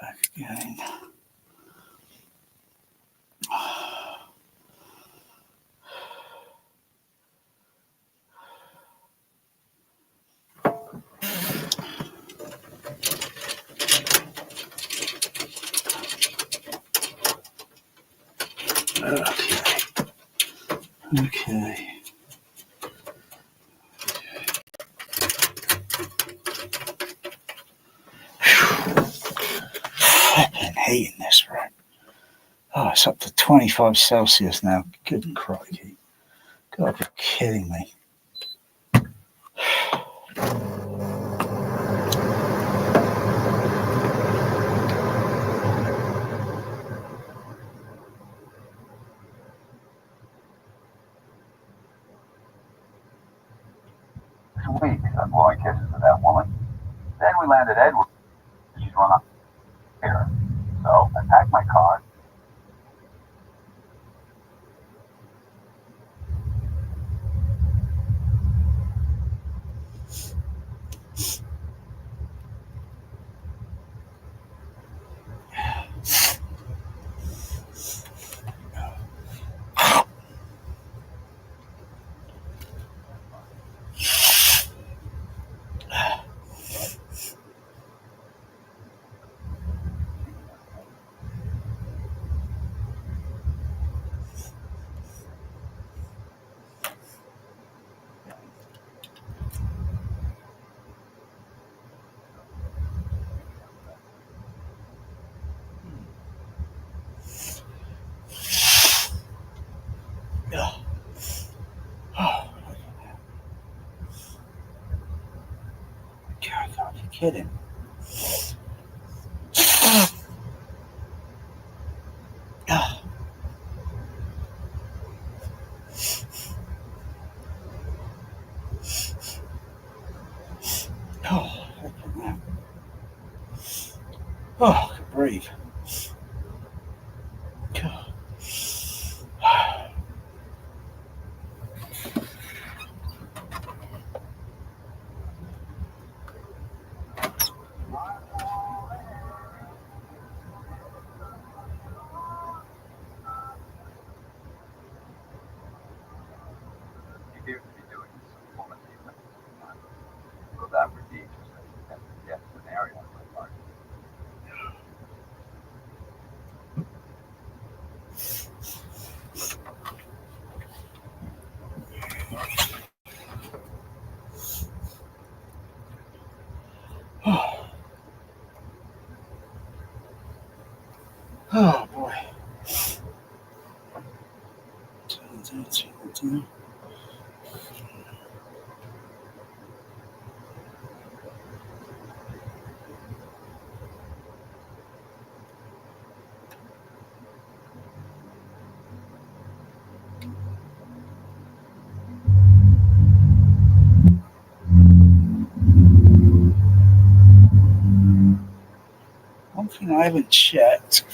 Back again. Okay. Flipping heat in this room. Oh, it's up to 25 Celsius now. Good crikey. God, you're kidding me. Weeks of blowing kisses to that woman. Then we landed Edward. She's run up here. kidding? Oh, oh, I can breathe. God. You appear to be doing this informative exercise. Well, that would be interesting. And yes, an area on my part. Oh boy. One thing I haven't checked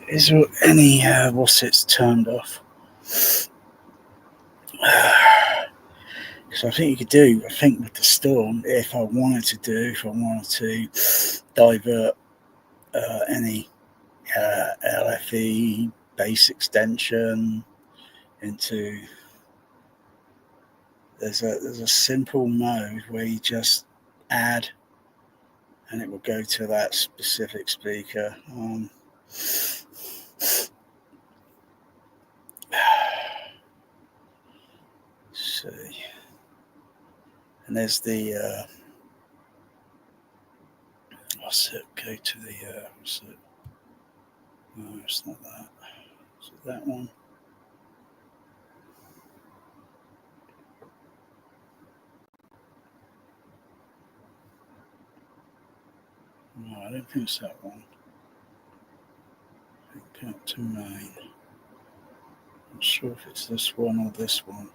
is there any what's it's turned off? Because I think you could do. I think with the storm, if I wanted to divert any LFE bass extension into there's a simple mode where you just add and it will go to that specific speaker. See, and there's the what's it? Go to the what's it? No, it's not that. Is it that one? No, I don't think it's that one. Go up to main. I'm not sure if it's this one or this one.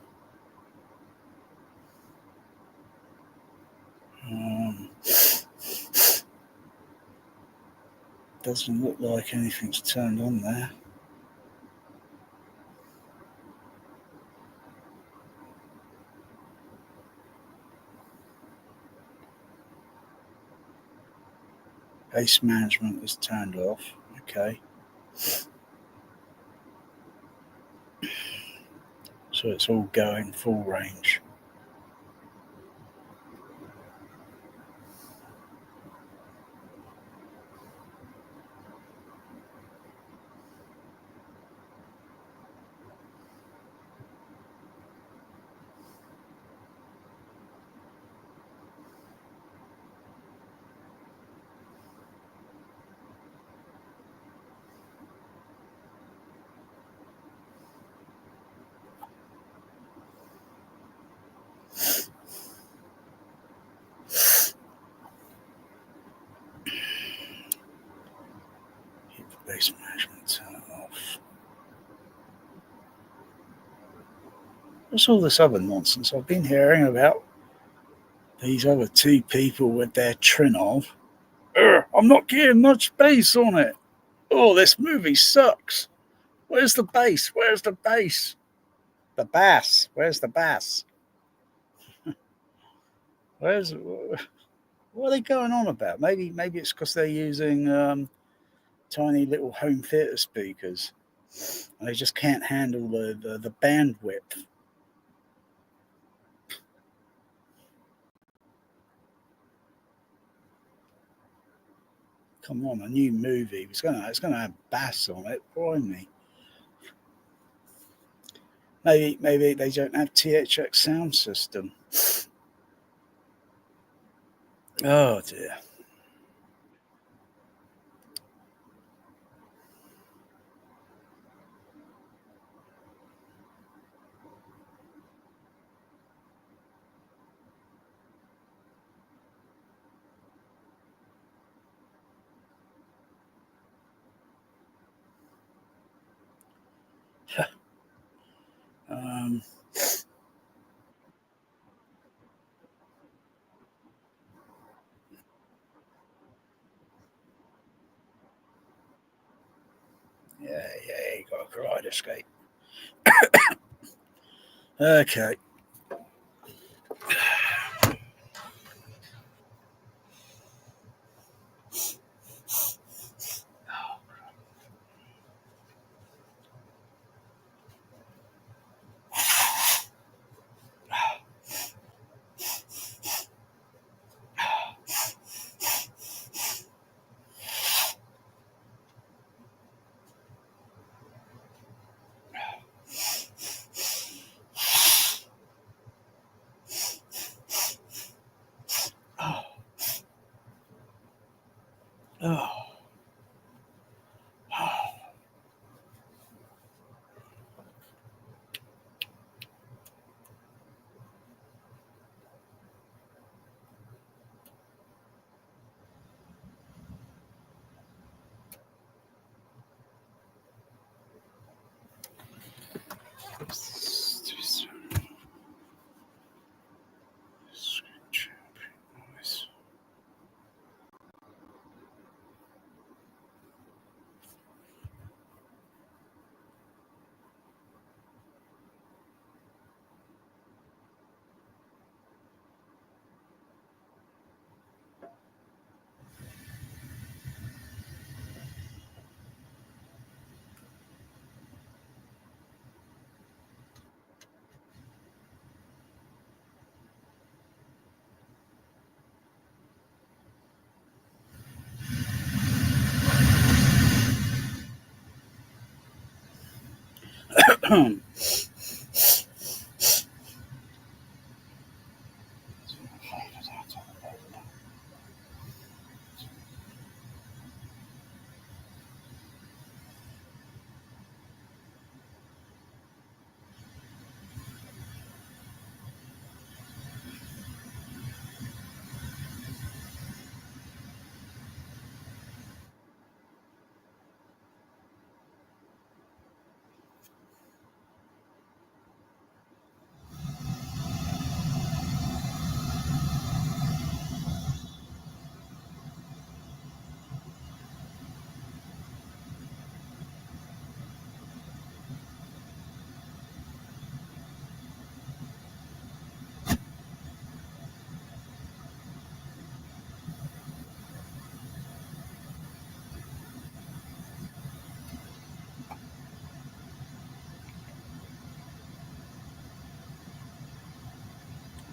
Doesn't look like anything's turned on there. Bass management is turned off. Okay. So it's all going full range. Keep the bass management turned off. What's all this other nonsense I've been hearing about these other two people with their trinnov? I'm not getting much bass on it. Oh, this movie sucks. Where's the bass? Where's the bass? The bass. Where's the bass? Where's what are they going on about? Maybe it's because they're using tiny little home theater speakers, and they just can't handle the bandwidth. Come on, a new movie. It's gonna have bass on it. Blimey. Maybe they don't have THX sound system. Oh dear. Yeah, you got a glide escape. Okay. Oh.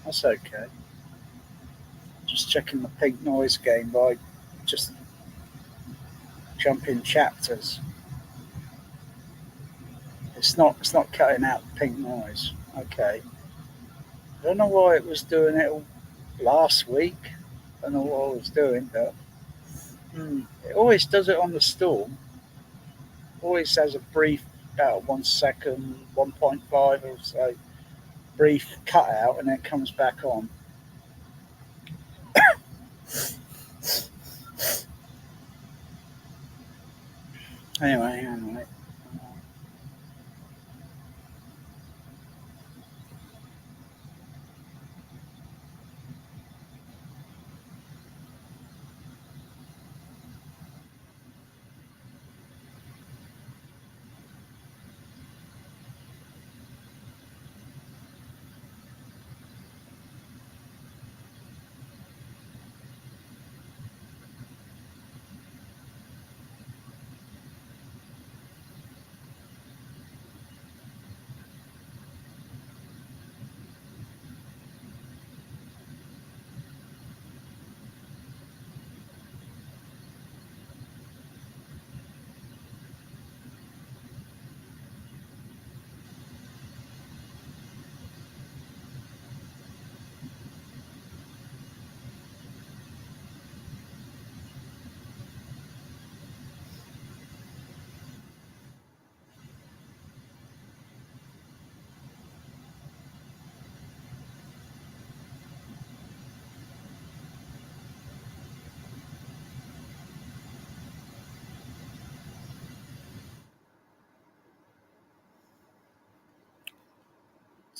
That's okay. Just checking the pink noise game by just jumping chapters. It's not cutting out the pink noise. Okay. I don't know why it was doing it last week. I don't know what I was doing, but it always does it on the storm. Always has a brief, about 1 second, 1.5 or so, brief cutout, and then it comes back on. Anyway.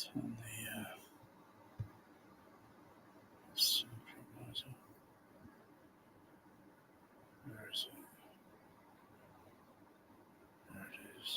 Turn the synchronizer. Where is it? There it is.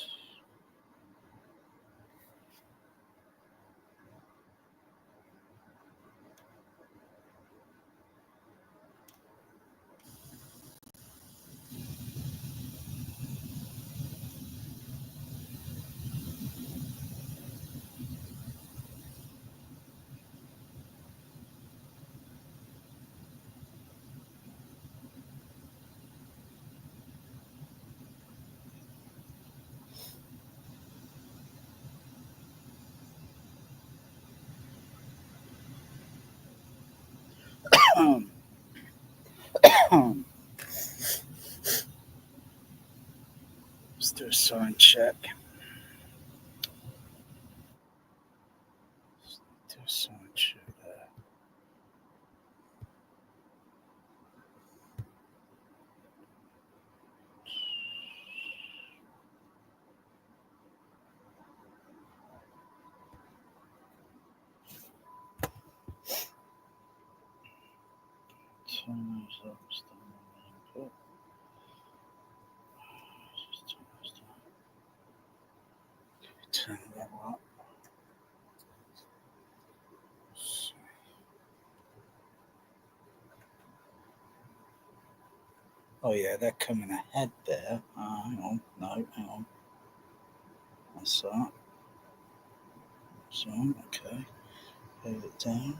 Let's do a sound check. Let's do a sound check there. Turn those up, stand on the input. Just turn those down. Turn that up. Oh yeah, they're coming ahead there. Hang on, no, hang on. That's that. So, okay. Hold it down.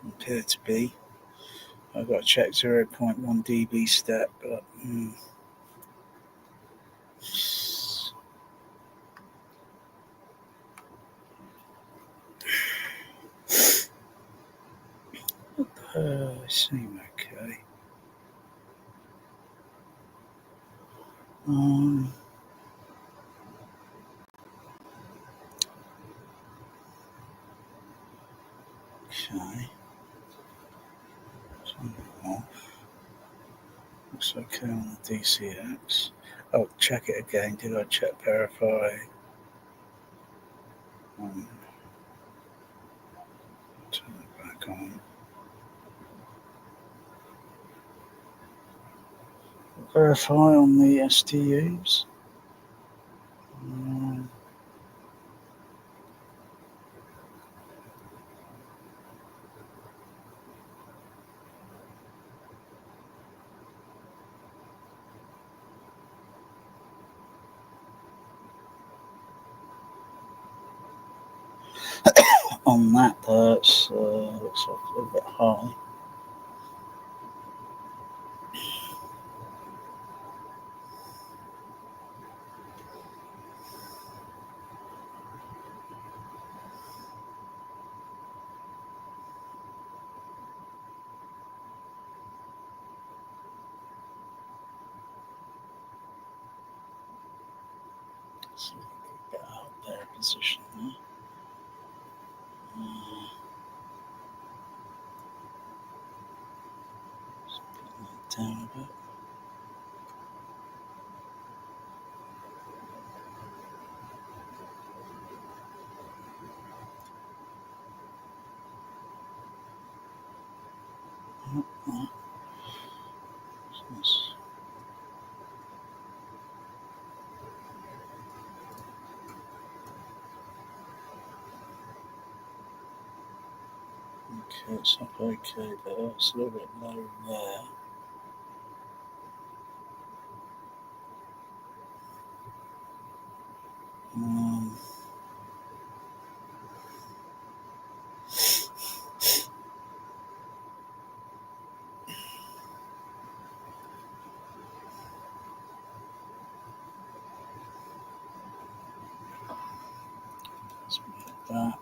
Appear to be. I've got to check 0.1 dB step, but seem okay. Okay. Turn it off. Looks okay on the THX. I'll check it again. Did I check verify? Turn it back on. Verify on the STUs. On that, that's looks like a little bit high. So get out there position there. Bring that down a bit. Okay, it's up okay there. It's a little bit low there. Let's move that.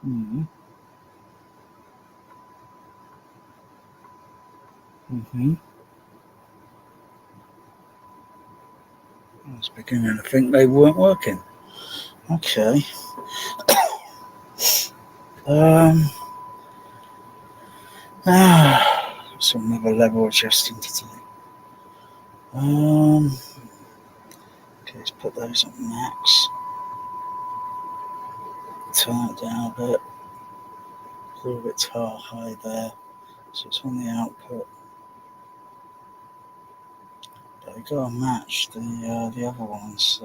Mm-hmm. Mm-hmm. I was beginning to think they weren't working. Okay. So another level adjusting to do. Okay, let's put those on max. Turn it down a bit. A little bit high there. So it's on the output. But we gotta match the other ones.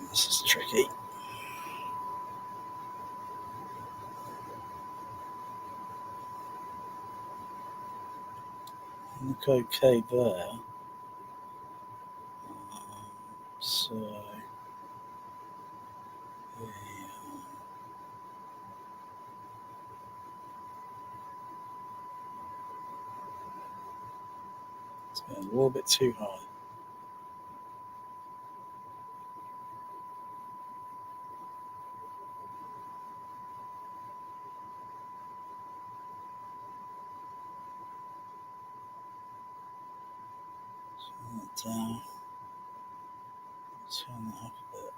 This is tricky. Look okay there. So it's getting a little bit too high. Turn it down. Turn that up a bit.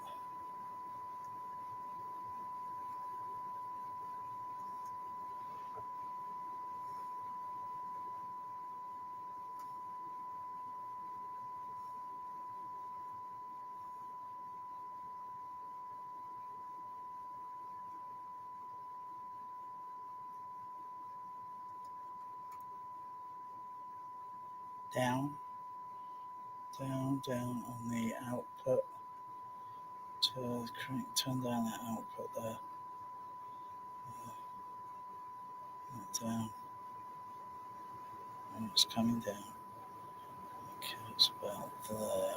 Down, down on the output. Turn down that output there. Down. Oh, it's coming down. Okay, it's about there.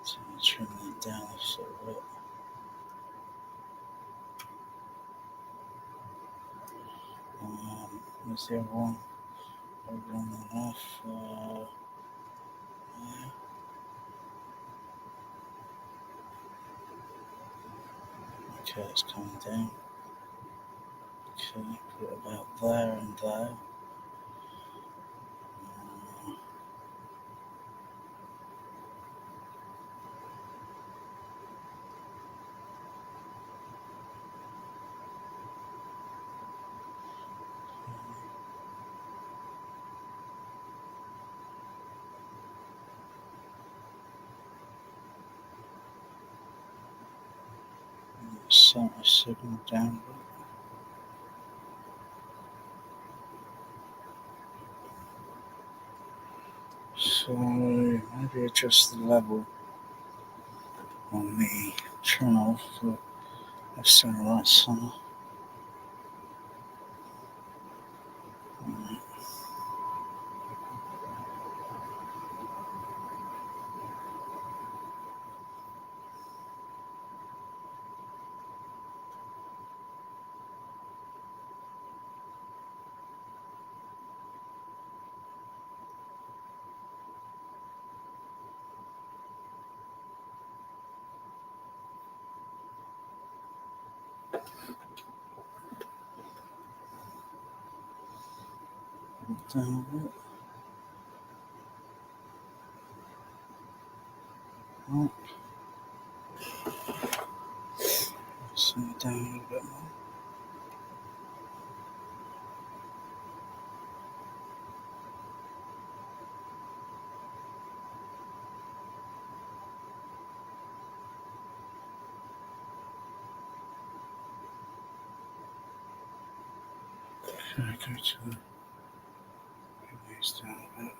So I'll trim that down a little bit. Where's the other one? Over on the left. Yeah. Okay, it's coming down. Okay, put it about there and there. Set my signal down a bit. So maybe adjust the level on the trinnov for left center, right center. Down a bit. Up. Slow it down a little bit more. Okay, go to the these down a bit.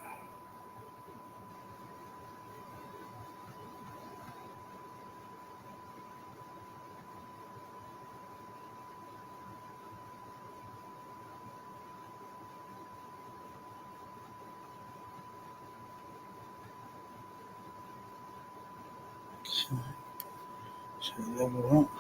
Okay. So level up.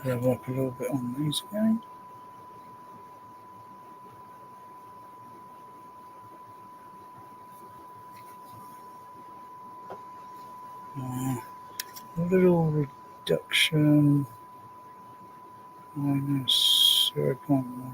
Level up a little bit on these again. A little reduction, minus 0.1.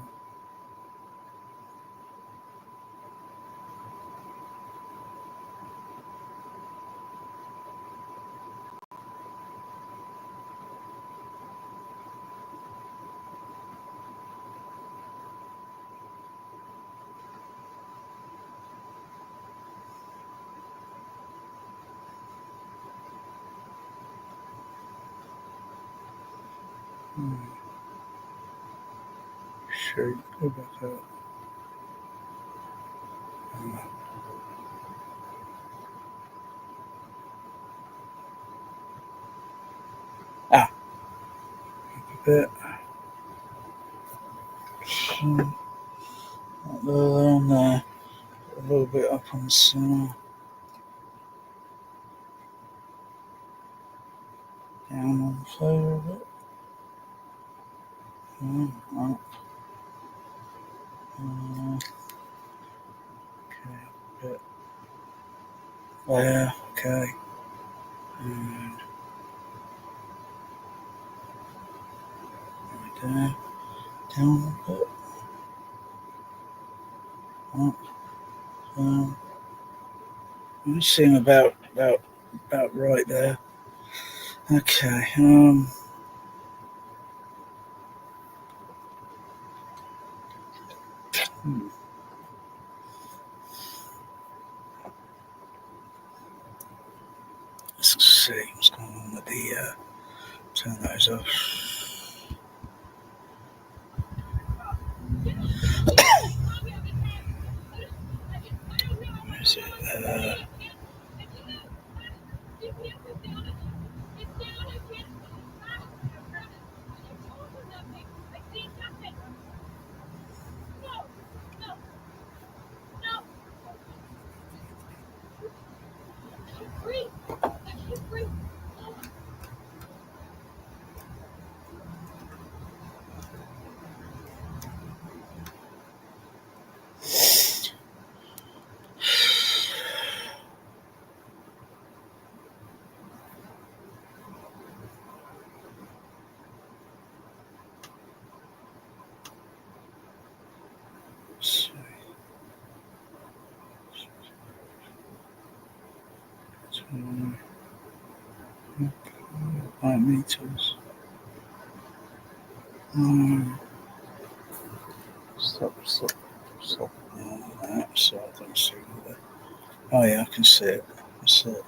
Sure, go back up. A bit. Not there, on there. A little bit up on the center. Down on the floor a bit. Up. Okay, a bit. There, okay. And right there. Down a bit. Up. Down. I seem about right there. Okay. Let's see what's going on with the turn those off. Where is it? Meters. Stop. That so I don't see that. Oh yeah, I can see it. I see it.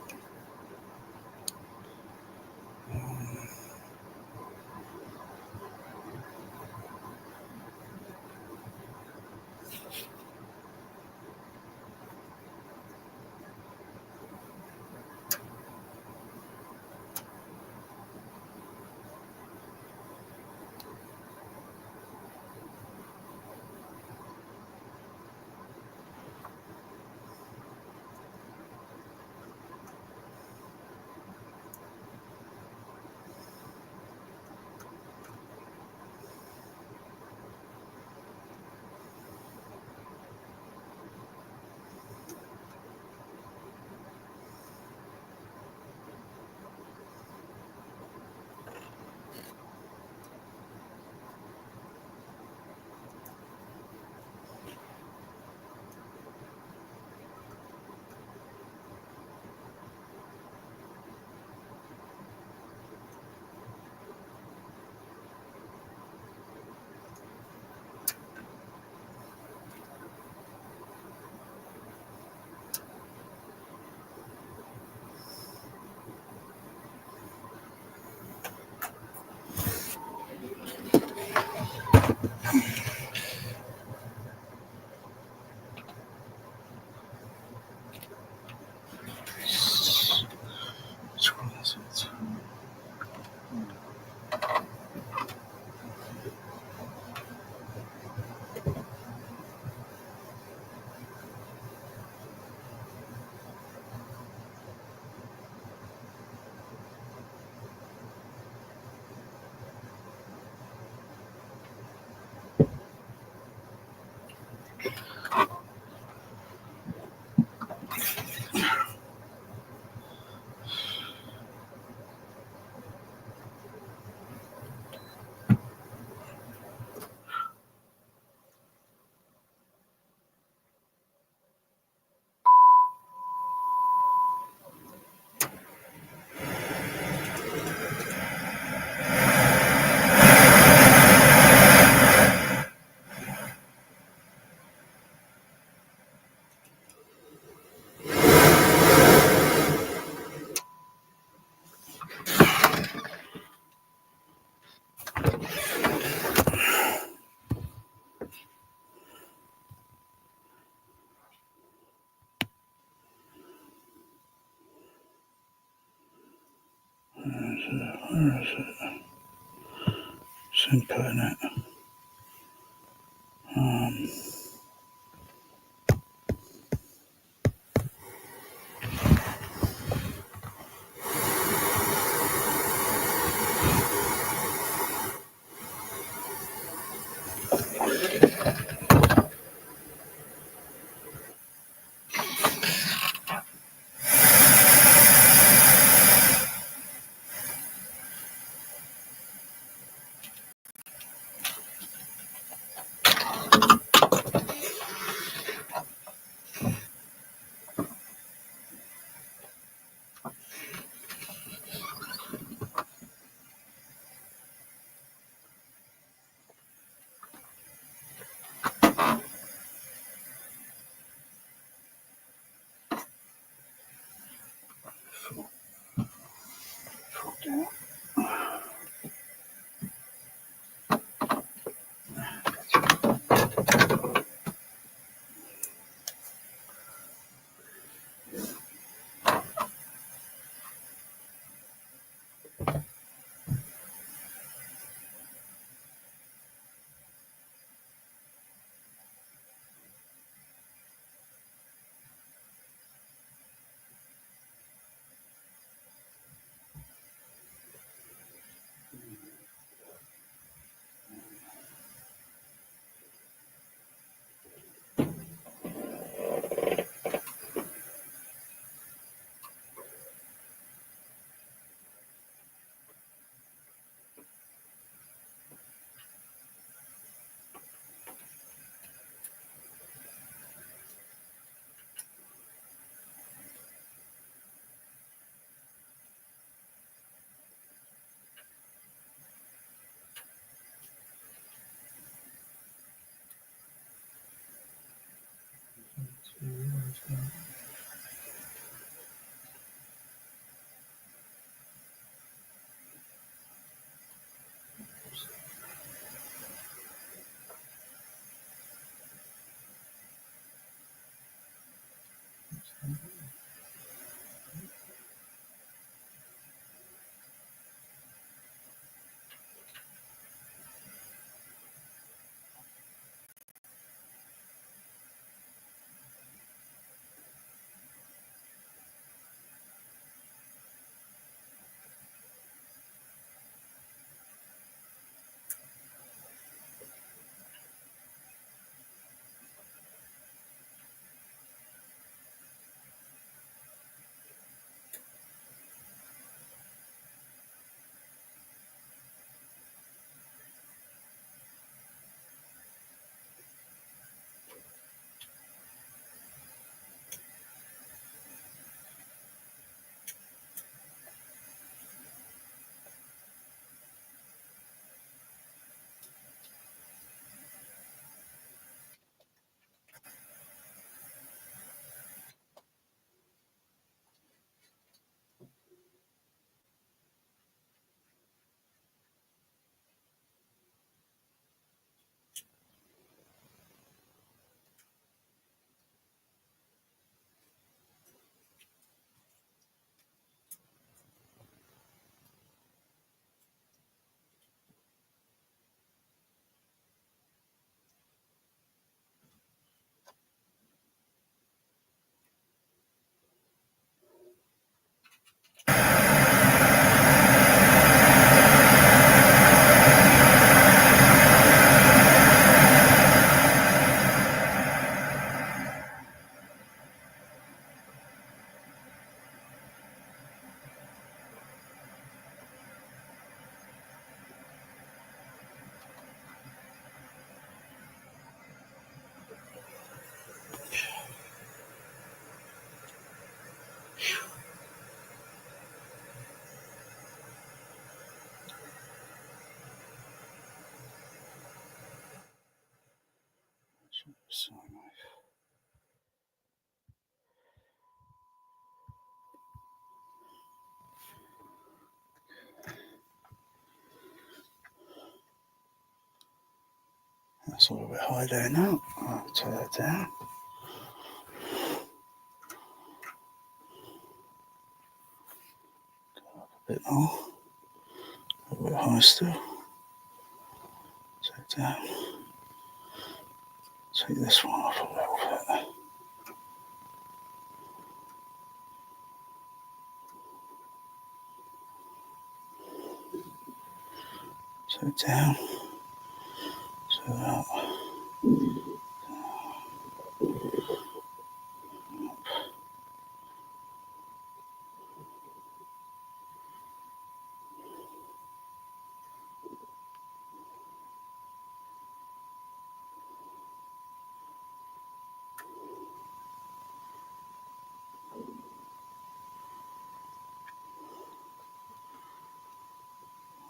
Where is it? It's inputting it. sine wave. That's a little bit high there now. I'll turn that down. Go up a bit more. A little bit high still. Turn it down. Take this one off a little bit. Turn it down. Turn it up.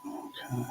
Okay.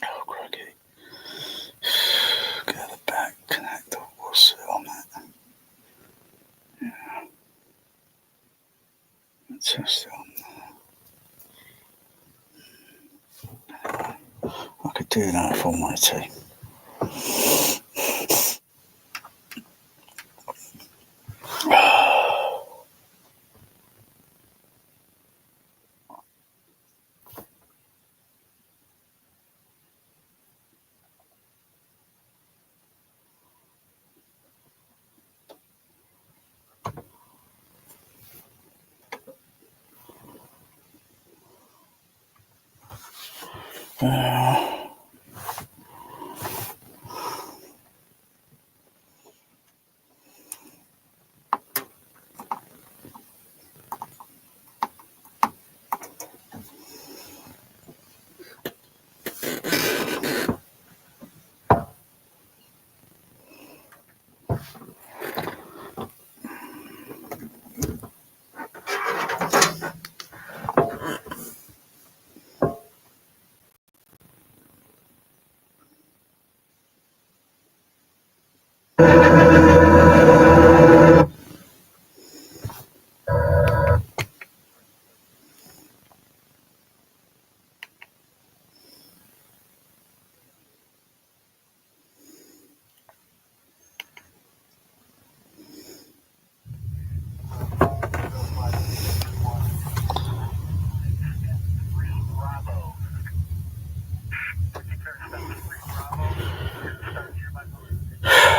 Oh, crikey. Get the back connector. What's it on that? Yeah. Test it on there. I could do that if I wanted to.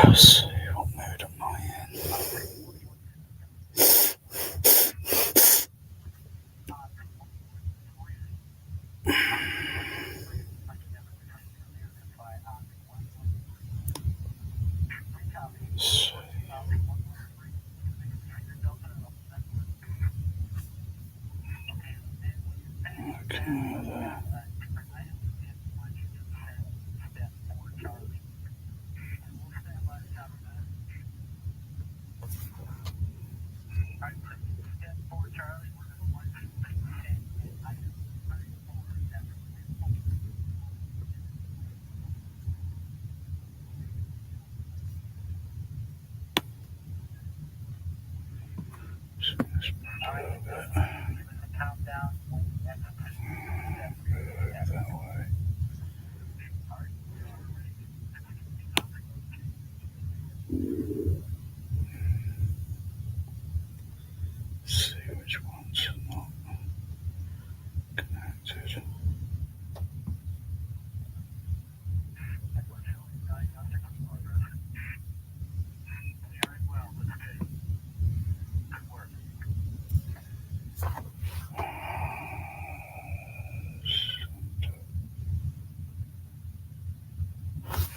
Let's see what mode am I in. Countdown. That way. See which ones are not connected.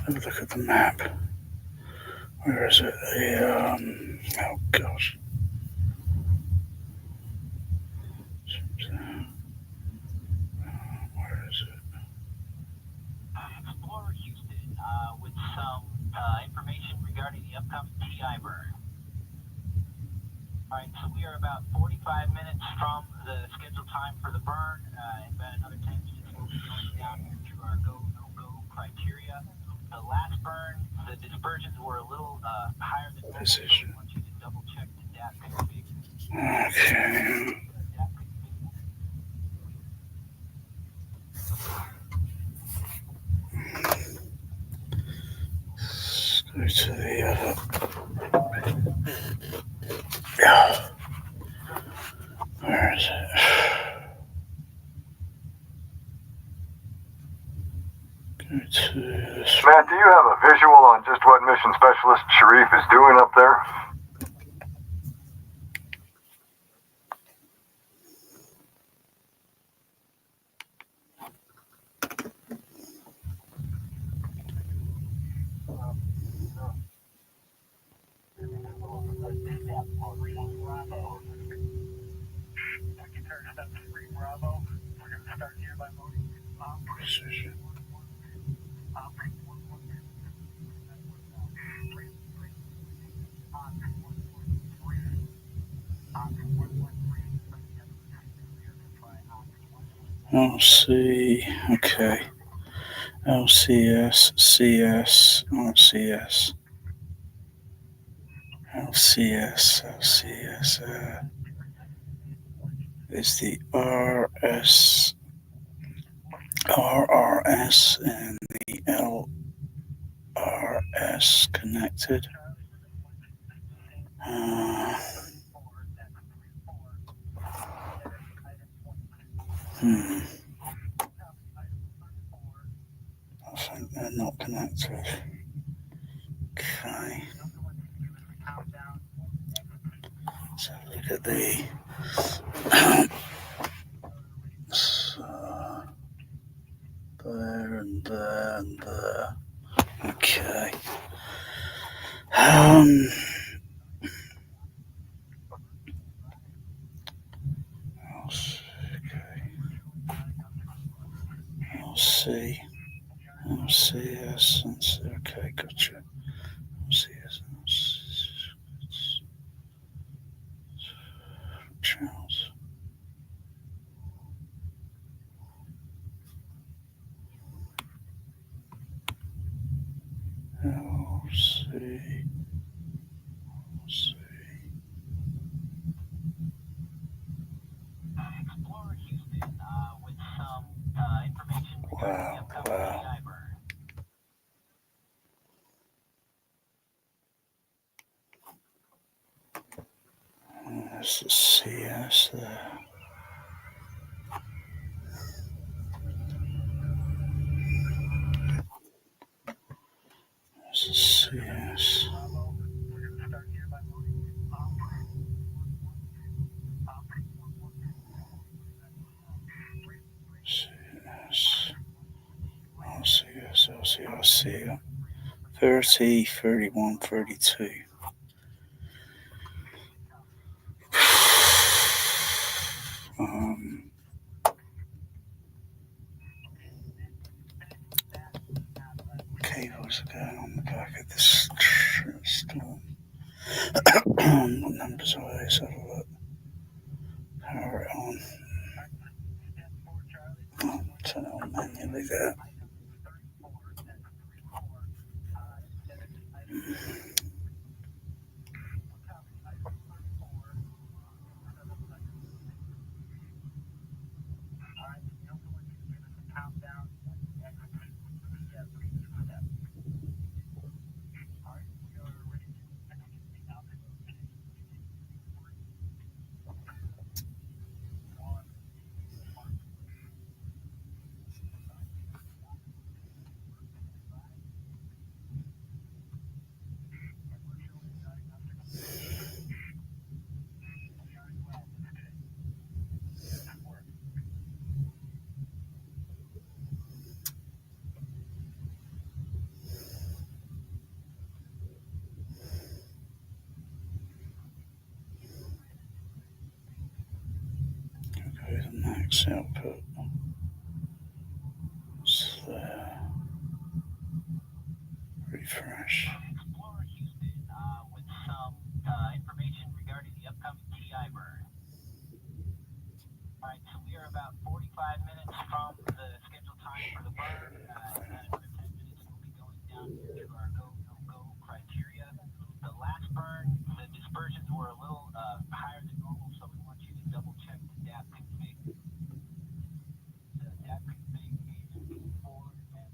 Have a look at the map. Where is it? Oh gosh. Where is it? Explorer Houston with some information regarding the upcoming TI burn. All right, so we are about 45 minutes from the scheduled time for the burn. In about another 10 minutes, we'll be going down here to our go, no-go criteria. The last burn, the dispersions were a little higher than normal, so we want you to double-check the DAT config. Okay. Let's go to the other. Yeah. Where is it? Go to this. Matt, do you have a visual on just what Mission Specialist Sharif is doing up there? Bravo. We're going to start here by loading. Precision. LC, okay. LCS, CS, RCS. LCS, LCS. Is the RS, RRS and the LRS connected? I think they're not connected. Okay. So look at the there and there and there. Okay. LC, LCS, okay, gotcha. LCS, channels. LC, Explorer Houston with some information regarding the upcoming TI burn. There's the CS there. There's the CS. CS, LCS, 30, 31, 32. Cables are going on the back of this storm. What numbers are they? Let's have a look. Power it on. Oh, turn it on manually there. THX output. It's there. Refresh. Explorer Houston with some information regarding the upcoming TI burn. All right, so we are about 45 minutes from the scheduled time for the burn. In about another 10 minutes, we'll be going down to our go, no-go criteria. The last burn, the dispersions were a little higher than normal, so we want you to double-check the DAP config. The DAP config is 4 and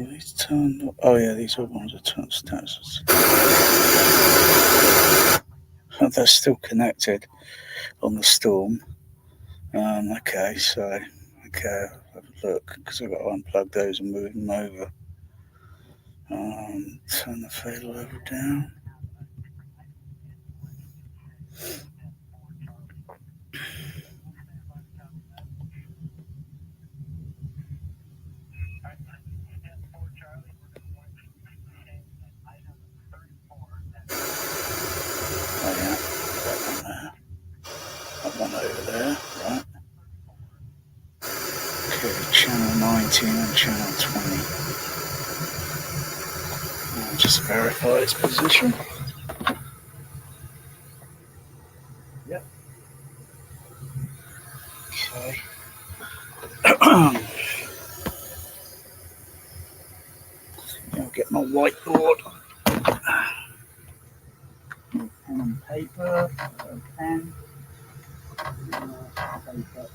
These turned. Oh yeah, these other ones are turned stats. They're still connected on the Storm. Okay, so I'll have a look because I've got to unplug those and move them over. Turn the failover down. Oh yeah, that one there. That one over there, right. Okay, channel 19 and channel 20. I'll just verify its position. Yep. Okay. I'll get my whiteboard. Pen and paper. Pen. Paper.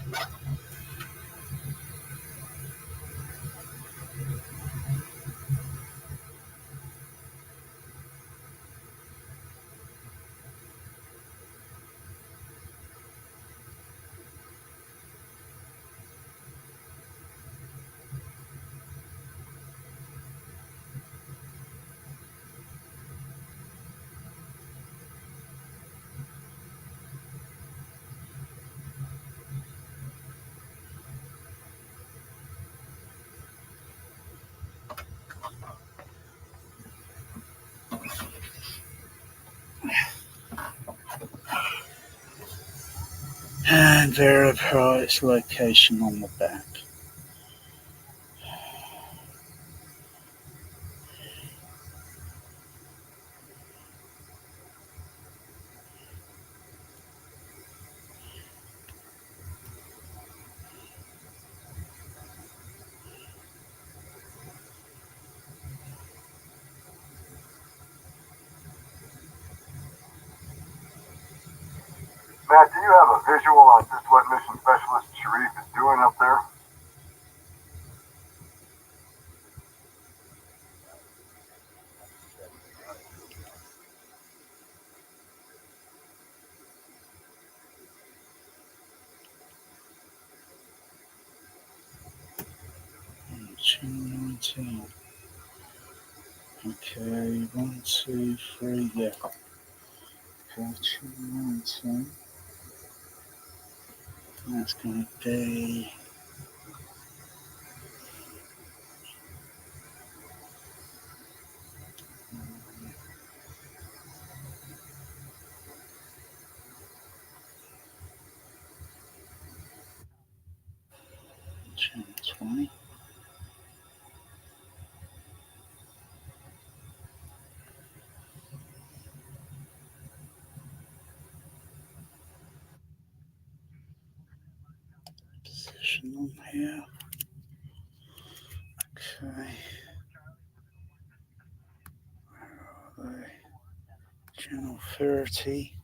And verify its location on the back. Matt, do you have a visual on just what Mission Specialist Sharif is doing up there? Channel 19. Okay, 1, 2, 3, yeah. Okay, channel 19. That's going to be. Channel 20. Position on here. Okay. Where are they? Channel 30.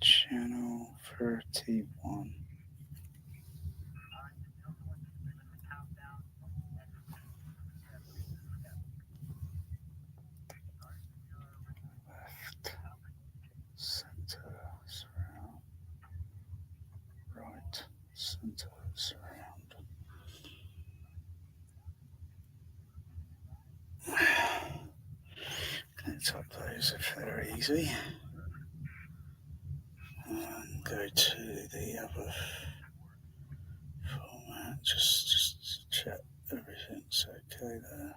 Channel 31. select up those if they're easy. And go to the other format. Just check everything's okay there.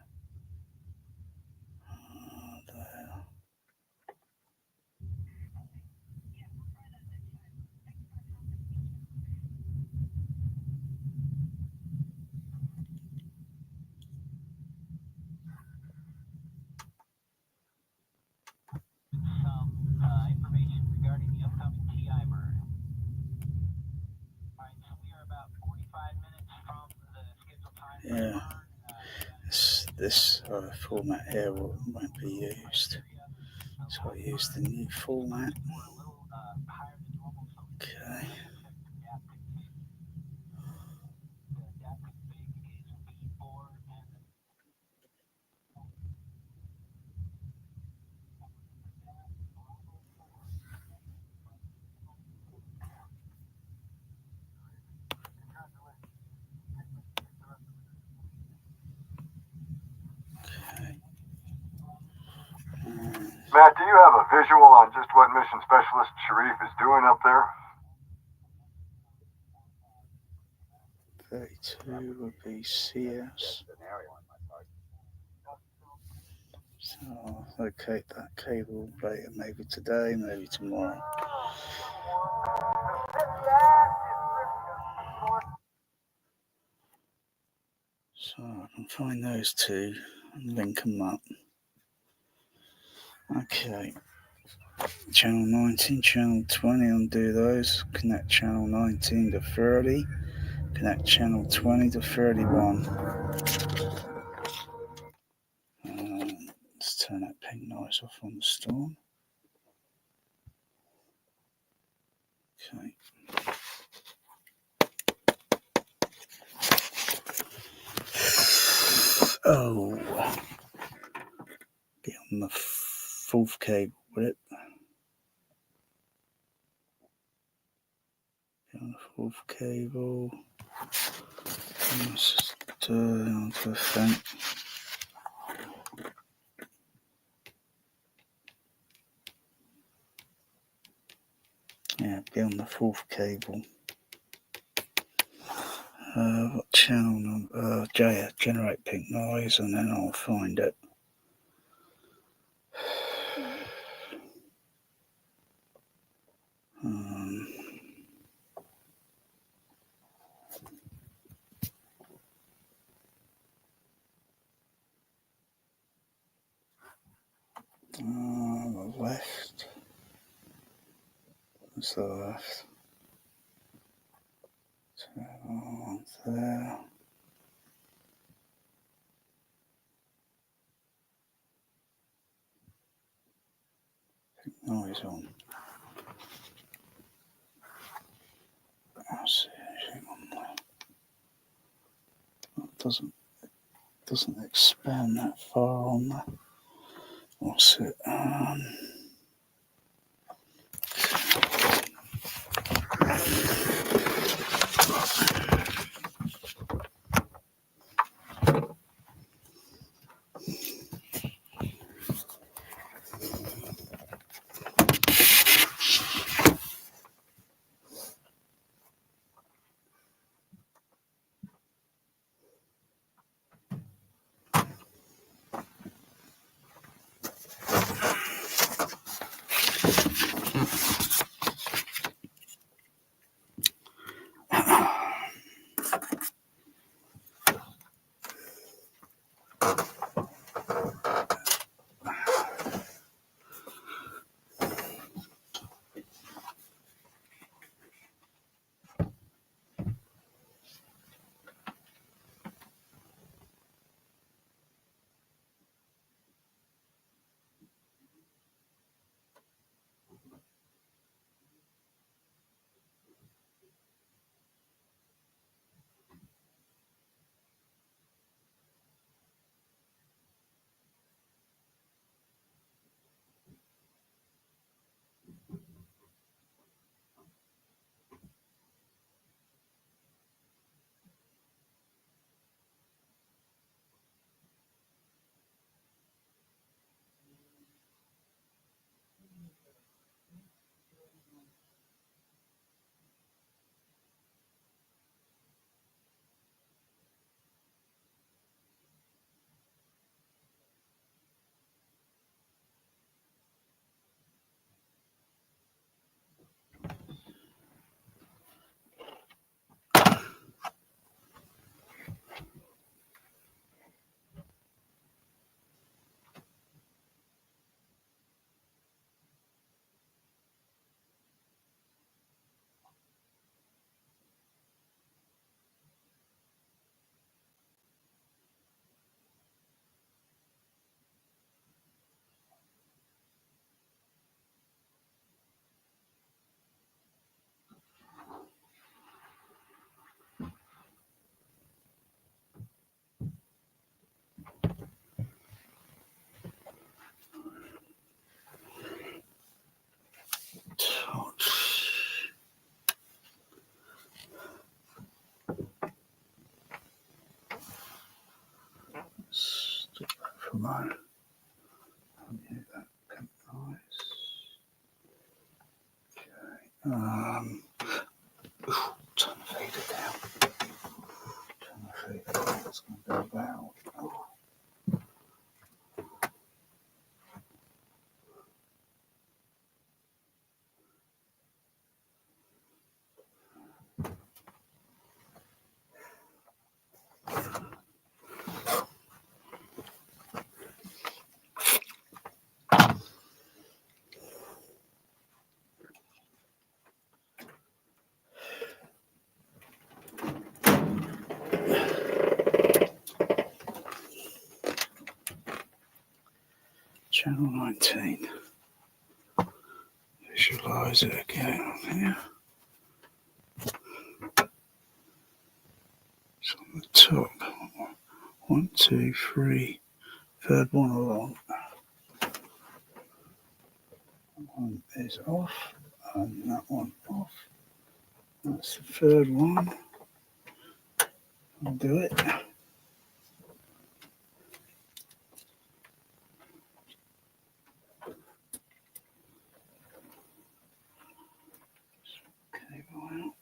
There. Some information regarding the upcoming TI burn. Alright, so we are about 45 minutes from the scheduled time for the burn. This format here won't be used. So I use the new format. Okay. Matt, do you have a visual on just what Mission Specialist Sharif is doing up there? 32 would be CS. Scenario on my part. So I'll locate that cable later, maybe today, maybe tomorrow. So I can find those two and link them up. Okay. Channel 19, channel 20, undo those. Connect channel 19 to 30. Connect channel 20 to 31. Let's turn that pink noise off on the storm. Okay. Oh, be on the fourth cable, would it? Be on the fourth cable. Let's just turn it on to the front. Yeah, be on the fourth cable. What channel number? Generate pink noise, and then I'll find it. The left. What's the left? So there. Pink noise on. Let's see anything on there. It doesn't expand that far on there. What's it? Unmute that noise. Okay. Turn the fader down. Turn the fader down. It's going to go loud. Oh. Channel 19. Visualize it again on here. It's on the top. 1, 2, 3. Third one along. One is off, and that one off. That's the third one. I'll do it. Cable out.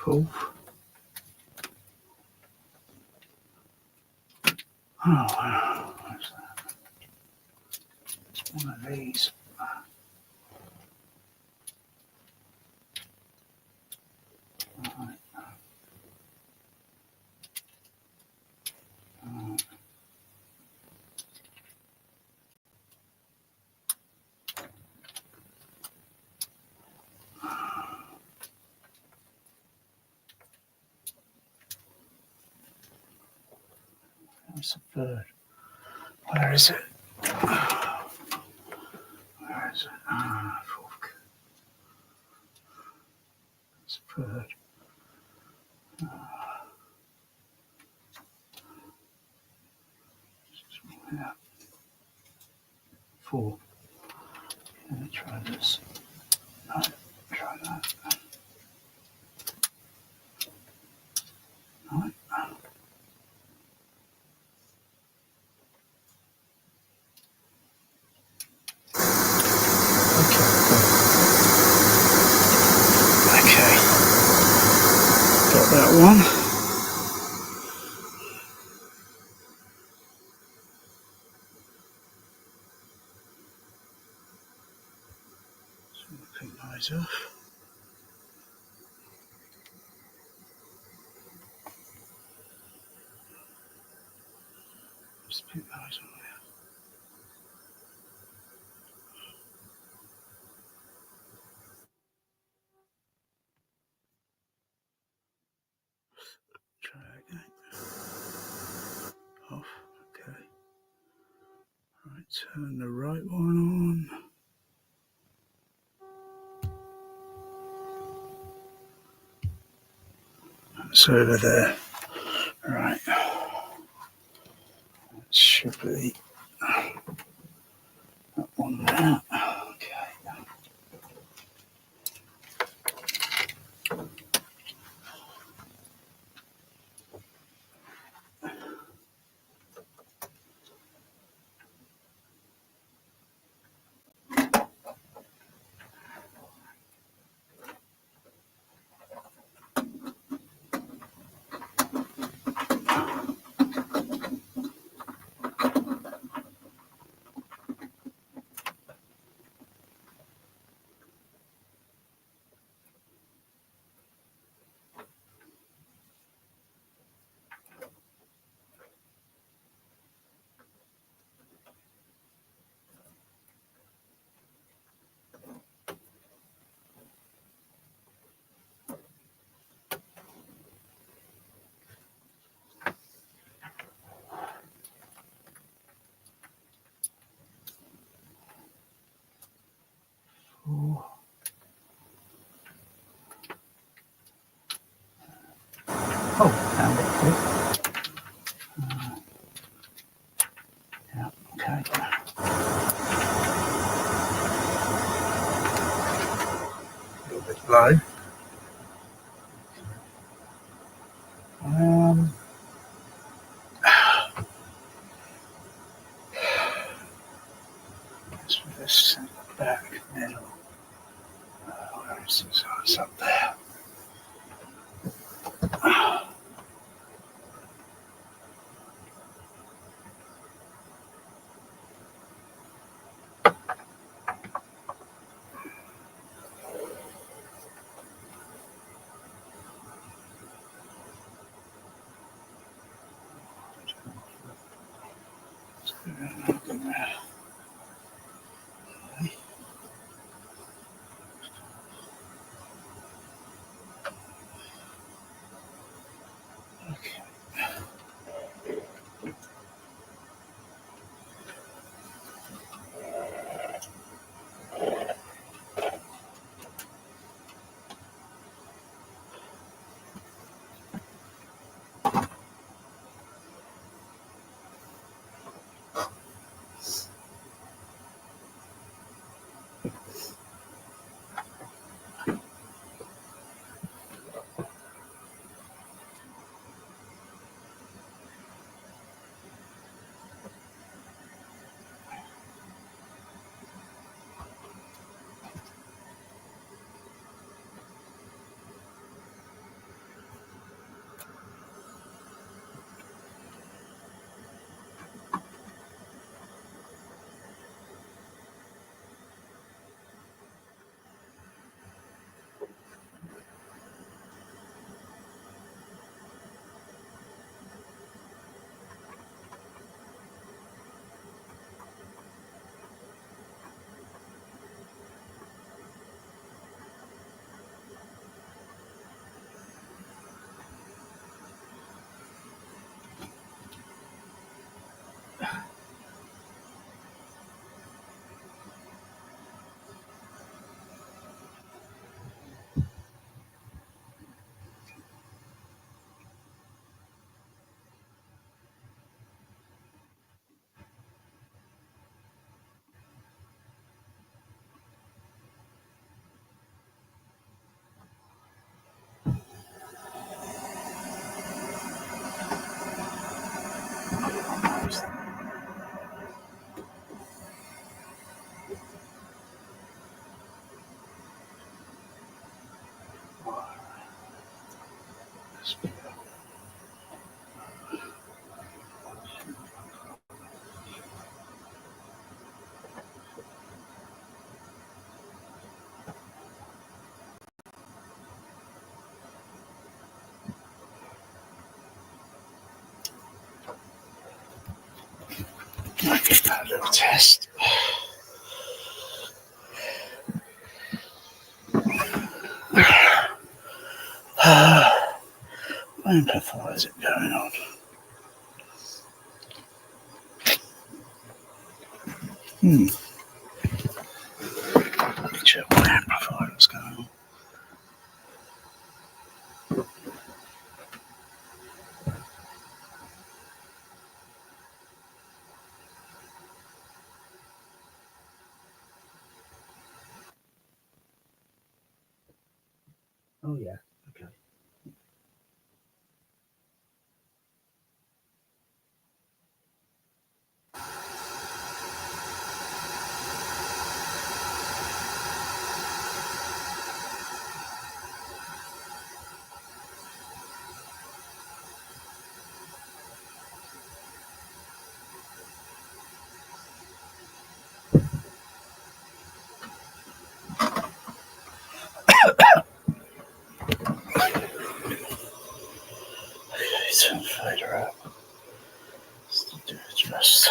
Fourth. Oh, wow. What's that? It's one of these. Right. Where's the third? Where is it? Where is it? Fourth. It's third. Yeah. 4. Let me try this. No, try that. Right. Okay, got that one. Pick those off. Just pick those on there. Try again. Off. Okay. Right, turn the right one on. It's over there. Right. It should be that one there. Okay. Oh, found it quick. Yeah, okay. A little bit low. Let's put this in the back middle. Where is this? Oh, it's up there. I'll give that a little test. Amplifier, is it going on? Check what amplifier is going on. Oh yeah. Okay. Turn the fader up. Do its best.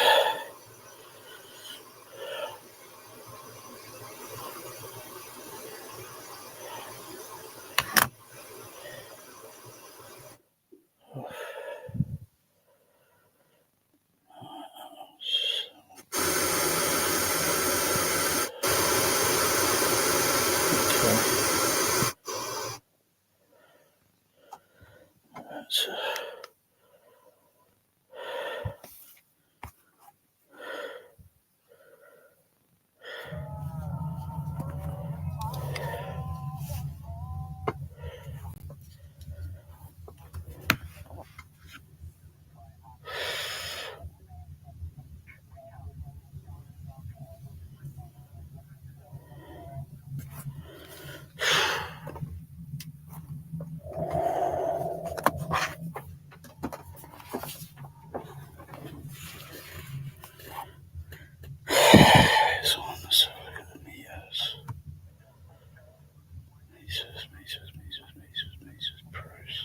It's on the side of the meters. Meters, Bruce.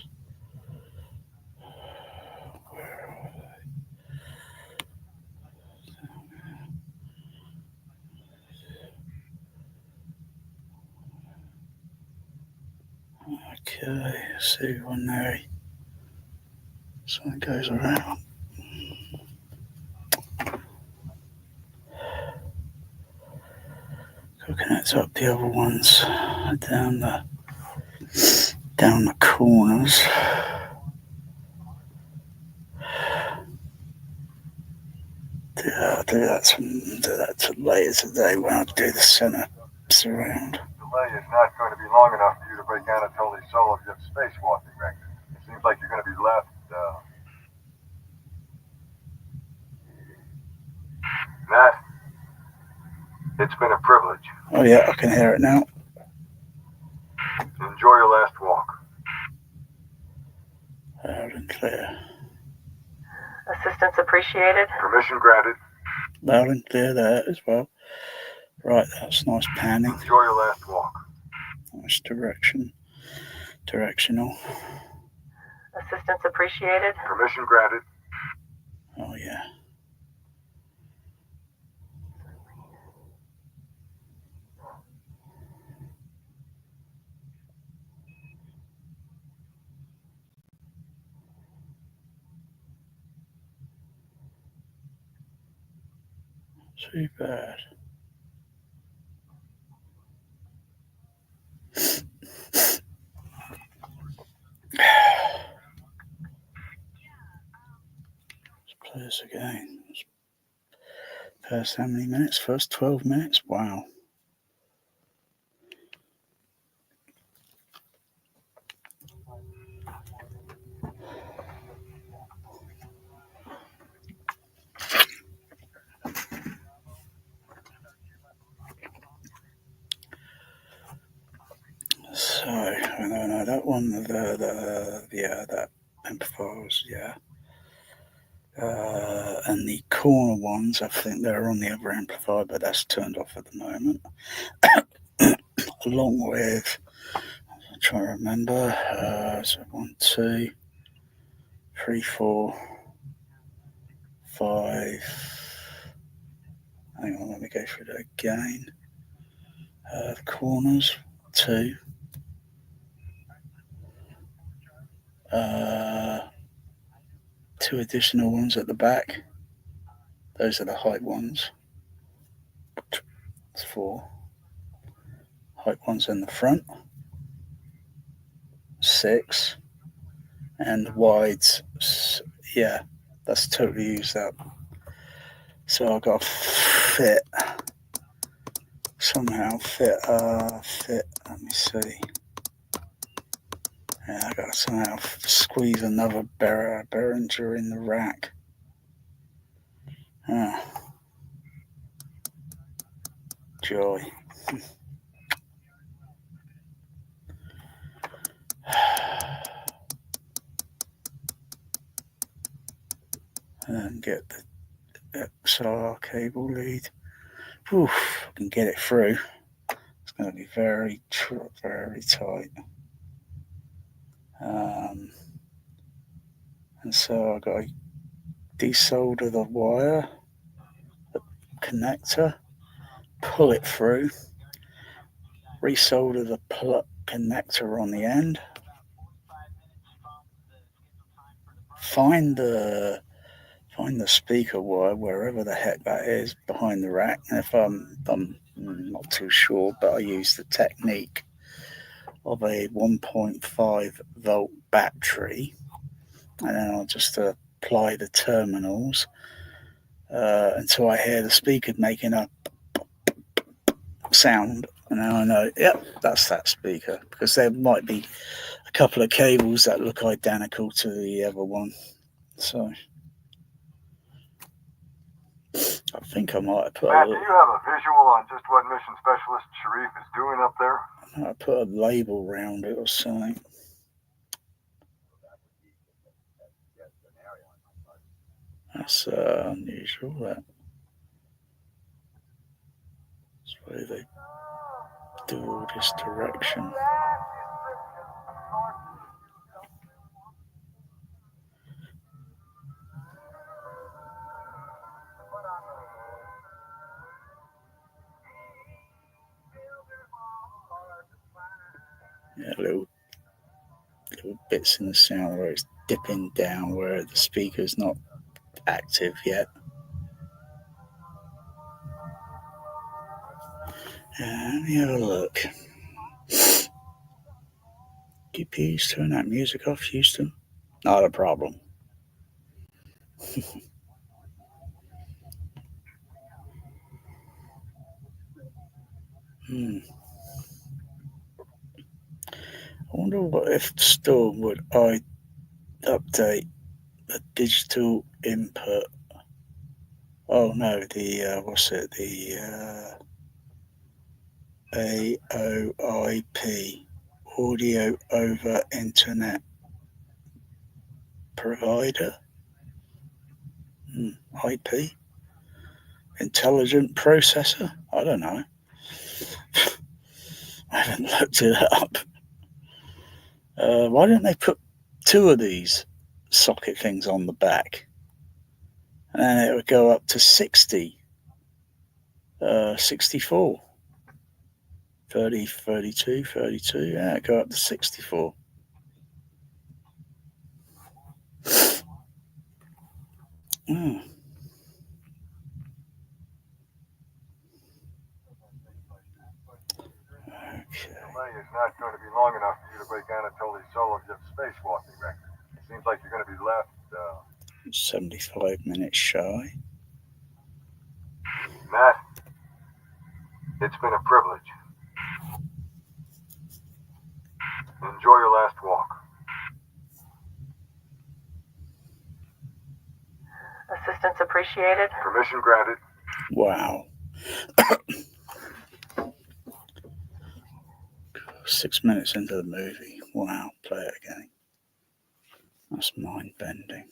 Where are they? Okay, let's see when something goes around. Go connect up the other ones down the corners. I'll do that later today when I do the center surround. Delay is not going to be long enough for you to break Anatoly Solovyev's spacewalking record. It seems like you're going to be left. Nat, it's been a privilege. Oh yeah, I can hear it now. Enjoy your last walk. Loud and clear. Assistance appreciated. Permission granted. Loud and clear there as well. Right, that's nice panning. Enjoy your last walk. Nice directional. Assistance appreciated. Permission granted. Oh yeah. Too bad. Let's play this again. First how many minutes? First 12 minutes? Wow. So, no, that one, that amplifiers, yeah. And the corner ones, I think they're on the other amplifier, but that's turned off at the moment. Along with, I'm trying to remember, so 1, 2, 3, 4, 5. Hang on, let me go through that again. The corners, 2. 2 additional ones at the back. Those are the height ones. That's 4. Height ones in the front. 6. And the wides, yeah, that's totally used up. So I've got to somehow fit, let me see. Yeah, I got to somehow squeeze another Behringer in the rack. Ah, joy. And get the XLR cable lead. Oof, I can get it through. It's going to be very, very tight. And so I've got to desolder the wire, the connector, pull it through, resolder the connector on the end, find the speaker wire wherever the heck that is behind the rack. And if I'm not too sure, but I use the technique of a 1.5 volt battery, and then I'll just apply the terminals until I hear the speaker making a sound, and then I know, yep, that's that speaker, because there might be a couple of cables that look identical to the other one. So I think I might have put Matt, do you have a visual on just what Mission Specialist Sharif is doing up there? I put a label around it or something. That's unusual. That's the way they do all this direction. Yeah, little bits in the sound where it's dipping down, where the speaker's not active yet. Let me have a look. Can you please turn that music off, Houston? Not a problem. I wonder what if Storm would update the digital input. Oh no, the what's it? The AOIP, Audio over Internet Provider. IP, Intelligent Processor. I don't know. I haven't looked it up. Why don't they put two of these socket things on the back, and then it would go up to 60, 64, 30, 32, 32. Yeah, it'd go up to 64. Okay. It's not going to be long enough for you to break Anatoly's solo-jet spacewalking record. It seems like you're going to be left 75 minutes shy. Matt, it's been a privilege. Enjoy your last walk. Assistance appreciated. Permission granted. Wow. 6 minutes into the movie. Wow. Play it again. That's mind bending.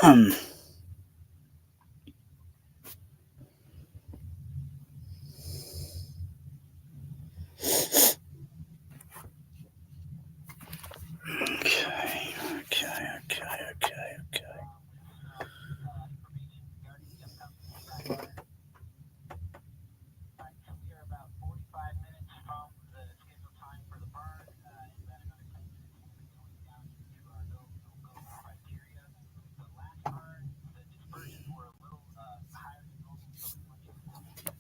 Okay. We are about 45 minutes from the scheduled time for the burn, and about another 10 minutes we'll be going down to our go criteria. The last burn, the dispersions were a little higher than normal, so as much as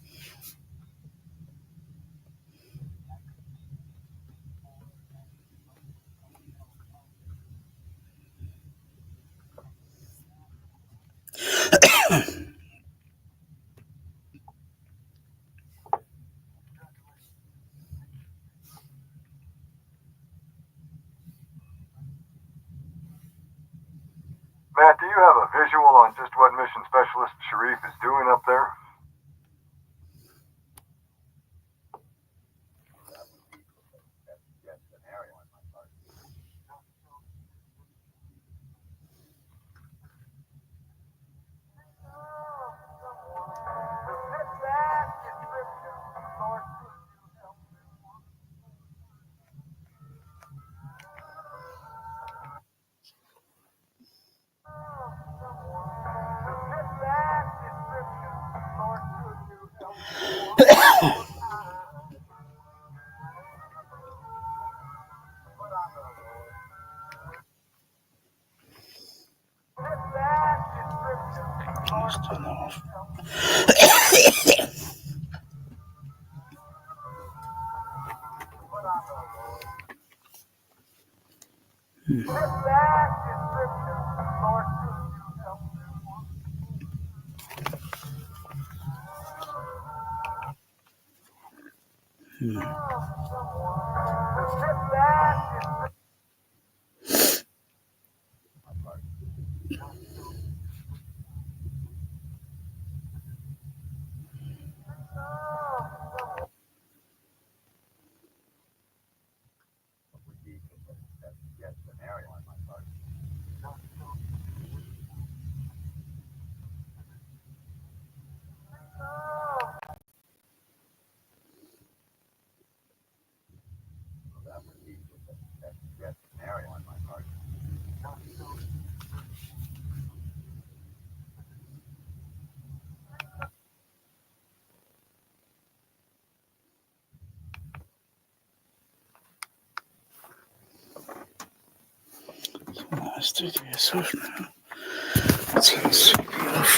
Matt, do you have a visual on just what Mission Specialist Sharif is doing up there? That would be the best scenario in my part. Let's turn that off. Would be the best scenario in my part. That would be the best scenario in my part. Let's do this off now. Let's turn the CPU off.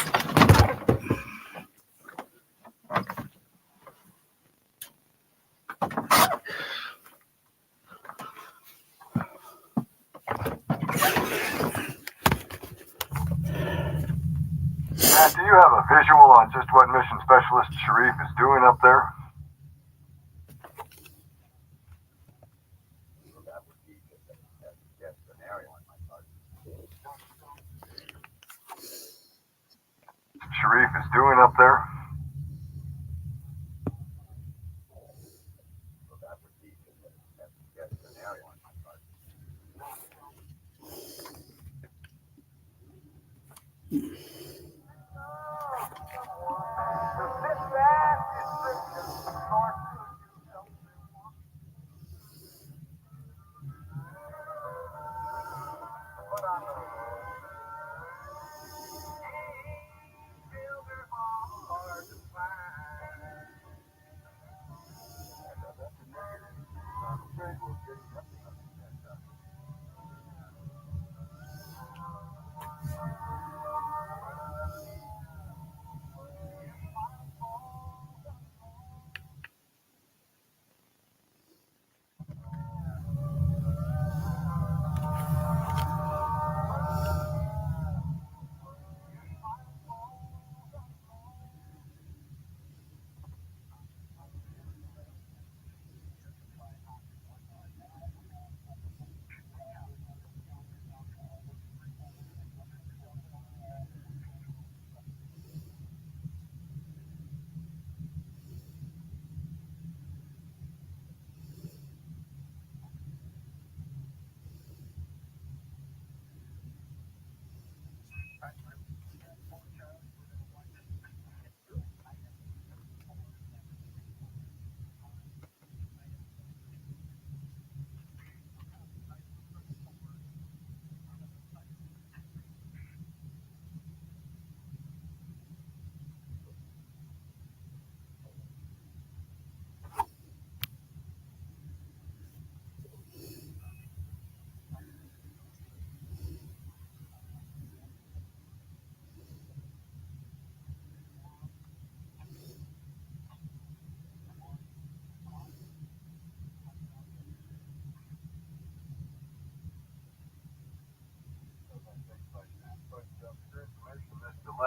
Matt, do you have a visual on just what Mission Specialist Sharif is doing up there? So that would be the best scenario in my part. Sharif is doing up there? So that would be the best scenario in my part.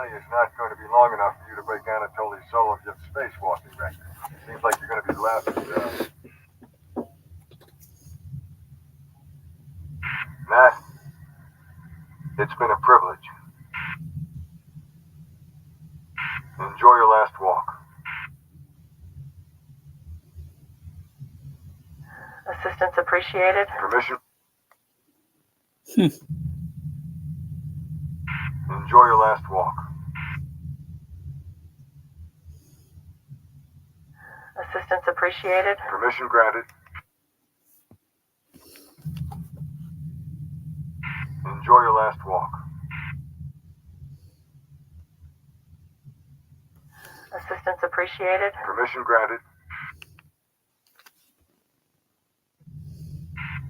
delay is not going to be long enough for you to break Anatoly Solovjev's spacewalking record. Seems like you're going to be the last. Matt, it's been a privilege. Enjoy your last walk. Assistance appreciated. Permission? Enjoy your last walk. Assistance appreciated. Permission granted. Enjoy your last walk. Assistance appreciated. Permission granted.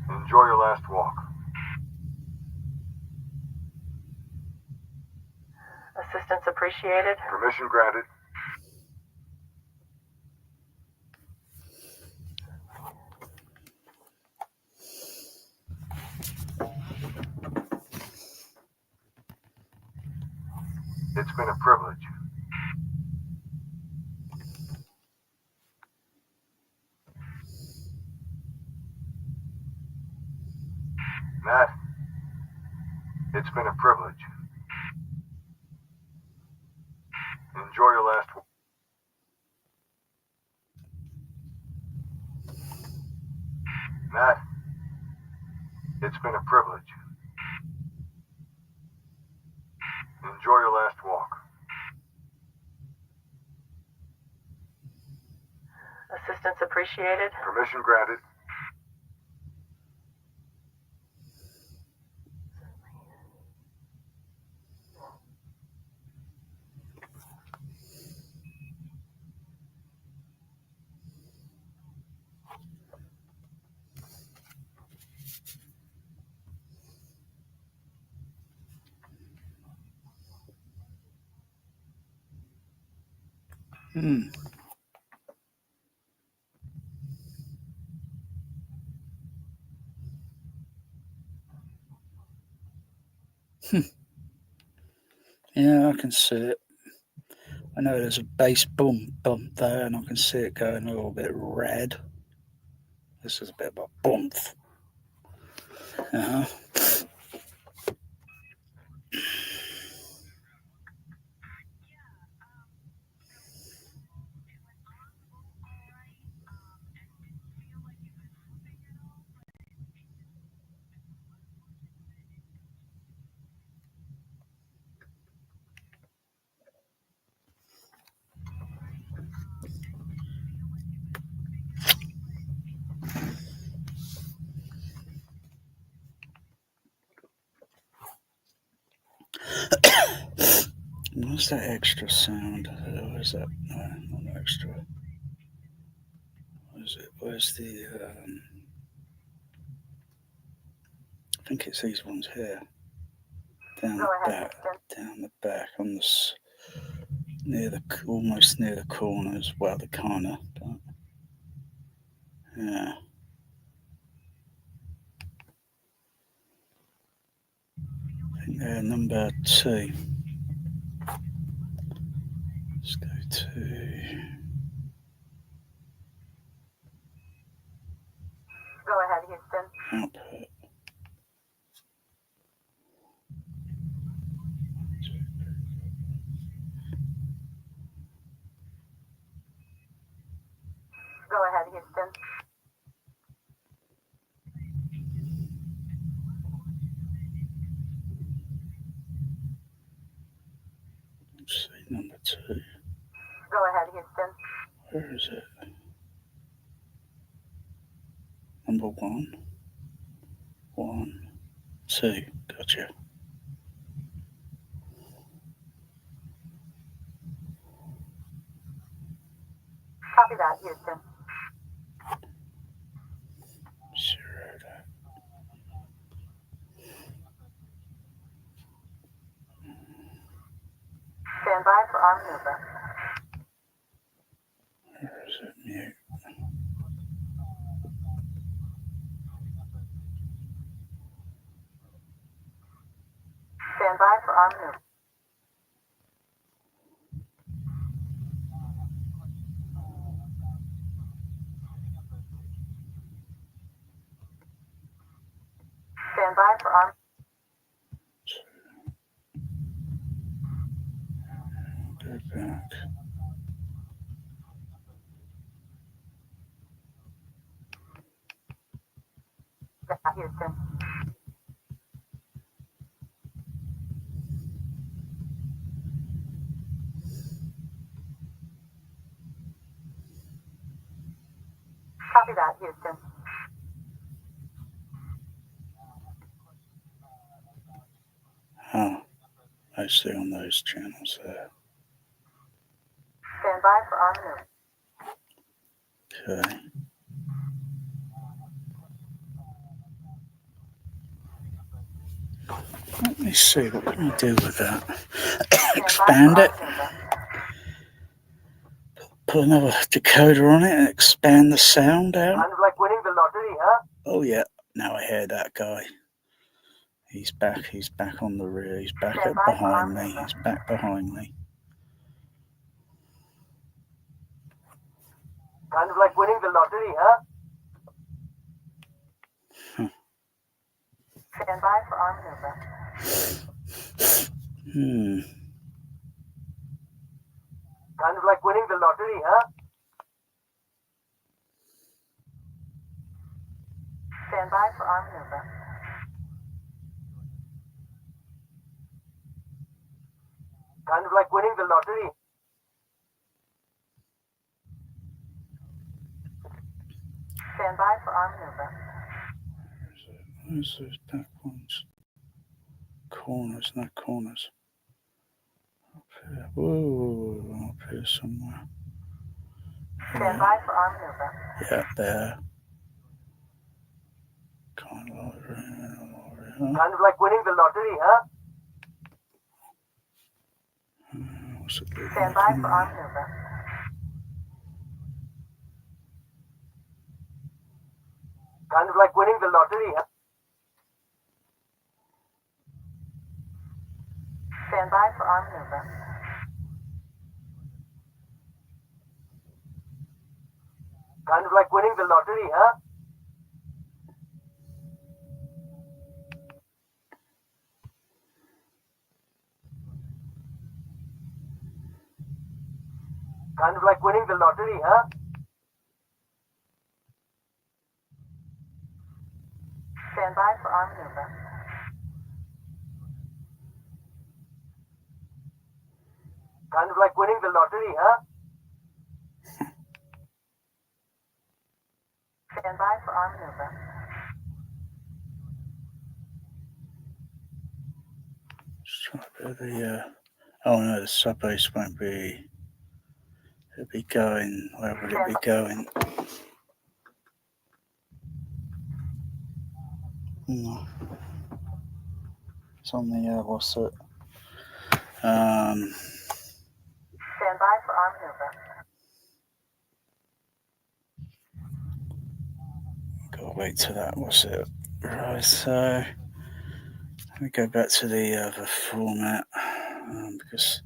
Enjoy your last walk. Assistance appreciated. Permission granted. It's been a privilege. Matt, it's been a privilege. Enjoy your last walk. Matt, it's been a privilege. Enjoy your last walk. Assistance appreciated. Permission granted. Yeah, I can see it. I know there's a bass boom bump there, and I can see it going a little bit red. This is a bit of a bump. What's that extra sound? Where's that? No, not extra. What is it? Where's the? I think it's these ones here. Down the back, on this, almost near the corners. Well, the corner, but yeah. I think they're number 2. Let's go to. Go ahead, Houston. Output. Go ahead, Houston. Let's see, number 2. Go ahead, Houston. Where is it? Number 1. 1, 2. Gotcha. Copy that, Houston. 0 that. Stand by for our maneuver. Where is it? Mute. Stand by for our maneuver. by for arm. Go back. Houston. Copy that, Houston. Oh, I see on those channels there. Stand by for arm maneuver. Okay. Let me see, what can we do with that? Expand it. Put another decoder on it and expand the sound out. Kind of like winning the lottery, huh? Oh yeah, now I hear that guy. He's back on the rear, he's back up behind me, he's back behind me. Kind of like winning the lottery, huh? Stand by for arm maneuver. Kind of like winning the lottery, huh? Stand by for arm maneuver. Kind of like winning the lottery. Stand by for arm maneuver. Where's those back ones? Corners, not corners. Up here. Whoa, up here somewhere. Stand by for arm maneuver. Yeah, there. Kind of like, Kind of like winning the lottery, huh? what's it look Stand like by in for there? arm maneuver. Kind of like winning the lottery, huh? Stand by for arm maneuver. Kind of like winning the lottery, huh? Kind of like winning the lottery, huh? Stand by for arm maneuver. Kind of like winning the lottery, huh? Stand by for arm maneuver. Just trying to put the, oh no, the sub bass won't be, it'll be going, where would it be going? No. It's on the, what's it? Stand by for arm maneuver. Gotta wait till that, what's it? Right, so let me go back to the other format, because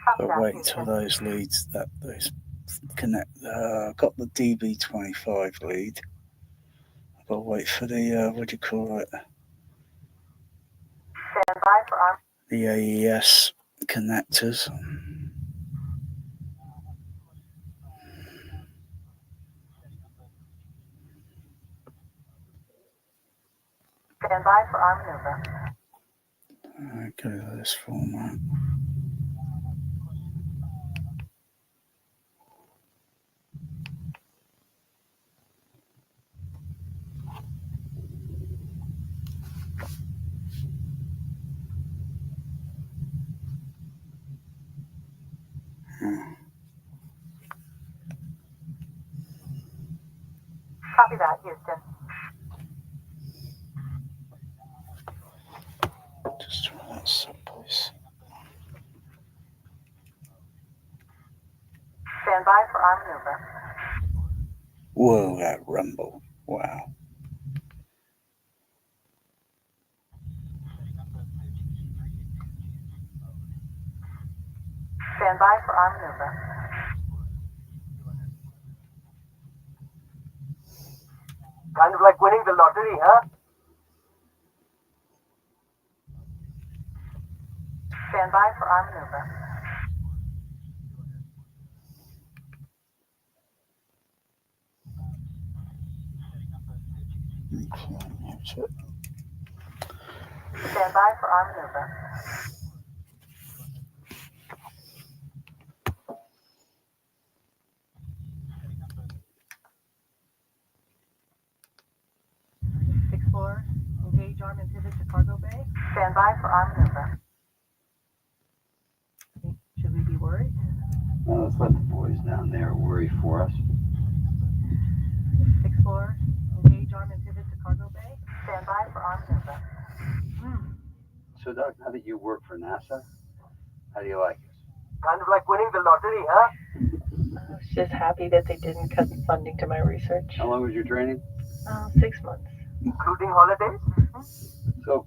Copy I've got to that, wait until Houston. those leads, those connect, got the DB25 lead. I've got to wait for the, what do you call it? Stand by for arm. The AES connectors. Stand by for arm maneuver. Go to this format. Copy that, Houston. Just try that someplace. Stand by for arm maneuver. Whoa, that rumble. Wow. Stand by for arm maneuver. Kind of like winning the lottery, huh? by for our maneuver. Okay, that's it. Stand by for our maneuver. Sixth floor, engage arm and pivot to cargo bay. Stand by for our maneuver. Should we be worried? Well, let's let the boys down there worry for us. Sixth floor, engage arm and pivot to cargo bay. Stand by for our maneuver. So, Doug, now that you work for NASA, how do you like it? Kind of like winning the lottery, huh? I was just happy that they didn't cut the funding to my research. How long was your training? 6 months. Including holidays? So,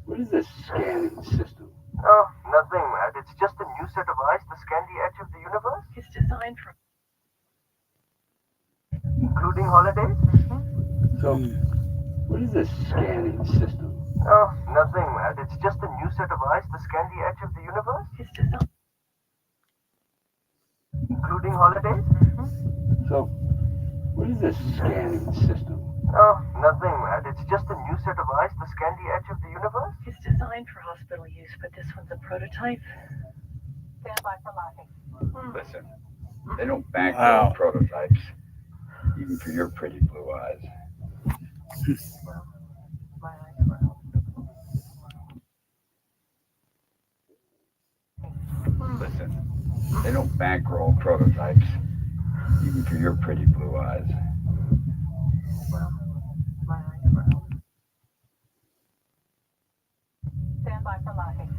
what is this scanning system? Oh, nothing, Matt. It's just a new set of eyes to scan the edge of the universe. It's designed for. Including holidays? So, what is this scanning system? Oh, nothing, Matt. It's just a new set of eyes to scan the edge of the universe. It's designed. Including holidays? So, what is this scanning system? Oh, nothing, Matt. It's just a new set of eyes to scan the edge of the universe. It's designed for hospital use, but this one's a prototype. Stand by for locking. Listen, they don't bankroll Wow. prototypes, even for your pretty blue eyes. My eyes were out. Listen, they don't bankroll prototypes, even for your pretty blue eyes. My eyes were out. Stand by for locking.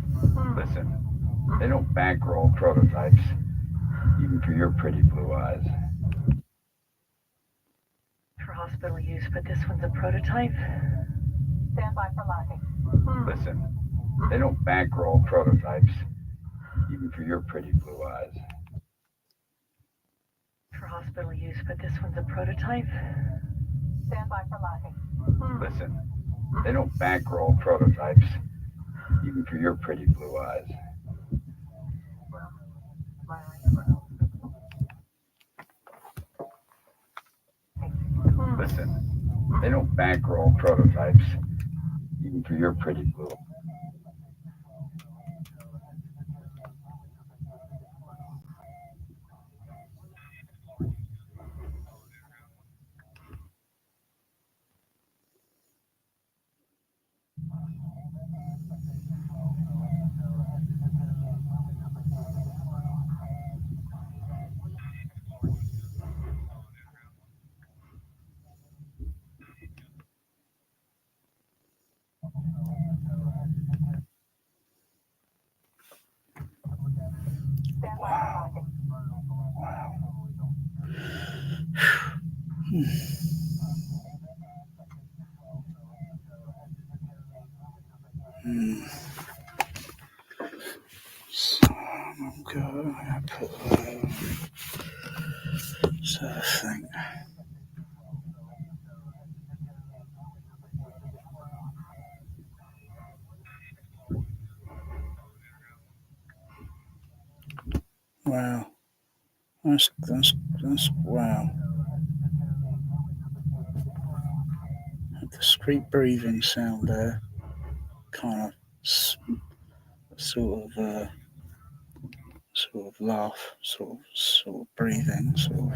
Listen, they don't bankroll prototypes, even for your pretty blue eyes. For hospital use, but this one's a prototype. Stand by for locking. Listen, they don't bankroll prototypes, even for your pretty blue eyes. For hospital use, but this one's a prototype. Stand by for locking. Listen, they don't bankroll prototypes, even for your pretty blue eyes. My eyes were out. Listen, they don't bankroll prototypes, even for your pretty blue. Stand by for locking. So I'm going to put the thing. Wow, that's wow. Had discreet breathing sound there, kind of sort of laugh, sort of breathing, sort of,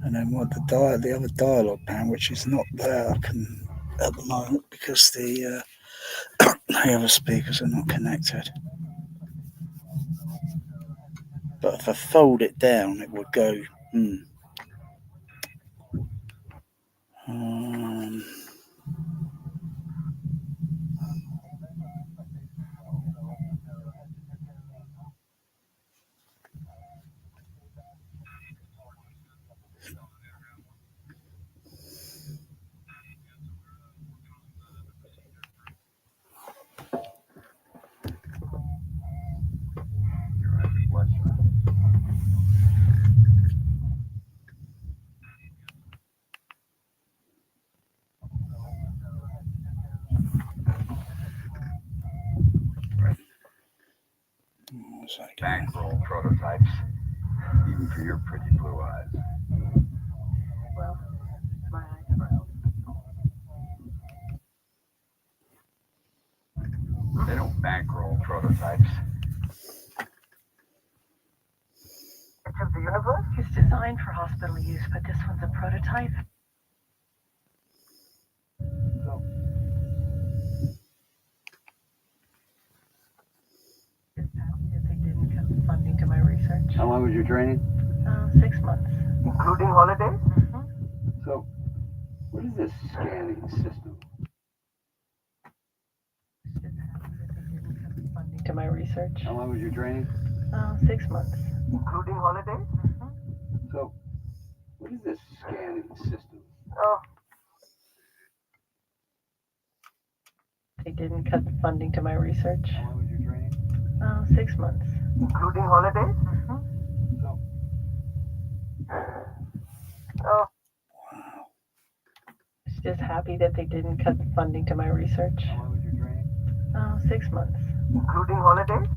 and then what the other dialogue pan, which is not there at the moment because the other speakers are not connected. But if I fold it down, it would go. second. bankroll prototypes, even for your pretty blue eyes. Well, my eyes are out. They don't bankroll prototypes. Edge of the universe? It's designed for hospital use, but this one's a prototype. So, If they didn't cut the funding to my research. how long was your training? 6 months. Including holidays? So, what is this scanning system? Funding to my research. How long was your training? 6 months. Including holidays? So, what is this scanning system? Oh, They didn't cut the funding to my research. How long was your training? 6 months. including holidays? So, Oh, Just happy that they didn't cut the funding to my research. how long was your training? 6 months. including holidays?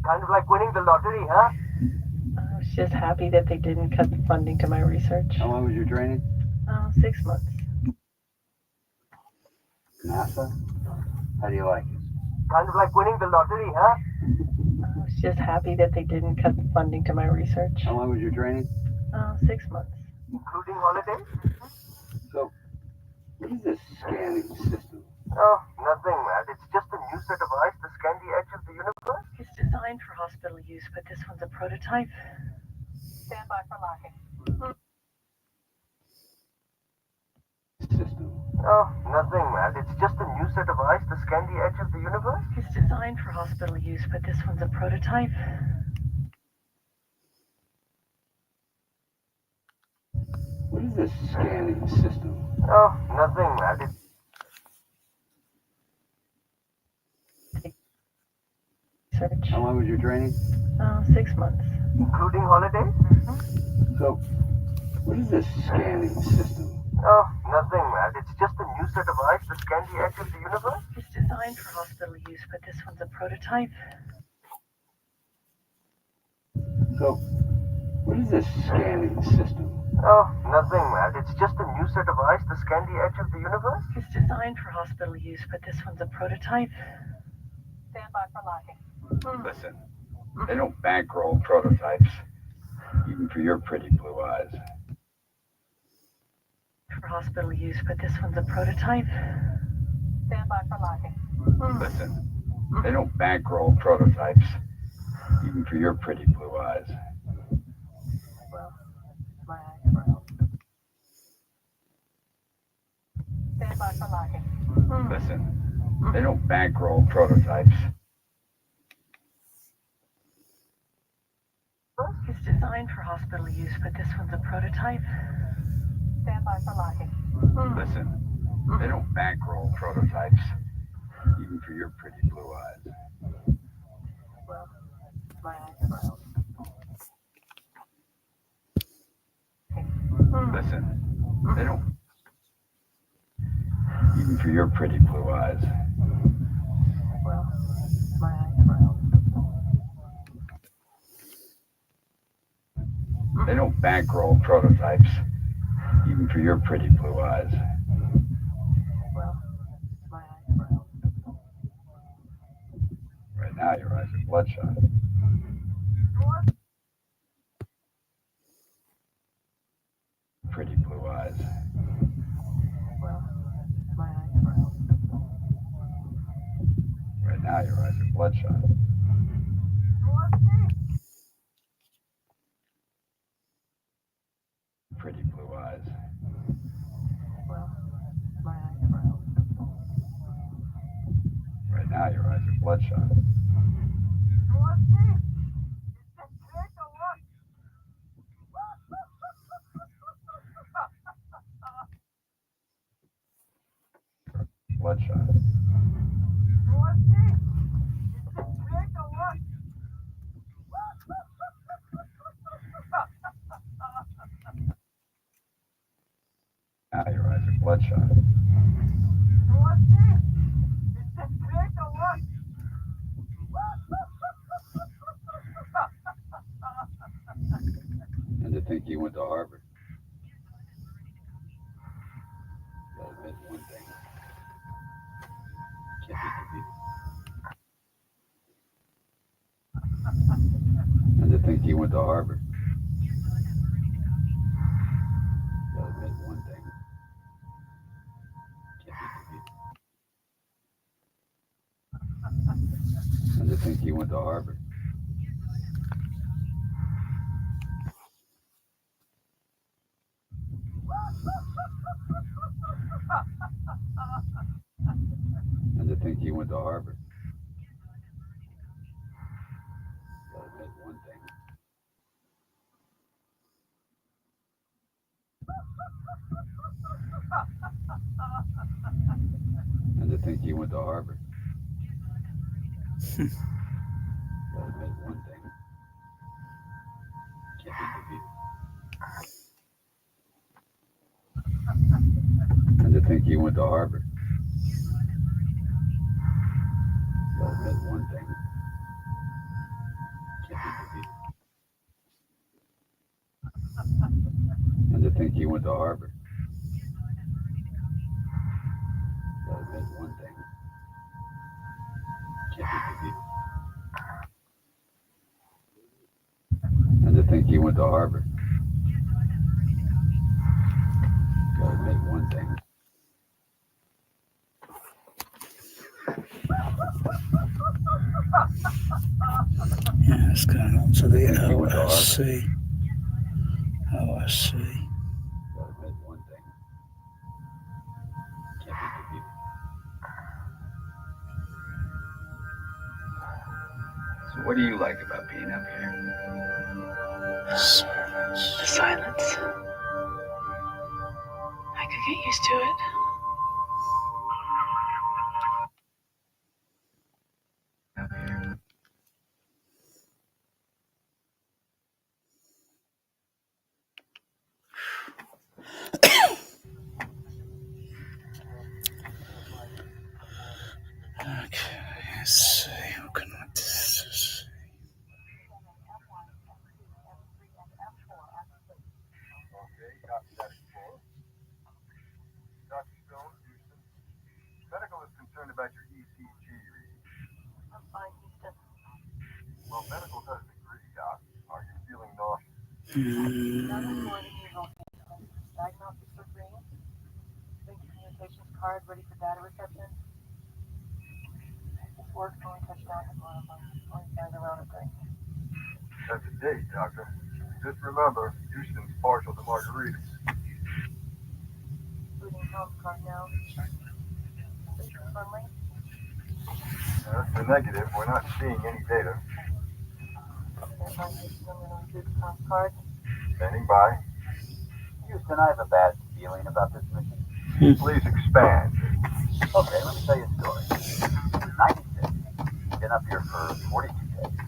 Kind of like winning the lottery, huh? I was just happy that they didn't cut the funding to my research. How long was your training? 6 months. NASA? How do you like it? Kind of like winning the lottery, huh? I was just happy that they didn't cut the funding to my research. How long was your training? 6 months. Including holidays? So, what is this scanning system? Oh, nothing, man. It's just a new set of eyes to scan the edge of the universe. It's designed for hospital use, but this one's a prototype. Stand by for locking. System. Oh, nothing, man. It's just a new set of eyes to scan the edge of the universe. It's designed for hospital use, but this one's a prototype. What is this scanning system? Oh, nothing, man. Research. How long was your training? 6 months. Including holidays? So, what is this scanning system? Oh, nothing, man. It's just a new set of eyes to scan the edge of the universe. It's designed for hospital use, but this one's a prototype. So, what is this scanning system? Oh, nothing, man. It's just a new set of eyes to scan the edge of the universe. It's designed for hospital use, but this one's a prototype. Stand by for locking. Listen, they don't bankroll prototypes, even for your pretty blue eyes. For hospital use, but this one's a prototype. Stand by for locking. Listen, they don't bankroll prototypes, even for your pretty blue eyes. Well, my eyes are out. Stand by for locking. Listen, they don't bankroll prototypes. It's designed for hospital use, but this one's a prototype. Stand by for locking. Listen, they don't bankroll prototypes, even for your pretty blue eyes. Well, my eyes are out. Listen, they don't, even for your pretty blue eyes. Well, my eyes are out. They don't bankroll prototypes, even for your pretty blue eyes. Well, my eyes are out. Right now, your eyes are bloodshot. Pretty blue eyes. Well, my eyes are out. Right now, your eyes are bloodshot. Pretty blue eyes. Well, my eyes are out. Right now, your eyes are bloodshot. Bloodshot. Now your eyes are bloodshot. to think you went to Harvard. Gotta admit one thing. Can't be defeated. And to think you went to Harvard. Gotta admit one thing. Can't be defeated. And to think you went to Harvard. And to think you went to Harvard. Gotta admit one thing. And to think you went to Harvard. Gotta admit one thing. Can't be defeated. And to think you went to Harvard. Gotta admit one thing. Can't be defeated. And to think you went to Harvard. Gotta admit one thing. Can't be defeated. And to think you went to Harvard. Gotta admit one thing. Yeah, it's going on to the Think you went to LSC. Harvard. LSC. Gotta admit one thing. Can't be defeated. So what do you like about being up here? Silence. The silence. I could get used to it. Up here. Okay, let's see. What can I do? Okay, copy that before. Dr. Stone, Houston. Medical is concerned about your ECG reading. I'm fine, Houston. Well, medical doesn't agree, Doc. Are you feeling nauseous? Not anymore than usual. Diagnostics for green. Big communications card ready for data reception. Work only touched down to one of them. Only guys around a drink. That's a date, Doctor. Just remember, Houston's partial to margaritas. Including health card now. Symptom friendly. That's the negative. We're not seeing any data. Stand by, Houston. I'm going to include the health card. Standing by. Houston, I have a bad feeling about this mission. Please expand. Okay, let me tell you a story. 96. Been up here for 42 days.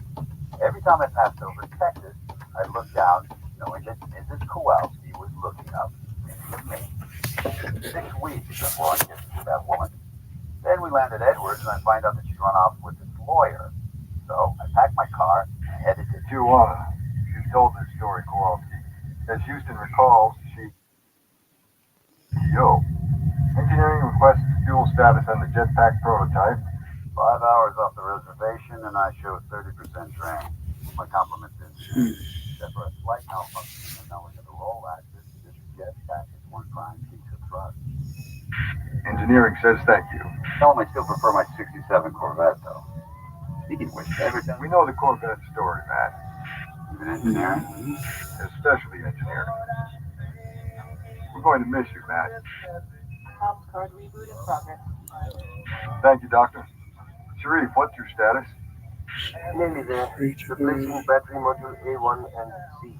Every time I passed over Texas, I looked down, knowing that Mrs. Kowalski was looking up, thinking of me. 6 weeks before I get to that woman. Then we landed Edwards, and I find out that she's run off with this lawyer. So I packed my car and headed to Tijuana. You told this story, Kowalski. As Houston recalls, she... Yo. Engineering requests fuel status on the jetpack prototype. 5 hours off the reservation, and I show 30% drain. My compliments is except for a slight malfunction and knowing of the roll axis, this jetpack is one prime piece of thrust. Engineering says thank you. Tell them I still prefer my 67 Corvette, though. Speaking of which, everything We know the Corvette story, Matt. even engineering. Especially engineering. We're going to miss you, Matt. Health card reboot in progress. Thank you, Doctor. Sharif, what's your status? Nearly there. Replacing battery module A1 and C.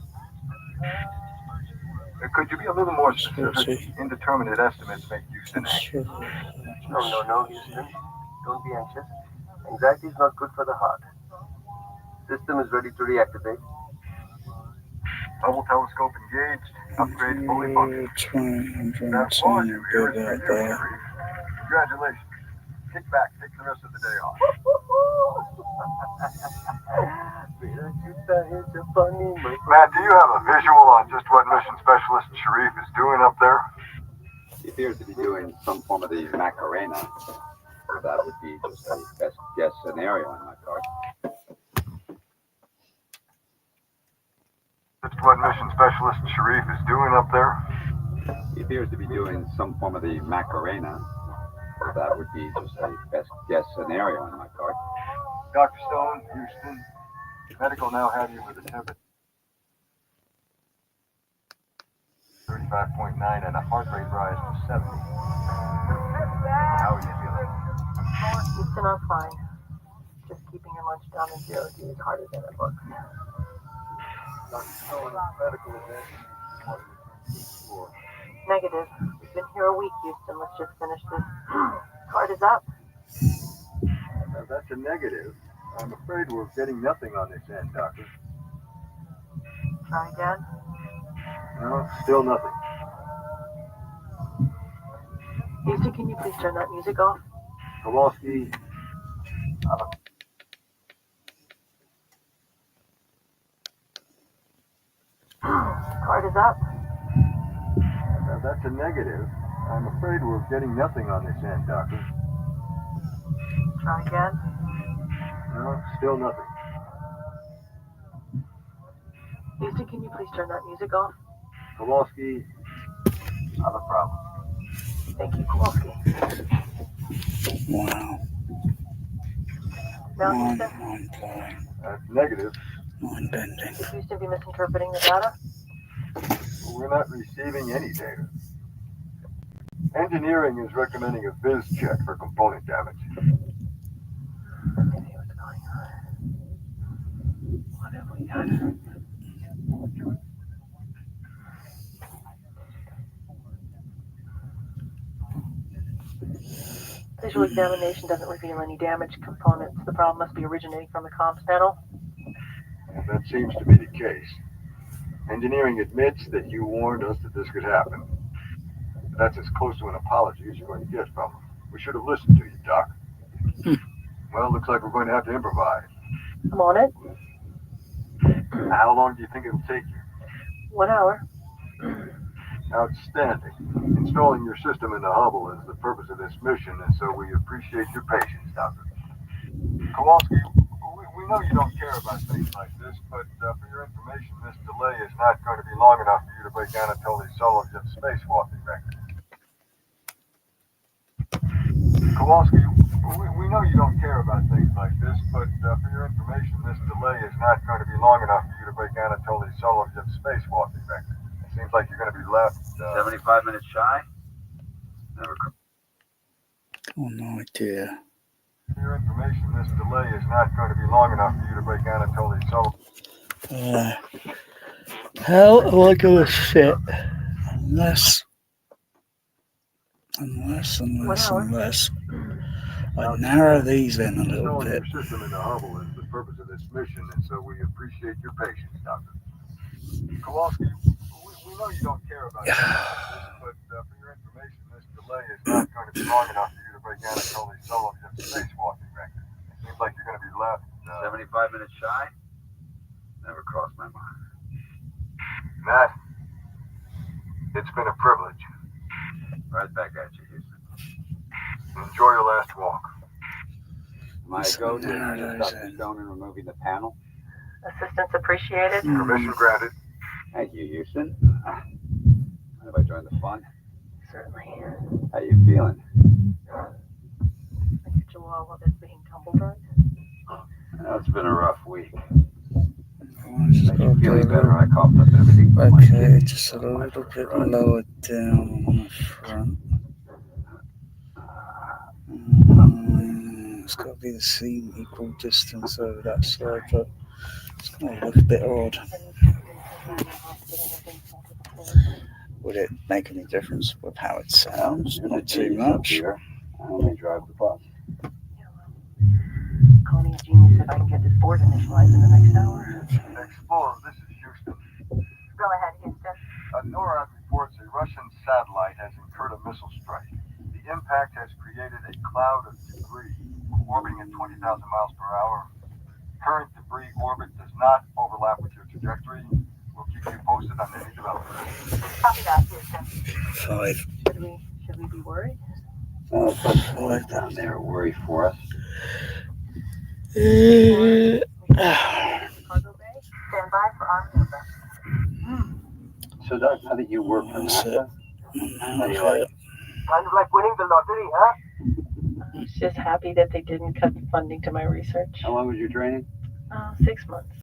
Could you be a little more Let's specific? see. Indeterminate estimates make Houston anxious. No, Houston. Don't be anxious. Anxiety is not good for the heart. System is ready to reactivate. Hubble telescope engaged. Upgrade fully functioning. That's all you here is for you, Sharif. Congratulations. Kick back. Take the rest of the day off. Matt, do you have a visual on just what Mission Specialist Sharif is doing up there? He appears to be doing some form of the Macarena. That would be just a best guess scenario on my part. Just what Mission Specialist Sharif is doing up there? He appears to be doing some form of the Macarena. That would be just a best guess scenario on my part. Dr. Stone, Houston. Medical now have you with a temperature 35.9 and a heart rate rise to 70. How are you feeling? Houston, I'm fine. Just keeping your lunch down to 0 G is harder than it looks. Dr. Stone, medical event. Negative. We've been here a week, Houston. Let's just finish this. Card is up. Now, that's a negative. I'm afraid we're getting nothing on this end, Doctor. Try again. No, still nothing. Houston, can you please turn that music off? Kowalski, Card is up. now, that's a negative. I'm afraid we're getting nothing on this end, Doctor. Try again. No, still nothing. Houston, can you please turn that music off? Kowalski, not a problem. Thank you, Kowalski. Wow. Now, Mind Houston, blowing. That's negative. Mind bending. could Houston be misinterpreting the data? We're not receiving any data. Engineering is recommending a viz check for component damage. Let's see what's going on. What have we got? Visual examination doesn't reveal any damaged components. The problem must be originating from the comms panel. Well, that seems to be the case. Engineering admits that you warned us that this could happen. That's as close to an apology as you're going to get from them. We should have listened to you, Doc. Well, looks like we're going to have to improvise. I'm on it. How long do you think it'll take you? 1 hour. Outstanding. Installing your system in the Hubble is the purpose of this mission, and so we appreciate your patience, Doctor. Kowalski, we know you don't care about things like this, but for your information, this delay is not going to be long enough for you to break Anatoly's Solovyev spacewalking record. Kowalski, we know you don't care about things like this, but for your information, this delay is not going to be long enough for you to break Anatoly's Solovyev spacewalking record. It seems like you're going to be left 75 minutes shy? Never. Oh no idea. For your information, this delay is not going to be long enough for you to break Anatoly's Solovyev. How am I going to fit? Unless I narrow these in a little Installing bit. your system in the Hubble is the purpose of this mission, and so we appreciate your patience, Doctor. Kowalski, we know you don't care about this, but for your information, this delay is not going to be long enough for you to break Anatoly's Solovyev spacewalking record. It seems like you're going to be left 75 minutes shy? Never crossed my mind. Matt, it's been a privilege. Right back at you, Houston. Enjoy your last walk. My go to Dr. Stone in removing the panel. Assistance appreciated. Permission granted. Thank you, Houston. Mind if I join the fun? Certainly. How you feeling? Like a chihuahua that's being tumbled on. It's been a rough week. Just Makes you feeling better. I coughed up everything. From my okay, kidneys. just a little bit lower down on the front. It's got to be the same equal distance over that side, but it's going to look a bit odd. Would it make any difference with how it sounds? Not too much. Here. I only drive the bus. Connie Genie said I can get this board initialized in the next hour. Explorer, this is Houston. Go ahead, Houston. NORAD reports a Russian satellite has incurred a missile strike. The impact has created a cloud of debris orbiting at 20,000 miles per hour. Current debris orbit does about any development. Copy that, Houston. 5. Should we be worried? Folks down there worry for us. Cargo bay? Stand by for armed movement. So, Doug, now that you work for That's NASA, how do you like it? Kind of like winning the lottery, huh? I was just happy that they didn't cut the funding to my research. How long was your training? 6 months.